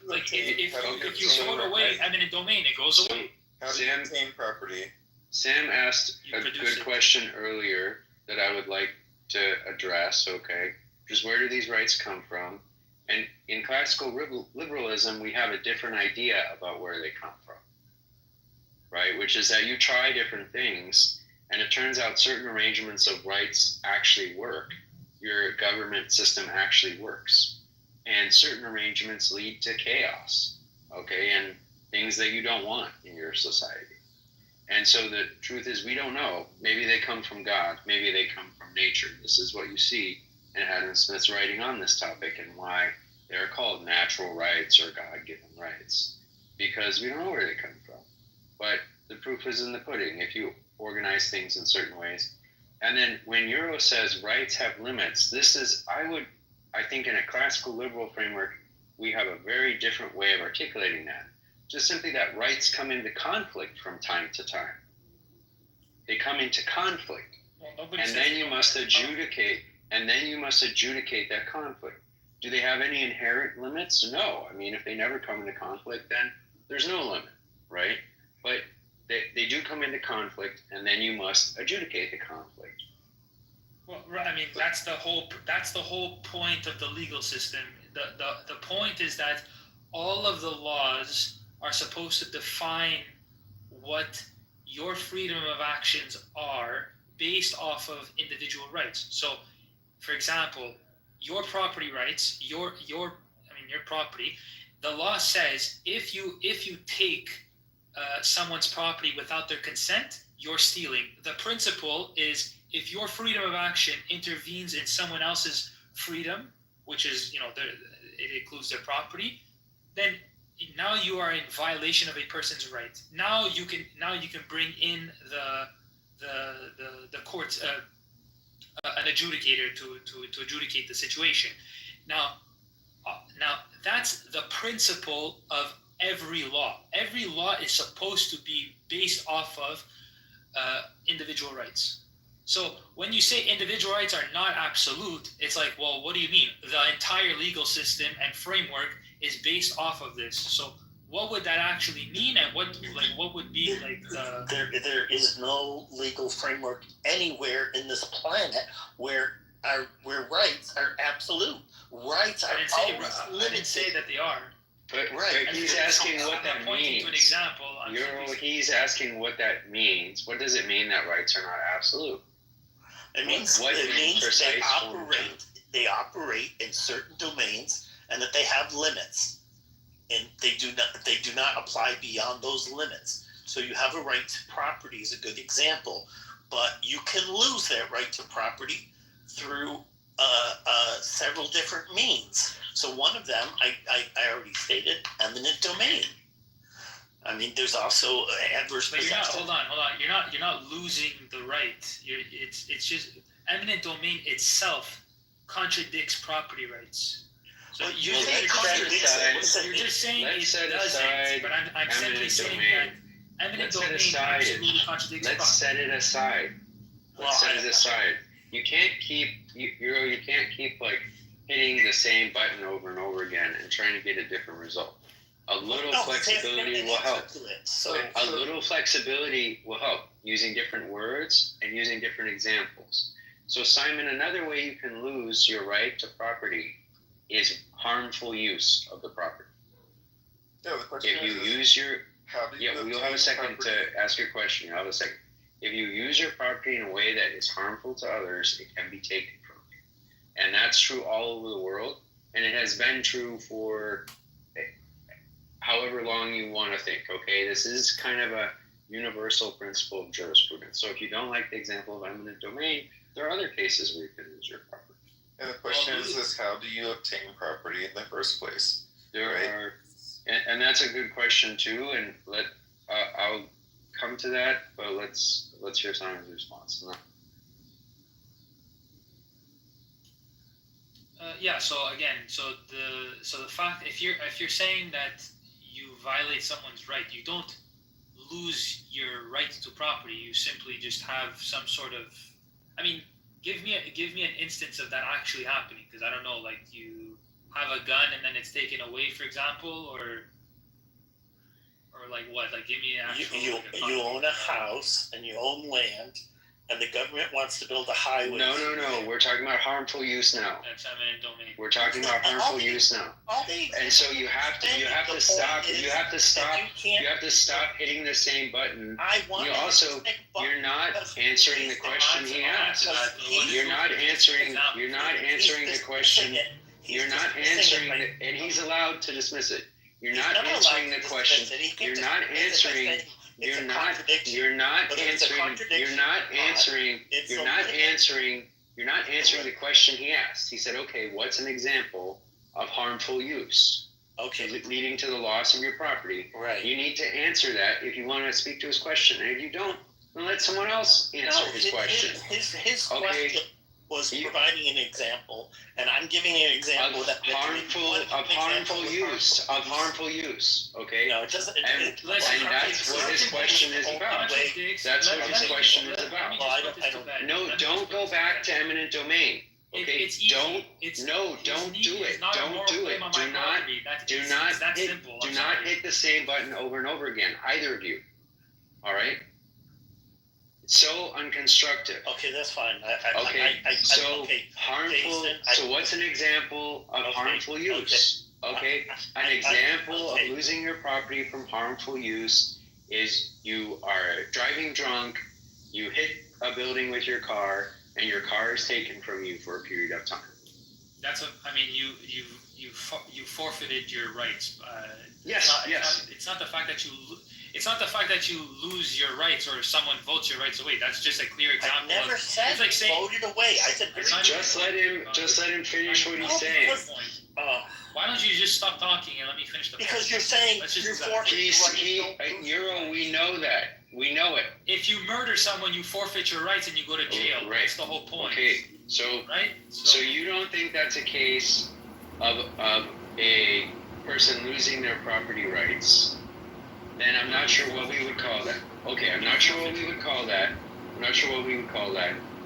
If you vote away eminent domain, it goes away. How do you obtain property? Sam asked a good question earlier that I would like to address, okay? Just where do these rights come from? And in classical liberalism, we have a different idea about where they come from, right? Which is that you try different things, and it turns out certain arrangements of rights actually work. Your government system actually works. And certain arrangements lead to chaos, okay? And things that you don't want in your society. And so the truth is we don't know. Maybe they come from God. Maybe they come from nature. This is what you see in Adam Smith's writing on this topic and why they're called natural rights or God-given rights. Because we don't know where they come from. But the proof is in the pudding if you organize things in certain ways. And then when Euro says rights have limits, this is, I think in a classical liberal framework, we have a very different way of articulating that. Just simply that rights come into conflict from time to time. They come into conflict, and then you must adjudicate. That conflict. Do they have any inherent limits? No. I mean, if they never come into conflict, then there's no limit, right? But they do come into conflict, and then you must adjudicate the conflict. Well, I mean, that's the whole point of the legal system. The point is that all of the laws are supposed to define what your freedom of actions are based off of individual rights. So, for example, your property rights, your property, the law says if you take someone's property without their consent, you're stealing. The principle is if your freedom of action intervenes in someone else's freedom, which is it includes their property, then now you are in violation of a person's right. Now you can bring in the courts, an adjudicator to adjudicate the situation. Now that's the principle of every law. Every law is supposed to be based off of individual rights. So when you say individual rights are not absolute, it's like, well, what do you mean? The entire legal system and framework is based off of this. So what would that actually mean, and what would be like the... There is no legal framework anywhere in this planet where rights are absolute. Rights are always limited. I didn't say that they are. But he's asking what that means. To an example. He's asking what that means. What does it mean that rights are not absolute? It means they operate in certain domains, and that they have limits, and they do not apply beyond those limits. So you have a right to property is a good example, but you can lose that right to property through several different means. So one of them, I already stated, eminent domain. I mean, there's also adverse possession. Hold on. You're not losing the right. It's just eminent domain itself contradicts property rights. So you say it contradicts. You're just saying it doesn't. But I'm simply saying that eminent domain absolutely contradicts. Let's set it aside. Let's set it aside. You can't keep you can't keep like hitting the same button over and over again and trying to get a different result. A little flexibility will help. A little flexibility will help using different words and using different examples. So Simon, another way you can lose your right to property is harmful use of the property. Yeah, the question if you is, use your how do you we'll have a second to ask your question. You'll have a second. If you use your property in a way that is harmful to others, it can be taken from you. And that's true all over the world. And it has been true for however long you want to think, okay? This is kind of a universal principle of jurisprudence. So if you don't like the example of eminent domain, there are other cases where you can lose your property. And the question is how do you obtain property in the first place? There are, and that's a good question too, and I'll come to that, but let's hear Simon's response. Yeah. So again, the fact if you're saying that you violate someone's right, you don't lose your right to property. You simply just have some sort of. I mean, give me an instance of that actually happening, because I don't know. Like you have a gun and then it's taken away, for example, or like what? Like give me an actual. You own a house and you own land, and the government wants to build a highway. No. We're talking about harmful use now. That's eminent domain. We're talking about harmful use now. And so you have to stop hitting the same button. You're not answering the question he asked. You're not answering the question. You're not answering it, and he's allowed to dismiss it. You're not answering the question. You're not answering. You're not answering the question he asked. He said, okay, what's an example of harmful use? Okay. Leading to the loss of your property. Right. You need to answer that if you want to speak to his question. And if you don't, then let someone else answer his question. His question was providing an example, and I'm giving an example of harmful use. Okay. No, it doesn't. And that's what his question is about. That's what his question is about. No, don't go back to eminent domain. Okay. Don't do it. Don't do it. Do not hit the same button over and over again. Either of you. All right. So unconstructive. Okay, that's fine. Harmful. So what's an example of harmful use? Okay, an example of losing your property from harmful use is you are driving drunk, you hit a building with your car, and your car is taken from you for a period of time. You forfeited your rights. Yes. It's not the fact that you. It's not the fact that you lose your rights or someone votes your rights away. That's just a clear example. I never said voted away. I said just let him finish what he's saying. Why don't you just stop talking and let me finish the point? Because you're saying you're forfeiting. Euro, we know that. We know it. If you murder someone, you forfeit your rights and you go to jail. Right. That's the whole point. Okay, so you don't think that's a case of a person losing their property rights? Then I'm not sure what we would call that. Okay, I'm not sure what we would call that.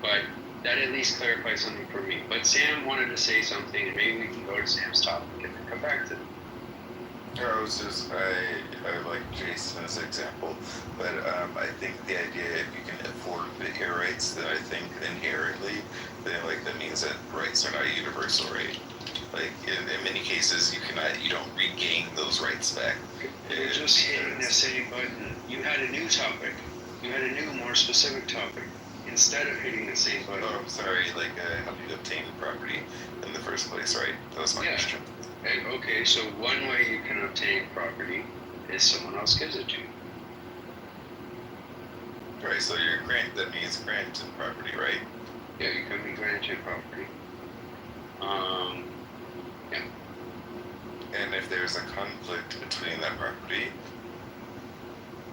But that at least clarifies something for me. But Sam wanted to say something, and maybe we can go to Sam's topic and then come back to them. I like Jason's example, but I think the idea if you can afford your rights, then I think inherently, then that means that rights are not a universal right. Like in many cases, you don't regain those rights back. You're just hitting the same button. You had a new topic. You had a new, more specific topic instead of hitting the same button. Oh, I'm sorry. How do you obtain property in the first place, right? That was my question. Okay, so one way you can obtain property is someone else gives it to you. Right. So that means granted property, right? Yeah, you can be granted property. Yeah. And if there's a conflict between that property,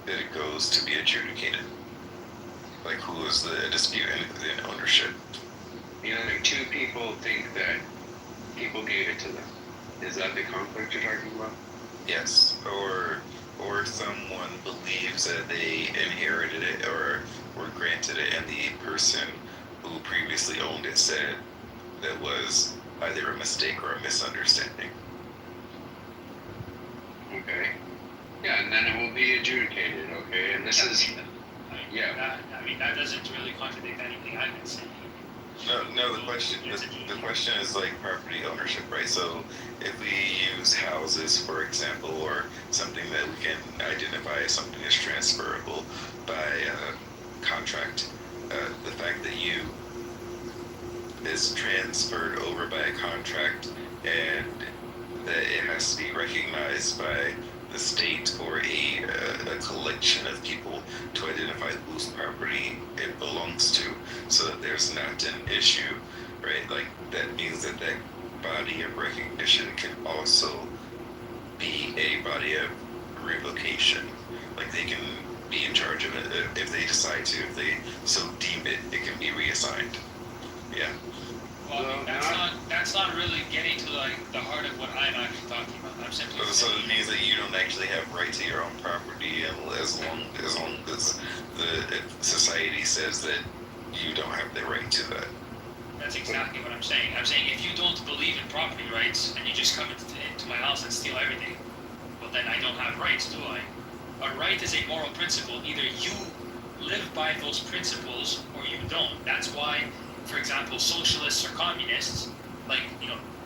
then it goes to be adjudicated. Who is the dispute in ownership? Two people think that people gave it to them. Is that the conflict you're talking about? Yes. Or someone believes that they inherited it or were granted it, and the person who previously owned it said that was either a mistake or a misunderstanding. Okay. Okay. Yeah, and then it will be adjudicated. Okay, and this is. That doesn't really contradict anything I can say. No. The question is like property ownership, right? So if we use houses, for example, or something that we can identify as something as transferable by contract, the fact that you is transferred over by a contract and that it has to be recognized by the state or a collection of people to identify whose property it belongs to, so that there's not an issue, right? Like that means that that body of recognition can also be a body of revocation. Like they can be in charge of it if they decide to. If they so deem it, it can be reassigned. Yeah. Well, that's not really getting to like the heart of what I'm actually talking about. I'm simply so it means that you don't actually have right to your own property as long as the society says that you don't have the right to that. That's exactly what I'm saying. I'm saying if you don't believe in property rights and you just come into my house and steal everything, well then I don't have rights, do I? A right is a moral principle. Either you live by those principles or you don't. That's why, for example, socialists or communists,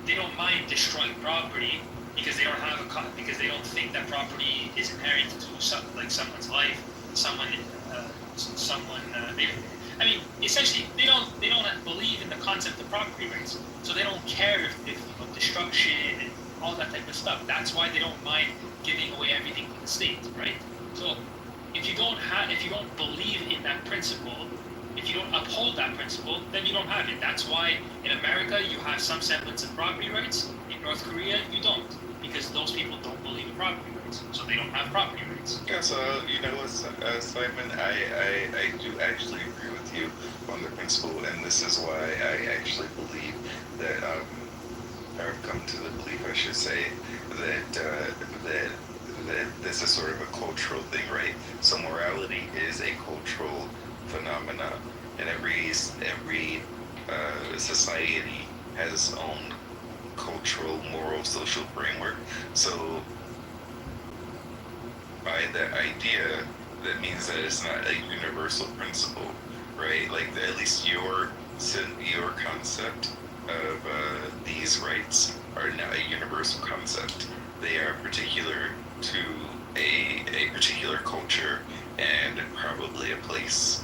they don't mind destroying property because they don't think that property is inherent to someone's life, essentially they don't believe in the concept of property rights, so they don't care if destruction and all that type of stuff. That's why they don't mind giving away everything to the state, right? So if you don't believe in that principle, if you don't uphold that principle, then you don't have it. That's why in America you have some semblance of property rights. In North Korea you don't, because those people don't believe in property rights, so they don't have property rights. Yeah, so Simon, I do actually agree with you on the principle, and this is why I actually believe that I've come to the belief, I should say, that this is sort of a cultural thing, right? So morality is a cultural phenomena, and every society has its own cultural, moral, social framework. So by that idea, that means that it's not a universal principle, right? Like at least your concept of these rights are not a universal concept. They are particular to a particular culture and probably a place.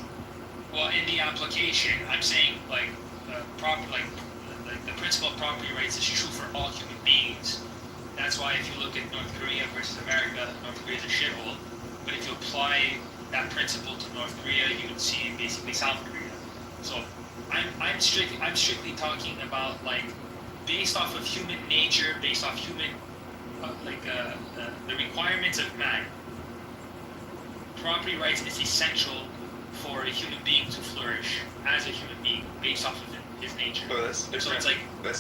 Well, in the application, I'm saying the principle of property rights is true for all human beings. That's why if you look at North Korea versus America, North Korea is a shithole. But if you apply that principle to North Korea, you would see basically South Korea. So I'm strictly talking about based off of human nature, based off human the requirements of man. Property rights is essential for a human being to flourish as a human being based off of his nature. Well, that's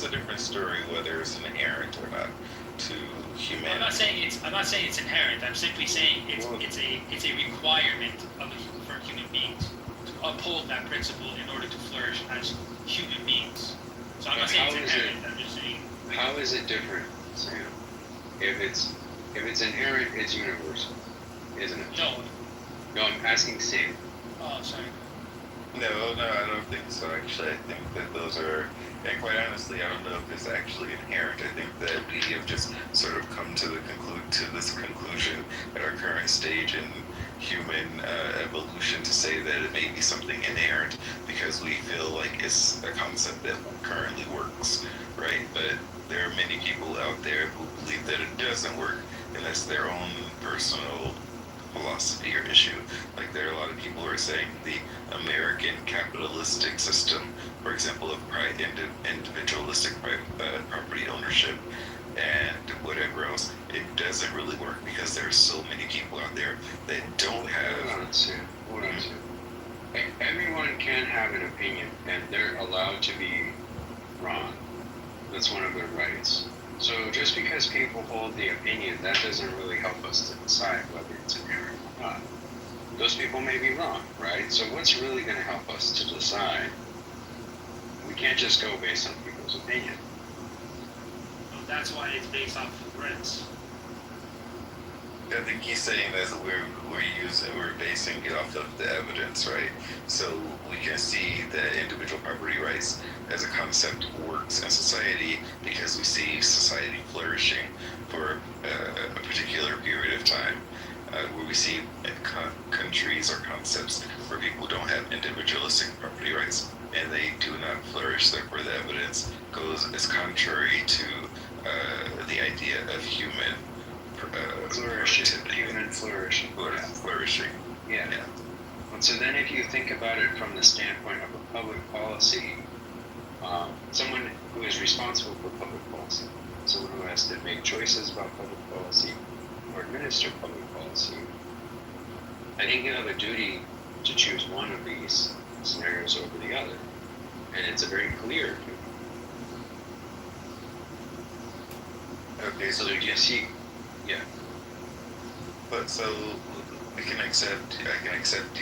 a different story whether it's inherent or not to humanity. I'm not saying it's inherent. I'm simply saying it's a requirement for human beings to uphold that principle in order to flourish as human beings. So I'm not saying it's inherent. I'm just saying. How is it different, Sam? If it's inherent, it's universal, isn't it? No, I'm asking Sam. Oh, sorry. No, I don't think so, actually. I think that those are, and quite honestly, I don't know if it's actually inherent. I think that we have just sort of come to this conclusion at our current stage in human evolution to say that it may be something inherent because we feel like it's a concept that currently works, right? But there are many people out there who believe that it doesn't work, and that's their own personal philosophy or issue. Like there are a lot of people who are saying the American capitalistic system, for example, of individualistic property ownership and whatever else, it doesn't really work because there are so many people out there that don't have. Hold on, Sue. Everyone can have an opinion, and they're allowed to be wrong. That's one of their rights. So just because people hold the opinion, that doesn't really help us to decide whether it's inherent or not. Those people may be wrong, right? So what's really going to help us to decide? We can't just go based on people's opinion. Well, that's why it's based off of rents. I think he's saying that we're basing it off of the evidence, right? So we can see that individual property rights as a concept works in society because we see society flourishing for a particular period of time, where we see countries or concepts where people don't have individualistic property rights and they do not flourish. Therefore, the evidence is contrary to the idea of human flourishing, human flourishing. Flourishing. Yeah. And so then if you think about it from the standpoint of a public policy, someone who is responsible for public policy, someone who has to make choices about public policy or administer public policy, I think you have a duty to choose one of these scenarios over the other. And it's a very clear duty. Okay, so you see, yeah. But so I can accept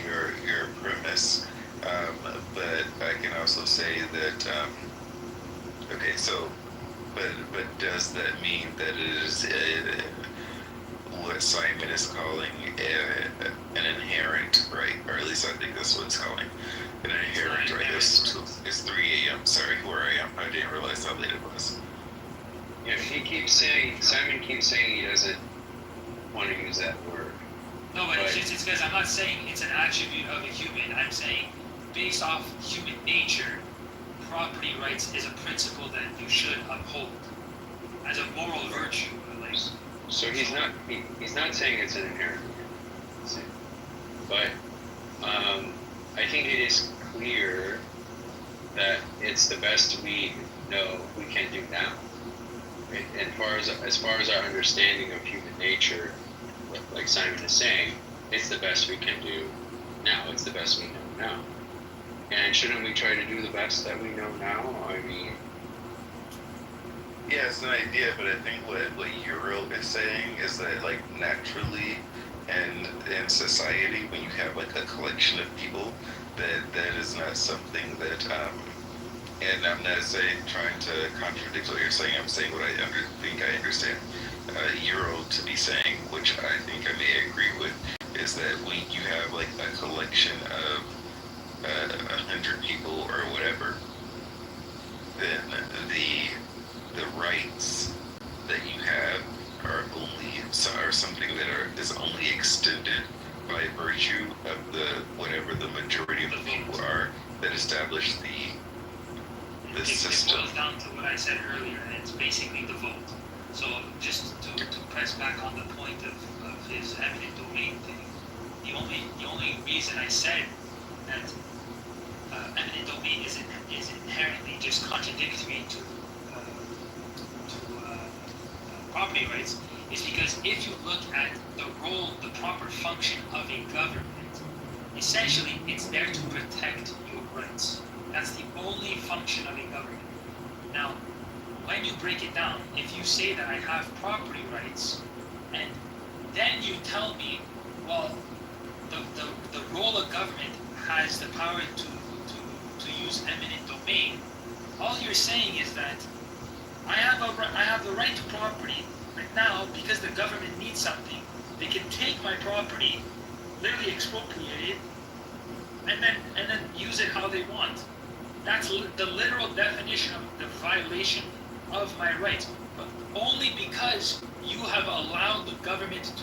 your premise, but I can also say that okay, so but does that mean that it is what Simon is calling an inherent right, or at least I think that's what it's calling an inherent right? It's 3 a.m. Sorry, where I am. I didn't realize how late it was. Yeah, Simon keeps saying he doesn't want to use that word. No, but it's because I'm not saying it's an attribute of a human. I'm saying based off human nature, property rights is a principle that you should uphold as a moral virtue. So he's not saying it's an inherent right, but I think it is clear that it's the best we know we can do now. And as far as our understanding of human nature, like Simon is saying, it's the best we can do now. It's the best we know now. And shouldn't we try to do the best that we know now? I mean, yeah, it's an idea, but I think what Euro is saying is that, like, naturally and in society, when you have like a collection of people, that is not something that and I'm not trying to contradict what you're saying. I'm saying what I think I understand Euro to be saying, which I think I may agree with, is that when you have like a collection of 100 people or whatever, then the rights that you have are something that is only extended by virtue of the majority of the people are that establish the system. It boils down to what I said earlier, and it's basically the vote. So just to press back on the point of his eminent domain thing, the only reason I said that eminent domain is inherently just contradictory to property rights is because if you look at the role, the proper function of a government, essentially it's there to protect your rights. That's the only function of a government. Now, when you break it down, if you say that I have property rights, and then you tell me, well, the role of government has the power to use eminent domain, all you're saying is that I have the right to property, but now, because the government needs something, they can take my property, literally expropriate it, and then use it how they want. That's the literal definition of the violation of my rights. But only because you have allowed the government to,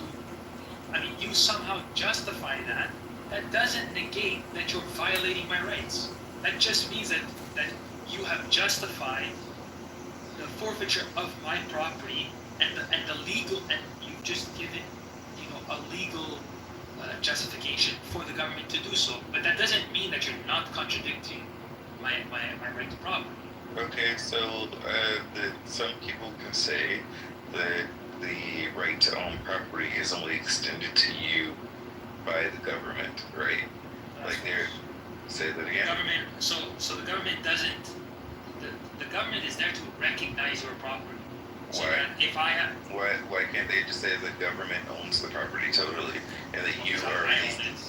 you somehow justify that, that doesn't negate that you're violating my rights. That just means that you have justified the forfeiture of my property and the legal, and you've just given, a legal justification for the government to do so. But that doesn't mean that you're not contradicting my right to property. Okay, so some people can say that the right to own property is only extended to you by the government, right? Say that again. So the government doesn't. The government is there to recognize your property. So Why? If I have. Why can't they just say the government owns the property totally, and that you are?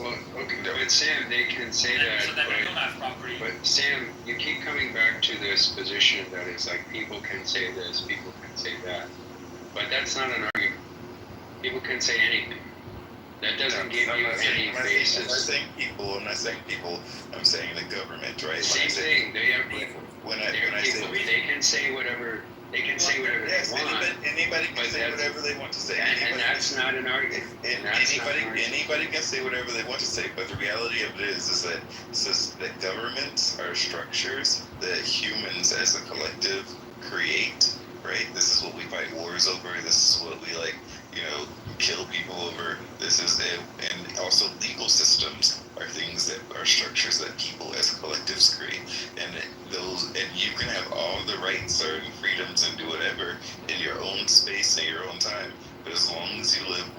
Well, okay, but Sam, they can say that. So that I don't have property. But Sam, you keep coming back to this position that is like people can say this, people can say that, but that's not an argument. People can say anything. That doesn't give you any basis. I'm not saying people. I'm saying the government, right? Same thing. They are people. When I say they can say whatever. They can say whatever they want. Anybody can say whatever they want to say. And that's not an argument. Anybody can say whatever they want to say. But the reality of it is that governments are structures that humans as a collective create. Right? This is what we fight wars over. This is what we kill people over. This is it. And also legal systems are things that are structures that people as collectives create. And you can have all the rights and freedoms and do whatever in your own space and your own time. But as long as you live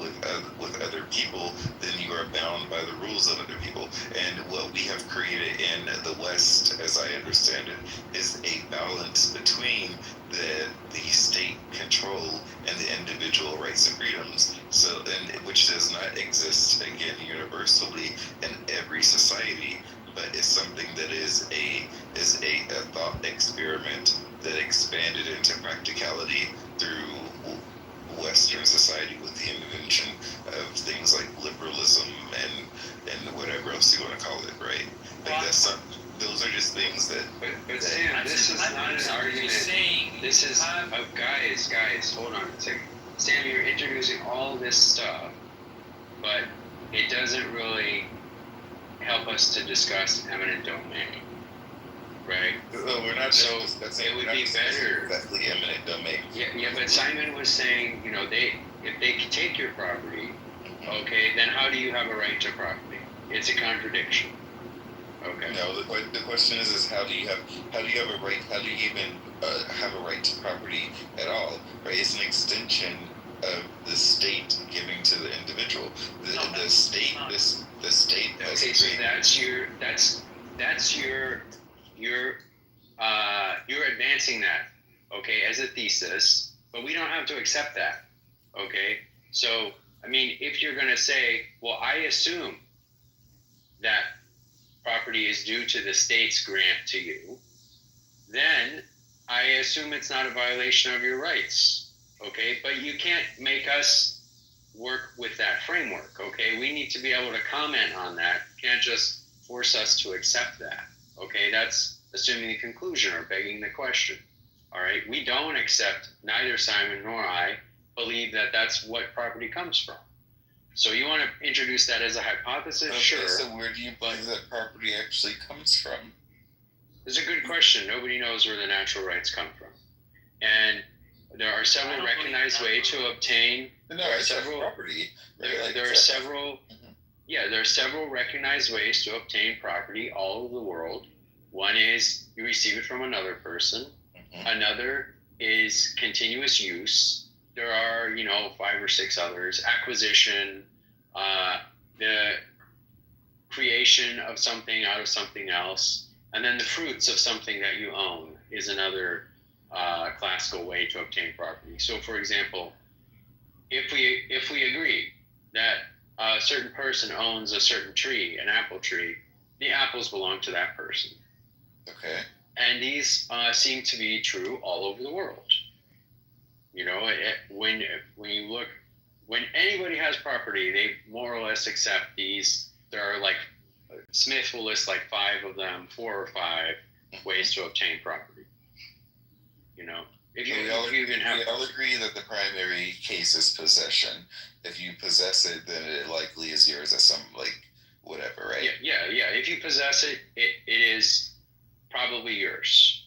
with other people, then you are bound by the rules of other people. And what we have created in the West, as I understand it, is a balance between the state control and the individual rights and freedoms. Which does not exist again universally in every society, but it's something that is a thought experiment that expanded into practicality through Western society with the invention of things like liberalism and whatever else you want to call it, right? Those are just things that. But Sam, this is not an argument. This is guys. Hold on a second. Sam, you're introducing all this stuff, but it doesn't really help us to discuss eminent domain, right? Well, we're not. So it would be better. Exactly, eminent domain. Yeah. But Simon was saying, if they can take your property, okay, then how do you have a right to property? It's a contradiction. Okay. No, the question is how do you have a right? How do you even have a right to property at all? Right? It's an extension of the state giving to the individual. The state. The state. Okay, so that's you're advancing that, okay, as a thesis, but we don't have to accept that, okay? So I mean, if you're going to say, well, I assume that property is due to the state's grant to you, then I assume it's not a violation of your rights, okay? But you can't make us work with that framework, okay? We need to be able to comment on that. You can't just force us to accept that, okay? That's assuming the conclusion or begging the question, all right? We don't accept, neither Simon nor I believe that that's what property comes from. So you want to introduce that as a hypothesis? Okay, sure. So where do you believe that property actually comes from? It's a good question. Nobody knows where the natural rights come from. And there are several recognized ways to obtain. No, there are several property. There are several. Yeah, there are several recognized ways to obtain property all over the world. One is you receive it from another person. Another is continuous use. There are, 5 or 6 others. Acquisition, the creation of something out of something else, and then the fruits of something that you own is another classical way to obtain property. So, for example, if we agree that a certain person owns a certain tree, an apple tree, the apples belong to that person. Okay. And these seem to be true all over the world. When you look, when anybody has property, they more or less accept these. There are Smith will list 5 of them, 4 or 5 ways to obtain property. We all agree that the primary case is possession. If you possess it, then it likely is yours as some whatever, right? Yeah. If you possess it, it is probably yours.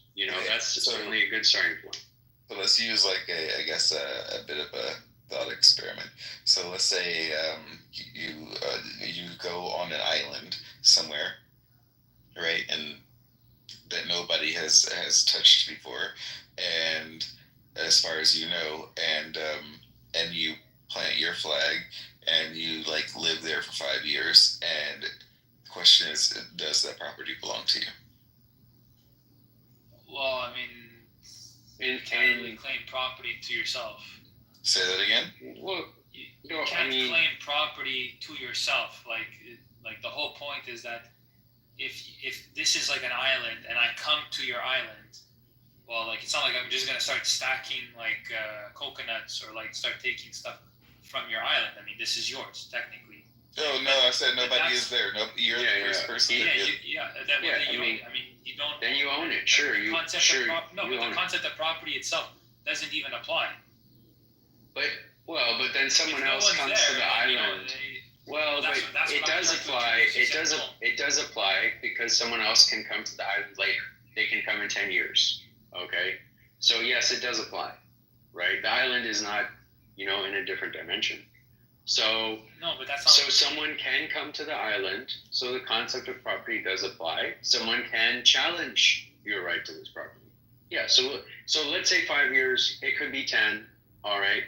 That's certainly a good starting point. So let's use a bit of a thought experiment. So let's say you go on an island somewhere, right, and that nobody has touched before, and as far as you know, and you plant your flag, and you live there for 5 years, and the question is, does that property belong to you? Well, I mean, you can't really claim property to yourself. Say that again? Well, you can't claim property to yourself. Like the whole point is that if this is like an island and I come to your island, well, it's not like I'm just gonna start stacking coconuts or start taking stuff from your island. I mean, this is yours technically. Oh no, I said nobody is there. No, you're the first person. You don't. Then you own it. Sure, the concept of property itself doesn't even apply. But then someone else comes to the island. It does apply. It does apply because someone else can come to the island later. They can come in 10 years. Okay, so yes, it does apply, right? The island is not, in a different dimension. So no, but that's not so someone can come to the island. So the concept of property does apply. Someone can challenge your right to this property. Yeah. So let's say 5 years. It could be 10. All right.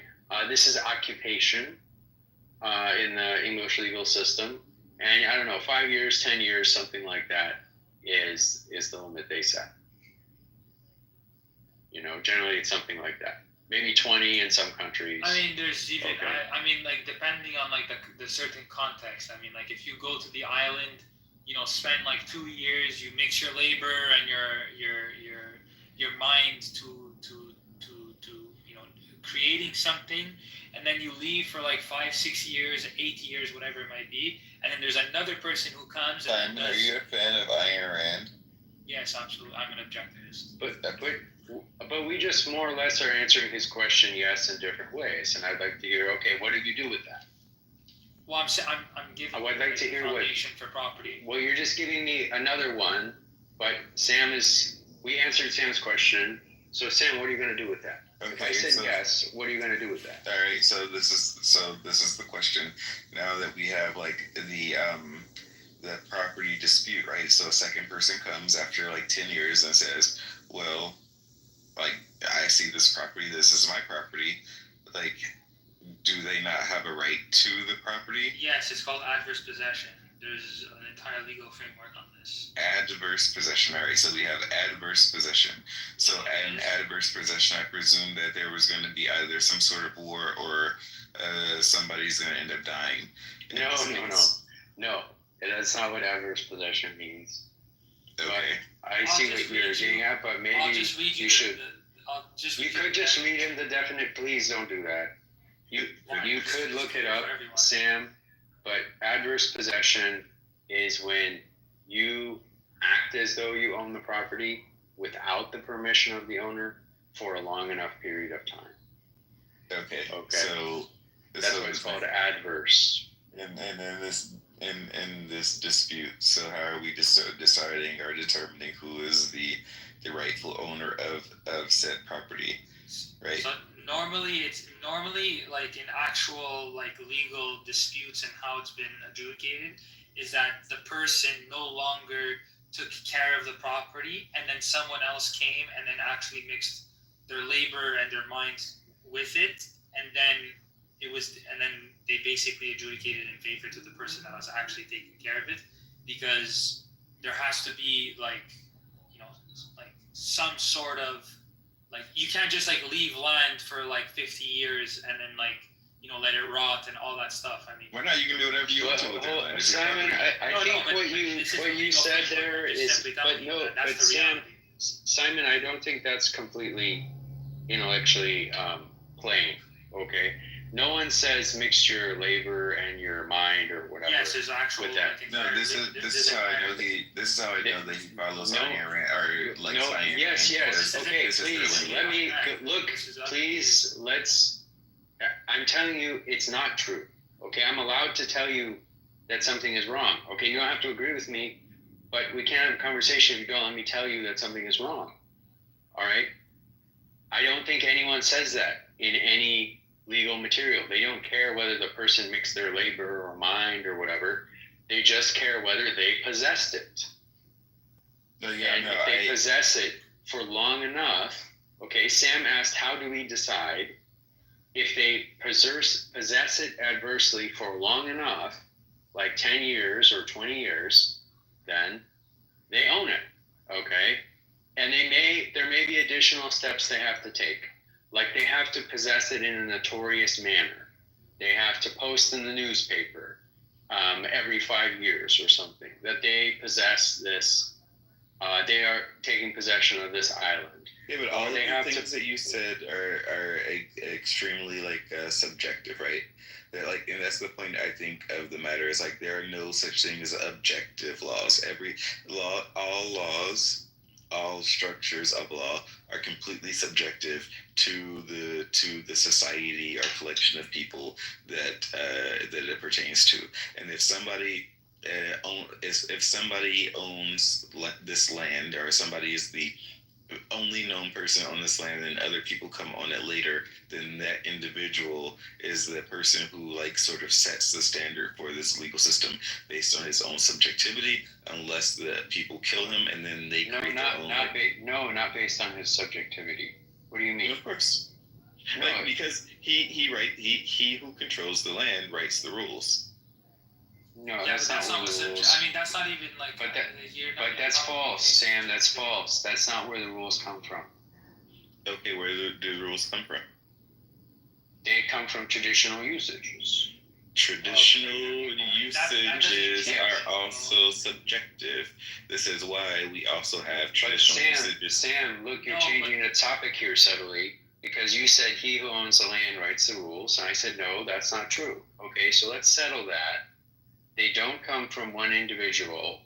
This is occupation in the English legal system, and I don't know, 5 years, 10 years, something like that is the limit they set. Generally it's something like that. Maybe 20 in some countries. I mean, there's even, okay. Depending on the certain context. I mean, if you go to the island, spend 2 years, you mix your labor and your mind to creating something, and then you leave for 5, 6 years, 8 years, whatever it might be, and then there's another person who comes. And are you a fan of Ayn Rand? Yes, absolutely. I'm an objectivist. But we just more or less are answering his question, yes, in different ways. And I'd like to hear, okay, what did you do with that? Well, I'm giving I'd like to hear foundation for property. Well, you're just giving me another one, but we answered Sam's question. So Sam, what are you going to do with that? Okay, if I said yes, what are you going to do with that? All right, so this is the question. Now that we have the property dispute, right? So a second person comes after 10 years and says, well, I see this property, this is my property. Do they not have a right to the property? Yes, it's called adverse possession. There's an entire legal framework on this. Adverse possession. All right, so we have adverse possession. So in adverse possession, I presume that there was going to be either some sort of war or somebody's going to end up dying. No. That's not what adverse possession means. Okay. But I see what you're getting at, but maybe you should. You could just read him the definite. Please don't do that. You could look it up, Sam. But adverse possession is when you act as though you own the property without the permission of the owner for a long enough period of time. Okay. So that's what it's called, adverse. And in this dispute, so how are we deciding or determining who is the rightful owner of said property, right? So normally in actual legal disputes and how it's been adjudicated is that the person no longer took care of the property, and then someone else came and then actually mixed their labor and their mind with it, and then they basically adjudicated in favor to the person that was actually taking care of it, because there has to be some sort of you can't just leave land for 50 years and then let it rot and all that stuff. I mean, why not? You can do whatever you want to with that land. Simon, I think what you said there is, Simon, I don't think that's completely intellectually plain. Okay. No one says mix your labor and your mind or whatever. Yes, there's actual. With that. No, this is how I know that he follows Ayn Rand or likes Ayn Rand. Yes. Okay, please let me look. Please let's. I'm telling you, it's not true. Okay, I'm allowed to tell you that something is wrong. Okay, you don't have to agree with me, but we can't have a conversation if you don't let me tell you that something is wrong. All right. I don't think anyone says that in any legal material. They don't care whether the person mixed their labor or mind or whatever. They just care whether they possessed it. If they possess it for long enough, okay, Sam asked, how do we decide if they possess it adversely for long enough, 10 years or 20 years, then they own it, okay? And there may be additional steps they have to take. They have to possess it in a notorious manner. They have to post in the newspaper every 5 years or something that they possess this. They are taking possession of this island. Yeah, but all of the things that you said are extremely subjective, right? That and that's the point I think of the matter is there are no such thing as objective laws. Every law, all laws, all structures of law are completely subjective to the society or collection of people that it pertains to. And if somebody if somebody owns this land, or somebody is the only known person on this land and other people come on it later, then that individual is the person who sort of sets the standard for this legal system based on his own subjectivity, unless the people kill him and then they create their own. Not based on his subjectivity. What do you mean? Of course. Because he who controls the land writes the rules. No, Yeah, that's not what the rules. I mean, that's not even But that's false, Sam. That's false. That's not where the rules come from. Okay, where do the rules come from? They come from traditional usages. Traditional usages are also subjective. This is why we also have traditional usages. Sam, look, you're changing the topic here subtly, because you said he who owns the land writes the rules, and I said no, that's not true. Okay, so let's settle that. They don't come from one individual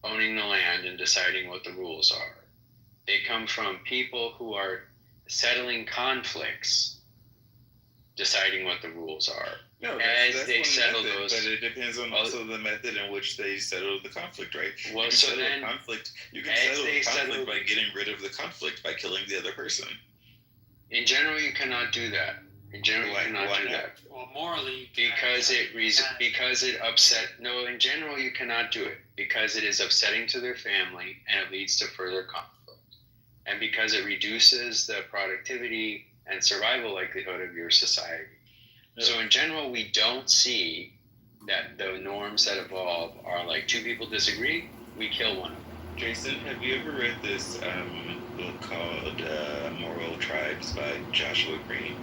owning the land and deciding what the rules are. They come from people who are settling conflicts, deciding what the rules are. No, that's they settle method, those. But it depends on also the method in which they settle the conflict, right? Well, you can settle the conflict by getting rid of the conflict by killing the other person. In general, you cannot do that. In general, you cannot do that. Well, morally, because it upset. No, in general, you cannot do it because it is upsetting to their family and it leads to further conflict, and because it reduces the productivity and survival likelihood of your society. Yeah. So, in general, we don't see that the norms that evolve are two people disagree, we kill one of them. Jason, have you ever read this book called Moral Tribes by Joshua Green?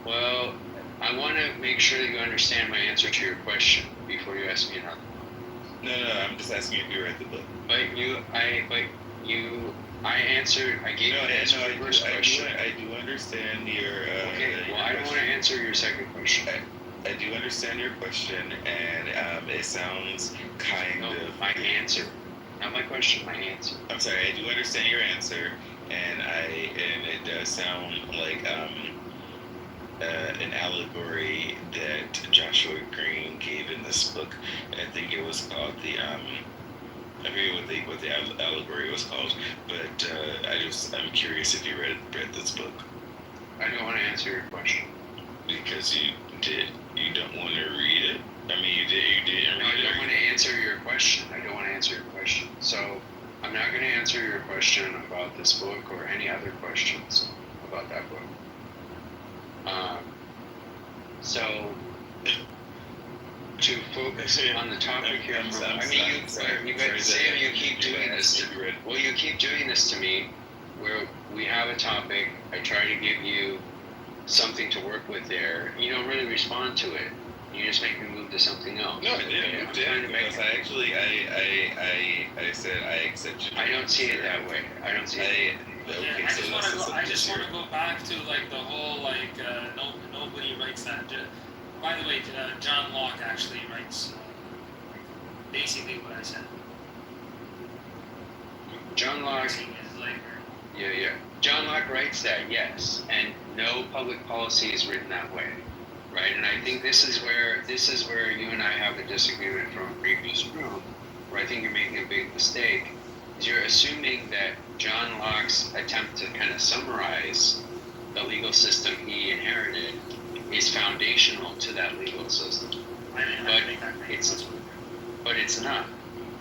Well, I want to make sure that you understand my answer to your question before you ask me another one. No, I'm just asking if you read the book. I gave you an answer to your first question. I do understand your... okay, well, I don't want to answer your second question. I do understand your question, and it sounds of... my answer. Not my question, my answer. I'm sorry, I do understand your answer, and it does sound like... an allegory that Joshua Green gave in this book. I think it was called I forget what the allegory was called, but I'm curious if you read this book. I don't want to answer your question. Because you don't want to read it? I mean, you didn't read it. I don't want to answer your question. So, I'm not going to answer your question about this book or any other questions about that book. So, to focus on the topic here, you keep doing this. Well, you keep doing this to me, where we have a topic, I try to give you something to work with there, you don't really respond to it. You just make me move to something else. No, I didn't move to it because I said I accept you. I don't see it that way. I don't see it. Okay, I just want to go back to the whole nobody writes that. By the way, John Locke actually writes basically what I said. John Locke. Yeah. John Locke writes that, yes, and no public policy is written that way, right? And I think this is where you and I have a disagreement from a previous room, where I think you're making a big mistake. You're assuming that John Locke's attempt to kind of summarize the legal system he inherited is foundational to that legal system. But it's not.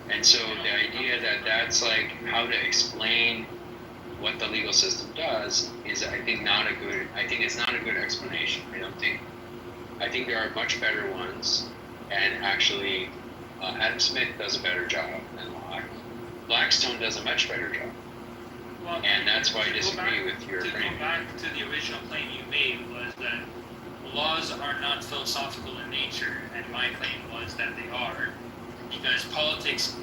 And so the idea that that's how to explain what the legal system does is, I think it's not a good explanation. I think there are much better ones, and actually Adam Smith does a better job than Locke. Blackstone does a much better job. Well, and that's why I disagree with your opinion. To go back to the original claim you made was that laws are not philosophical in nature, and my claim was that they are, because politics,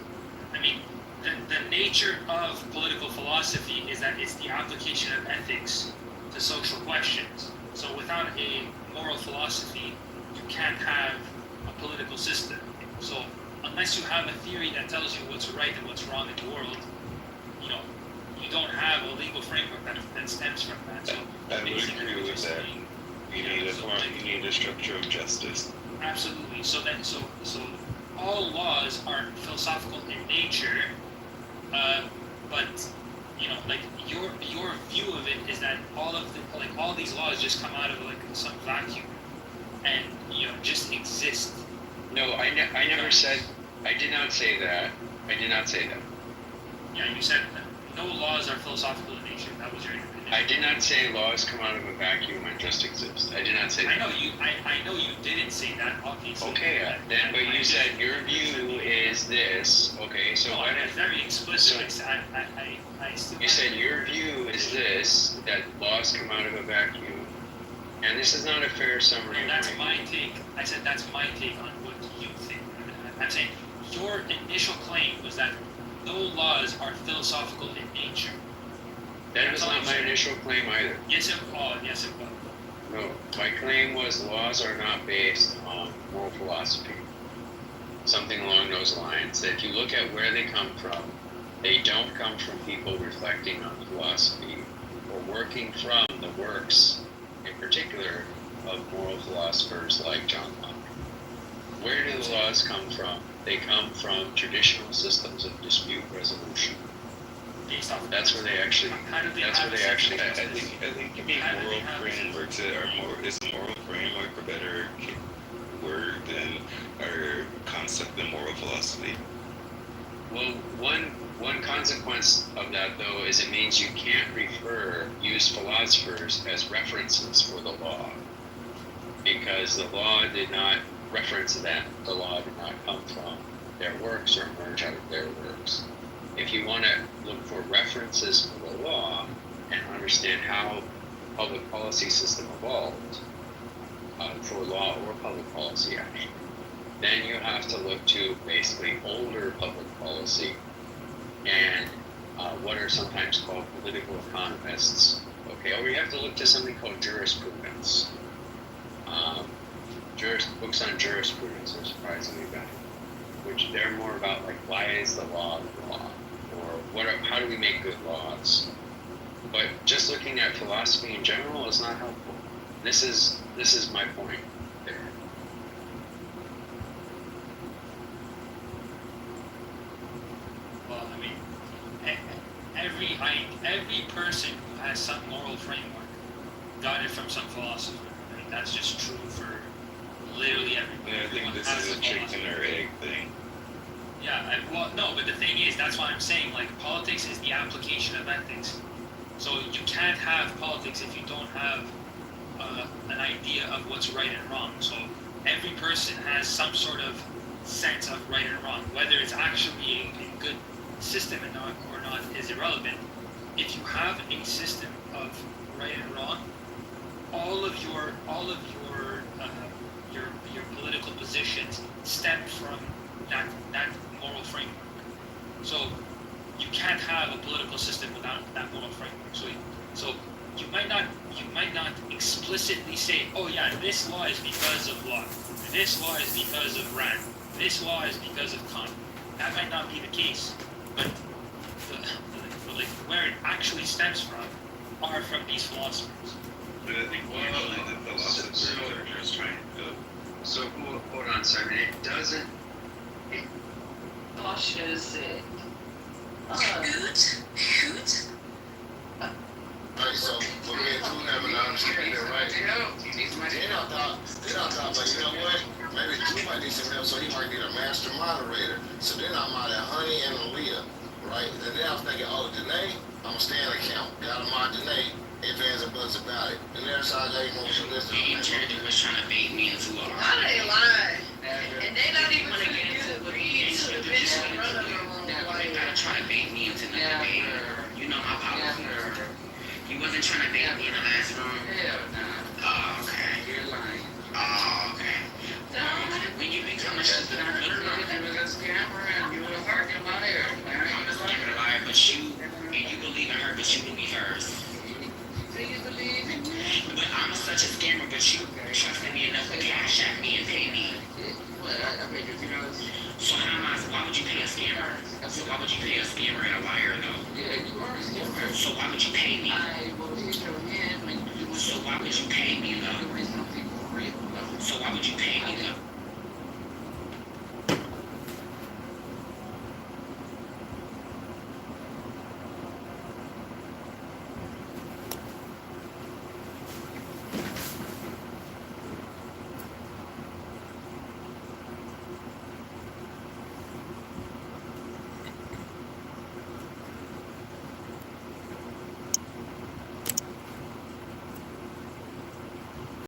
the nature of political philosophy is that it's the application of ethics to social questions. So without a moral philosophy, you can't have a political system. So unless you have a theory that tells you what's right and what's wrong in the world, you know, you don't have a legal framework that stems from that. So I would agree with that. You need a structure of justice. Absolutely. So all laws are philosophical in nature, but you know, like your view of it is that all these laws just come out of like some vacuum, and you know just exist. No, I never said. I did not say that. I did not say that. Yeah, you said that no laws are philosophical in nature. That was your. I did not say laws come out of a vacuum and just exist. I did not say that. I know you didn't say that, obviously. Okay, then, but you said your view is this. Okay, so I was very explicit. So, I still. You said your view is this, that laws come out of a vacuum, and this is not a fair summary. No, that's my take. I said that's my take on what you think. I'm saying your initial claim was that no laws are philosophical in nature. That was not my initial claim either. Yes, it was. Yes, it was. No, my claim was laws are not based on moral philosophy. Something along those lines. That if you look at where they come from, they don't come from people reflecting on philosophy or working from the works, in particular, of moral philosophers like John Locke. Where do the laws come from? They come from traditional systems of dispute resolution. That's where they actually. That's where they actually. I think to me, moral frameworks is moral framework a better word than our concept of moral philosophy. Well, one consequence of that though is it means you can't use philosophers as references for the law, because the law did not reference them. The law did not come from their works or emerge out of their works. If you want to look for references for the law and understand how public policy system evolved, for law or public policy actually, then you have to look to basically older public policy and what are sometimes called political economists. Okay, or you have to look to something called jurisprudence. Books on jurisprudence are surprisingly better, which they're more about like why is the law the law? How do we make good laws? But just looking at philosophy in general is not helpful. This is my point there. Well, I mean, every person who has some moral framework got it from some philosopher. I mean, that's just true for literally everyone. Yeah, I think this is a chicken or egg thing. Yeah, but the thing is, that's why I'm saying, like, politics is the application of ethics. So you can't have politics if you don't have an idea of what's right and wrong. So every person has some sort of sense of right and wrong. Whether it's actually a good system or not is irrelevant. If you have a system of right and wrong, all of your political positions stem from that moral framework. So you can't have a political system without that moral framework. So you might not explicitly say, oh yeah, this law is because of Locke, this law is because of Rand, this law is because of Kant. That might not be the case, but like where it actually stems from are from these philosophers. But I think usually the philosophers are just trying to go. So hold on a second. It doesn't. Gosh, is it? Hoot? Alright, so for me and Coon having an understanding, right? They don't talk, but you know what? Maybe Coon might need some help, so he might need a master moderator. So then I'm out at Honey and Aaliyah, right? And then I was thinking, oh, Danae, I'm gonna stay on account. Gotta mod Danae. If there's a buzz about it. And there's how they know to listen. He was trying to bait me into a I ain't lying. And they not even want to get into the weeds. The bitch in front of them. Like, not trying to bait me into nothing. You know how powerful. You wasn't trying to bait me in the last room? Hell no. Oh, okay. You're lying. Oh, okay. When you become a shit, I don't know if you was a scammer and you were working my hair. such a scammer, but you trusted me enough to cash at me and pay me. So why would you pay a scammer? So why would you pay a scammer and a liar though? Yeah, you are a scammer. So why would you pay me? So why would you pay me though? So why would you pay me